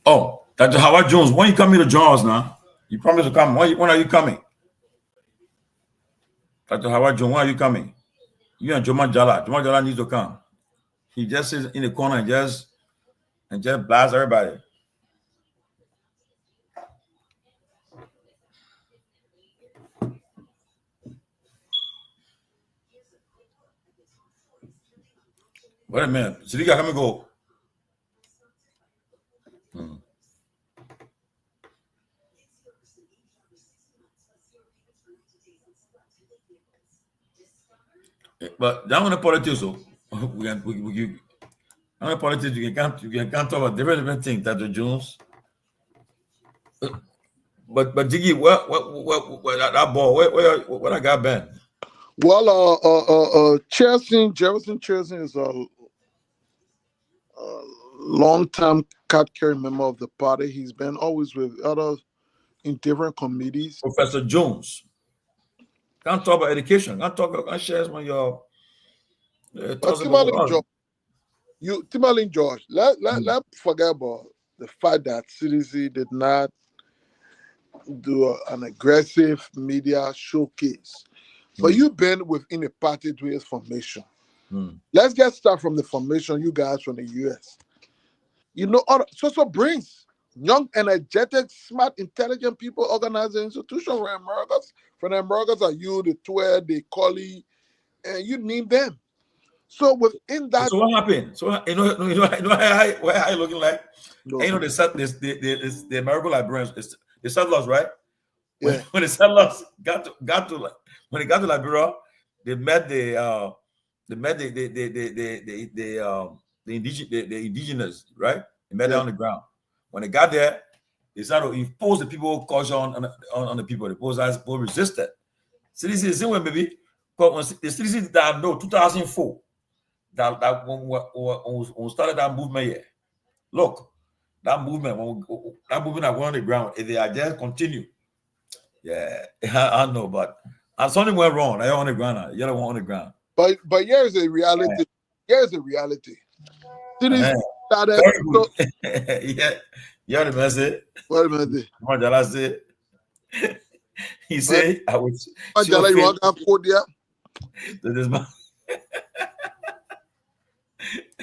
Oh, Dr. Howard Jones, when you coming to Jaws now? You promised to come. When are you coming? Dr. Howard Jones, when are you coming? You and Joma Jala. Joma Jala needs to come. He just sits in the corner and just blasts everybody. Wait a minute. Seleke, come and go. But down on the politics, so on the politics, you can talk about different things, Dr. Jones. But Jiggy, what that ball? Where I got Ben? Well, Jefferson Chelsea is a long-time card-carrying member of the party. He's been always with others in different committees. Professor Jones. Can't talk about education. Can't share some of your thoughts about Tomalin George, let forget about the fact that CDC did not do an aggressive media showcase. But you've been within a party to its formation. Let's get started from the formation, you guys from the US. You know, so brings young, energetic, smart, intelligent people organize the institution from Americas. From the Americas are you, the Twer, the Collie, and you name them. So within that, so what happened? So you know how you looking like? No. And you know the American librarians, the settlers, right? Yeah. When the settlers got to when they got to Liberia, they met the indigenous, right? They met them on the ground. When they got there, they started to impose the people culture on the people. The people resisted. So this is the same way, maybe. Because the citizens that know 2004, that when we started that movement here, look, that movement that went on the ground, if they are just continue, yeah, I know, but something went wrong. I on the ground now. You don't want on the ground. But here's a reality. Yeah. Here's the reality. Cities started. Yeah, you heard the message. What a minute. Mandela said. He said, "I was." Mandela, you want to quote there? That is my.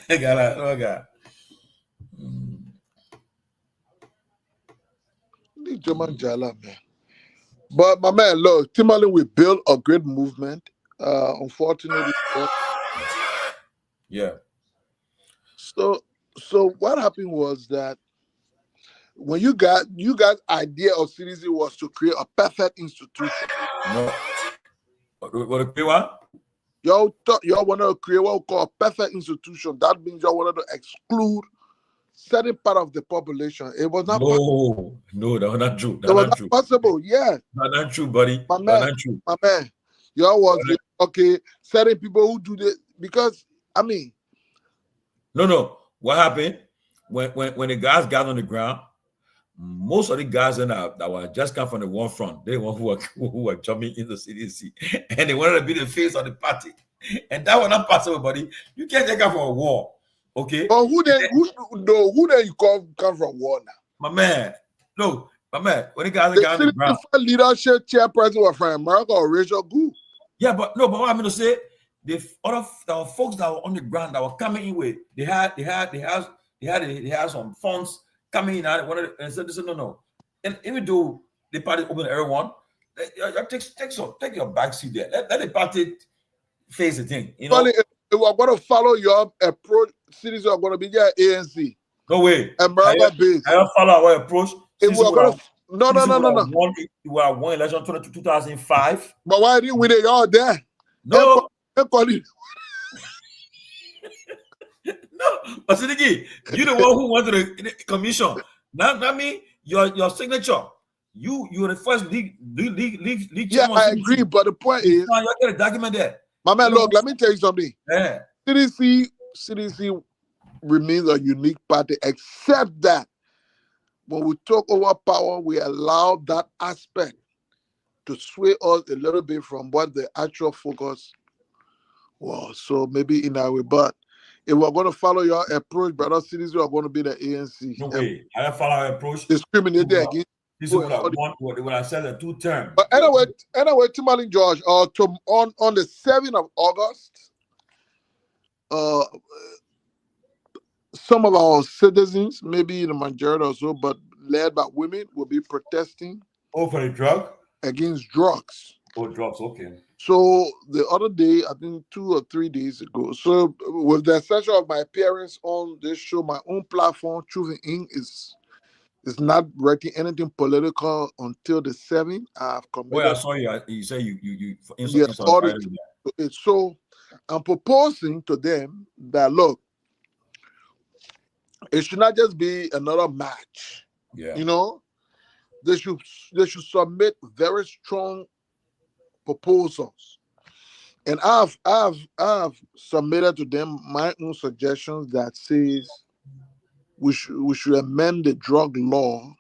I got. Mandela, man. But my man, look, Tomalin, we built a great movement. Unfortunately, yeah. So what happened was that when you guys' idea of CDC was to create a perfect institution. No. What a create what? Y'all wanted to create what we call a perfect institution. That means y'all wanted to exclude certain part of the population. It was not possible. No, that was not true. It was not possible, yeah. Not true, buddy. My man, y'all was okay, certain people who do this because I mean. No. What happened when the guys got on the ground? Most of the guys that were just come from the war front, they were who were jumping in the CDC, and they wanted to be the face of the party, and that was not possible, buddy. You can't take out from a war, okay? But who then you come from war now? My man, when the guys got on the ground, leadership chairperson was from America or Rachel Gu. Yeah, but what I'm going to say, the folks that were on the ground that were coming in with, they had some funds coming in and said, no. And even though the party open to everyone, take your back seat there. Let the party face the thing. You know, if we're going to follow your approach, cities are going to be your ANC. No way. America based. I don't follow our approach. If we're going to no. You were won election 2005. But why didn't we? Y'all there? No. No, but Seleke, you the one who went to the commission. Not me. Your signature. You were the first league. Yeah, I agree. But the point is, you got a document there. My man, look, let me tell you something. Yeah. CDC remains a unique party, except that when we took over power, we allowed that aspect to sway us a little bit from what the actual focus was. So maybe in our way, but if we're going to follow your approach, brother, cities are going to be the ANC. No way. I don't follow our approach. Discriminated against. This is what I said, the 2 terms. But anyway, Tomalin George, on the 7th of August, some of our citizens, maybe the majority or so, but led by women, will be protesting. Oh, for the drug? Against drugs. Oh, drugs, okay. So the other day, I think 2 or 3 days ago, so with the exception of my appearance on this show, my own platform, Truth Inc. is not writing anything political until the 7th. I've committed. Well, I saw you say you So I'm proposing to them that, look, it should not just be another match. Yeah. You know, they should submit very strong proposals. And I've submitted to them my own suggestions that says we should amend the drug law,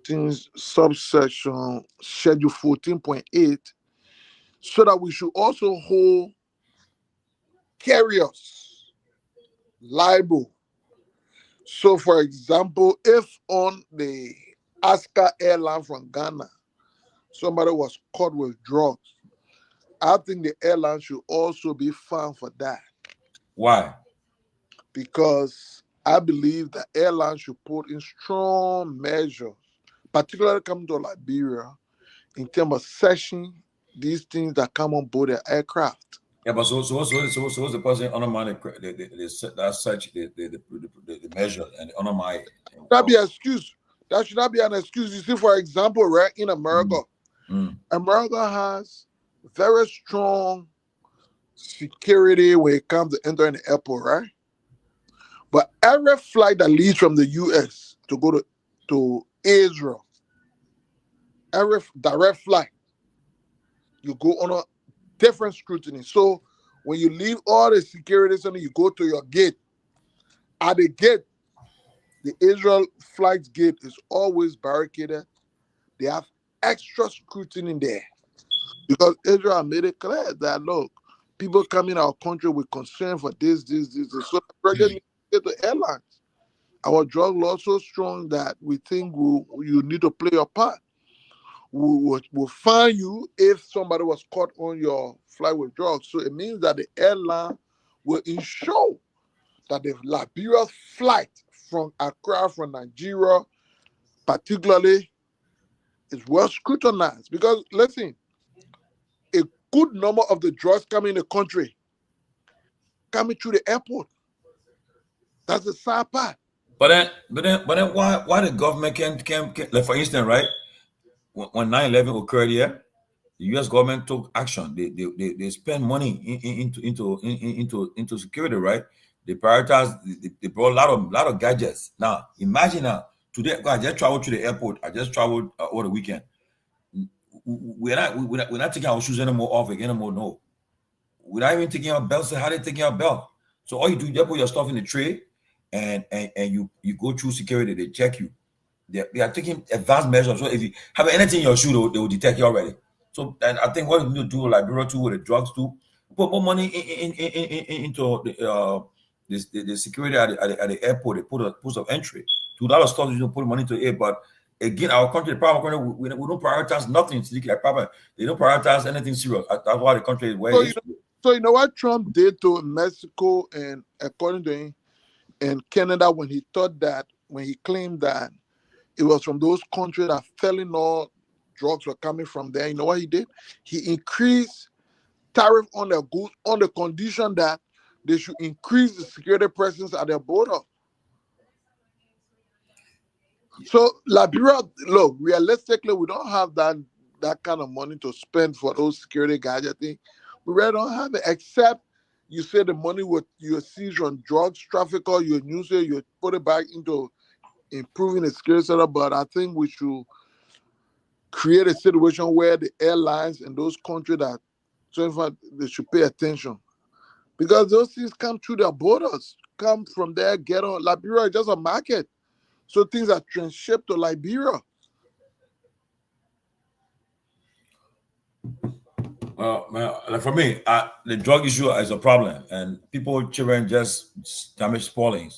things subsection schedule 14.8, so that we should also hold carriers liable. So, for example, if on the Aska airline from Ghana, somebody was caught with drugs, I think the airline should also be fined for that. Why? Because I believe the airline should put in strong measures, particularly coming to Liberia, in terms of searching these things that come on board the aircraft. Yeah, but so what's the person undermine that such the measure and undermine? That be an excuse. That should not be an excuse. You see, for example, right in America, America has very strong security when it comes to entering the airport, right? But every flight that leaves from the U.S. to go to Israel, every direct flight, you go on a different scrutiny. So when you leave all the security center, you go to your gate. At the gate, the Israel flight gate is always barricaded. They have extra scrutiny there because Israel made it clear that, look, people come in our country with concern for this. So the need to get the airlines. Our drug law is so strong that we think you need to play your part. We'll fine you if somebody was caught on your flight with drugs. So it means that the airline will ensure that the Liberia flight from Accra, from Nigeria, particularly, is well scrutinized. Because, listen, a good number of the drugs coming in the country coming through the airport. That's the sad part. But then, why the government can't like, for instance, right? When 9/11 occurred here, the U.S. government took action. They spend money into security, right? They prioritize. They brought a lot of gadgets. Now imagine now today. I just traveled to the airport. I just traveled over the weekend. We're not taking our shoes anymore off anymore. No, we're not even taking our belts. How they taking our belt? So all you do, you put your stuff in the tray, and you go through security. They check you. They are taking advanced measures. So if you have anything in your shoe, they will detect you already. So, and I think what we need to do, Liberia too, with the drugs too, put more money into the security at the airport. They put a post of entry. To a lot of stuff, you don't put money into it. But again, our country, the power country, we don't prioritize nothing. They don't prioritize anything serious. That's why the country is where it is. So you know what Trump did to Mexico and according to him, and Canada when he claimed that it was from those countries that fentanyl drugs were coming from there. You know what he did? He increased tariff on their goods on the condition that they should increase the security presence at their border. So Liberia, look, realistically, we don't have that kind of money to spend for those security gadgets. We really don't have it, except you say the money you seize on drugs trafficker, you use it, you put it back into improving the security setup. But I think we should create a situation where the airlines in those countries they should pay attention, because those things come through their borders, come from there, get on. Liberia is just a market, so things are transshipped to Liberia. Well, like for me, the drug issue is a problem, and children just damage spoiling.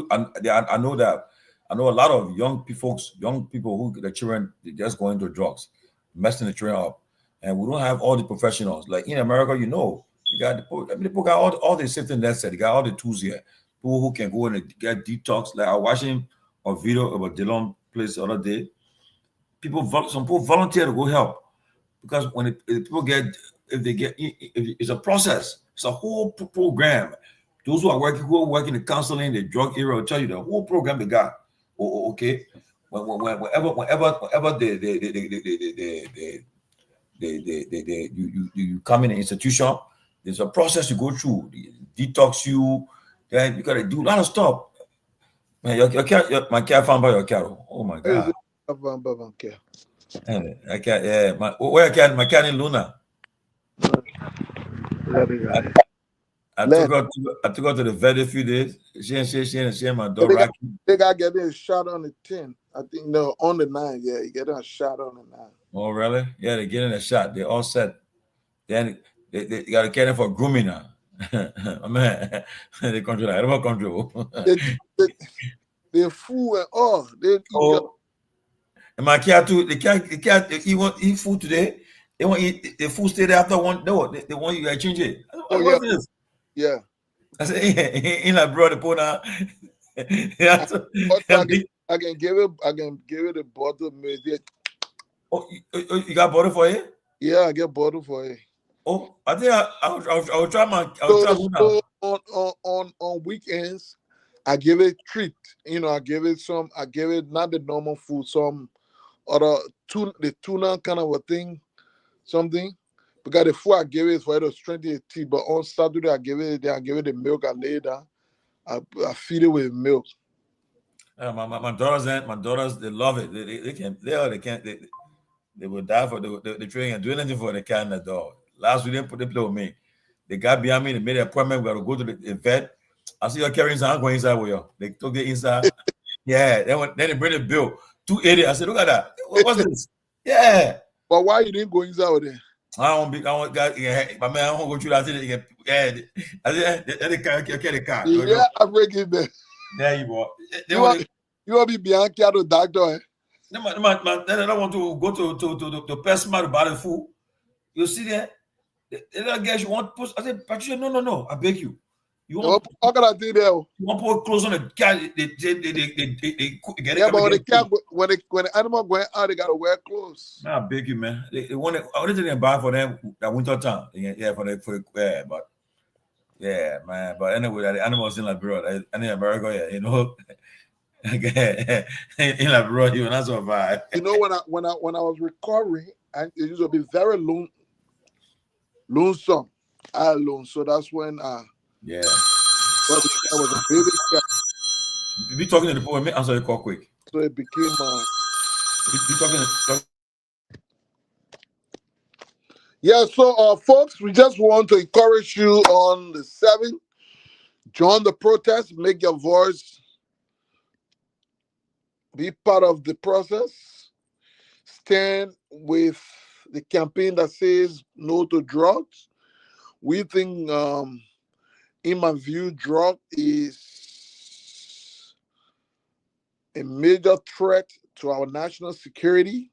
I know that. I know a lot of young people who the children they just go into drugs, messing the children up, and we don't have all the professionals. Like in America, you got people got all the safety nets. They got all the tools here. People who can go and get detox. Like I was watching a video about Dylan place the other day. Some people volunteer to go help. Because when it's a process, it's a whole program. Those who are working in counseling, the drug area will tell you the whole program they got. Okay, whenever you come in an institution, there's a process you go through. They detox you, then you gotta do a lot of stuff. Man, my cat found by your cattle. Oh my God. I can't. Yeah, where can my can in Luna? I took her to the vet a few days. She and my dog Rocky. They got getting a shot on the 10. I think no, on the 9. Yeah, you getting a shot on the 9. Oh really? Yeah, they're getting a shot. They're all set. Then they got to get them for grooming now. Man, they control that. I don't control. They fool and all. And my cat too. The cat. He want eat food today. They want eat the food stay there after one. No, they want you to change it. What's this? Yeah. I said, in like bro, the pona. I can give it a bottle of milk. Oh, you got bottle for it? Yeah, I get bottle for it. Oh, I think I'll try my. So on weekends, I give it treat. I give it not the normal food, some other tuna kind of a thing, something. Because the food I give it for it to strengthen the teeth. But on Saturday I give it the milk. I lay down. I feed it with milk. My daughters, they love it. They will die for the training and do anything for the cat and the dog. Last week they play with me. They got behind me. They made an appointment. We got to go to the vet. I see you carrying inside. I'm going inside with you. They took it inside. Yeah. Then they bring the bill. 280. I said, look at that. What's this? Yeah. But why you didn't go inside with it? I want guys. Yeah, my man. I won't go through that. I said, the car. Yeah, I break it there. There you go. You want to be Bianca the doctor? Eh? Then I don't want to go to Pesma to buy the food. You see that? The guys you want to post. I said, Patricia, no. I beg you. You want how can I do that? You want to put clothes on the cat? They get it. But when the animal going out, they gotta wear clothes. Nah, I beg you, man. They want it. Only thing they buy for them that winter time. Yeah, but yeah, man. But anyway, the animals in Liberia, in America, yeah, in Liberia, you will not survive. When I was recovering, and it used to be very lonesome. Alone. So that's when yeah. But I was a baby cat. You be talking to the boy, man. Answer the call quick. So it became be talking. Yeah, so folks, we just want to encourage you on the 7th. Join the protest, make your voice, be part of the process. Stand with the campaign that says no to drugs. We think in my view, drug is a major threat to our national security.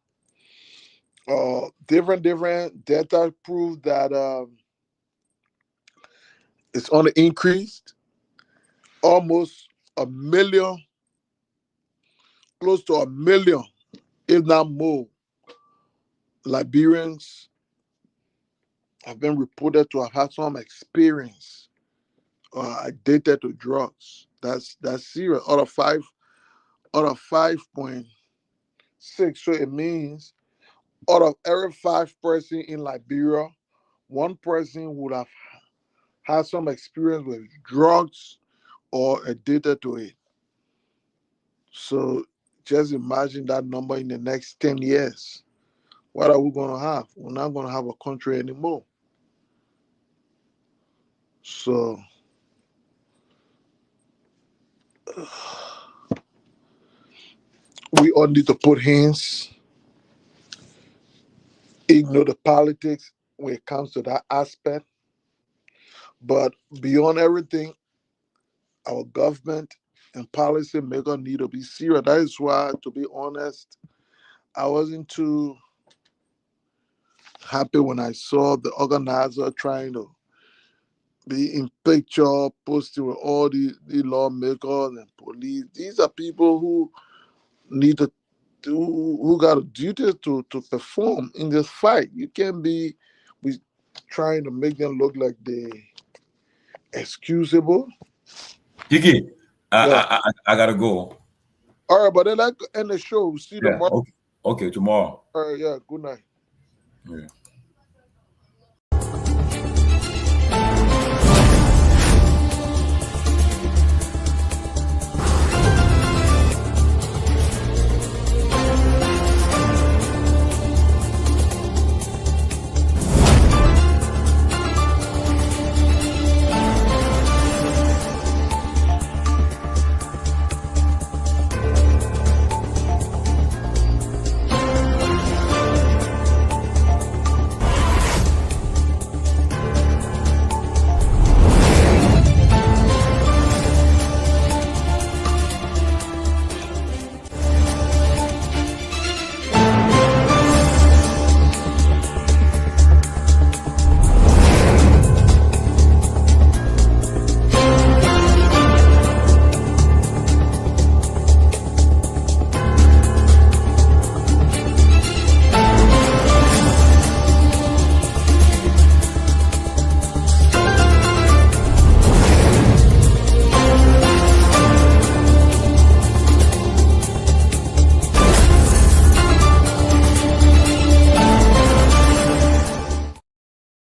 Different data prove that it's on the increase. Almost 1 million, close to 1 million, if not more, Liberians have been reported to have had some experience addicted to drugs. That's serious. Out of 5.6. So it means out of every 5 person in Liberia, 1 person would have had some experience with drugs or addicted to it. So just imagine that number in the next 10 years. What are we going to have? We're not going to have a country anymore. So we all need to put hands, ignore the politics when it comes to that aspect. But beyond everything, our government and policy maker need to be serious. That is why, to be honest, I wasn't too happy when I saw the organizer trying to be in picture, posting with all the lawmakers and police. These are people who need to who got a duty to perform in this fight. You can't be trying to make them look like they excusable. Kiki, I gotta go. All right, but then I end the show. We'll see you tomorrow. Okay, tomorrow. All right, yeah, good night. Yeah.